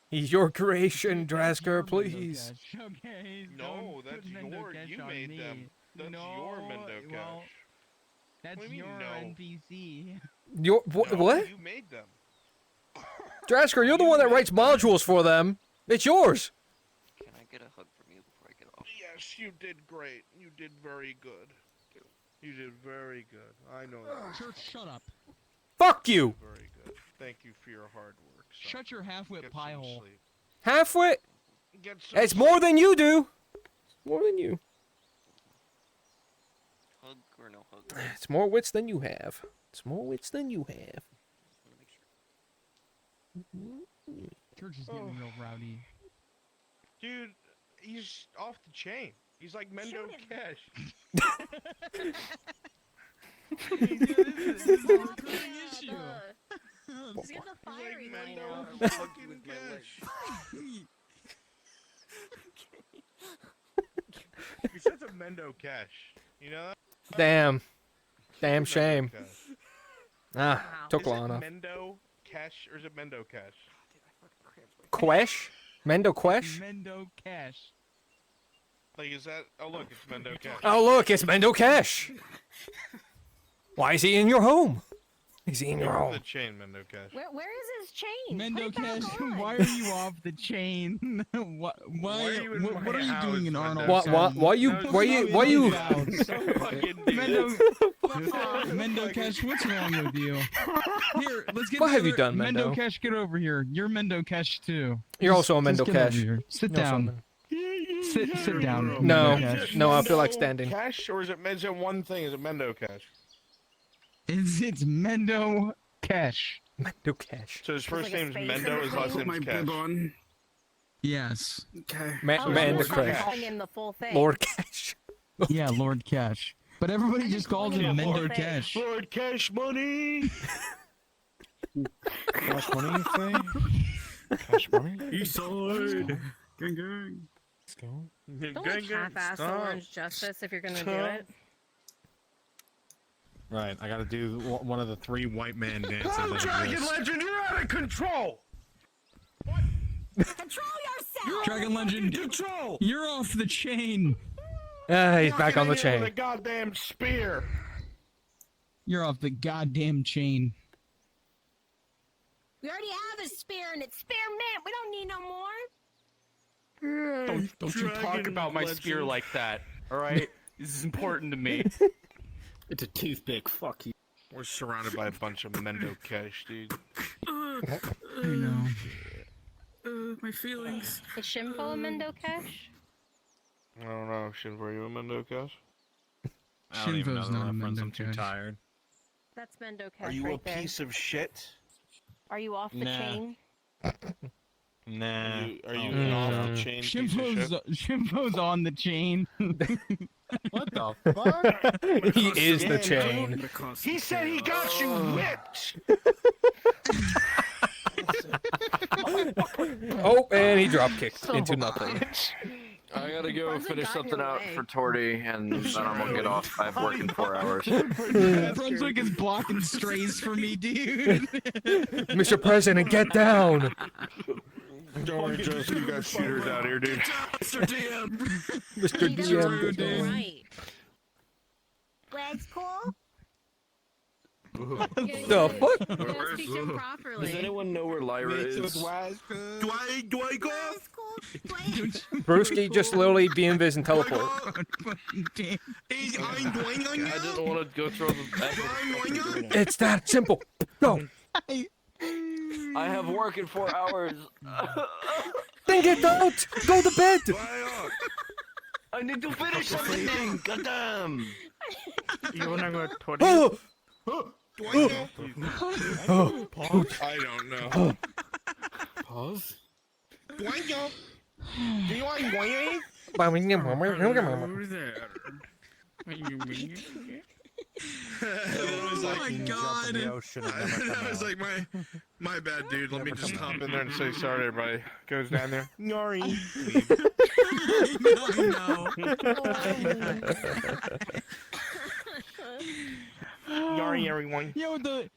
He's your creation, Drasker, please. Okay. No, that's your. You made them. That's your Mendo Kesh. Well, that's your NPC. Your what? You made them. Drasker, you're the one that writes modules for them. It's yours. Can I get a hug from you before I get off? Yes, you did great. You did very good. You did very good. I know that. Church, shut up. Fuck you. Very good. Thank you for your hard work. son. Shut your half-wit pie hole. Sleep. Halfwit? Get some It's more than you do. More than you. Hug or no hug? It's more wits than you have. It's more wits than you have. Church is getting real rowdy. Dude, he's off the chain. He's like Mendo Kesh. This is a recurring issue. Let's get the fiery line Mendo out. fucking Kesh. He's such a Mendo Kesh. You know that? Damn. Damn Mendo shame. Kesh. Ah, took Is long it enough. Mendo Kesh or is it Mendo Kesh? Quesh? Mendo Quesh? Mendo Kesh. Like, is that? Oh, look, it's Mendo Kesh. Oh, look, it's Mendo Kesh. Why is he in your home? Is he in your Off home? the chain, Mendo Kesh. Where is his chain? Mendo Put it back Kesh, on. why are you off the chain? What are you in my are you doing in house, Arnold? Mendo? Why you Mendo Kesh, what's wrong with you? Here, let's get What have you together. done, Mendo? Kesh, get over here. You're Mendo Kesh too. You're also a Just Mendo get over Kesh. here. Sit You're also a down. Sit down. No, Mendo Kesh. no, I feel like standing. Cash, or is it one thing? Is it Mendo Cash? It's Mendo Kesh. Mendo Kesh. So his first like a name's space Mendo, his last in name's Cash. Yes. Okay. Mendo Lord Kesh. calling him the full thing. Lord Kesh. Yeah, Lord Kesh. But everybody just calls him Mendo Kesh. Lord Cash Money! Cash money, say? Cash money? Eastside. Gang gang. Let's go. Don't like half-ass the orange justice if you're gonna do it. Right, I gotta do one of the 3 white man dances. Oh, that Dragon exist. Legend, you're out of control! Control yourself! Dragon Legend, Control! you're off the chain. He's back on the With a chain. goddamn spear. You're off the goddamn chain. We already have a spear and it's spearmint. We don't need no more. Don't you talk about my spear like that, alright? This is important to me. It's a toothpick. Fuck you. We're surrounded by a bunch of Mendo Kesh, dude. I know. My feelings. Is Shimpo a Mendo Cash? I don't know, Shin, were you a Mendo Kesh? I don't even know Shinvo's the not a reference, I'm Mendo too Cash. tired. That's Mendo Cash Are you right a there. piece of shit? Are you off the Nah. chain? Nah. Are you Oh, an off no. the chain piece of shit? Shimpo's on the chain. What the fuck? He is the chain. He said he got you whipped! Oh, and he drop kicked into nothing. I gotta go Brunswick finish got something your out way. for Torty, and then I'm gonna get off. I have work in 4 hours. Brunswick is blocking strays for me, dude. Mr. President, get down. Don't worry, Joseph, you got shooters out here, dude. Mr. DM! Mr. You guys DM, are get down. right. What's cool? The fuck? You gotta speak to him properly. Does anyone know where Lyra is? Do I go? What's cool? Brewski just literally DMVs and teleport. I'm going on I didn't want to go through all the It's that simple. Go. I have work in 4 hours. Then get out. Go to bed. I need to finish something. Goddamn. You wanna go to Oh. Oh. I don't know. Pause? Do I go? Do you want to go? Over there. Oh my god! I was like, my bad, dude. Let me just hop in there and say sorry, everybody. Goes down there. Yari. Yari, everyone. Yo, the.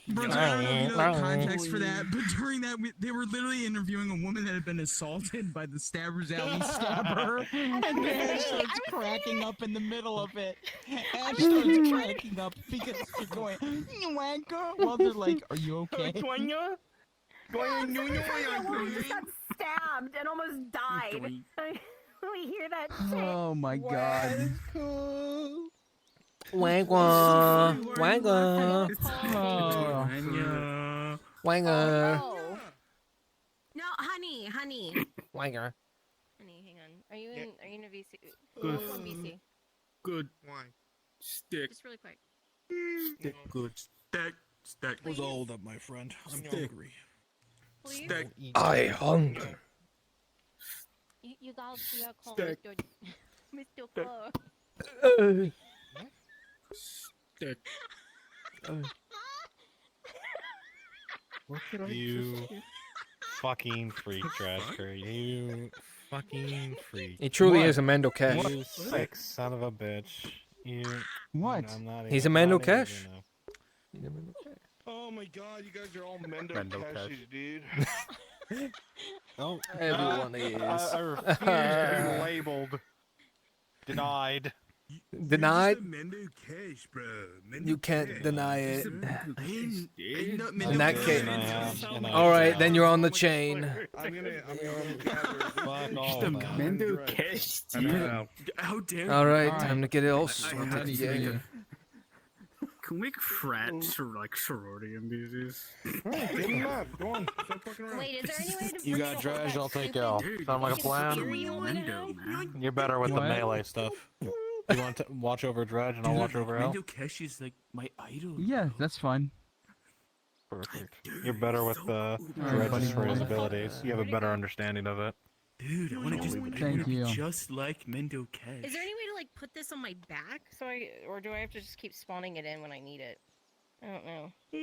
Brunswick, I don't know if you know the context for that, but during that, they were literally interviewing a woman that had been assaulted by the Stabber's Alley stabber, and then Ash starts cracking up in the middle of it. Ash starts cracking up because they're going, "You wanker?" Well, they're like, "Are you okay?" Just got stabbed and almost died. We hear that shit. Oh my god. Wagwa. Wagwa. Wagga. Oh. No, honey. Wagga. Honey, hang on. Are you in a VC? Good. Who's in VC? Good. Why? Stick. Just really quick. Stick. Good. Stack. Was old up, my friend. I'm hungry. Please? Stack. I hunger. You got call Stick. Mr. Mr. Stick. What did I You fucking freak, Trasker. You fucking freak. He truly is a Mendo Cash. You sick son of a bitch. You. What? I'm not He's a even- Mendo not even Cash. gonna- Oh my god, you guys are all Mendo Mendo-Cashes, dude. Oh, Everyone is. I refuse to be labeled. Denied. Denied? Mendo Cash, bro. You can't deny it. I'm not In that Mendo case, Cash. alright, then you're on the chain. I'm gonna Fuck all The of that. Mendo Cash, dude. How dare Alright, time to get it all sorted. Yeah. Can we make frats or like sorority MBZs? Alright, get him up. Go on. Stop fucking around. Wait, is there any way to You got Dredge, I'll take L. Sound like a plan? Mendo, man. You're better with What? the melee stuff. You want to watch over Dredge and I'll watch over L? Mendo Kesh is like my idol. Yeah, that's fine. Perfect. You're better with the Alright, Dredge for his buddy. abilities. You have a better understanding of it. Dude, I want to just Thank you. be just like Mendo Kesh. Is there any way to like put this on my back or do I have to just keep spawning it in when I need it? I don't know. I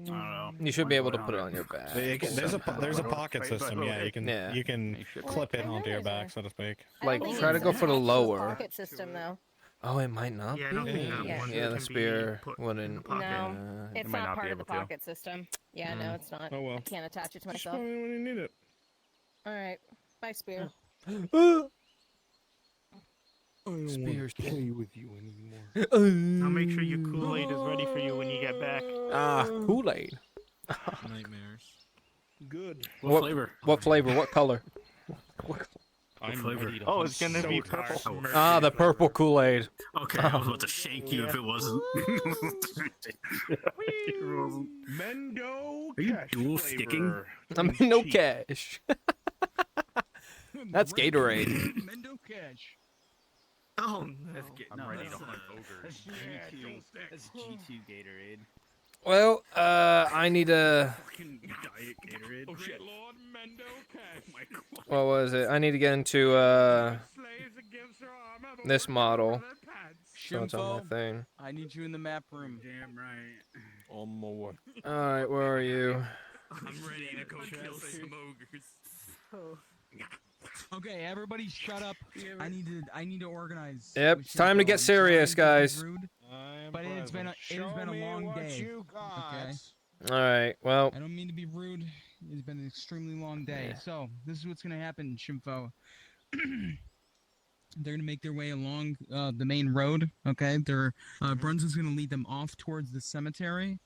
don't know. You should be able to put it on your back. There's a pocket system. Yeah, Yeah. you can clip it onto your back, so to speak. Like, I think try to it's go an for the actual lower. pocket system though. Oh, it might not Yeah, I be. don't think that one Yeah, the can be spear put in wouldn't. the pocket. No, it's might not not be part of the able to. pocket system. Yeah, no, it's not. Oh well. I can't attach it to Just myself. find it when you need it. All right, bye, spear. I don't Spears want to play with you anymore. I'll make sure your Kool-Aid is ready for you when you get back. Ah, Kool-Aid. Nightmares. Good. What flavor? What flavor? What color? I'm flavor? ready to Oh, it's gonna so be tired. purple. Ah, the purple Kool-Aid. Okay, I was about to shake you if it wasn't. Mendo. Are you cash dual flavor. sticking? I mean, no cash. That's Gatorade. Mendo Cash. Oh, that's good. I'm No, ready that's to hunt not- ogres. That's G2 Gatorade. Well, I need a. Fucking diet Gatorade. Oh shit. Lord Mendo cash. My God. What was it? I need to get into Slaves against their armor, the this workers model. wear their pants. So it's on my thing. I need you in the map room. Damn right. On my way. All right, where are you? I'm ready to go kill some ogres. Okay, everybody, shut up. I need to organize. Yep, with it's time to Shinfo. get I'm serious, sorry to be guys. rude, I'm but it's been a present. long Show me day. What you got. Okay. All right, well, I don't mean to be rude. It's been an extremely long day. Yeah. So this is what's gonna happen, Shimfo. They're gonna make their way along the main road. Okay, they're Brunswick's gonna lead them off towards the cemetery.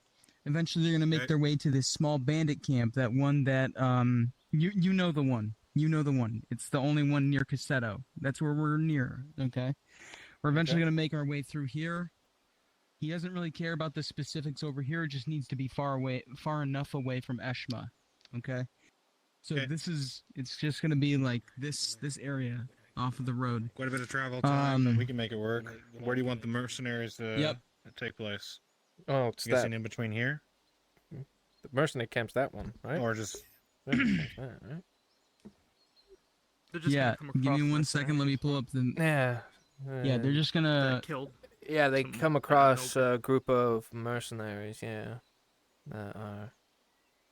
Eventually, they're gonna make their way to this small bandit camp. That one that you know the one. You know the one. It's the only one near Cassetto. That's where we're near. Okay. We're eventually gonna make our way through here. He doesn't really care about the specifics over here. It just needs to be far enough away from Eshma. Okay. So it's just gonna be like this area off of the road. Quite a bit of travel time, but we can make it work. Where do you want the mercenaries to take place? oh, it's I'm guessing that. in between here, The mercenary camp's that one, right? or just Mercenary camp's that, right? They're just Yeah. gonna come Give me across 1 this second. Let me pull up the. Yeah. Yeah, they're just gonna. That killed. Yeah, they some come across a group of mercenaries. Yeah. That are.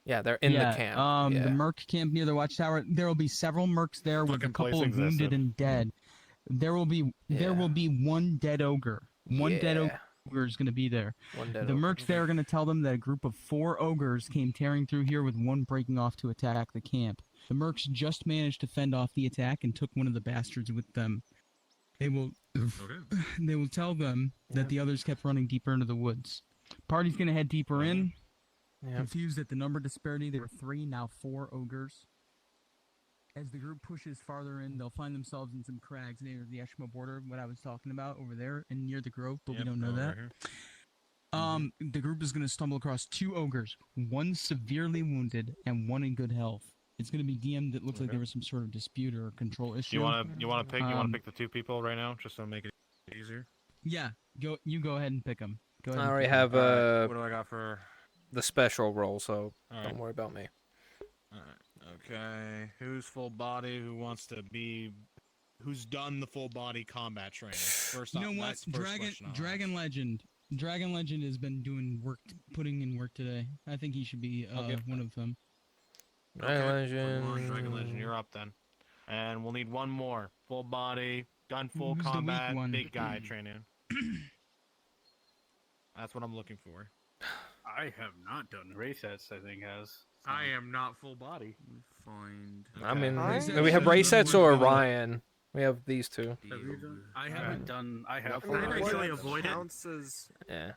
Yeah, they're in the camp. The Merc camp near the watchtower. There will be several Mercs there with a Fucking place couple of wounded existed. and dead. There will be one dead ogre. One dead Yeah. ogre is going to be there. One dead The ogre. Mercs there are going to tell them that a group of 4 ogres came tearing through here with one breaking off to attack the camp. The Mercs just managed to fend off the attack and took one of the bastards with them. They will they will tell them that the others kept running deeper into the woods. Party's going to head deeper in. Yeah. Confused at the number disparity, there were 3, now 4 ogres. As the group pushes farther in, they'll find themselves in some crags near the Eshma border, what I was talking about over there, and near the grove, but we don't know that. The group is going to stumble across 2 ogres, one severely wounded and one in good health. It's going to be DM'd that looks like there was some sort of dispute or control issue. you want to pick the 2 people right now, just to make it easier. Yeah, go ahead and pick them. Go ahead. I and already pick 'em. have What do I got for? the special role, so Alright. don't worry about me. Alright, okay. Who's full body? Who wants to be? Who's done the full body combat training? First You off, know what? that's the first question I'll ask. Dragon Legend has been doing work, putting in work today. I think he should be one of them. Dragon Dragon Legend, Legend. you're up then. And we'll need one more. Full body, gun full Who's the weak combat, one? big guy training. That's what I'm looking for. I have not done RhADods, I think has. I am not full body. Find. I mean, Okay. we have RhADods or Ryan. We have these 2. I haven't done. I have. What actually avoided. counts as Yeah.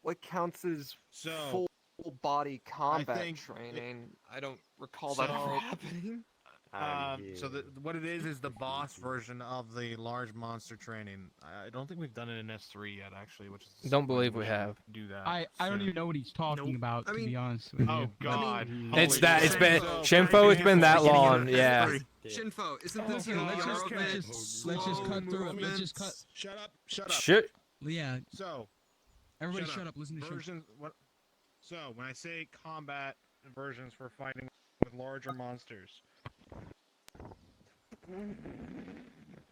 what counts as So, full body combat think training? I don't recall that ever So- happening. so what it is the boss version of the large monster training. I don't think we've done it in S3 yet, actually, which is. Don't believe we we should have. Do that. I don't even know what he's talking about, to be honest with Oh you. God! It's Holy that. It's shit. been So, Shinfo. It's been that beginning of long. Yeah. Shinfo, isn't Okay, this let's just cut through it. Let's just cut. Shut up! Shut up! Shit. Yeah, So, everybody shut up. Listen to Shinfo. versions. What? So when I say combat versions for fighting with larger monsters,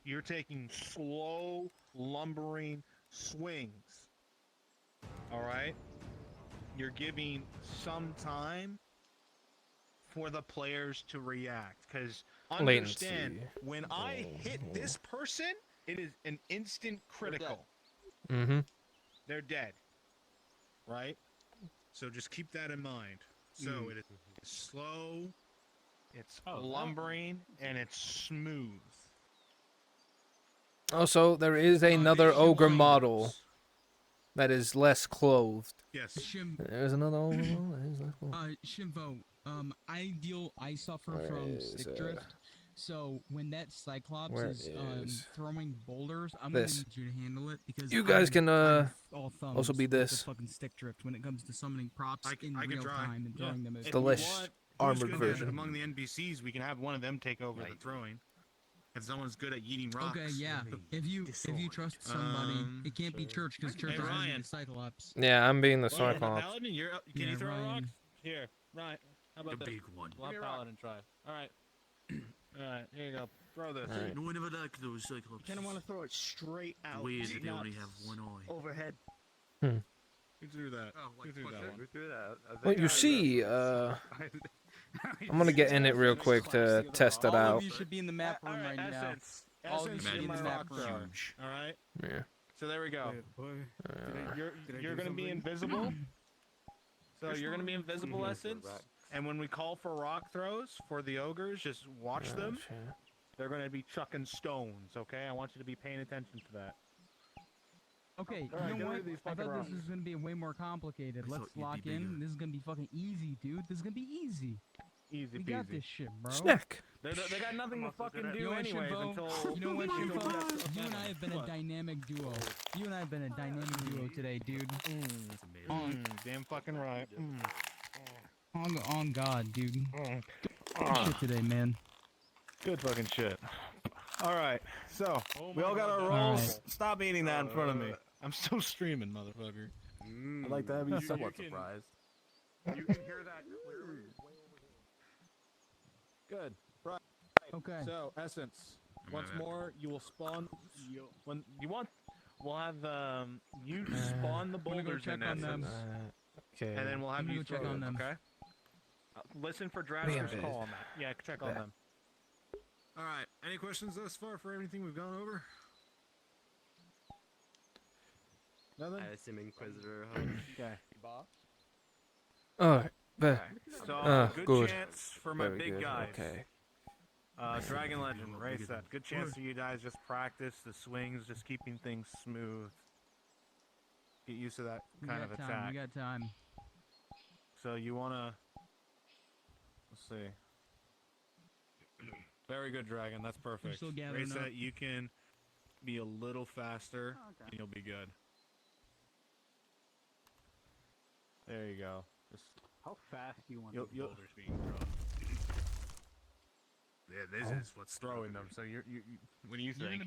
you're taking slow, lumbering swings. All right. You're giving some time for the players to react, because understand Latency. when I hit this person, It is an instant critical. Mm-hmm. They're dead. Right? So just keep that in mind. So it is slow, it's lumbering, and it's smooth. Also, there is another ogre model that is less clothed. Yes. There's another ogre model that is less clothed. Shimvo, I suffer Where from is, stick drift. So when that Cyclops where is is throwing boulders, I'm this? gonna need you to handle it because You guys can I'm all also thumbs be with this. the fucking stick drift when it comes to summoning props in I can real try. time and throwing them. If As you Delish want, armored who's good version. Among the NPCs, we can have one of them take over the throwing. If someone's good at yeeting rocks. Okay, yeah. If you trust somebody, it can't be Church because Church is gonna be the Cyclops. Yeah, I'm being the Ryan, Cyclops. Paladin, can you throw rocks? Here, Ryan. How about The that? big one. We'll have Paladin try. All right. All right, here you go. Throw this. All right. No one ever liked those Cyclops. You kind of want to throw it straight out. Weird that they not only have one eye. Overhead. Hmm. Who threw that? Who threw that one? Who threw that? Well, you see, I'm gonna get in it real quick to test it All out. of you should be in the map room right now. All of you should be in the map room. All right. Yeah. So there we go. You're gonna be invisible. So you're gonna be invisible, Essence. And when we call for rock throws for the ogres, just watch them. They're gonna be chucking stones. Okay, I want you to be paying attention to that. Okay, All right, you know get rid what? of these I fucking thought rocks. this was gonna be way more complicated. Let's lock in. This is gonna be fucking easy, dude. This is gonna be easy. Easy We peasy. got this shit, bro. Snack. They got nothing to fucking You do know what, anyways Shimbo? until. You know what, Shimbo? You and I have been a dynamic duo. You and I have been a dynamic duo today, dude. Damn fucking right. On God, dude. Good shit today, man. Good fucking shit. All right, so we all got our rolls. Stop eating that in front of me. I'm still streaming, motherfucker. I'd like to have you somewhat surprised. You can hear that clearly. Good. Right. Okay. So, Essence. Once more, you will spawn. When you want, we'll have you spawn the I'm gonna go boulders check in on them. Essence, Okay. and then we'll have I'm gonna you go check throw on them. Okay. Listen for Damn Dragon's it. call on that. Yeah, check on them. All right. Any questions thus far for everything we've gone over? Nothing. I assume Inquisitor. Okay. Alright. So, good Good. chance for my Very big good. guys. Okay. Dragon Legend, race that. Good chance for you guys. Just practice the swings, just keeping things smooth. Get used to that kind of attack. We got time. So you wanna, let's see. Very good, Dragon. That's perfect. still gathering Race up. that you can be a little faster, and you'll be good. There you go. Just How fast do you want You'll- these you'll- boulders being thrown? yeah, this is what's throwing them. So you what do you You're think?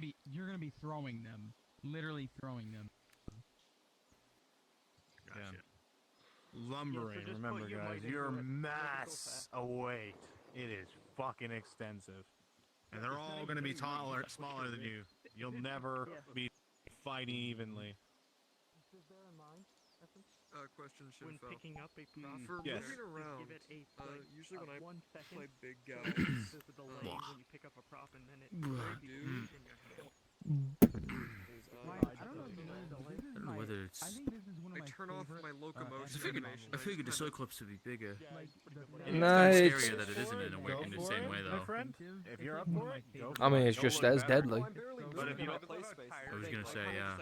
gonna be throwing them, literally throwing them. Yeah. Lumbering, just remember put your guys, might into your it. Make it go mass fast. await. It is fucking extensive. And they're all gonna be smaller than you. You'll never be fighting evenly. Question, When Shinfo. picking up a prop, For Yes. moving around, give it a usually when I 1 second. play big guys, There's a delay when you pick up a prop and then it what I breaks do in your hand. is I don't know if you know this, I don't know whether it's. I think this is one of I my turn off favorite, my locomotion I animation. figured the just kinda- Cyclops would be bigger. Like, It's Nice. kind of scarier that it isn't in Go in the for same it, way my though. friend. If you're up for it, go for I mean, it. it's You'll just look as better. deadly. But if you don't I was gonna say yeah.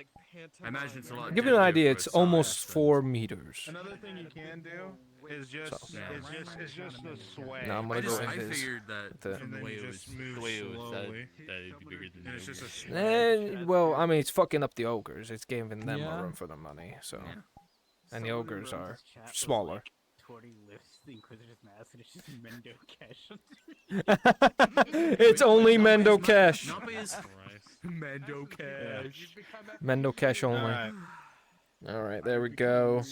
I imagine it's a lot. Give you an deadlier idea. for It's its almost size, but- 4 meters. Another thing you can do is just the sway. No, I'm gonna I go I invis. figured that The- from the way it was, move the way it was slowly. said, that it'd be bigger than And it's the just a ogre. sway. Well, I mean, it's fucking up the ogres. It's giving them Yeah. more room for their money. So, Yeah. and the Someone ogres wrote are this chat was smaller. like, Torty lifts the Inquisitor's mask and it's just Mendo Cash. It's only Mendo Cash. Not by his Mendo Cash. Mendo Cash only. Alright. Alright, there we go.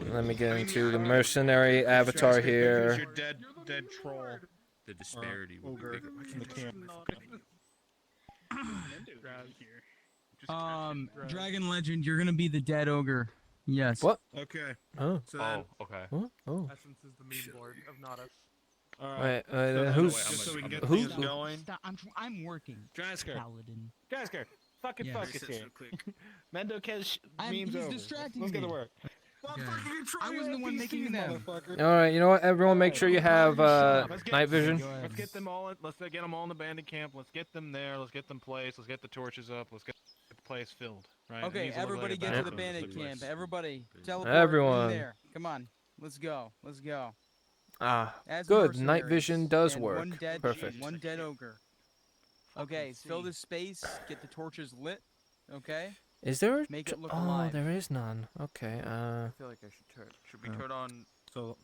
Let me get into the mercenary avatar Picture here. your dead troll. The disparity would be ogre bigger. Why in can't the you camp. Dragon Legend, you're gonna be the dead ogre. Yes. What? Okay. Oh. So then, okay. Oh. Essence is the meme board of Nautis. Alright. Wait, who's just so we can get who? things going. Stop, I'm working. Drasker. Paladin. Drasker. Fucking Yes. focus here. Mendo Kes He's memes over. distracting Let's get to me. work. I wasn't the one making them. All right, you know what? Everyone, make sure you have night vision. Let's get them all. Let's get them all in the bandit camp. Let's get them there. Let's get them placed. Let's get the torches up. Let's get the place filled. Right. It Okay, needs a little everybody bit get of to the background. bandit camp. Everybody, teleport Everyone. in there. Come on, let's go. Let's go. Ah, As good. Night mercenaries, vision does and work. One dead, Perfect. One dead ogre. Okay, fill this space. Get the torches lit. Okay. Is there? Make it look oh, alive. there is none. Okay. I feel like I should turn. Should we Oh. turn on? So,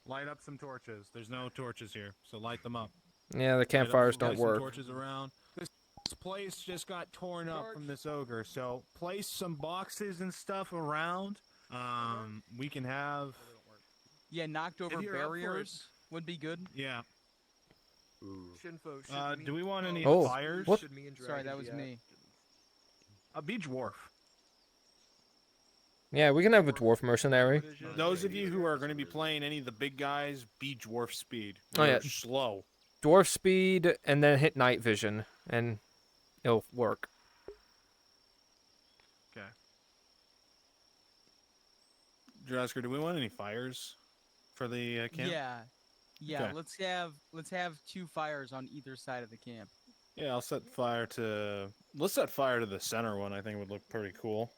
light up some torches. There's no torches here, so light them up. Yeah, the Light up campfires some don't work. Torches around. This place just got torn up from this ogre, so place some boxes and stuff around. We can have. Yeah, knocked over you're up for it. barriers would be good. Yeah. Shinfo, Do we want any Oh, fires? what? Sorry, that was me. Be dwarf. Yeah, we can have a dwarf mercenary. Those of you who are going to be playing any of the big guys, be dwarf speed. Oh, yeah. They're slow. Dwarf speed, and then hit night vision, and it'll work. Okay. Drasker, do we want any fires for the camp? Yeah. Yeah, Okay. let's have 2 fires on either side of the camp. Yeah, I'll set fire to. Let's set fire to the center one. I think would look pretty cool.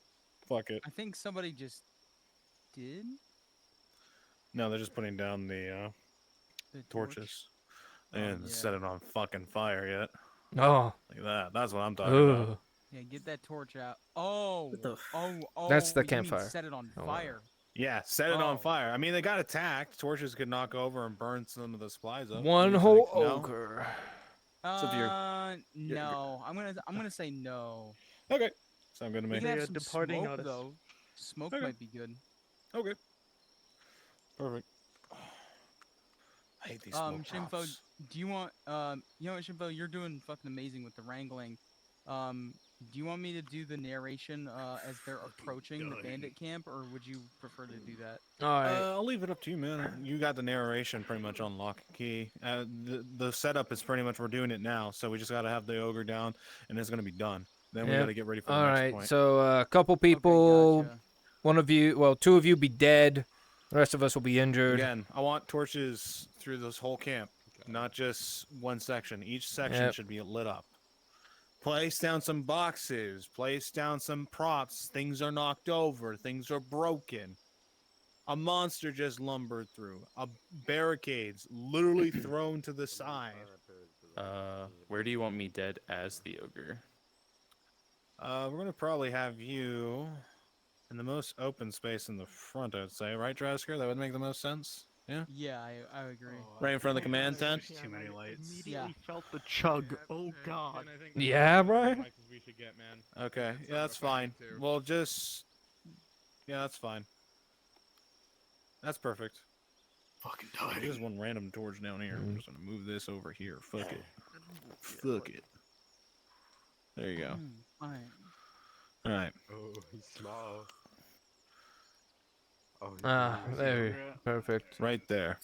Fuck it. I think somebody just did. No, they're just putting down the torches. They didn't set it on fucking fire yet. Oh. Like that. That's what I'm talking Ugh. about. Yeah, get that torch out. Oh, oh, That's the you mean campfire. set it on Oh, fire. Yeah, set it Oh. on fire. I mean, they got attacked. Torches could knock over and burn some of the supplies up. One What do you whole think? No? ogre. So if you're- No. I'm gonna say no. Okay. Sound good to We me. can have some departing smoke Nautis. though. Smoke Okay. might be good. Okay. Perfect. I hate these smoke Shimfo, props. do you want you know what, Shimfo, you're doing fucking amazing with the wrangling. Do you want me to do the narration as they're approaching the bandit camp, or would you prefer to do that? I'll leave it up to you, man. You got the narration pretty much on lock and key. The setup is pretty much we're doing it now, so we just got to have the ogre down, and it's gonna be done. Then we Yep. got to get ready for the All next right, point. so a couple people, one of you, well, 2 of you be dead. The rest of us will be injured. Again, I want torches through this whole camp, not just one section. Each section Yep. should be lit up. Place down some boxes. Place down some props. Things are knocked over. Things are broken. A monster just lumbered through. Barricades literally thrown to the side. Where do you want me dead as the ogre? We're gonna probably have you in the most open space in the front, I'd say, right, Drasker? That would make the most sense. Yeah. Yeah, I agree. Right in front of the command tent. Too many lights. Yeah. Immediately felt the chug. Oh god. Yeah, right. We should get, man. Okay, yeah, that's fine. Well, just yeah, that's fine. That's perfect. Fucking There's one random torch down here. I'm just gonna move this over here. Fuck it. Fuck it. There you go. Fine. All right. Oh, he's small. Oh, There. Perfect. Right there.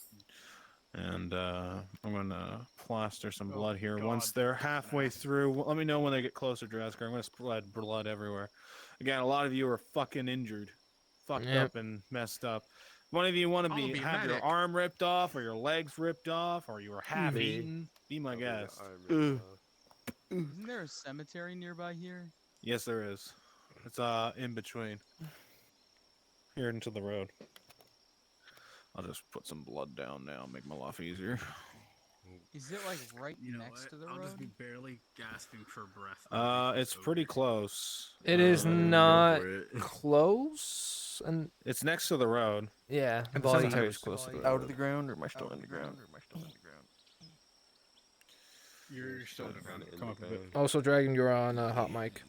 And I'm gonna plaster some blood here. Once they're halfway through, let me know when they get closer, Drasker. I'm gonna spread blood everywhere. Again, a lot of you are fucking injured, fucked Yep. up, and messed up. One of you want to I'll be have your medic. arm ripped off, or your legs ripped off, or you were half Me. eaten. Be my guest. Isn't there a cemetery nearby here? Yes, there is. It's in between. Here into the road. I'll just put some blood down now, make my life easier. Is it like right next to the I'll road? just be barely gasping for breath. It's pretty close. It is not close, and it's next to the road. Yeah, the Volume cemetery is is close to the Out road. of the ground, or am I still in the ground? You're still in the ground. Come up a bit. Also, Dragon, you're on hot mic.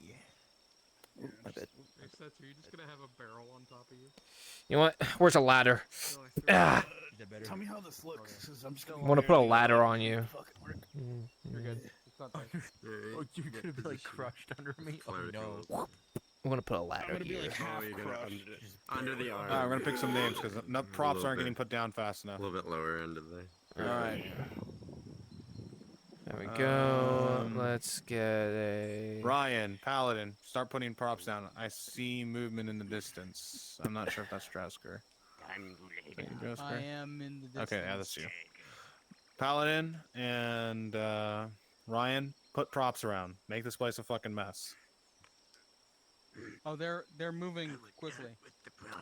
My bad. Are you just gonna have a barrel on top of you? You know what? Where's a ladder? Ah, Tell me how this looks. 'Cause I'm just I gonna want to put a ladder on you. You're good. It's not there. Oh, you're gonna be like crushed under me? Oh no. I'm gonna put a ladder gonna be here. like half crushed. Under the arm. I'm gonna pick some names because props aren't getting put down fast enough. A little bit lower end of the. All right. There we go. Let's get a... Ryan, Paladin, start putting props down. I see movement in the distance. I'm not sure if that's Drasker. I am in the distance. Okay, yeah, that's you. Paladin and Ryan, put props around. Make this place a fucking mess. Oh, they're moving quickly.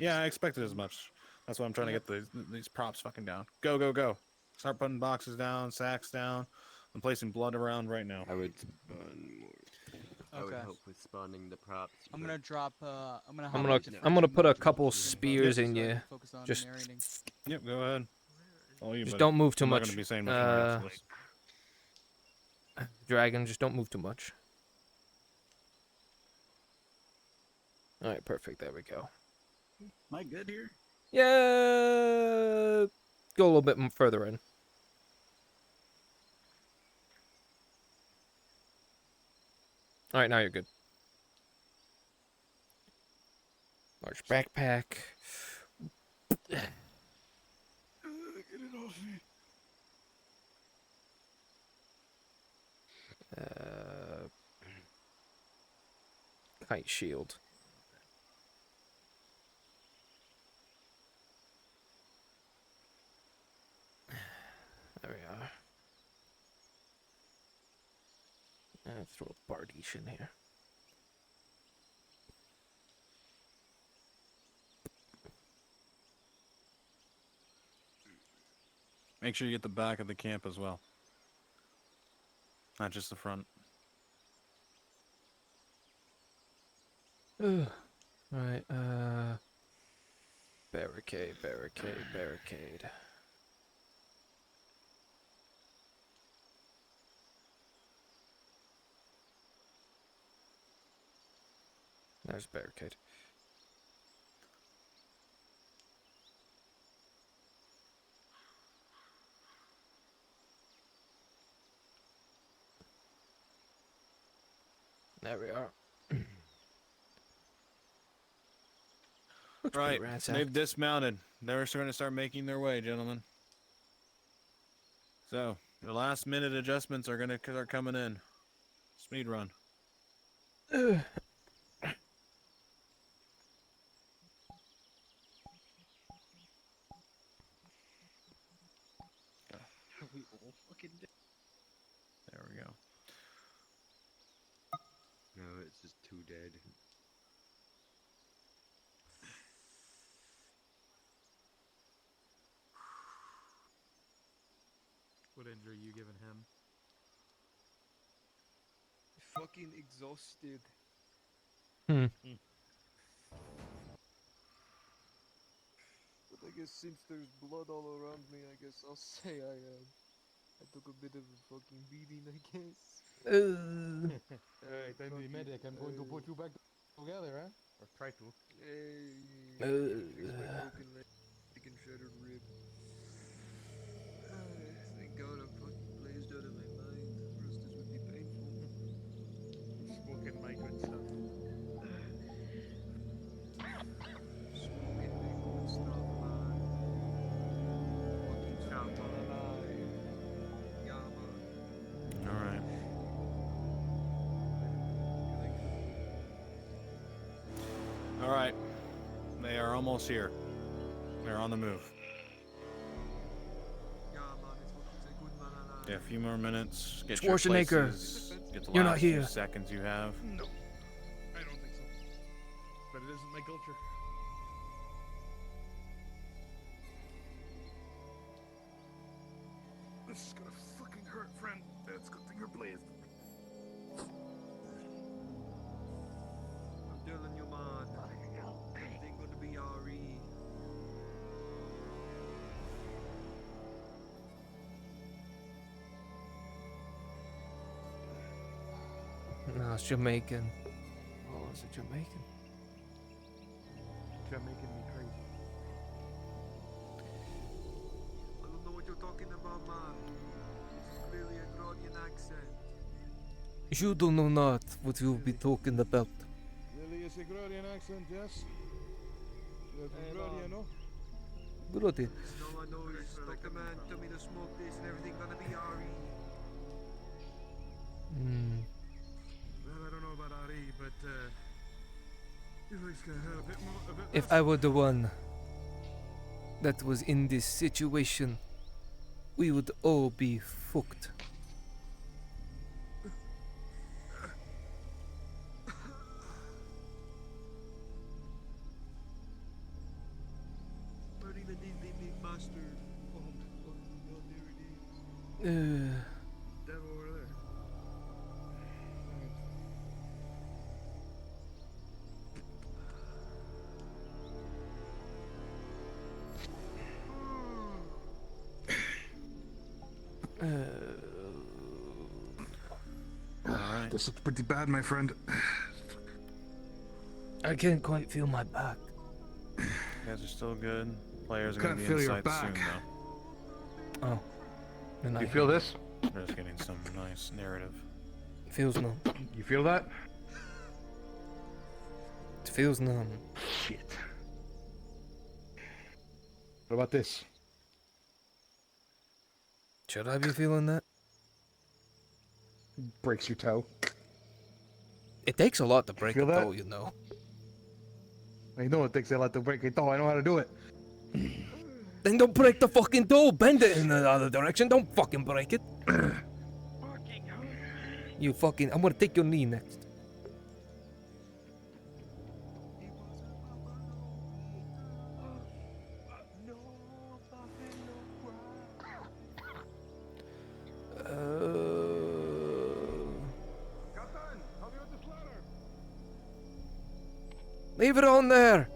Yeah, I expected as much. That's why I'm trying to get these props fucking down. Go, go, go. Start putting boxes down, sacks down. I'm placing blood around right now. I would spawn more. I would Okay. help with spawning the props. I'm gonna drop. I'm gonna. I'm gonna put a couple spears in you. Just Yep, go ahead. All you, Just buddy. don't move too I'm not much. gonna be saying much more after this. Dragon, just don't move too much. All right, perfect. There we go. Am I good here? Yeah. Go a little bit further in. All right, now you're good. Large backpack. Get it off me. Kite shield. There we are. Throw a Bardiche in here. Make sure you get the back of the camp as well. Not just the front. Right, barricade, barricade, barricade. There's barricade. There we are. Right, they've dismounted. They're going to start making their way, gentlemen. So, the last minute adjustments are going to start coming in. Speed run. We all fucking dead. There we go. No, it's just too dead. What injury you giving him? Fucking exhausted. But I guess since there's blood all around me, I guess I'll say I took a bit of a fucking beating, I guess. Alright, I'm the medic. I'm going to put you back together, huh? Or try to. Hey, fix my broken leg, chicken shattered rib. Thank God I'm fucking blazed out of my mind, or else this would be painful. Smoking my good stuff. Smoking my good stuff, man. Fucking stop, man. Yeah, man. Alright. Alright. They are almost here. They're on the move. Yeah, a few more minutes. Get your Schwarzenegger, places, get the you're last not few here. seconds you have. No, I don't think so. But it isn't my culture. This is gonna fucking hurt, friend. That's a good thing you're blazed. I'm telling you, man. Everything gonna be RE. No, it's Jamaican. Oh, it's a Jamaican. Jamaican me crazy. I don't know what you're talking about, man. This is clearly a Gradian accent. You do know not what you'll be talking about. Really is a Gradian accent, yes? You're from Hey, Gradia, man. no? Bloody. No one knows. Dr. Man, tell me to smoke this and everything gonna be RE. Hmm. Well, I don't know about RE, but you guys can have a bit more. A bit If less. I were the one that was in this situation, we would all be fucked. Burning the big master. Oh, there it is. Devil over there. Alright. This looks pretty bad, my friend. I can't quite feel my back. You guys are still good. Players are Can't gonna be feel your inside soon, back. though. Oh. Then You I feel this? They're just getting some nice narrative. Feels numb. You feel that? It feels numb. Shit. What about this? Should I be feeling that? Breaks your toe. It takes a lot to break Feel a that? toe, you know. I know it takes a lot to break your toe. I know how to do it. Then don't break the fucking toe. Bend it in the other direction. Don't fucking break it. You fucking... I'm gonna take your knee next. Leave it on there.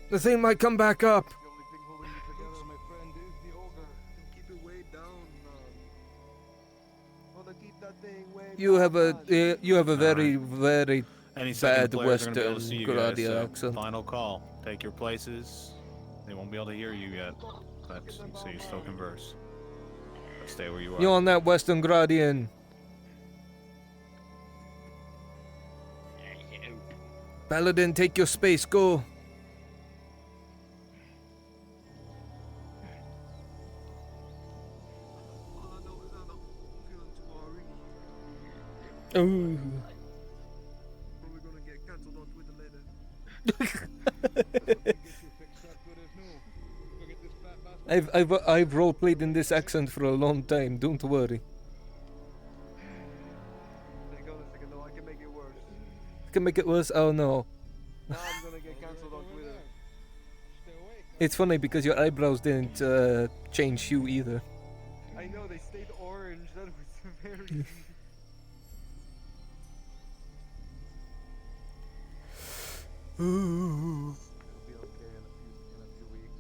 The thing might come back up. Keep it way down, Wanna keep that thing way You have a down, you have a very very Any second bad players are gonna be able to Western see you guys, Gradia so accent. final call. Take your places. They won't be able to hear you yet, but so you still converse. But stay where you are. You on that Western Gradian? Paladin, take your space. Go. Ooh. Probably gonna get cancelled on Twitter later. I've roleplayed in this accent for a long time. Don't worry. Hang on a second, though. I can make it worse. Can make it worse. Oh no. Now I'm gonna get cancelled on Twitter. It's funny because your eyebrows didn't change hue either. I know they stayed orange. That was very. Ooh. It'll be okay in a few weeks.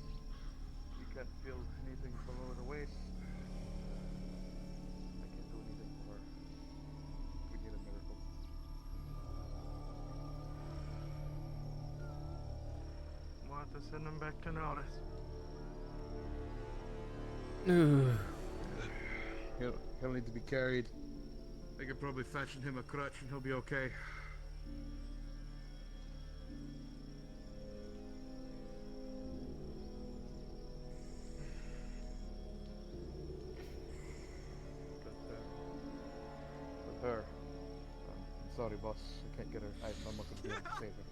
You can't feel anything below the waist. I can't do anything more. We need a miracle. We'll have to send him back to Nautis. He'll need to be carried. They could probably fashion him a crutch and he'll be okay. With her. I'm sorry, boss. I can't get her. I'm not gonna be able to save her.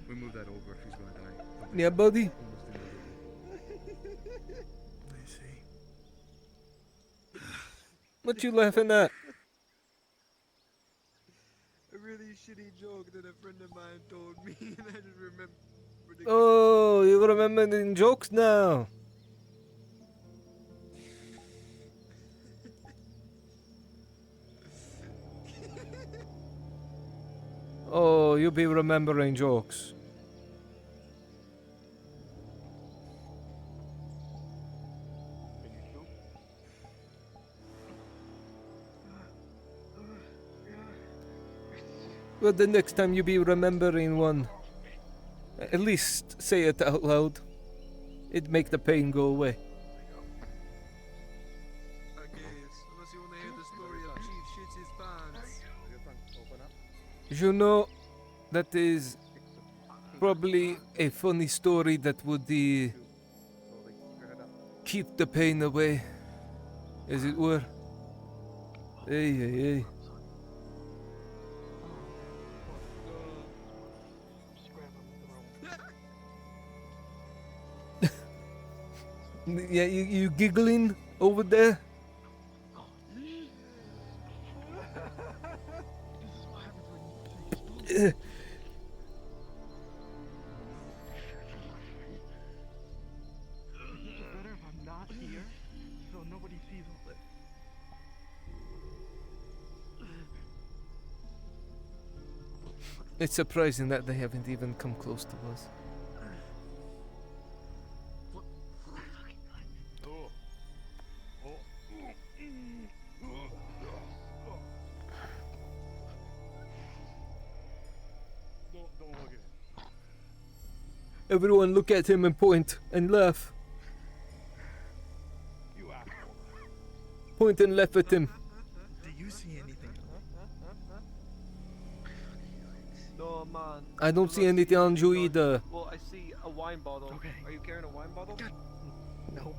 We move that over if he's gonna die. Yeah, buddy. Almost inevitable. I see. What you laughing at? A really shitty joke that a friend of mine told me, and I just remember. Oh, you remembering jokes now? Oh, you be remembering jokes. Well, the next time you be remembering one, at least say it out loud. It'd make the pain go away. I guess, unless you wanna hear the story of Chief shits his pants. You know, that is Probably a funny story that would keep the pain away, as it were. Hey, hey, hey. Yeah, you giggling over there? Better if I'm not here, so nobody sees all this. It's surprising that they haven't even come close to us. Don't look at him. Everyone look at him and point and laugh. You asshole. Point and laugh at him. Do you see anything? No, man. I don't see anything on you either. Well, I see a wine bottle. Okay. Are you carrying a wine bottle? No.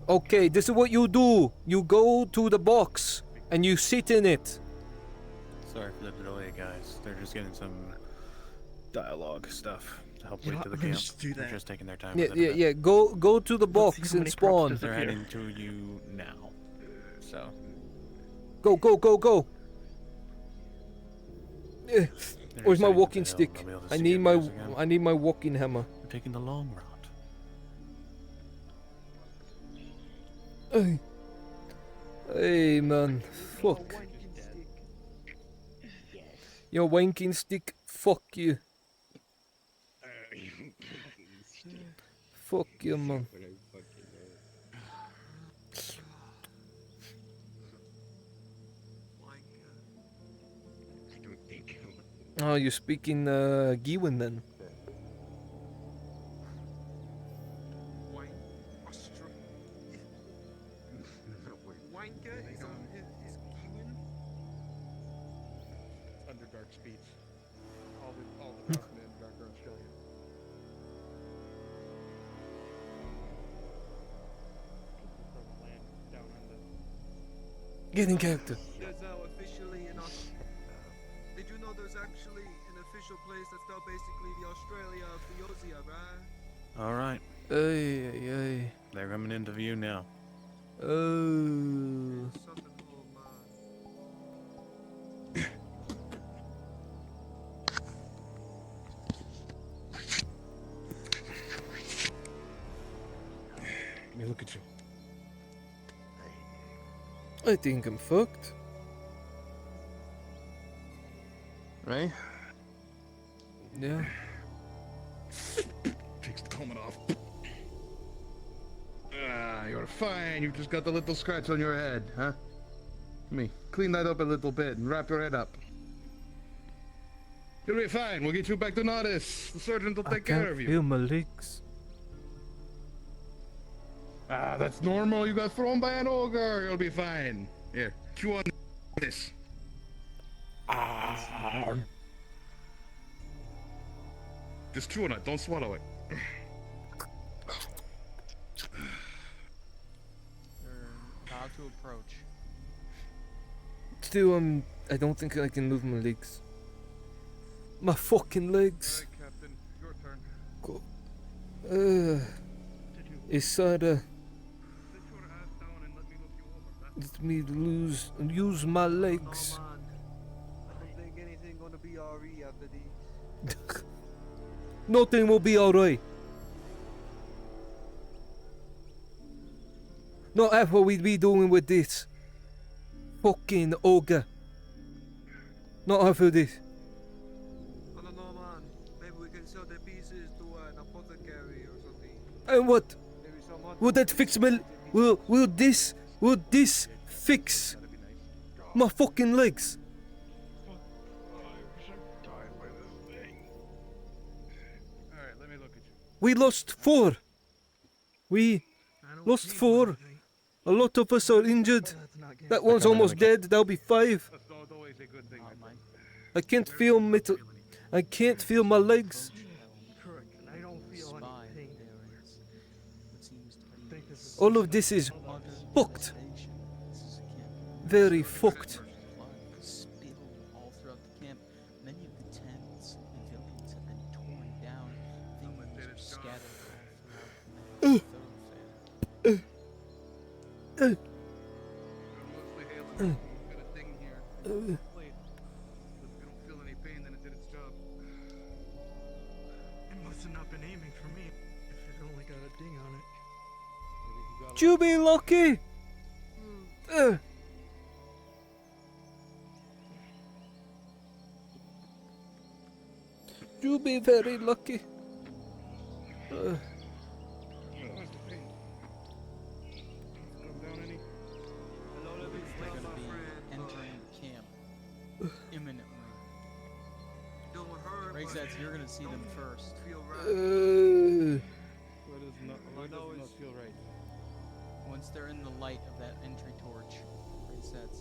Okay, this is what you do. You go to the box and you sit in it. Sorry for the delay, guys. They're just getting some dialogue stuff to help You wait know, to the I'm gonna camp. just do They're that. just taking their time. Yeah, with it a yeah, bit. yeah. Go to the box and spawn. They're heading to you now. So. Go. Eh, Where's my heading to walking the hill. stick? They'll be able to I see need you my guys again. I need my walking hammer. We're taking the long route. Hey man, fuck. Your wanking stick, fuck you. Fuck you, man. Oh, you're speaking Gewin then? Underdark speech. All the Dark men Dark are Australian. People from the land down under. Get in character. There's now officially did you know there's actually an official place that's now basically the Australia of the Auzera, right? All right. Hey. They're coming into view now. Oh. Let me look at you. I think I'm fucked. Right? Yeah. Takes the helmet off. You're fine. You've just got the little scratch on your head, huh? Let me clean that up a little bit and wrap your head up. You'll be fine. We'll get you back to Nautis. The surgeon will take care of you. Feel my legs. That's normal. You got thrown by an ogre. You'll be fine. Here, chew on this. Just chew on it. Don't swallow it. How to approach. Still, I don't think I can move my legs. My fucking legs. Alright, Captain. Your turn. Go. Isada. Let me use my legs. I don't think anything gonna be RE after these. Nothing will be alright. Not after we be doing with this. Fucking ogre. Not after this. I don't know, man. Maybe we can sell the pieces to an apothecary or something. And what? Maybe someone. Will that fix me? Will this fix my fucking legs? Alright, let me look at you. We lost 4. We lost 4. A lot of us are injured. That one's almost dead. That'll be 5. That's always a good thing. I can't feel metal. I can't feel my legs. All of this is fucked. Very fucked. Spittle all throughout the camp. Many of the tents and pavilions have been torn down. Things are scattered all throughout the thoroughfare. Mostly hailing. Got a ding here. Wait. If we don't feel any pain, then it did its job. It must have not been aiming for me. If it only got a ding on it. You be lucky. You be very lucky. They're gonna be entering camp imminently. Rexats, you're gonna see them first. What does not feel right? Once they're in the light of that entry torch, Rexats.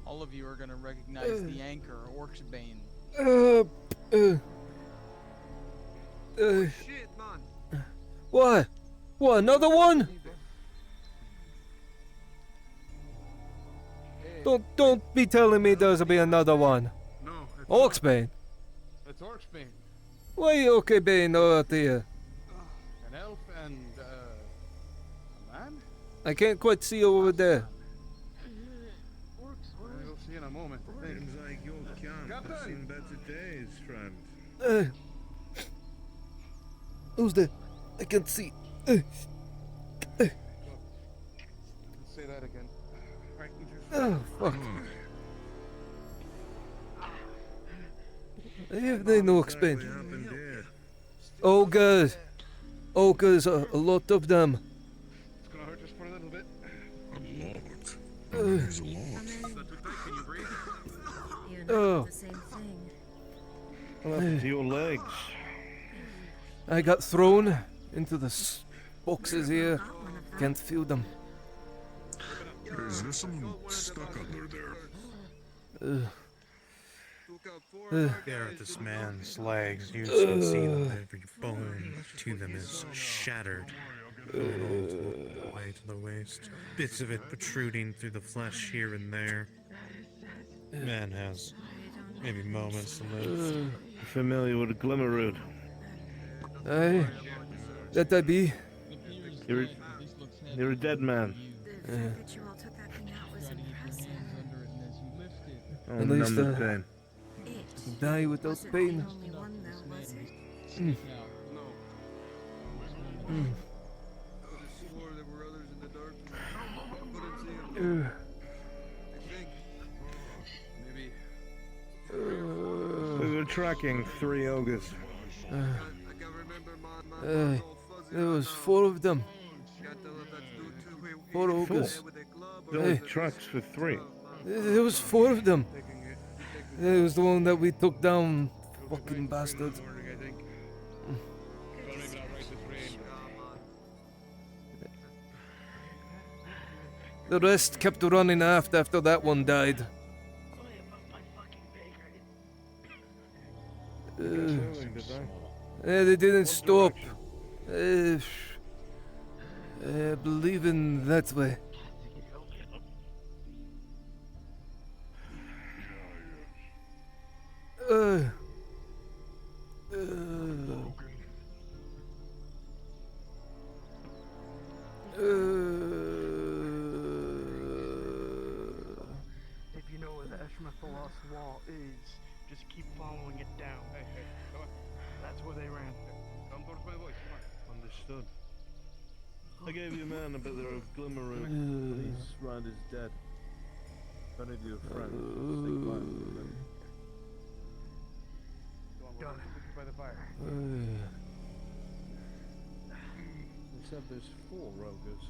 All of you are gonna recognize the anchor, Orcsbane. Shit, man. What? What? Another one? Don't be telling me there's gonna be another one. No. Orcsbane. It's Orcsbane. Why Orcsbane out there? An elf and a man? I can't quite see over there. You'll see in a moment. Seems like your camp has seen better days, friend. Who's there? I can't see. Say that again. Right, you just... Oh, fuck. If they know Orcsbane. Ogres. Ogres, a lot of them. It's gonna hurt just for a little bit. Oh. What happened to your legs? I got thrown into the boxes here. Can't feel them. Is there someone stuck under there? There at this man's legs, you can see that every bone to them is shattered, going all the way to the waist. Bits of it protruding through the flesh here and there. Man has maybe moments to live. Familiar with Glimmerroot? Aye, that I be. You're a dead man. Oh, At least numb with pain. die without pain. Mm. Mm. We were tracking 3 ogres. There was 4 of them. 4 ogres. The only tracks for 3. There was 4 of them. It was the one that we took down. Fucking bastard. The rest kept running after that one died. They didn't stop. Believing that way. If you know where the Eshmethalos wall is, just keep following it down. Hey, come on. That's where they ran. Come towards my voice, come on. Understood. I gave you a man a bit of Glimmerroot. His friend is dead. If any of your friends stay quiet for them. Go on, we're looking by the fire. They said there's 4 ogres.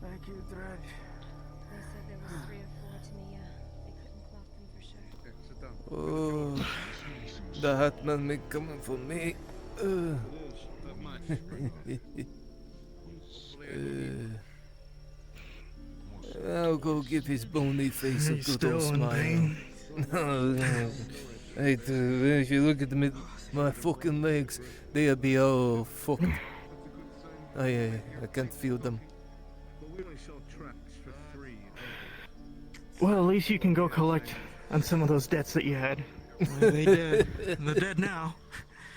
Thank you, Dredge. They said there was 3 or 4 to me, they couldn't clock them for sure. Okay, sit down. Oh, the Hatman may coming for me. It is. Not much. I'll go give his bony face a He's good old still in smile. pain? No. Hey, dude, if you look at my fucking legs, they'll be all fucked. I can't feel them. Well, at least you can go collect on some of those debts that you had. Well, they dead. They're dead now.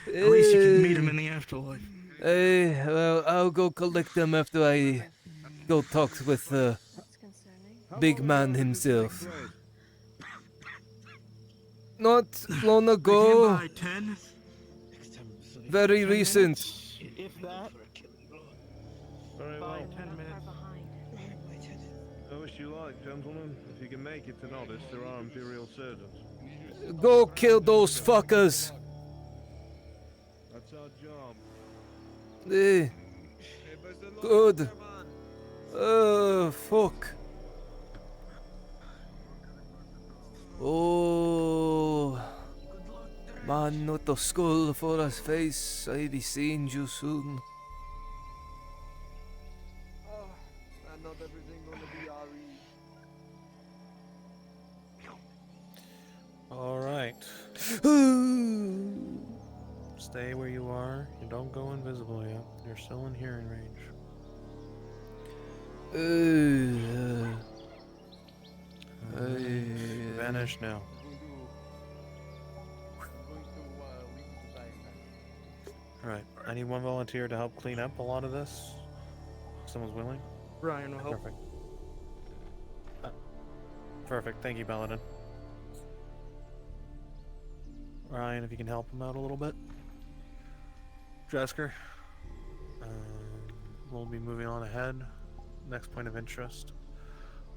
At least you can meet him in the afterlife. Hey, well, I'll go collect them after I go talk with the big man himself. Not long ago. By 10? Very recent. If that. Very By well. 10 minutes. I wish you luck, gentlemen. If you can make it to Nautis, there are Imperial surgeons. Go kill those fuckers. That's our job. Eh. Good. Oh, fuck. Oh. Man with the skull for his face. I'll be seeing you soon. Not everything gonna be All right. Stay where you are. You don't go invisible yet. You're still in hearing range. Vanish now. Alright, I need one volunteer to help clean up a lot of this. Someone's willing? Ryan will help. Perfect. Perfect, thank you, Paladin. Ryan, if you can help him out a little bit. Dresker. We'll be moving on ahead. Next point of interest.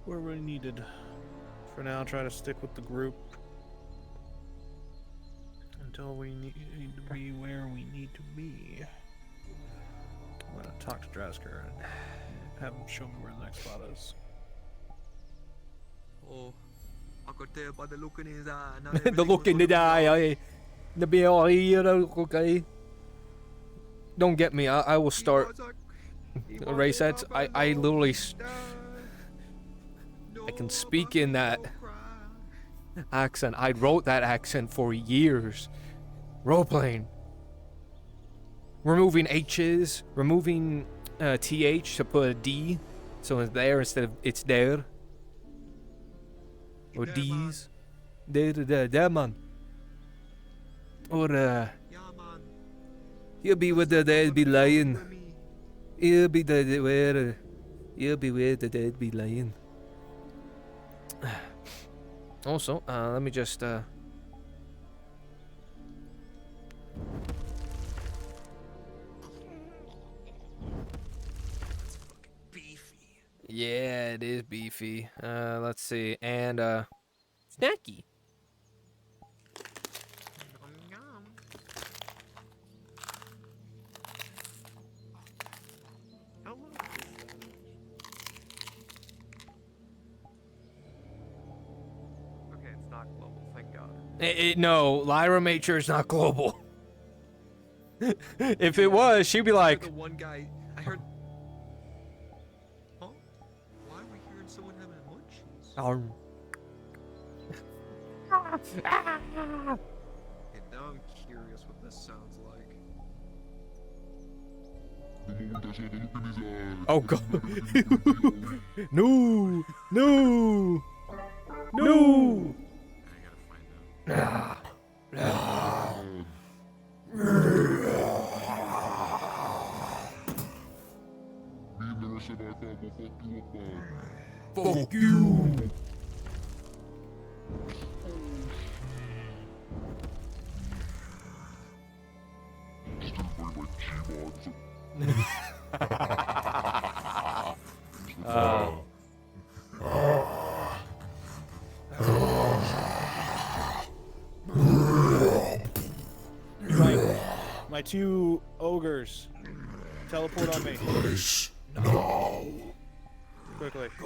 Where we're needed. For now, try to stick with the group. Until we need to be where we need to be. I'm gonna talk to Dresker and have him show me where the next spot is. Oh, I could tell by the look in his eye. The look in the eye, the BLE, okay. Don't get me, I will start race sets. I literally I can speak in that accent. I wrote that accent for years. Role-playing. Removing H's, removing TH to put a D, so it's there instead of it's there. Or D's. There, man. Or, he'll be with the dead be lying. He'll be the where. He'll be where the dead be lying. Also, let me just, yeah, it is beefy. Let's see, and snacky. Okay, it's not global, thank God. No, Lyra made sure it's not global. If it was, she'd be like, The one guy I heard. Huh? Why are we hearing someone having munchies? Okay, now I'm curious what this sounds like. oh god. No, no, no. Fuck you. My two ogres. Teleport on me. No. Quickly. Go.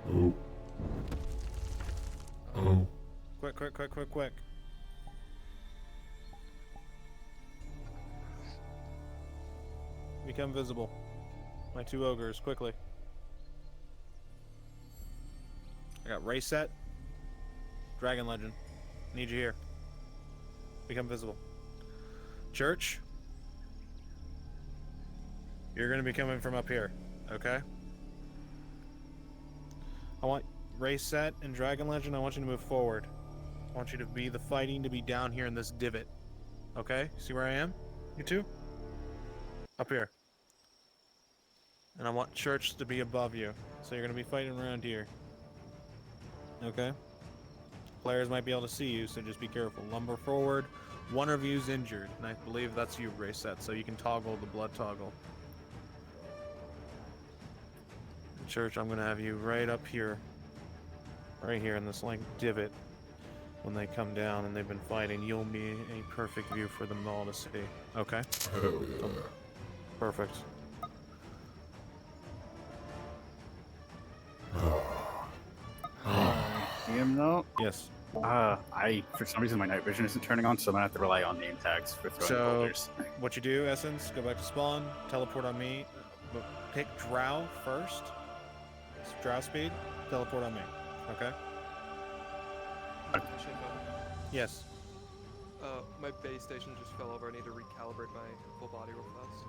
Oh. Oh. Quick. become visible. My 2 ogres, quickly. I got race set. Dragon Legend. Need you here. Become visible. Church. You're gonna be coming from up here, okay? I want race set and Dragon Legend. I want you to move forward. I want you to be the fighting to be down here in this divot. Okay? See where I am? You two? Up here. And I want Church to be above you. So you're gonna be fighting around here. Okay? Players might be able to see you, so just be careful. Lumber forward. One of you's injured, and I believe that's you, race set, so you can toggle the blood toggle. Church, I'm gonna have you right up here. Right here in this like divot. When they come down and they've been fighting, you'll be a perfect view for them all to see. Okay? Hell yeah. Perfect. DM though? Yes. For some reason my night vision isn't turning on, so I'm gonna have to rely on name tags for throwing So, boulders. what you do, Essence, go back to spawn, teleport on me, but pick Drow first. Drow speed, teleport on me. Okay? Yes. My base station just fell over. I need to recalibrate my full body real fast.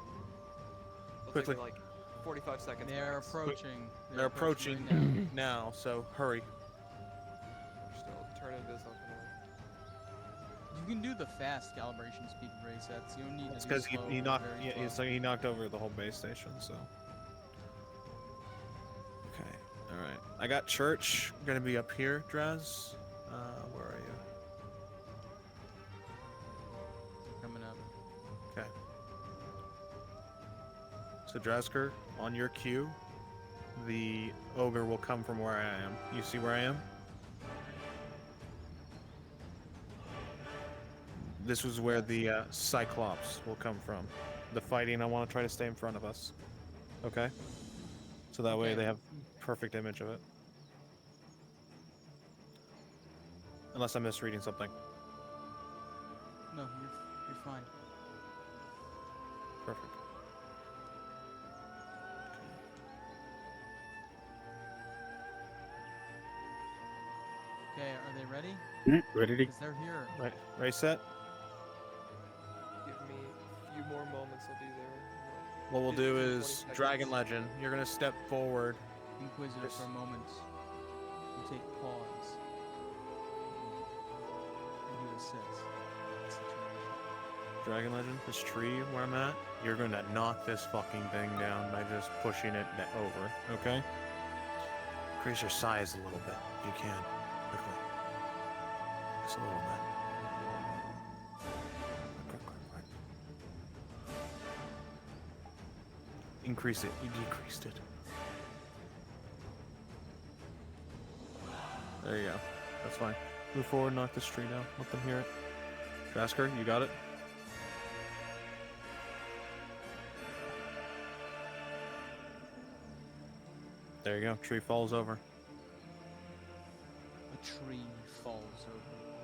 It'll Quickly. take me like 45 seconds. They're max. approaching. They're approaching now, so hurry. Still, turn invis on command. You can do the fast calibration speed resets. You don't need It's to do because slow he or knocked. very Yeah, slow. it's like he knocked over the whole base station. So. Okay. All right. I got Church. I'm gonna be up here, Draz. Where are you? Coming up. Okay. So Drazker, on your cue, the ogre will come from where I am. You see where I am? This was where the Cyclops will come from. The fighting, I want to try to stay in front of us. Okay? So that way Okay. they have perfect image of it. Unless I'm misreading something. No, you're fine. Perfect. Okay, are they ready? Ready to? Because they're here. Right. Race set? Give me a few more moments. I'll be there. What we'll Give me do 20 is seconds. Dragon Legend. You're gonna step forward. Inquisitor for a moment. You take pause. And you assess the situation. Dragon Legend, this tree where I'm at, you're gonna knock this fucking thing down by just pushing it over, okay? Increase your size a little bit, if you can, quickly. Just a little bit. Quick. Increase it, you decreased it. There you go, that's fine. Move forward, knock this tree down, let them hear it. Drasker, you got it? There you go. Tree falls over. A tree falls over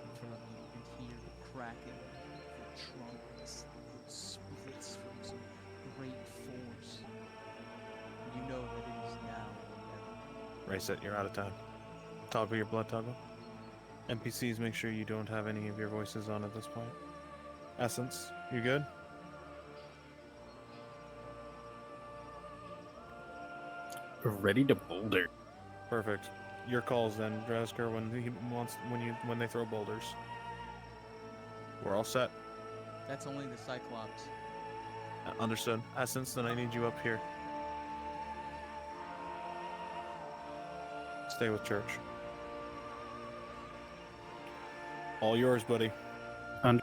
in front of you. You can hear the cracking. The trunk splits from some great force. You know that it is now or never. Race it. You're out of time. Toggle your blood toggle. NPCs, make sure you don't have any of your voices on at this point. Essence, you good? Ready to boulder. Perfect. Your calls then, Drasker, when they throw boulders. We're all set. That's only the Cyclops. Understood. Essence, then I need you up here. Stay with Church. All yours, buddy. Alright,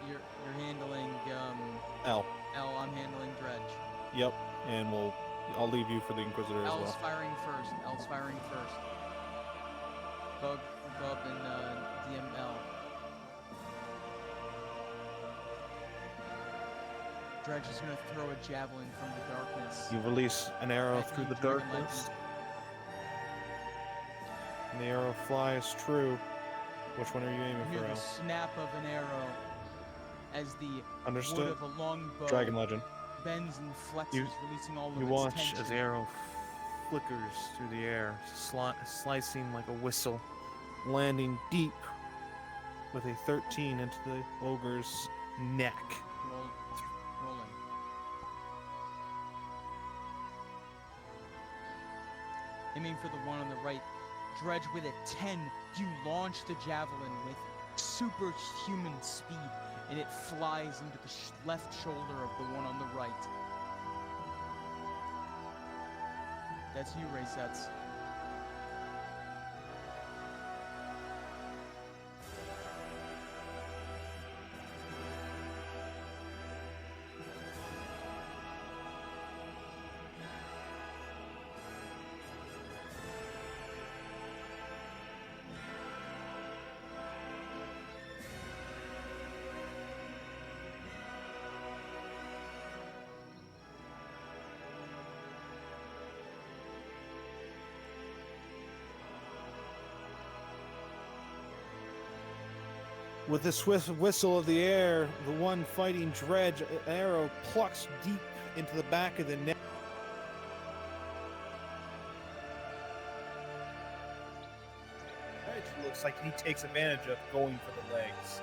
you're handling L. L, I'm handling Dredge. Yep. And I'll leave you for the Inquisitor as L's well. firing first. L's firing first. Bub and DML. Dredge is gonna throw a javelin from the darkness. You release an arrow At through you, the Dragon darkness. Legend. And the arrow flies true. Which one are you aiming You for, hear Al? the snap of an arrow. as the wood Understood. of a long bow Dragon Legend. bends and flexes, releasing all of You its watch tension. as the arrow flickers through the air, slicing like a whistle, landing deep with a 13 into the ogre's neck. Rolling. Aiming for the one on the right, Dredge with a 10, you launch the javelin with superhuman speed, and it flies into the left shoulder of the one on the right. That's you, Raysets. With the swift whistle of the air, the one fighting Dredge arrow plucks deep into the back of the neck. Dredge looks like he takes advantage of going for the legs.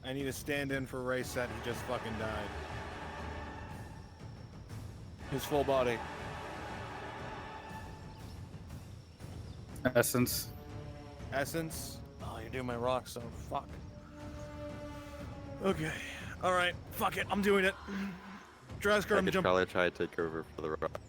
I need to stand in for Rayset. He just fucking died. His full body. Essence. Essence? Oh, you're doing my rock, so fuck. Okay. Alright. Fuck it. I'm doing it. Draskar, I I'm could jumping. probably try to take over for the rock.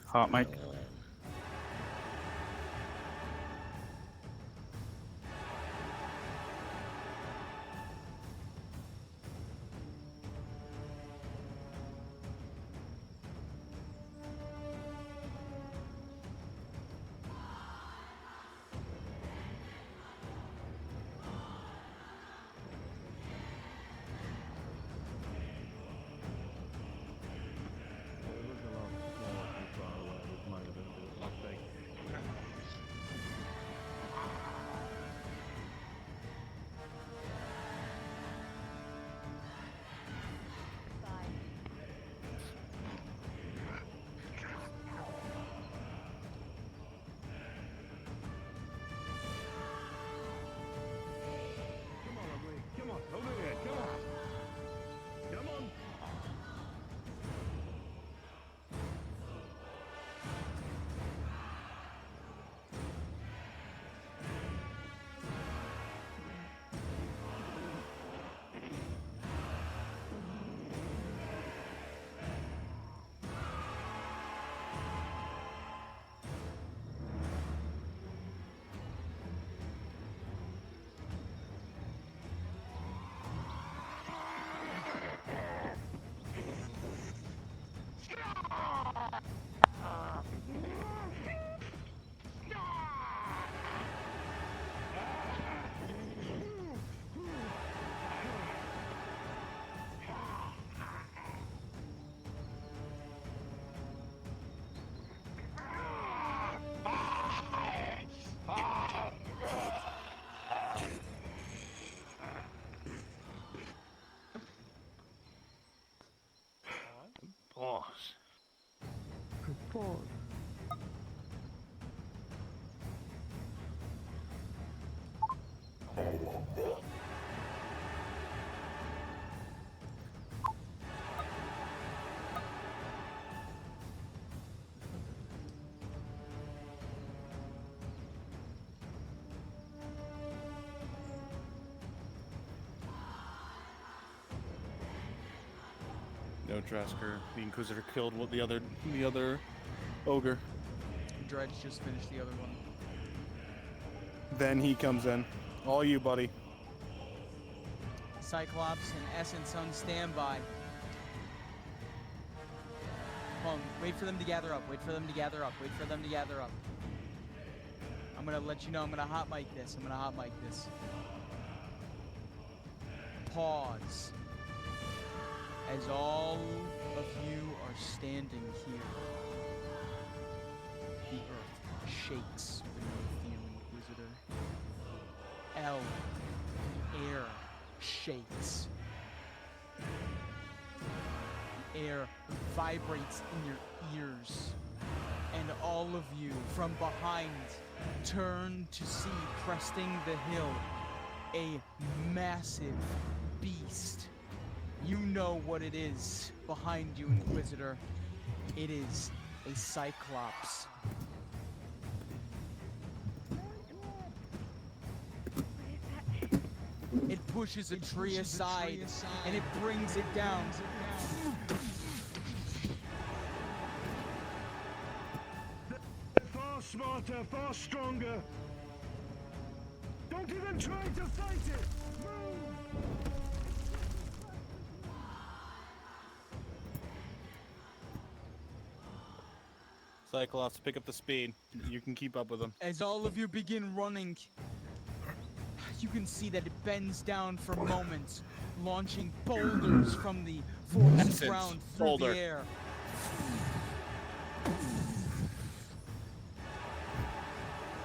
Hot mic. Pause. No Trasker. The Inquisitor killed the other ogre. Dredge just finished the other one. Then he comes in. All you, buddy. Cyclops and Essence on standby. Hold on, wait for them to gather up. Wait for them to gather up. Wait for them to gather up. I'm gonna let you know. I'm gonna hot mic this. Pause. As all of you are standing here, the earth shakes beneath the Inquisitor. The air shakes. The air vibrates in your ears. And all of you from behind turn to see cresting the hill a massive beast. You know what it is behind you, Inquisitor. It is a Cyclops. It pushes a tree aside, and it brings it down. Far smarter, far stronger. Don't even try to fight it. Move. Cyclops, pick up the speed. You can keep up with him. As all of you begin running, you can see that it bends down for moments, launching boulders from the forest ground through Boulder. the air.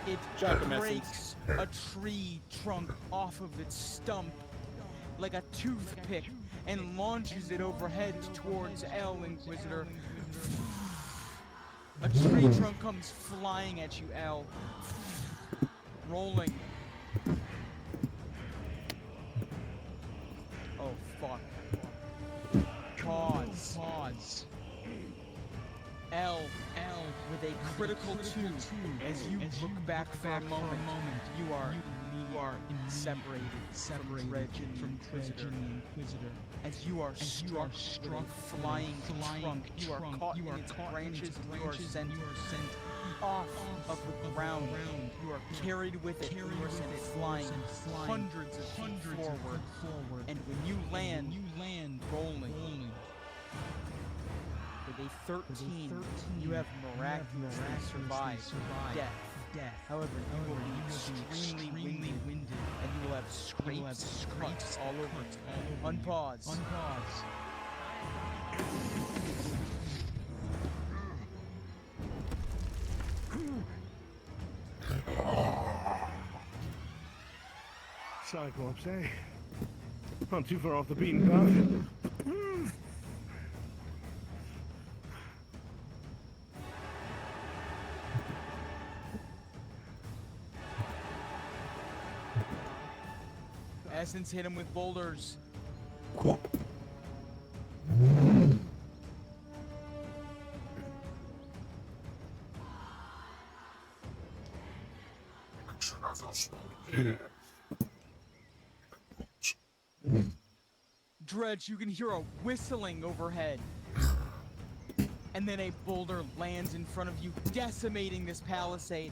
It breaks a tree trunk off of its stump like a toothpick and launches it overhead towards L, Inquisitor. A tree trunk comes flying at you, L. Rolling. Oh, fuck. Pause. L with a critical 2. As you look back for a moment, you are separated from Dredge and Inquisitor. As you are struck with a flying trunk, you are caught in its branches, and you are sent off of the ground. You are carried with it, and you are sent flying hundreds of feet forward. And when you land rolling. With a 13, you have miraculously survived death. However, you will be extremely winded, and you will have scrapes all over you. Unpause. Cyclops, eh? Not too far off the beaten path. Essence hit him with boulders. Dredge, you can hear a whistling overhead. And then a boulder lands in front of you, decimating this palisade.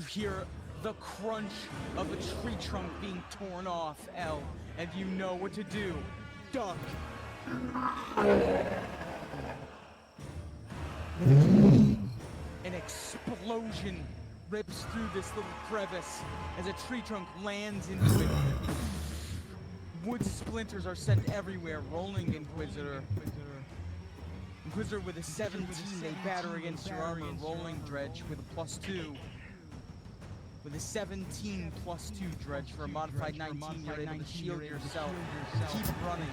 hear the crunch of a tree trunk being torn off, L, and you know what to do. Duck. An explosion rips through this little crevice as a tree trunk lands into it. Wood splinters are sent everywhere, rolling Inquisitor. Inquisitor with a 17, they batter against your armor, rolling Dredge with a +2. With a 17 +2 Dredge for a modified 19, you're able to shield yourself. Keep running.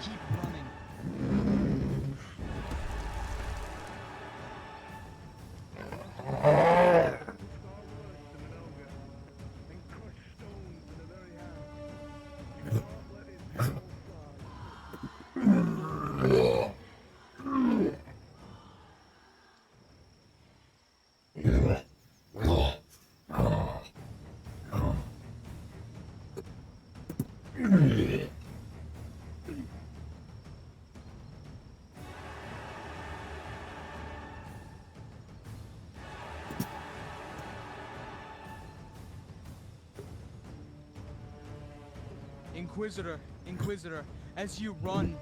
Inquisitor, as you run,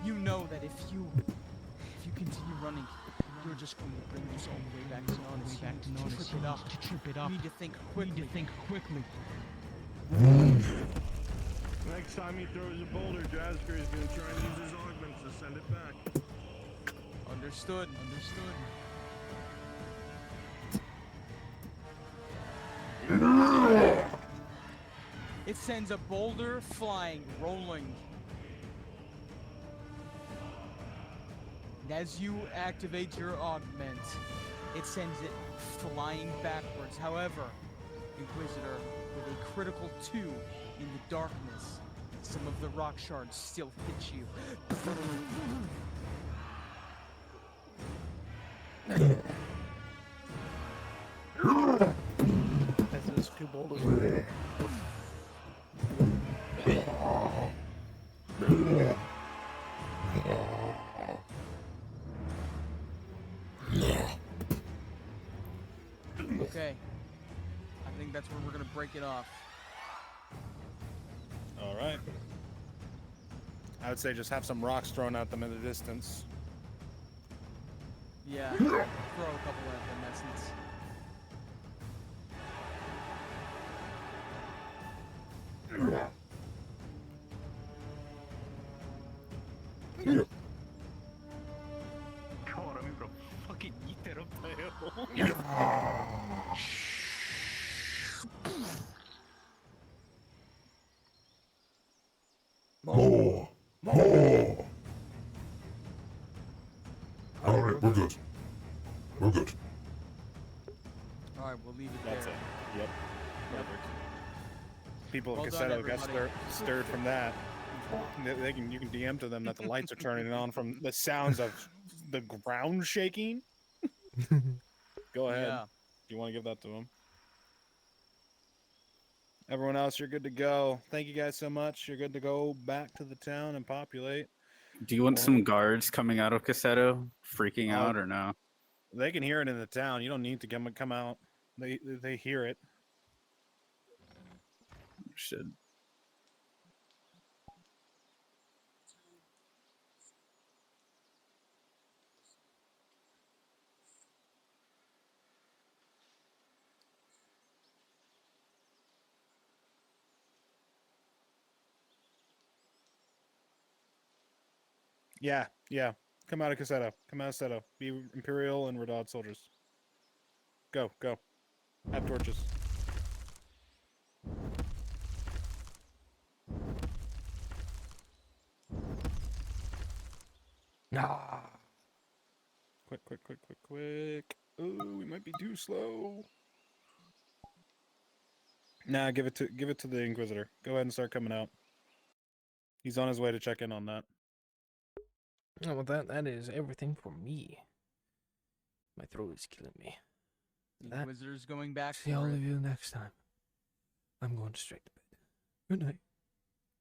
you know that if you continue running, you're just going to bring this all the way back to Nautis. To trip it up. You need to think quickly. Next time he throws a boulder, Jasker is going to try and use his augments to send it back. Understood. It sends a boulder flying, rolling. And as you activate your augment, it sends it flying backwards. However, Inquisitor, with a critical 2 in the darkness, some of the rock shards still hit you. As those 2 boulders. Okay. I think that's where we're gonna break it off. All right. I would say just have some rocks thrown at them in the distance. Yeah, throw a couple at them, essence. God, I'm gonna fucking eat that up the hill. More. Alright, we're good. Alright, we'll leave it That's there. it. Yep. Perfect. People Well of done, Cassetto got everybody. stirred from that. You can DM to them that the lights are turning on from the sounds of the ground shaking. Go ahead. Yeah. Do you want to give that to them? Everyone else, you're good to go. Thank you guys so much. You're good to go back to the town and populate. Do you want some guards coming out of Cassetto freaking out or no? They can hear it in the town. You don't need to come out. They hear it. Should. Yeah. Come out of Cassetto. Be Imperial and Rhadod soldiers. Go. Have torches. Nah. Quick. Ooh, we might be too slow. Nah, give it to the Inquisitor. Go ahead and start coming out. He's on his way to check in on that. Oh, well, that is everything for me. My throat is killing me. Inquisitor's going back See for all it. of you next time. I'm going straight to bed. Good night.